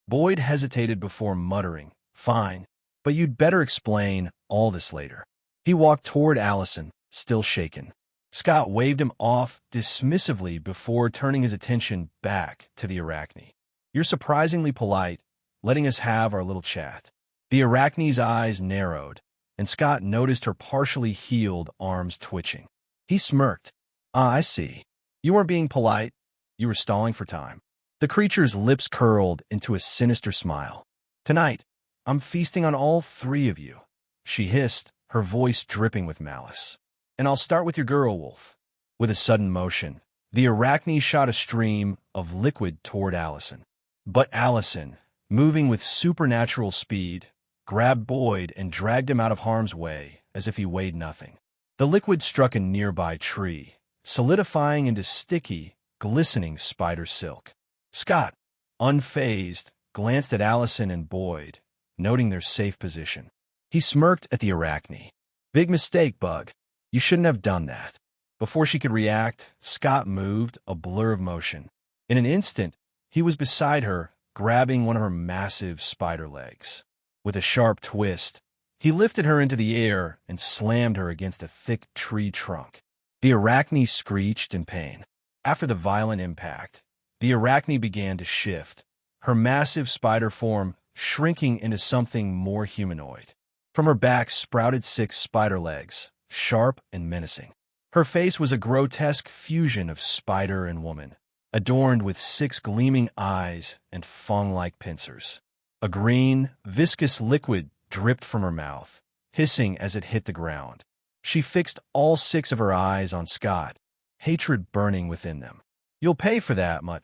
Boyd hesitated before muttering, Fine, but you'd better explain all this later. He walked toward Allison, still shaken. Scott waved him off dismissively before turning his attention back to the arachne. "You're surprisingly polite, letting us have our little chat." The arachne's eyes narrowed, and Scott noticed her partially healed arms twitching. He smirked. "Ah, I see. You weren't being polite. You were stalling for time." The creature's lips curled into a sinister smile. "Tonight, I'm feasting on all three of you," she hissed, her voice dripping with malice. "And I'll start with your girl wolf." With a sudden motion, the arachne shot a stream of liquid toward Allison. But Allison, moving with supernatural speed, grabbed Boyd and dragged him out of harm's way as if he weighed nothing. The liquid struck a nearby tree, solidifying into sticky, glistening spider silk. Scott, unfazed, glanced at Allison and Boyd, noting their safe position. He smirked at the arachne. "Big mistake, Bug. You shouldn't have done that." Before she could react, Scott moved, a blur of motion. In an instant, he was beside her, grabbing one of her massive spider legs. With a sharp twist, he lifted her into the air and slammed her against a thick tree trunk. The arachne screeched in pain. After the violent impact, the arachne began to shift, her massive spider form shrinking into something more humanoid. From her back sprouted 6 spider legs, sharp and menacing. Her face was a grotesque fusion of spider and woman, adorned with 6 gleaming eyes and fang-like pincers. A green, viscous liquid dripped from her mouth, hissing as it hit the ground. She fixed all 6 of her eyes on Scott, hatred burning within them. "You'll pay for that, Mutt,"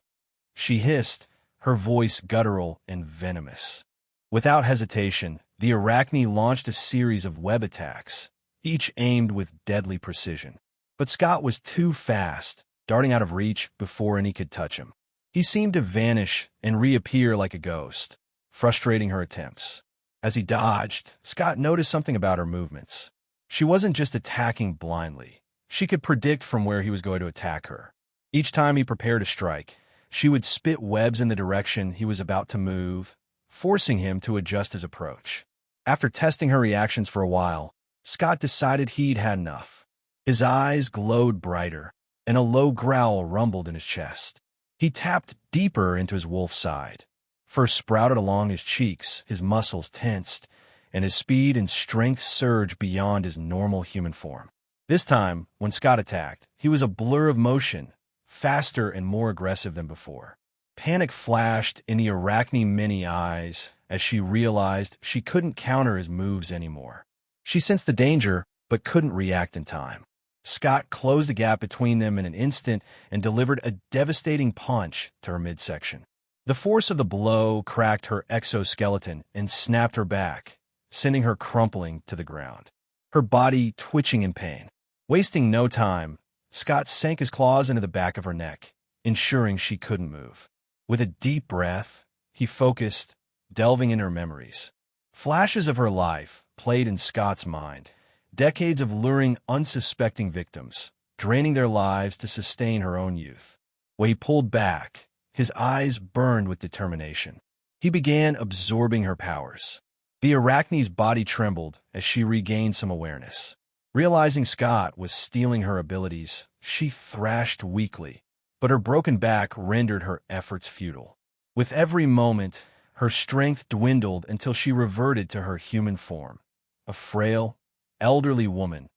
she hissed, her voice guttural and venomous. Without hesitation, the arachne launched a series of web attacks, each aimed with deadly precision. But Scott was too fast, darting out of reach before any could touch him. He seemed to vanish and reappear like a ghost, frustrating her attempts. As he dodged, Scott noticed something about her movements. She wasn't just attacking blindly. She could predict from where he was going to attack her. Each time he prepared a strike, she would spit webs in the direction he was about to move, forcing him to adjust his approach. After testing her reactions for a while, Scott decided he'd had enough. His eyes glowed brighter, and a low growl rumbled in his chest. He tapped deeper into his wolf side. Fur sprouted along his cheeks, his muscles tensed, and his speed and strength surged beyond his normal human form. This time, when Scott attacked, he was a blur of motion, faster and more aggressive than before. Panic flashed in the arachne mini eyes as she realized she couldn't counter his moves anymore. She sensed the danger, but couldn't react in time. Scott closed the gap between them in an instant and delivered a devastating punch to her midsection. The force of the blow cracked her exoskeleton and snapped her back, sending her crumpling to the ground, her body twitching in pain. Wasting no time, Scott sank his claws into the back of her neck, ensuring she couldn't move. With a deep breath, he focused, delving into her memories. Flashes of her life played in Scott's mind, decades of luring unsuspecting victims, draining their lives to sustain her own youth. When he pulled back, his eyes burned with determination. He began absorbing her powers. The arachne's body trembled as she regained some awareness. Realizing Scott was stealing her abilities, she thrashed weakly, but her broken back rendered her efforts futile. With every moment, her strength dwindled until she reverted to her human form, a frail, elderly woman,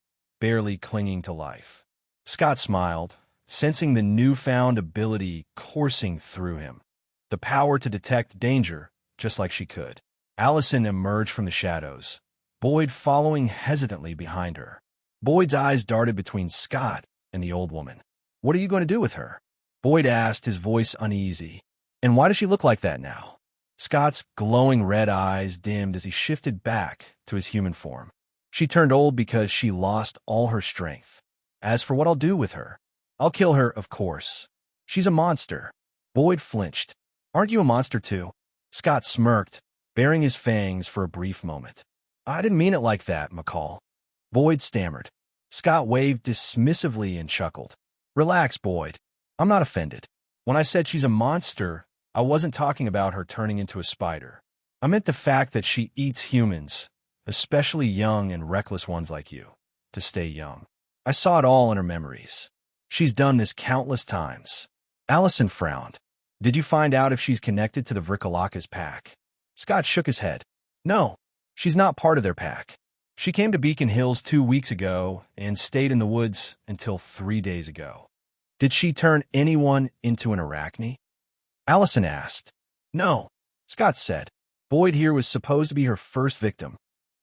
barely clinging to life. Scott smiled, sensing the newfound ability coursing through him, the power to detect danger just like she could. Allison emerged from the shadows, Boyd following hesitantly behind her. Boyd's eyes darted between Scott and the old woman. "What are you going to do with her?" Boyd asked, his voice uneasy. "And why does she look like that now?" Scott's glowing red eyes dimmed as he shifted back to his human form. "She turned old because she lost all her strength. As for what I'll do with her, I'll kill her, of course. She's a monster." Boyd flinched. "Aren't you a monster too?" Scott smirked, baring his fangs for a brief moment. "I didn't mean it like that, McCall." Boyd stammered. Scott waved dismissively and chuckled. "Relax, Boyd. I'm not offended. When I said she's a monster, I wasn't talking about her turning into a spider. I meant the fact that she eats humans, especially young and reckless ones like you, to stay young." I saw it all in her memories. She's done this countless times. Allison frowned. Did you find out if she's connected to the Vrikalaka's pack? Scott shook his head. No, she's not part of their pack. She came to Beacon Hills 2 weeks ago and stayed in the woods until 3 days ago. Did she turn anyone into an arachne? Allison asked. No, Scott said. Boyd here was supposed to be her first victim.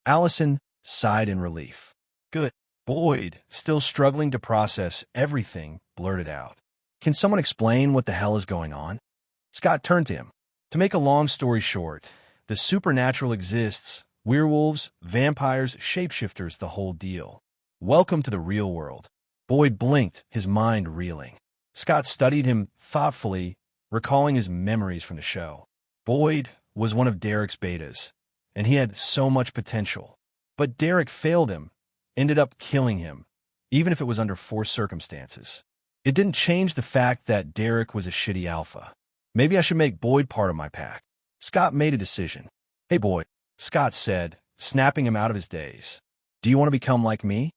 Allison sighed in relief. Good. Boyd, still struggling to process everything, blurted out. Can someone explain what the hell is going on? Scott turned to him. To make a long story short, the supernatural exists. Werewolves, vampires, shapeshifters, the whole deal. Welcome to the real world. Boyd blinked, his mind reeling. Scott studied him thoughtfully, recalling his memories from the show. Boyd was one of Derek's betas, and he had so much potential. But Derek failed him, ended up killing him, even if it was under forced circumstances. It didn't change the fact that Derek was a shitty alpha. Maybe I should make Boyd part of my pack. Scott made a decision. Hey, Boyd, Scott said, snapping him out of his daze. Do you want to become like me?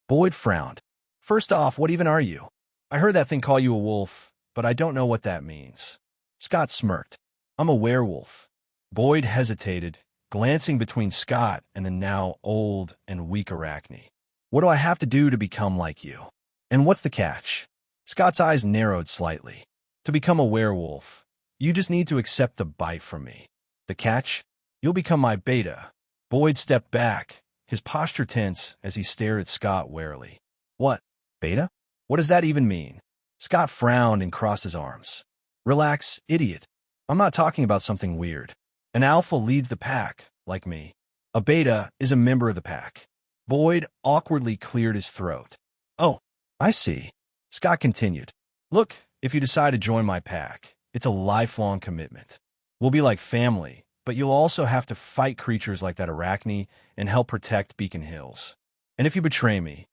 Boyd frowned. First off, what even are you? I heard that thing call you a wolf, but I don't know what that means. Scott smirked. I'm a werewolf. Boyd hesitated, glancing between Scott and the now old and weak arachne. What do I have to do to become like you? And what's the catch? Scott's eyes narrowed slightly. To become a werewolf, you just need to accept the bite from me. The catch? You'll become my beta. Boyd stepped back, his posture tense as he stared at Scott warily. What? Beta? What does that even mean? Scott frowned and crossed his arms. Relax, idiot. I'm not talking about something weird. An alpha leads the pack, like me. A beta is a member of the pack. Boyd awkwardly cleared his throat. Oh, I see. Scott continued. Look, if you decide to join my pack, it's a lifelong commitment. We'll be like family, but you'll also have to fight creatures like that arachne and help protect Beacon Hills. And if you betray me,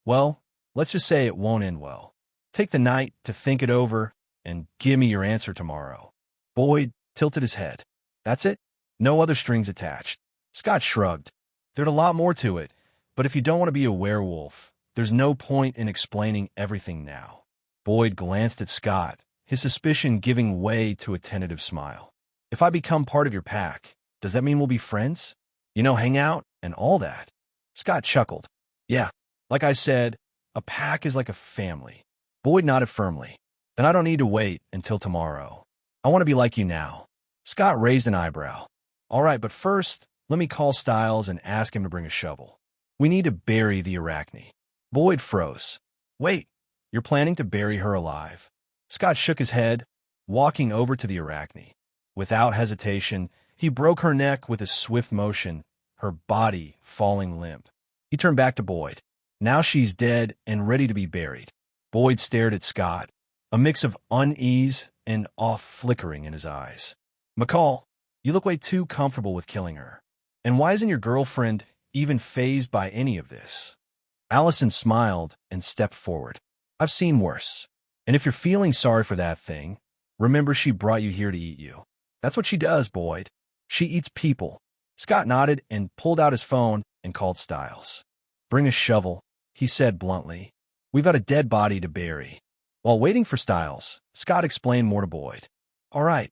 well, let's just say it won't end well. Take the night to think it over and give me your answer tomorrow. Boyd tilted his head. That's it? No other strings attached. Scott shrugged. There's a lot more to it, but if you don't want to be a werewolf, there's no point in explaining everything now. Boyd glanced at Scott, his suspicion giving way to a tentative smile. If I become part of your pack, does that mean we'll be friends? Hang out and all that? Scott chuckled. Yeah, like I said, a pack is like a family. Boyd nodded firmly. Then I don't need to wait until tomorrow. I want to be like you now. Scott raised an eyebrow. All right, but first, let me call Styles and ask him to bring a shovel. We need to bury the arachne. Boyd froze. Wait, you're planning to bury her alive? Scott shook his head, walking over to the arachne. Without hesitation, he broke her neck with a swift motion, her body falling limp. He turned back to Boyd. Now she's dead and ready to be buried. Boyd stared at Scott, a mix of unease and awe flickering in his eyes. McCall, you look way too comfortable with killing her. And why isn't your girlfriend even fazed by any of this? Allison smiled and stepped forward. I've seen worse. And if you're feeling sorry for that thing, remember she brought you here to eat you. That's what she does, Boyd. She eats people. Scott nodded and pulled out his phone and called Styles. Bring a shovel, he said bluntly. We've got a dead body to bury. While waiting for Styles, Scott explained more to Boyd. All right,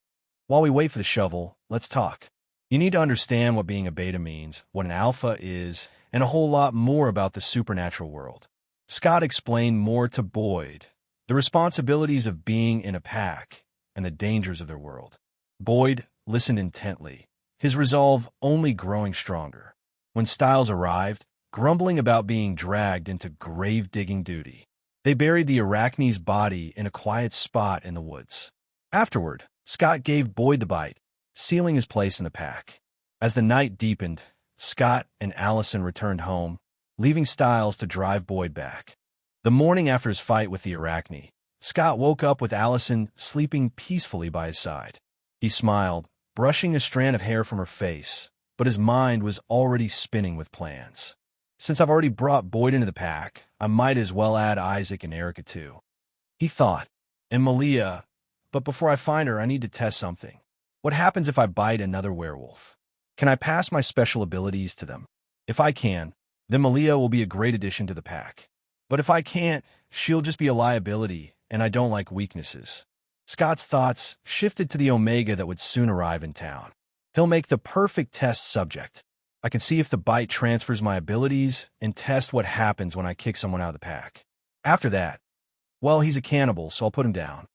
while we wait for the shovel, let's talk. You need to understand what being a beta means, what an alpha is, and a whole lot more about the supernatural world. Scott explained more to Boyd, the responsibilities of being in a pack and the dangers of their world. Boyd listened intently, his resolve only growing stronger. When Styles arrived, grumbling about being dragged into grave-digging duty, they buried the arachne's body in a quiet spot in the woods. Afterward, Scott gave Boyd the bite, sealing his place in the pack. As the night deepened, Scott and Allison returned home, leaving Styles to drive Boyd back. The morning after his fight with the arachne, Scott woke up with Allison sleeping peacefully by his side. He smiled, brushing a strand of hair from her face, but his mind was already spinning with plans. Since I've already brought Boyd into the pack, I might as well add Isaac and Erica too. He thought. And Malia, but before I find her, I need to test something. What happens if I bite another werewolf? Can I pass my special abilities to them? If I can, then Malia will be a great addition to the pack. But if I can't, she'll just be a liability, and I don't like weaknesses. Scott's thoughts shifted to the Omega that would soon arrive in town. He'll make the perfect test subject. I can see if the bite transfers my abilities and test what happens when I kick someone out of the pack. After that, well, he's a cannibal, so I'll put him down.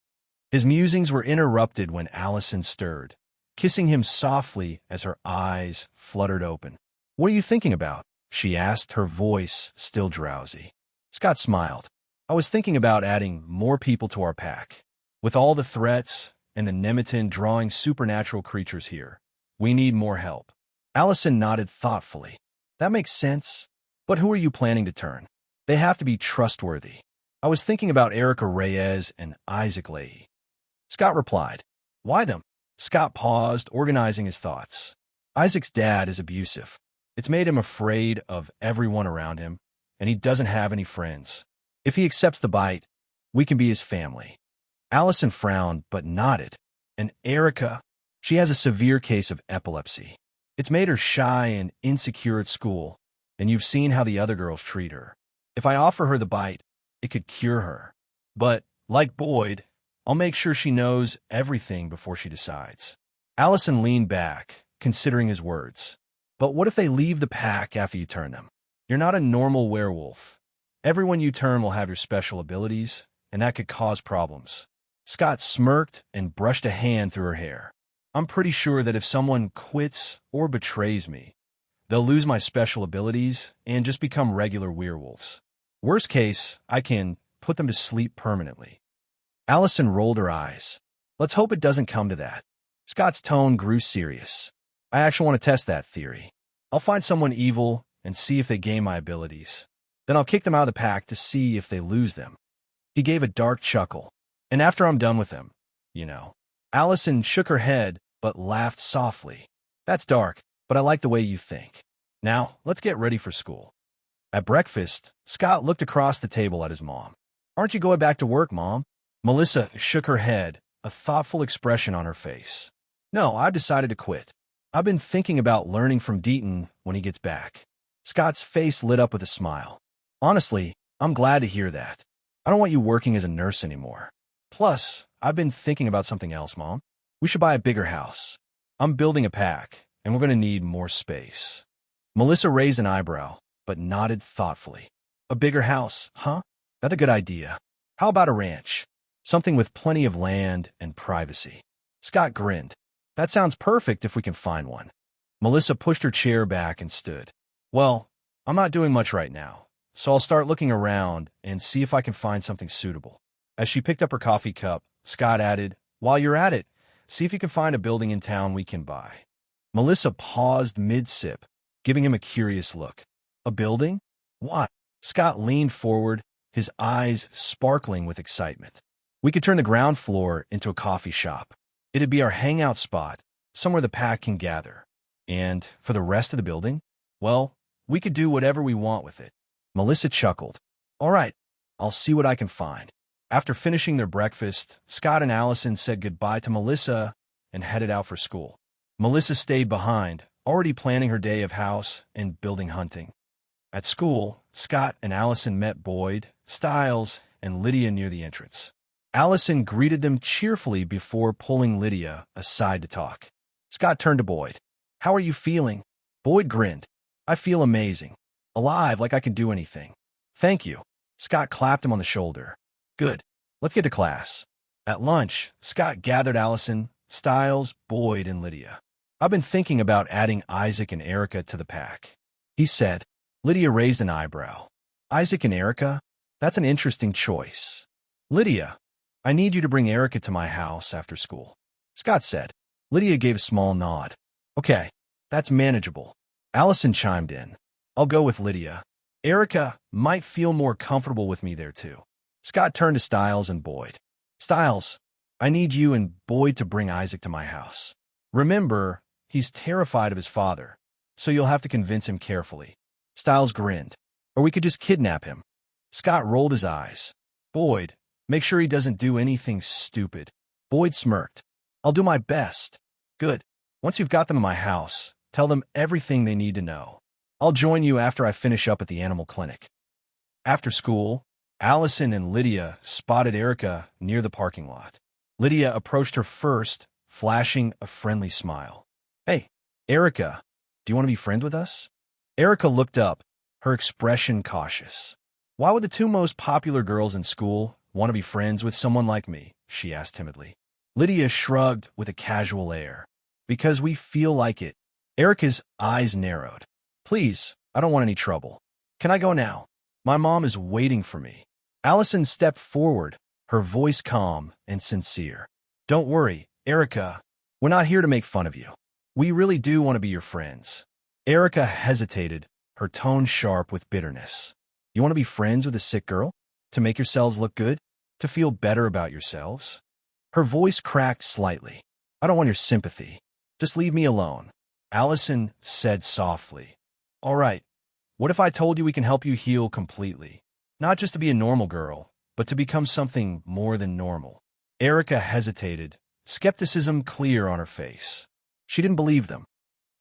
His musings were interrupted when Allison stirred, kissing him softly as her eyes fluttered open. "What are you thinking about?" she asked, her voice still drowsy. Scott smiled. "I was thinking about adding more people to our pack. With all the threats and the Nemeton drawing supernatural creatures here, we need more help." Allison nodded thoughtfully. "That makes sense. But who are you planning to turn? They have to be trustworthy." "I was thinking about Erica Reyes and Isaac Leahy." Scott replied. "Why them?" Scott paused, organizing his thoughts. Isaac's dad is abusive. It's made him afraid of everyone around him, and he doesn't have any friends. If he accepts the bite, we can be his family. Allison frowned, but nodded. And Erica, she has a severe case of epilepsy. It's made her shy and insecure at school, and you've seen how the other girls treat her. If I offer her the bite, it could cure her. But, like Boyd, I'll make sure she knows everything before she decides. Allison leaned back, considering his words. "But what if they leave the pack after you turn them? You're not a normal werewolf. Everyone you turn will have your special abilities, and that could cause problems." Scott smirked and brushed a hand through her hair. "I'm pretty sure that if someone quits or betrays me, they'll lose my special abilities and just become regular werewolves. Worst case, I can put them to sleep permanently." Allison rolled her eyes. "Let's hope it doesn't come to that." Scott's tone grew serious. "I actually want to test that theory. I'll find someone evil and see if they gain my abilities. Then I'll kick them out of the pack to see if they lose them." He gave a dark chuckle. "And after I'm done with them, you know." Allison shook her head, but laughed softly. "That's dark, but I like the way you think. Now, let's get ready for school." At breakfast, Scott looked across the table at his mom. "Aren't you going back to work, Mom?" Melissa shook her head, a thoughtful expression on her face. "No, I've decided to quit. I've been thinking about learning from Deaton when he gets back." Scott's face lit up with a smile. "Honestly, I'm glad to hear that. I don't want you working as a nurse anymore. Plus, I've been thinking about something else, Mom. We should buy a bigger house. I'm building a pack, and we're going to need more space." Melissa raised an eyebrow, but nodded thoughtfully. "A bigger house, huh? That's a good idea. How about a ranch? Something with plenty of land and privacy." Scott grinned. "That sounds perfect if we can find one." Melissa pushed her chair back and stood. "Well, I'm not doing much right now, so I'll start looking around and see if I can find something suitable." As she picked up her coffee cup, Scott added, "While you're at it, see if you can find a building in town we can buy." Melissa paused mid-sip, giving him a curious look. "A building? Why?" Scott leaned forward, his eyes sparkling with excitement. "We could turn the ground floor into a coffee shop. It'd be our hangout spot, somewhere the pack can gather. And for the rest of the building, well, we could do whatever we want with it." Melissa chuckled. "All right, I'll see what I can find." After finishing their breakfast, Scott and Allison said goodbye to Melissa and headed out for school. Melissa stayed behind, already planning her day of house and building hunting. At school, Scott and Allison met Boyd, Stiles, and Lydia near the entrance. Allison greeted them cheerfully before pulling Lydia aside to talk. Scott turned to Boyd. "How are you feeling?" Boyd grinned. "I feel amazing. Alive, like I can do anything." "Thank you." Scott clapped him on the shoulder. "Good. Let's get to class." At lunch, Scott gathered Allison, Stiles, Boyd, and Lydia. "I've been thinking about adding Isaac and Erica to the pack," he said. Lydia raised an eyebrow. "Isaac and Erica? That's an interesting choice." "Lydia, I need you to bring Erica to my house after school," Scott said. Lydia gave a small nod. "Okay, that's manageable." Allison chimed in. "I'll go with Lydia. Erica might feel more comfortable with me there too." Scott turned to Stiles and Boyd. "Stiles, I need you and Boyd to bring Isaac to my house. Remember, he's terrified of his father, so you'll have to convince him carefully." Stiles grinned. "Or we could just kidnap him." Scott rolled his eyes. "Boyd, make sure he doesn't do anything stupid." Boyd smirked. "I'll do my best." "Good. Once you've got them in my house, tell them everything they need to know. I'll join you after I finish up at the animal clinic." After school, Allison and Lydia spotted Erica near the parking lot. Lydia approached her first, flashing a friendly smile. "Hey, Erica, do you want to be friends with us?" Erica looked up, her expression cautious. "Why would the two most popular girls in school want to be friends with someone like me?" she asked timidly. Lydia shrugged with a casual air. "Because we feel like it." Erica's eyes narrowed. "Please, I don't want any trouble. Can I go now? My mom is waiting for me." Allison stepped forward, her voice calm and sincere. "Don't worry, Erica. We're not here to make fun of you. We really do want to be your friends." Erica hesitated, her tone sharp with bitterness. "You want to be friends with a sick girl? To make yourselves look good? To feel better about yourselves?" Her voice cracked slightly. "I don't want your sympathy. Just leave me alone." Allison said softly, "All right, what if I told you we can help you heal completely? Not just to be a normal girl, but to become something more than normal." Erica hesitated, skepticism clear on her face. She didn't believe them.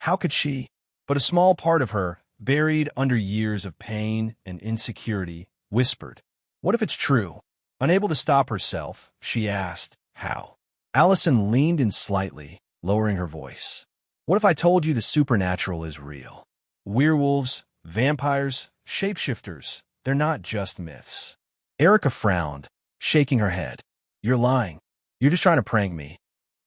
How could she? But a small part of her, buried under years of pain and insecurity, whispered, "What if it's true?" Unable to stop herself, she asked, "How?" Allison leaned in slightly, lowering her voice. "What if I told you the supernatural is real? Werewolves, vampires, shapeshifters, they're not just myths." Erica frowned, shaking her head. "You're lying. You're just trying to prank me,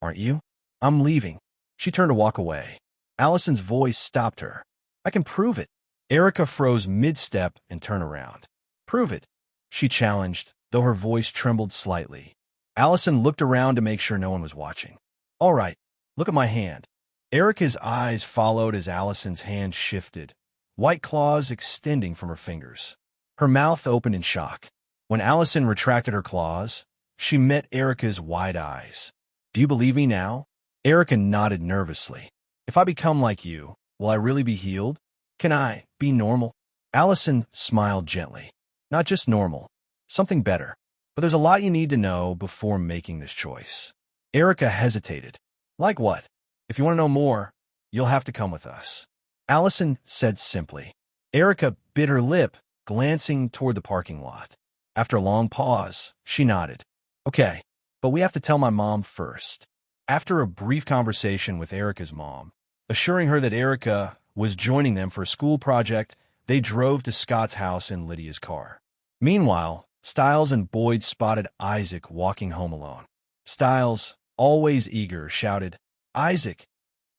aren't you? I'm leaving." She turned to walk away. Allison's voice stopped her. "I can prove it." Erica froze mid-step and turned around. "Prove it," she challenged, though her voice trembled slightly. Allison looked around to make sure no one was watching. "All right, look at my hand." Erica's eyes followed as Allison's hand shifted, white claws extending from her fingers. Her mouth opened in shock. When Allison retracted her claws, she met Erica's wide eyes. "Do you believe me now?" Erica nodded nervously. "If I become like you, will I really be healed? Can I be normal?" Allison smiled gently. "Not just normal, something better. But there's a lot you need to know before making this choice." Erica hesitated. "Like what?" "If you want to know more, you'll have to come with us," Allison said simply. Erica bit her lip, glancing toward the parking lot. After a long pause, she nodded. "Okay, but we have to tell my mom first." After a brief conversation with Erica's mom, assuring her that Erica was joining them for a school project, they drove to Scott's house in Lydia's car. Meanwhile, Stiles and Boyd spotted Isaac walking home alone. Stiles, always eager, shouted, "Isaac!"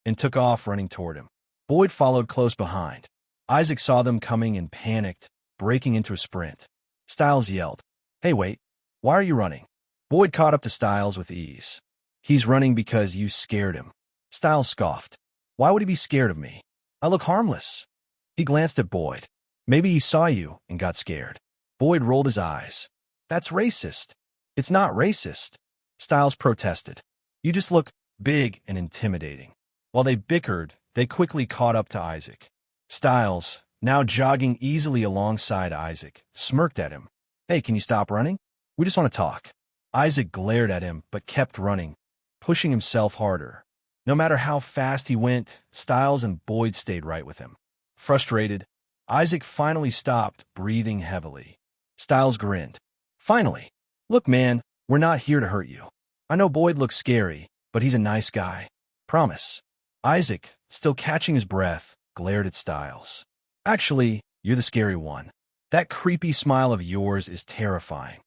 and took off running toward him. Boyd followed close behind. Isaac saw them coming and panicked, breaking into a sprint. Stiles yelled, "Hey, wait, why are you running?" Boyd caught up to Stiles with ease. "He's running because you scared him." Stiles scoffed. "Why would he be scared of me? I look harmless." He glanced at Boyd. "Maybe he saw you and got scared." Boyd rolled his eyes. "That's racist." "It's not racist," Stiles protested. "You just look big and intimidating." While they bickered, they quickly caught up to Isaac. Stiles, now jogging easily alongside Isaac, smirked at him. "Hey, can you stop running? We just want to talk." Isaac glared at him but kept running, pushing himself harder. No matter how fast he went, Stiles and Boyd stayed right with him. Frustrated, Isaac finally stopped, breathing heavily. Stiles grinned. "Finally. Look, man, we're not here to hurt you. I know Boyd looks scary, but he's a nice guy. Promise." Isaac, still catching his breath, glared at Stiles. "Actually, you're the scary one. That creepy smile of yours is terrifying."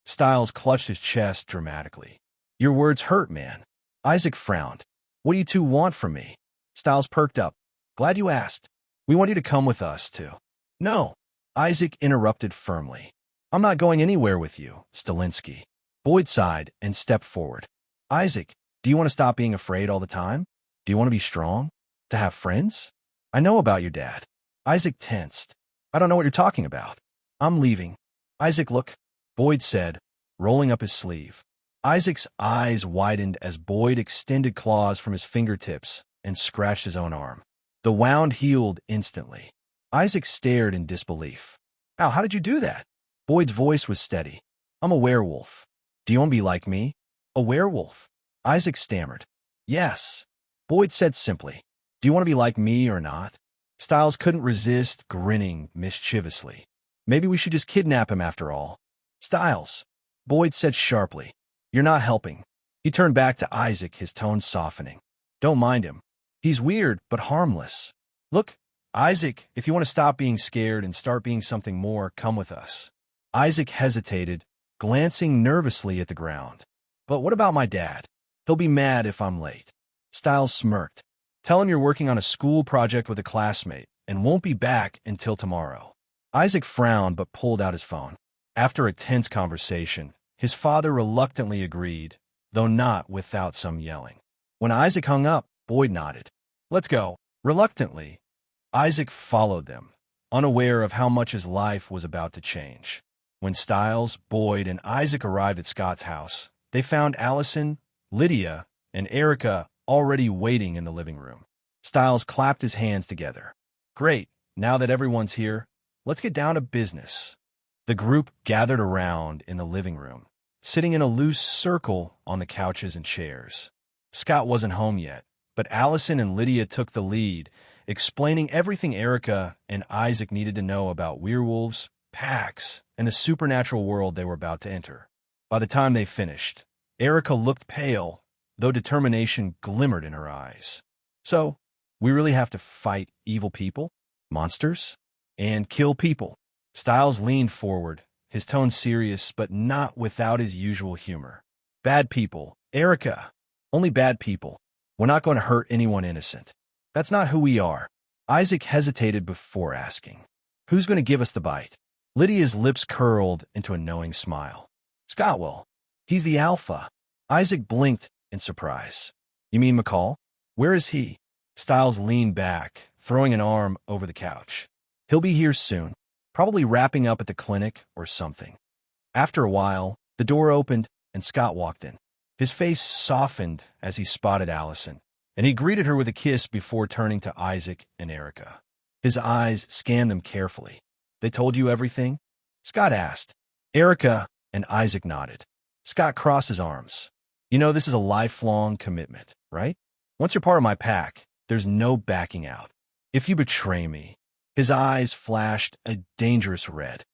Stiles clutched his chest dramatically. "Your words hurt, man." Isaac frowned. "What do you two want from me?" Stiles perked up. "Glad you asked. We want you to come with us, too." "No," Isaac interrupted firmly. "I'm not going anywhere with you, Stalinsky." Boyd sighed and stepped forward. "Isaac, do you want to stop being afraid all the time? Do you want to be strong? To have friends? I know about your dad." Isaac tensed. "I don't know what you're talking about. I'm leaving." "Isaac, look," Boyd said, rolling up his sleeve. Isaac's eyes widened as Boyd extended claws from his fingertips and scratched his own arm. The wound healed instantly. Isaac stared in disbelief. "Ow, how did you do that?" Boyd's voice was steady. "I'm a werewolf. Do you want to be like me?" "A werewolf?" Isaac stammered. "Yes." Boyd said simply. "Do you want to be like me or not?" Stiles couldn't resist grinning mischievously. "Maybe we should just kidnap him after all. Styles, Boyd said sharply. You're not helping. He turned back to Isaac, his tone softening. Don't mind him. He's weird, but harmless. Look, Isaac, if you want to stop being scared and start being something more, come with us. Isaac hesitated, glancing nervously at the ground. But what about my dad? He'll be mad if I'm late. Styles smirked. Tell him you're working on a school project with a classmate and won't be back until tomorrow. Isaac frowned but pulled out his phone. After a tense conversation, his father reluctantly agreed, though not without some yelling. When Isaac hung up, Boyd nodded. Let's go. Reluctantly, Isaac followed them, unaware of how much his life was about to change. When Styles, Boyd, and Isaac arrived at Scott's house, they found Allison, Lydia, and Erica already waiting in the living room. Styles clapped his hands together. Great, now that everyone's here, let's get down to business. The group gathered around in the living room, sitting in a loose circle on the couches and chairs. Scott wasn't home yet, but Allison and Lydia took the lead, explaining everything Erica and Isaac needed to know about werewolves, packs, and the supernatural world they were about to enter. By the time they finished, Erica looked pale, though determination glimmered in her eyes. So, we really have to fight evil people, monsters, and kill people. Styles leaned forward, his tone serious but not without his usual humor. Bad people, Erica. Only bad people. We're not going to hurt anyone innocent. That's not who we are. Isaac hesitated before asking. Who's going to give us the bite? Lydia's lips curled into a knowing smile. Scott will. He's the alpha. Isaac blinked in surprise. You mean McCall? Where is he? Styles leaned back, throwing an arm over the couch. He'll be here soon, probably wrapping up at the clinic or something. After a while, the door opened and Scott walked in. His face softened as he spotted Allison, and he greeted her with a kiss before turning to Isaac and Erica. His eyes scanned them carefully. They told you everything? Scott asked. Erica and Isaac nodded. Scott crossed his arms. You know this is a lifelong commitment, right? Once you're part of my pack, there's no backing out. If you betray me, his eyes flashed a dangerous red.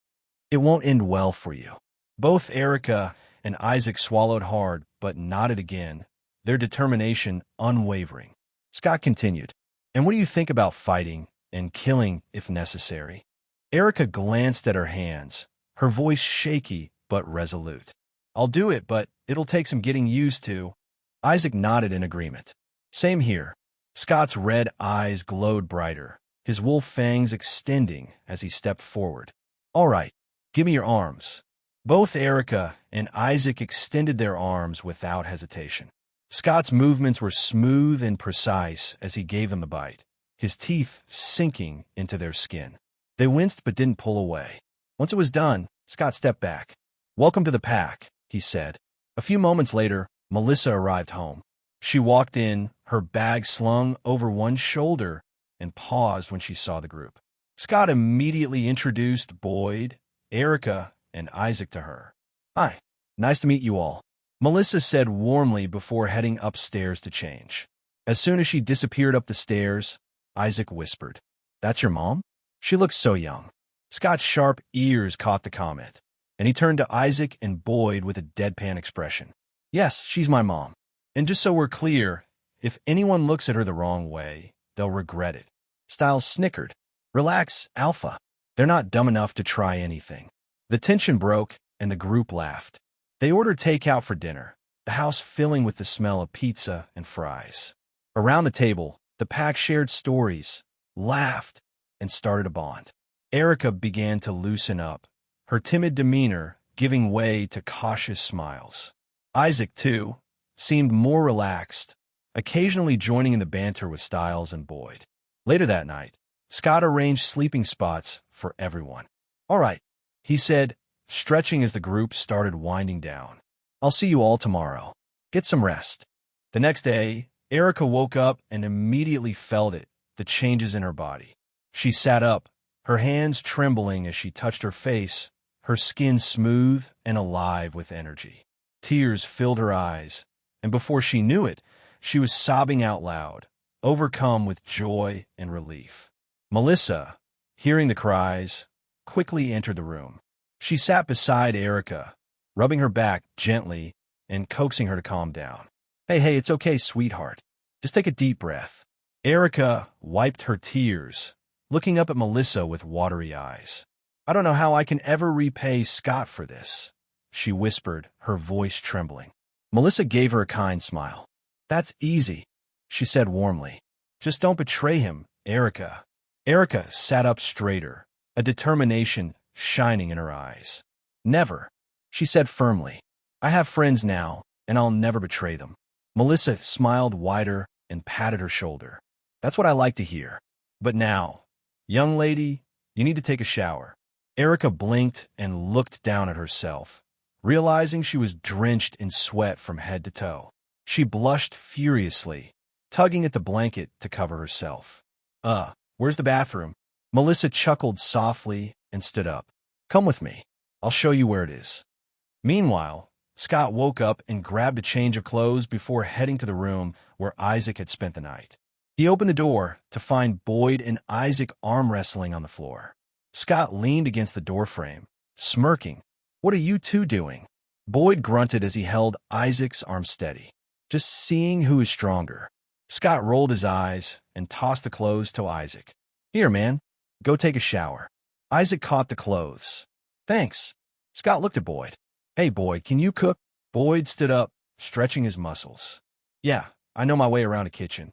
It won't end well for you. Both Erica and Isaac swallowed hard, but nodded again, their determination unwavering. Scott continued, And what do you think about fighting and killing if necessary? Erica glanced at her hands, her voice shaky but resolute. I'll do it, but it'll take some getting used to. Isaac nodded in agreement. Same here. Scott's red eyes glowed brighter, his wolf fangs extending as he stepped forward. All right, give me your arms. Both Erica and Isaac extended their arms without hesitation. Scott's movements were smooth and precise as he gave them the bite, his teeth sinking into their skin. They winced but didn't pull away. Once it was done, Scott stepped back. Welcome to the pack, he said. A few moments later, Melissa arrived home. She walked in, her bag slung over one shoulder, and paused when she saw the group. Scott immediately introduced Boyd, Erica, and Isaac to her. Hi, nice to meet you all, Melissa said warmly before heading upstairs to change. As soon as she disappeared up the stairs, Isaac whispered, That's your mom? She looks so young. Scott's sharp ears caught the comment, and he turned to Isaac and Boyd with a deadpan expression. Yes, she's my mom. And just so we're clear, if anyone looks at her the wrong way, they'll regret it. Styles snickered. Relax, Alpha. They're not dumb enough to try anything. The tension broke, and the group laughed. They ordered takeout for dinner, the house filling with the smell of pizza and fries. Around the table, the pack shared stories, laughed, and started a bond. Erica began to loosen up, her timid demeanor giving way to cautious smiles. Isaac, too, seemed more relaxed, occasionally joining in the banter with Styles and Boyd. Later that night, Scott arranged sleeping spots for everyone. All right, he said, stretching as the group started winding down. I'll see you all tomorrow. Get some rest. The next day, Erica woke up and immediately felt it, the changes in her body. She sat up, her hands trembling as she touched her face, her skin smooth and alive with energy. Tears filled her eyes, and before she knew it, she was sobbing out loud, overcome with joy and relief. Melissa, hearing the cries, quickly entered the room. She sat beside Erica, rubbing her back gently and coaxing her to calm down. Hey, it's okay, sweetheart. Just take a deep breath. Erica wiped her tears, looking up at Melissa with watery eyes. I don't know how I can ever repay Scott for this, she whispered, her voice trembling. Melissa gave her a kind smile. That's easy, she said warmly. Just don't betray him, Erica. Erica sat up straighter, a determination shining in her eyes. Never, she said firmly. I have friends now, and I'll never betray them. Melissa smiled wider and patted her shoulder. That's what I like to hear. But now, young lady, you need to take a shower. Erica blinked and looked down at herself, realizing she was drenched in sweat from head to toe. She blushed furiously, tugging at the blanket to cover herself. Where's the bathroom? Melissa chuckled softly and stood up. Come with me. I'll show you where it is. Meanwhile, Scott woke up and grabbed a change of clothes before heading to the room where Isaac had spent the night. He opened the door to find Boyd and Isaac arm wrestling on the floor. Scott leaned against the doorframe, smirking. What are you two doing? Boyd grunted as he held Isaac's arm steady. Just seeing who is stronger. Scott rolled his eyes and tossed the clothes to Isaac. Here, man, go take a shower. Isaac caught the clothes. Thanks. Scott looked at Boyd. Hey, Boyd, can you cook? Boyd stood up, stretching his muscles. Yeah, I know my way around a kitchen.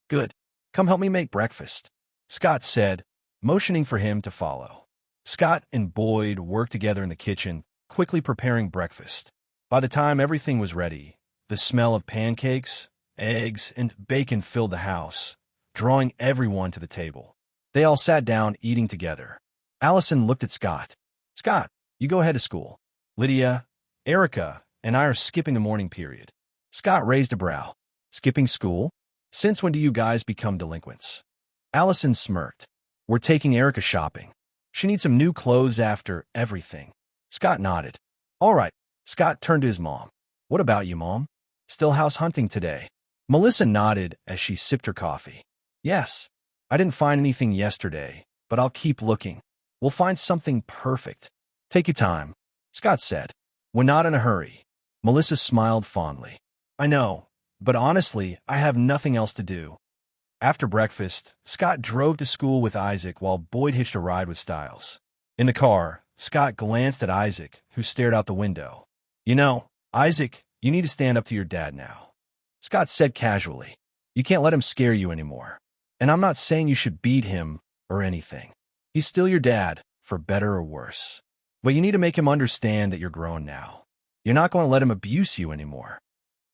Good. Come help me make breakfast, Scott said, motioning for him to follow. Scott and Boyd worked together in the kitchen, quickly preparing breakfast. By the time everything was ready, the smell of pancakes, eggs, and bacon filled the house, drawing everyone to the table. They all sat down eating together. Allison looked at Scott. Scott, you go ahead to school. Lydia, Erica, and I are skipping the morning period. Scott raised a brow. Skipping school? Since when do you guys become delinquents? Allison smirked. We're taking Erica shopping. She needs some new clothes after everything. Scott nodded. All right. Scott turned to his mom. What about you, Mom? Still house hunting today? Melissa nodded as she sipped her coffee. Yes. I didn't find anything yesterday, but I'll keep looking. We'll find something perfect. Take your time, Scott said. We're not in a hurry. Melissa smiled fondly. I know, but honestly, I have nothing else to do. After breakfast, Scott drove to school with Isaac while Boyd hitched a ride with Styles. In the car, Scott glanced at Isaac, who stared out the window. You know, Isaac, you need to stand up to your dad now. Scott said casually. You can't let him scare you anymore. And I'm not saying you should beat him or anything. He's still your dad, for better or worse. But you need to make him understand that you're grown now. You're not going to let him abuse you anymore.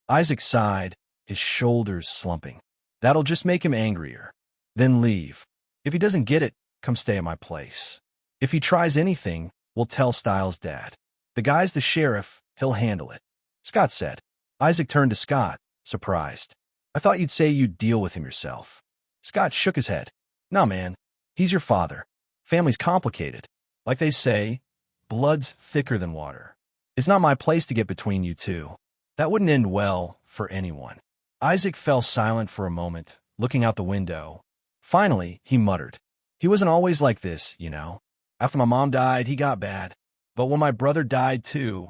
Isaac sighed, his shoulders slumping. That'll just make him angrier. Then leave. If he doesn't get it, come stay at my place. If he tries anything, we'll tell Styles' dad. The guy's the sheriff, he'll handle it, Scott said. Isaac turned to Scott, surprised. I thought you'd say you'd deal with him yourself. Scott shook his head. No, man. He's your father. Family's complicated. Like they say, blood's thicker than water. It's not my place to get between you two. That wouldn't end well for anyone. Isaac fell silent for a moment, looking out the window. Finally, he muttered. He wasn't always like this, you know. After my mom died, he got bad. But when my brother died too,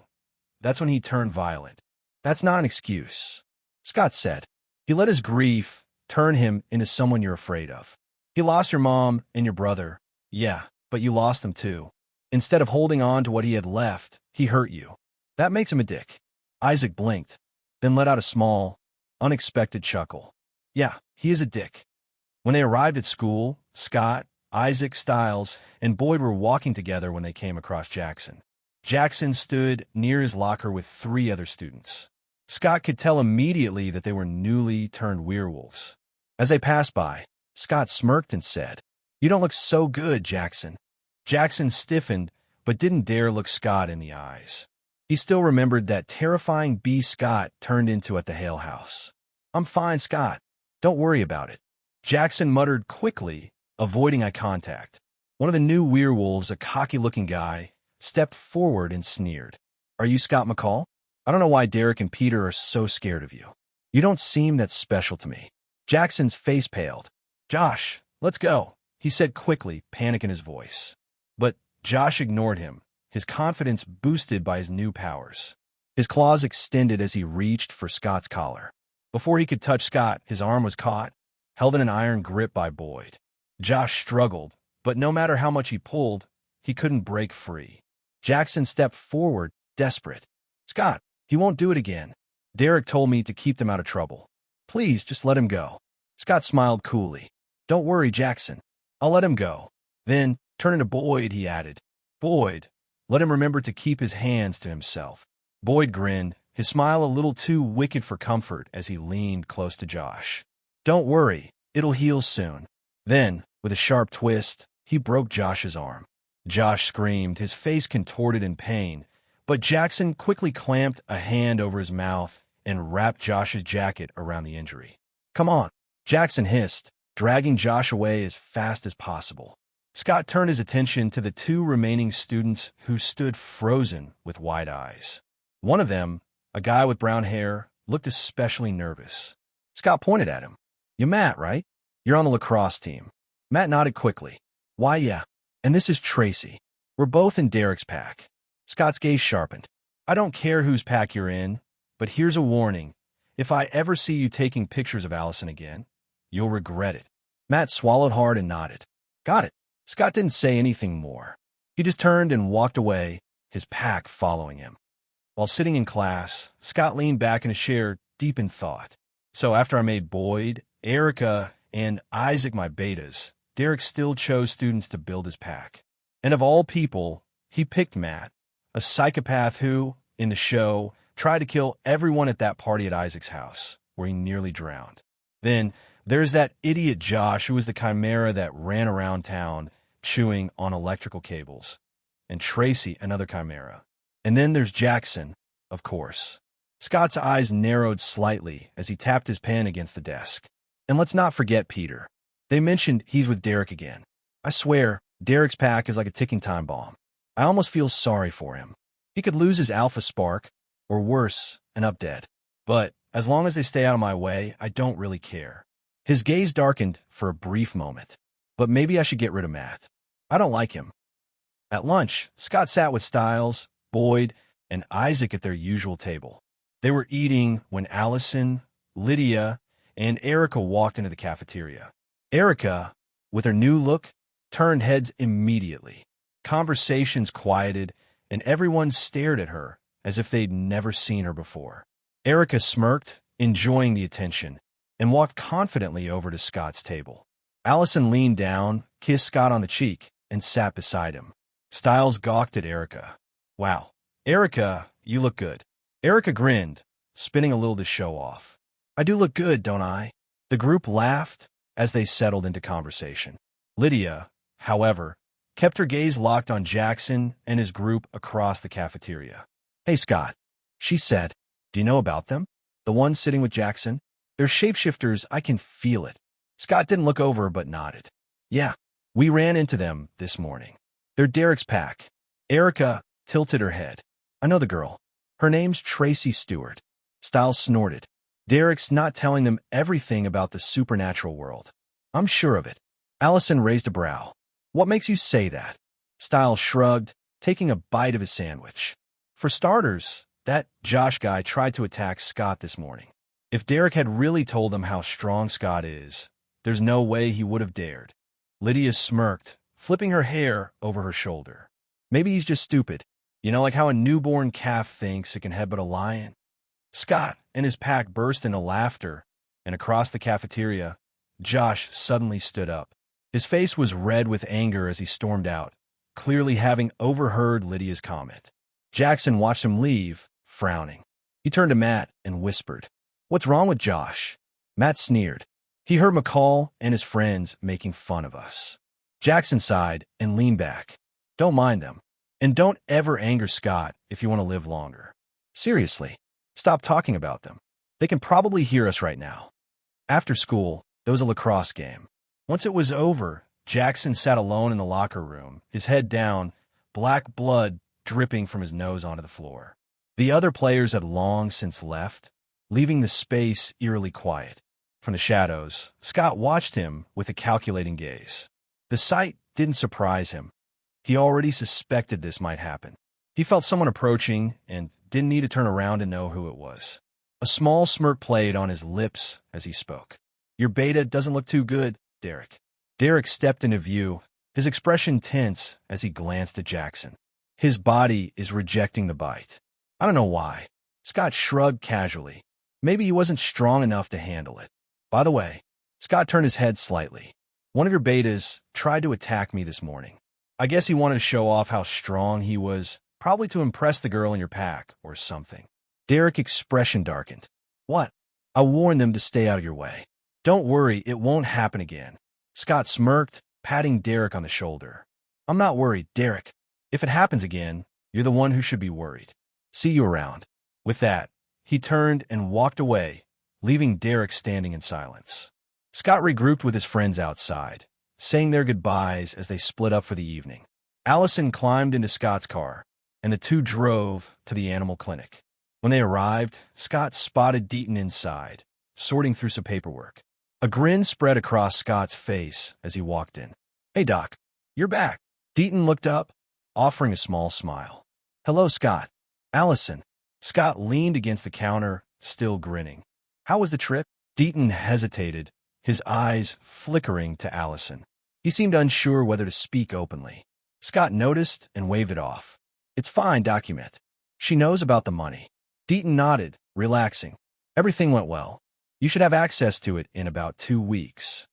that's when he turned violent. That's not an excuse, Scott said. He let his grief turn him into someone you're afraid of. He lost your mom and your brother. Yeah, but you lost them too. Instead of holding on to what he had left, he hurt you. That makes him a dick. Isaac blinked, then let out a small, unexpected chuckle. Yeah, he is a dick. When they arrived at school, Scott, Isaac, Styles, and Boyd were walking together when they came across Jackson. Jackson stood near his locker with 3 other students. Scott could tell immediately that they were newly turned werewolves. As they passed by, Scott smirked and said, You don't look so good, Jackson. Jackson stiffened, but didn't dare look Scott in the eyes. He still remembered that terrifying beast Scott turned into at the Hale house. I'm fine, Scott. Don't worry about it. Jackson muttered quickly, avoiding eye contact. One of the new werewolves, a cocky-looking guy, stepped forward and sneered. Are you Scott McCall? I don't know why Derek and Peter are so scared of you. You don't seem that special to me. Jackson's face paled. Josh, let's go, he said quickly, panic in his voice. But Josh ignored him, his confidence boosted by his new powers. His claws extended as he reached for Scott's collar. Before he could touch Scott, his arm was caught, held in an iron grip by Boyd. Josh struggled, but no matter how much he pulled, he couldn't break free. Jackson stepped forward, desperate. "Scott, he won't do it again. Derek told me to keep them out of trouble. Please, just let him go." Scott smiled coolly. "Don't worry, Jackson. I'll let him go." Then, turning to Boyd, he added, "Boyd, let him remember to keep his hands to himself." Boyd grinned, his smile a little too wicked for comfort as he leaned close to Josh. "Don't worry, it'll heal soon." Then, with a sharp twist, he broke Josh's arm. Josh screamed, his face contorted in pain, but Jackson quickly clamped a hand over his mouth and wrapped Josh's jacket around the injury. "Come on," Jackson hissed, dragging Josh away as fast as possible. Scott turned his attention to the two remaining students who stood frozen with wide eyes. One of them, a guy with brown hair, looked especially nervous. Scott pointed at him. "You Matt, right? You're on the lacrosse team." Matt nodded quickly. "Why, yeah. And this is Tracy. We're both in Derek's pack." Scott's gaze sharpened. "I don't care whose pack you're in, but here's a warning. If I ever see you taking pictures of Allison again, you'll regret it." Matt swallowed hard and nodded. "Got it." Scott didn't say anything more. He just turned and walked away, his pack following him. While sitting in class, Scott leaned back in a chair, deep in thought. So after I made Boyd, Erica, and Isaac my betas, Derek still chose students to build his pack. And of all people, he picked Matt, a psychopath who, in the show, tried to kill everyone at that party at Isaac's house, where he nearly drowned. Then, there's that idiot Josh who was the chimera that ran around town, chewing on electrical cables. And Tracy, another chimera. And then there's Jackson, of course. Scott's eyes narrowed slightly as he tapped his pen against the desk. And let's not forget Peter. They mentioned he's with Derek again. I swear, Derek's pack is like a ticking time bomb. I almost feel sorry for him. He could lose his alpha spark, or worse, end up dead. But as long as they stay out of my way, I don't really care. His gaze darkened for a brief moment. But maybe I should get rid of Matt. I don't like him. At lunch, Scott sat with Stiles, Boyd, and Isaac at their usual table. They were eating when Allison, Lydia, and Erica walked into the cafeteria. Erica, with her new look, turned heads immediately. Conversations quieted, and everyone stared at her as if they'd never seen her before. Erica smirked, enjoying the attention, and walked confidently over to Scott's table. Allison leaned down, kissed Scott on the cheek, and sat beside him. Stiles gawked at Erica. "Wow. Erica, you look good." Erica grinned, spinning a little to show off. "I do look good, don't I?" The group laughed as they settled into conversation. Lydia, however, kept her gaze locked on Jackson and his group across the cafeteria. "Hey, Scott," she said. "Do you know about them? The ones sitting with Jackson? They're shapeshifters, I can feel it." Scott didn't look over but nodded. "Yeah, we ran into them this morning. They're Derek's pack." Erica tilted her head. "I know the girl. Her name's Tracy Stewart." Stiles snorted. "Derek's not telling them everything about the supernatural world." "I'm sure of it." Allison raised a brow. "What makes you say that?" Stiles shrugged, taking a bite of his sandwich. "For starters, that Josh guy tried to attack Scott this morning. If Derek had really told them how strong Scott is, there's no way he would have dared." Lydia smirked, flipping her hair over her shoulder. "Maybe he's just stupid. You know, like how a newborn calf thinks it can headbutt a lion." Scott and his pack burst into laughter, and across the cafeteria, Josh suddenly stood up. His face was red with anger as he stormed out, clearly having overheard Lydia's comment. Jackson watched him leave, frowning. He turned to Matt and whispered, "What's wrong with Josh?" Matt sneered. He heard McCall and his friends making fun of us. Jackson sighed and leaned back. "Don't mind them. And don't ever anger Scott if you want to live longer. Seriously, stop talking about them. They can probably hear us right now." After school, there was a lacrosse game. Once it was over, Jackson sat alone in the locker room, his head down, black blood dripping from his nose onto the floor. The other players had long since left, leaving the space eerily quiet. From the shadows, Scott watched him with a calculating gaze. The sight didn't surprise him. He already suspected this might happen. He felt someone approaching and didn't need to turn around to know who it was. A small smirk played on his lips as he spoke. "Your beta doesn't look too good, Derek." Derek stepped into view, his expression tense as he glanced at Jackson. "His body is rejecting the bite. I don't know why." Scott shrugged casually. Maybe he wasn't strong enough to handle it. "By the way," Scott turned his head slightly, "one of your betas tried to attack me this morning. I guess he wanted to show off how strong he was, probably to impress the girl in your pack or something." Derek's expression darkened. "What?" "I warned them to stay out of your way." "Don't worry, it won't happen again." Scott smirked, patting Derek on the shoulder. "I'm not worried, Derek. If it happens again, you're the one who should be worried. See you around." With that, he turned and walked away, leaving Derek standing in silence. Scott regrouped with his friends outside, saying their goodbyes as they split up for the evening. Allison climbed into Scott's car, and the two drove to the animal clinic. When they arrived, Scott spotted Deaton inside, sorting through some paperwork. A grin spread across Scott's face as he walked in. "Hey, Doc, you're back." Deaton looked up, offering a small smile. "Hello, Scott." "Allison." Scott leaned against the counter, still grinning. "How was the trip?" Deaton hesitated, his eyes flickering to Allison. He seemed unsure whether to speak openly. Scott noticed and waved it off. "It's fine, document. She knows about the money." Deaton nodded, relaxing. "Everything went well. You should have access to it in about 2 weeks."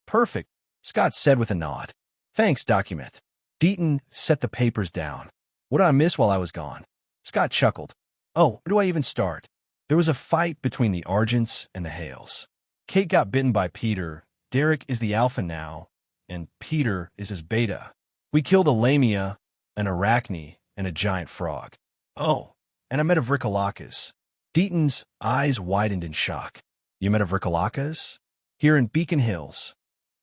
"Perfect," Scott said with a nod. "Thanks, document." Deaton set the papers down. "What did I miss while I was gone?" Scott chuckled. "Oh, where do I even start?" There was a fight between the Argents and the Hales. Kate got bitten by Peter, Derek is the alpha now, and Peter is his beta. We killed a lamia, an arachne, and a giant frog. "Oh, and I met a Vricolakas." Deaton's eyes widened in shock. "You met a Vricolakas?" "Here in Beacon Hills."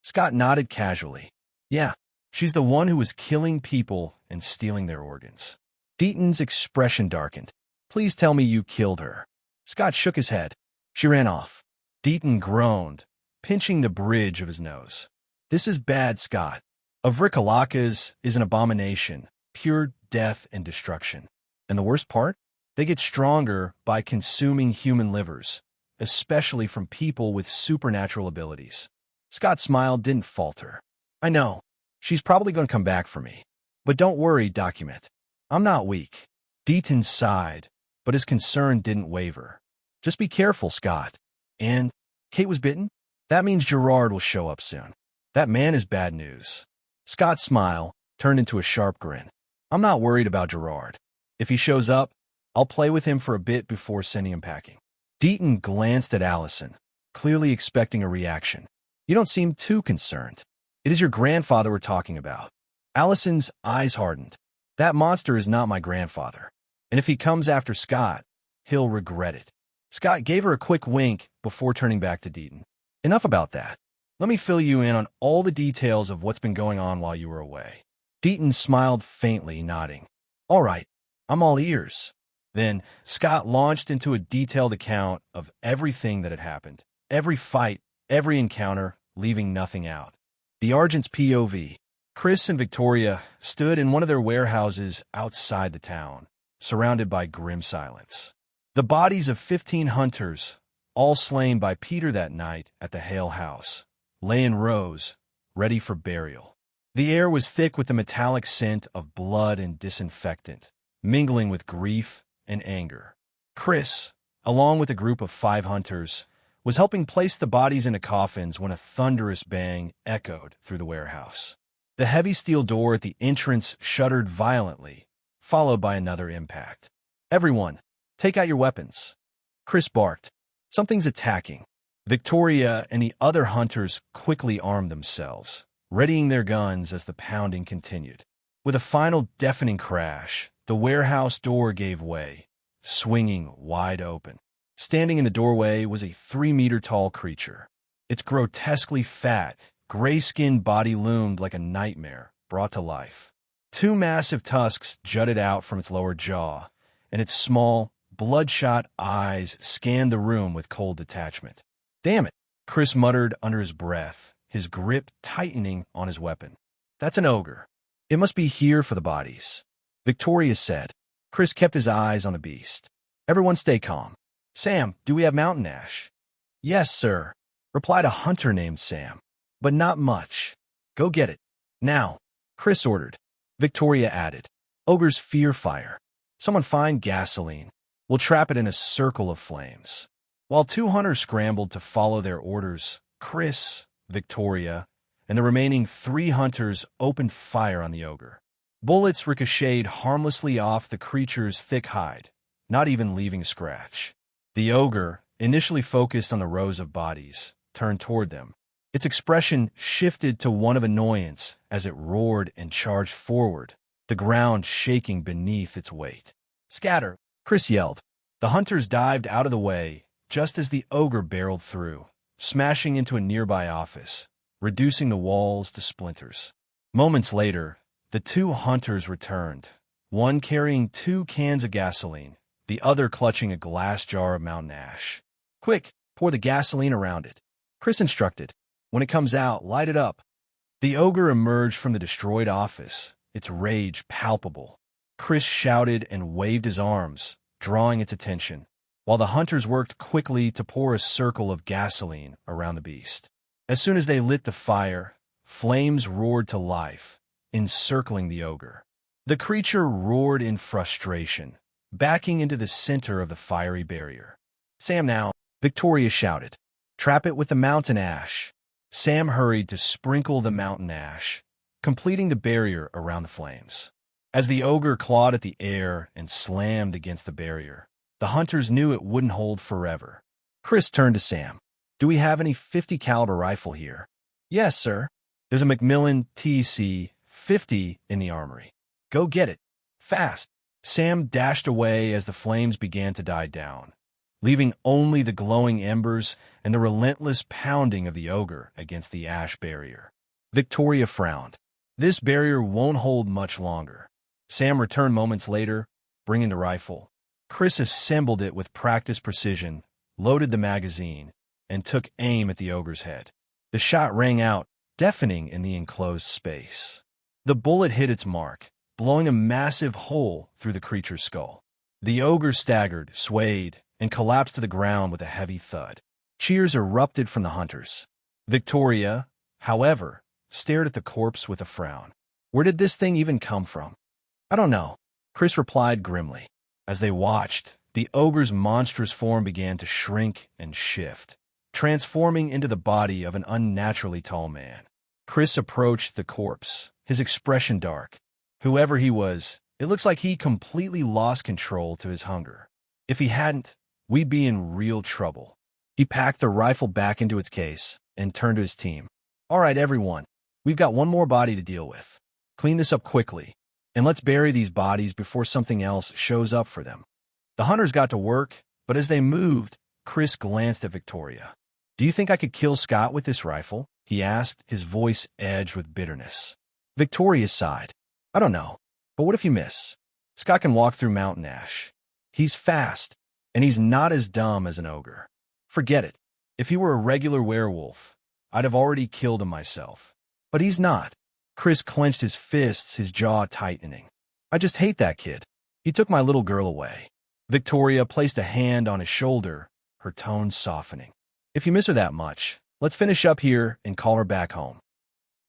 Scott nodded casually. "Yeah, she's the one who was killing people and stealing their organs." Deaton's expression darkened. "Please tell me you killed her." Scott shook his head. "She ran off." Deaton groaned, pinching the bridge of his nose. "This is bad, Scott. A Vricolakas is an abomination, pure death and destruction. And the worst part? They get stronger by consuming human livers, especially from people with supernatural abilities." Scott's smile didn't falter. "I know. She's probably going to come back for me. But don't worry, document. I'm not weak." Deaton sighed, but his concern didn't waver. "Just be careful, Scott." "And Kate was bitten? That means Gerard will show up soon. That man is bad news." Scott's smile turned into a sharp grin. "I'm not worried about Gerard. If he shows up, I'll play with him for a bit before sending him packing." Deaton glanced at Allison, clearly expecting a reaction. "You don't seem too concerned. It is your grandfather we're talking about." Allison's eyes hardened. "That monster is not my grandfather. And if he comes after Scott, he'll regret it." Scott gave her a quick wink before turning back to Deaton. "Enough about that. Let me fill you in on all the details of what's been going on while you were away." Deaton smiled faintly, nodding. "All right, I'm all ears." Then Scott launched into a detailed account of everything that had happened, every fight, every encounter, leaving nothing out. The Argent's POV. Chris and Victoria stood in one of their warehouses outside the town, surrounded by grim silence. The bodies of 15 hunters, all slain by Peter that night at the Hale house, lay in rows, ready for burial. The air was thick with the metallic scent of blood and disinfectant, mingling with grief and anger. Chris, along with a group of 5 hunters, was helping place the bodies into coffins when a thunderous bang echoed through the warehouse. The heavy steel door at the entrance shuddered violently, followed by another impact. "Everyone, take out your weapons." Chris barked. "Something's attacking." Victoria and the other hunters quickly armed themselves, readying their guns as the pounding continued. With a final deafening crash, the warehouse door gave way, swinging wide open. Standing in the doorway was a 3-meter-tall creature. Its grotesquely fat, gray-skinned body loomed like a nightmare brought to life. 2 massive tusks jutted out from its lower jaw, and its small, bloodshot eyes scanned the room with cold detachment. "Damn it," Chris muttered under his breath, his grip tightening on his weapon. "That's an ogre. It must be here for the bodies." Victoria said, Chris kept his eyes on the beast. Everyone stay calm. Sam, do we have mountain ash? Yes, sir, replied a hunter named Sam. But not much. Go get it. Now, Chris ordered. Victoria added. Ogres fear fire. Someone find gasoline. We'll trap it in a circle of flames. While two hunters scrambled to follow their orders, Chris, Victoria, and the remaining 3 hunters opened fire on the ogre. Bullets ricocheted harmlessly off the creature's thick hide, not even leaving a scratch. The ogre, initially focused on the rows of bodies, turned toward them. Its expression shifted to one of annoyance as it roared and charged forward, the ground shaking beneath its weight. Scatter, Chris yelled. The hunters dived out of the way just as the ogre barreled through, smashing into a nearby office, reducing the walls to splinters. Moments later, the 2 hunters returned, one carrying 2 cans of gasoline, the other clutching a glass jar of mountain ash. Quick, pour the gasoline around it, Chris instructed. When it comes out, light it up. The ogre emerged from the destroyed office, its rage palpable. Chris shouted and waved his arms, drawing its attention, while the hunters worked quickly to pour a circle of gasoline around the beast. As soon as they lit the fire, flames roared to life, encircling the ogre. The creature roared in frustration, backing into the center of the fiery barrier. Sam now, Victoria shouted. Trap it with the mountain ash. Sam hurried to sprinkle the mountain ash, completing the barrier around the flames. As the ogre clawed at the air and slammed against the barrier, the hunters knew it wouldn't hold forever. Chris turned to Sam. Do we have any .50 caliber rifle here? Yes, sir. There's a Macmillan TC-50 in the armory. Go get it. Fast. Sam dashed away as the flames began to die down, leaving only the glowing embers and the relentless pounding of the ogre against the ash barrier. Victoria frowned. This barrier won't hold much longer. Sam returned moments later, bringing the rifle. Chris assembled it with practiced precision, loaded the magazine, and took aim at the ogre's head. The shot rang out, deafening in the enclosed space. The bullet hit its mark, blowing a massive hole through the creature's skull. The ogre staggered, swayed, and collapsed to the ground with a heavy thud. Cheers erupted from the hunters. Victoria, however, stared at the corpse with a frown. Where did this thing even come from? I don't know, Chris replied grimly. As they watched, the ogre's monstrous form began to shrink and shift, transforming into the body of an unnaturally tall man. Chris approached the corpse, his expression dark. Whoever he was, it looks like he completely lost control to his hunger. If he hadn't, we'd be in real trouble. He packed the rifle back into its case and turned to his team. All right, everyone, we've got one more body to deal with. Clean this up quickly, and let's bury these bodies before something else shows up for them. The hunters got to work, but as they moved, Chris glanced at Victoria. Do you think I could kill Scott with this rifle? He asked, his voice edged with bitterness. Victoria sighed. I don't know, but what if you miss? Scott can walk through mountain ash. He's fast, and he's not as dumb as an ogre. Forget it. If he were a regular werewolf, I'd have already killed him myself. But he's not. Chris clenched his fists, his jaw tightening. I just hate that kid. He took my little girl away. Victoria placed a hand on his shoulder, her tone softening. If you miss her that much, let's finish up here and call her back home.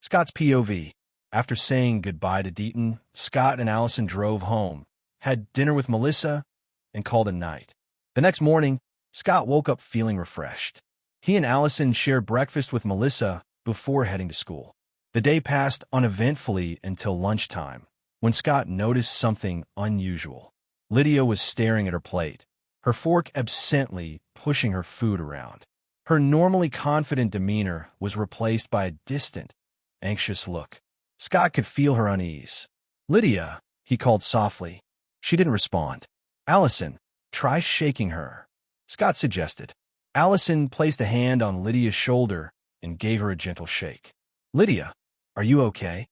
Scott's POV. After saying goodbye to Deaton, Scott and Allison drove home, had dinner with Melissa, and called a night. The next morning, Scott woke up feeling refreshed. He and Allison shared breakfast with Melissa before heading to school. The day passed uneventfully until lunchtime, when Scott noticed something unusual. Lydia was staring at her plate, her fork absently pushing her food around. Her normally confident demeanor was replaced by a distant, anxious look. Scott could feel her unease. Lydia, he called softly. She didn't respond. Allison, try shaking her, Scott suggested. Allison placed a hand on Lydia's shoulder and gave her a gentle shake. Lydia, are you okay?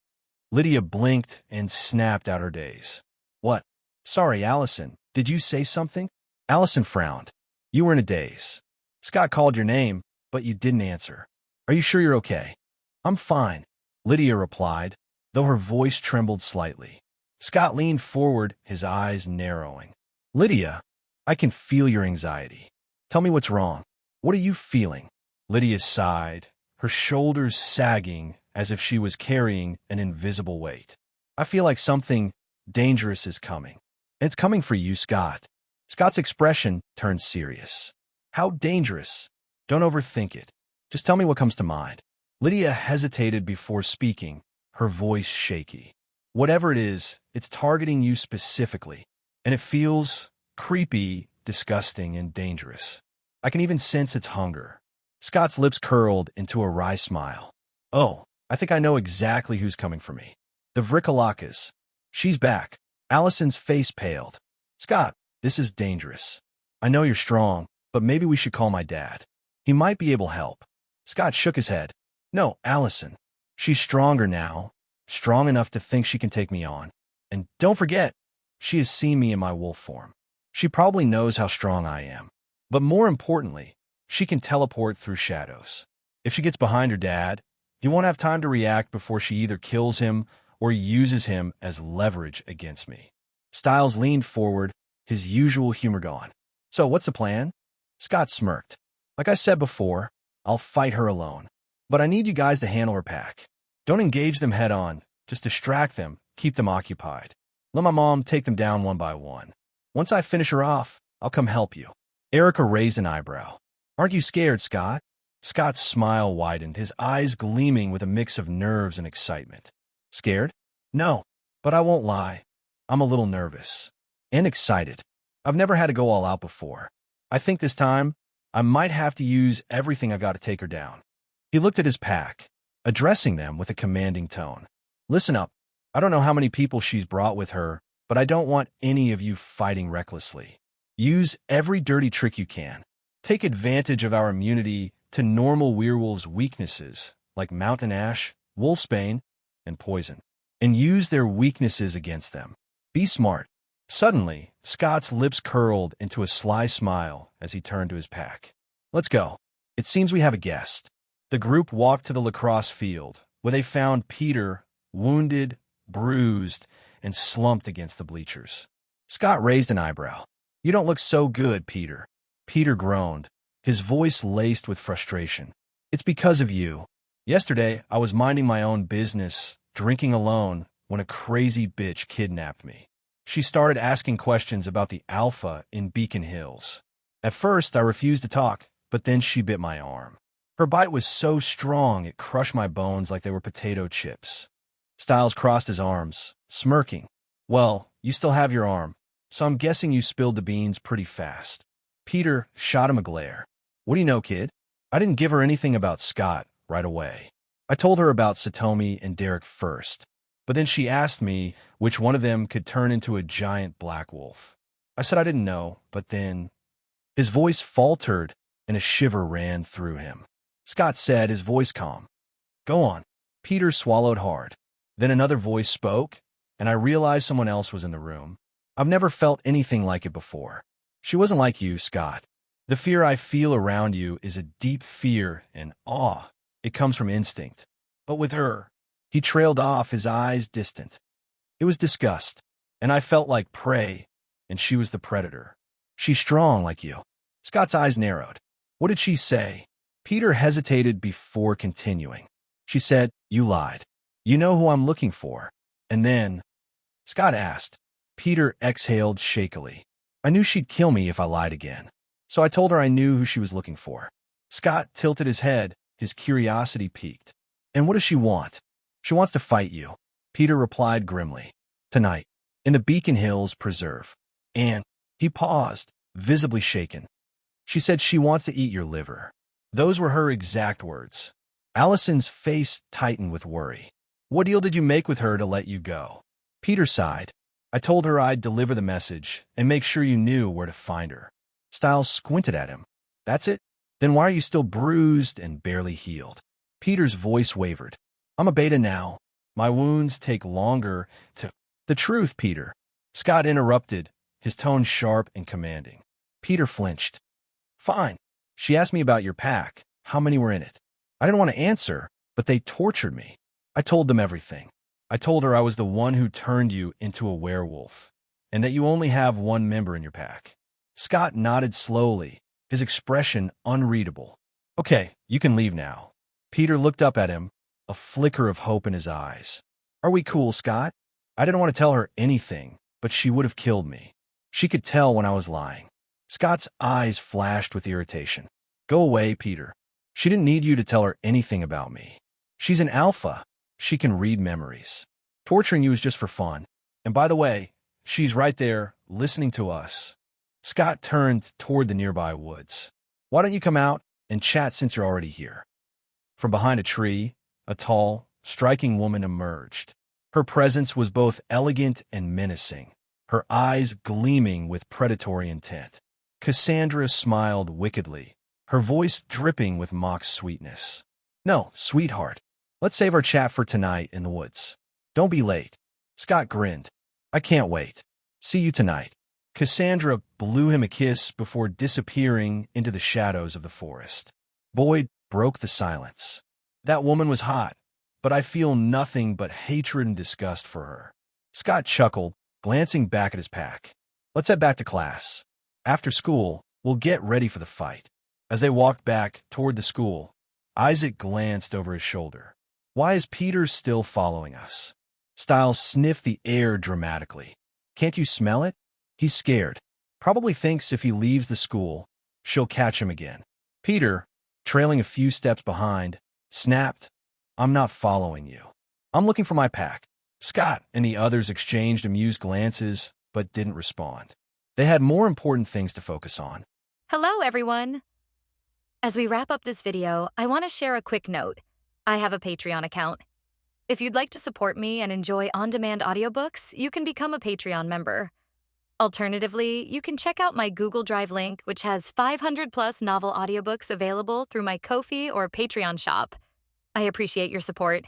Lydia blinked and snapped out her daze. What? Sorry, Allison, did you say something? Allison frowned. You were in a daze. Scott called your name, but you didn't answer. Are you sure you're okay? I'm fine, Lydia replied, though her voice trembled slightly. Scott leaned forward, his eyes narrowing. Lydia, I can feel your anxiety. Tell me what's wrong. What are you feeling? Lydia sighed, her shoulders sagging as if she was carrying an invisible weight. I feel like something dangerous is coming. And it's coming for you, Scott. Scott's expression turned serious. How dangerous? Don't overthink it. Just tell me what comes to mind. Lydia hesitated before speaking, her voice shaky. Whatever it is, it's targeting you specifically, and it feels creepy, disgusting, and dangerous. I can even sense its hunger. Scott's lips curled into a wry smile. Oh, I think I know exactly who's coming for me. The Vrikalakas. She's back. Allison's face paled. Scott, this is dangerous. I know you're strong, but maybe we should call my dad. He might be able to help. Scott shook his head. No, Allison. She's stronger now. Strong enough to think she can take me on. And don't forget, she has seen me in my wolf form. She probably knows how strong I am. But more importantly, she can teleport through shadows. If she gets behind her dad, he won't have time to react before she either kills him or uses him as leverage against me. Styles leaned forward, his usual humor gone. So what's the plan? Scott smirked. Like I said before, I'll fight her alone. But I need you guys to handle her pack. Don't engage them head on, just distract them, keep them occupied. Let my mom take them down one by one. Once I finish her off, I'll come help you. Erica raised an eyebrow. Aren't you scared, Scott? Scott's smile widened, his eyes gleaming with a mix of nerves and excitement. Scared? No, but I won't lie. I'm a little nervous. And excited. I've never had to go all out before. I think this time, I might have to use everything I've got to take her down. He looked at his pack, addressing them with a commanding tone. Listen up. I don't know how many people she's brought with her, but I don't want any of you fighting recklessly. Use every dirty trick you can. Take advantage of our immunity to normal werewolves' weaknesses, like mountain ash, wolfsbane, and poison, and use their weaknesses against them. Be smart. Suddenly, Scott's lips curled into a sly smile as he turned to his pack. Let's go. It seems we have a guest. The group walked to the lacrosse field, where they found Peter, wounded, bruised, and slumped against the bleachers. Scott raised an eyebrow. You don't look so good, Peter. Peter groaned, his voice laced with frustration. It's because of you. Yesterday, I was minding my own business, drinking alone, when a crazy bitch kidnapped me. She started asking questions about the Alpha in Beacon Hills. At first, I refused to talk, but then she bit my arm. Her bite was so strong it crushed my bones like they were potato chips. Styles crossed his arms, smirking. Well, you still have your arm, so I'm guessing you spilled the beans pretty fast. Peter shot him a glare. What do you know, kid? I didn't give her anything about Scott right away. I told her about Satomi and Derek first, but then she asked me which one of them could turn into a giant black wolf. I said I didn't know, but then... His voice faltered and a shiver ran through him. Scott said, his voice calm. Go on. Peter swallowed hard. Then another voice spoke, and I realized someone else was in the room. I've never felt anything like it before. She wasn't like you, Scott. The fear I feel around you is a deep fear and awe. It comes from instinct. But with her, he trailed off, his eyes distant. It was disgust, and I felt like prey, and she was the predator. She's strong like you. Scott's eyes narrowed. What did she say? Peter hesitated before continuing. She said, you lied. You know who I'm looking for. And then, Scott asked. Peter exhaled shakily. I knew she'd kill me if I lied again. So I told her I knew who she was looking for. Scott tilted his head, his curiosity piqued. And what does she want? She wants to fight you. Peter replied grimly. Tonight, in the Beacon Hills Preserve. And he paused, visibly shaken. She said she wants to eat your liver. Those were her exact words. Allison's face tightened with worry. What deal did you make with her to let you go? Peter sighed. I told her I'd deliver the message and make sure you knew where to find her. Styles squinted at him. That's it? Then why are you still bruised and barely healed? Peter's voice wavered. I'm a beta now. My wounds take longer to... The truth, Peter. Scott interrupted, his tone sharp and commanding. Peter flinched. Fine. She asked me about your pack, how many were in it. I didn't want to answer, but they tortured me. I told them everything. I told her I was the one who turned you into a werewolf, and that you only have one member in your pack. Scott nodded slowly, his expression unreadable. Okay, you can leave now. Peter looked up at him, a flicker of hope in his eyes. Are we cool, Scott? I didn't want to tell her anything, but she would have killed me. She could tell when I was lying. Scott's eyes flashed with irritation. Go away, Peter. She didn't need you to tell her anything about me. She's an alpha. She can read memories. Torturing you is just for fun. And by the way, she's right there, listening to us. Scott turned toward the nearby woods. Why don't you come out and chat since you're already here? From behind a tree, a tall, striking woman emerged. Her presence was both elegant and menacing, her eyes gleaming with predatory intent. Cassandra smiled wickedly, her voice dripping with mock sweetness. No, sweetheart. Let's save our chat for tonight in the woods. Don't be late. Scott grinned. I can't wait. See you tonight. Cassandra blew him a kiss before disappearing into the shadows of the forest. Boyd broke the silence. That woman was hot, but I feel nothing but hatred and disgust for her. Scott chuckled, glancing back at his pack. Let's head back to class. After school, we'll get ready for the fight. As they walked back toward the school, Isaac glanced over his shoulder. Why is Peter still following us? Styles sniffed the air dramatically. Can't you smell it? He's scared. Probably thinks if he leaves the school, she'll catch him again. Peter, trailing a few steps behind, snapped, I'm not following you. I'm looking for my pack. Scott and the others exchanged amused glances, but didn't respond. They had more important things to focus on. Hello, everyone. As we wrap up this video, I want to share a quick note. I have a Patreon account. If you'd like to support me and enjoy on-demand audiobooks, you can become a Patreon member. Alternatively, you can check out my Google Drive link, which has 500+ novel audiobooks available through my Ko-fi or Patreon shop. I appreciate your support.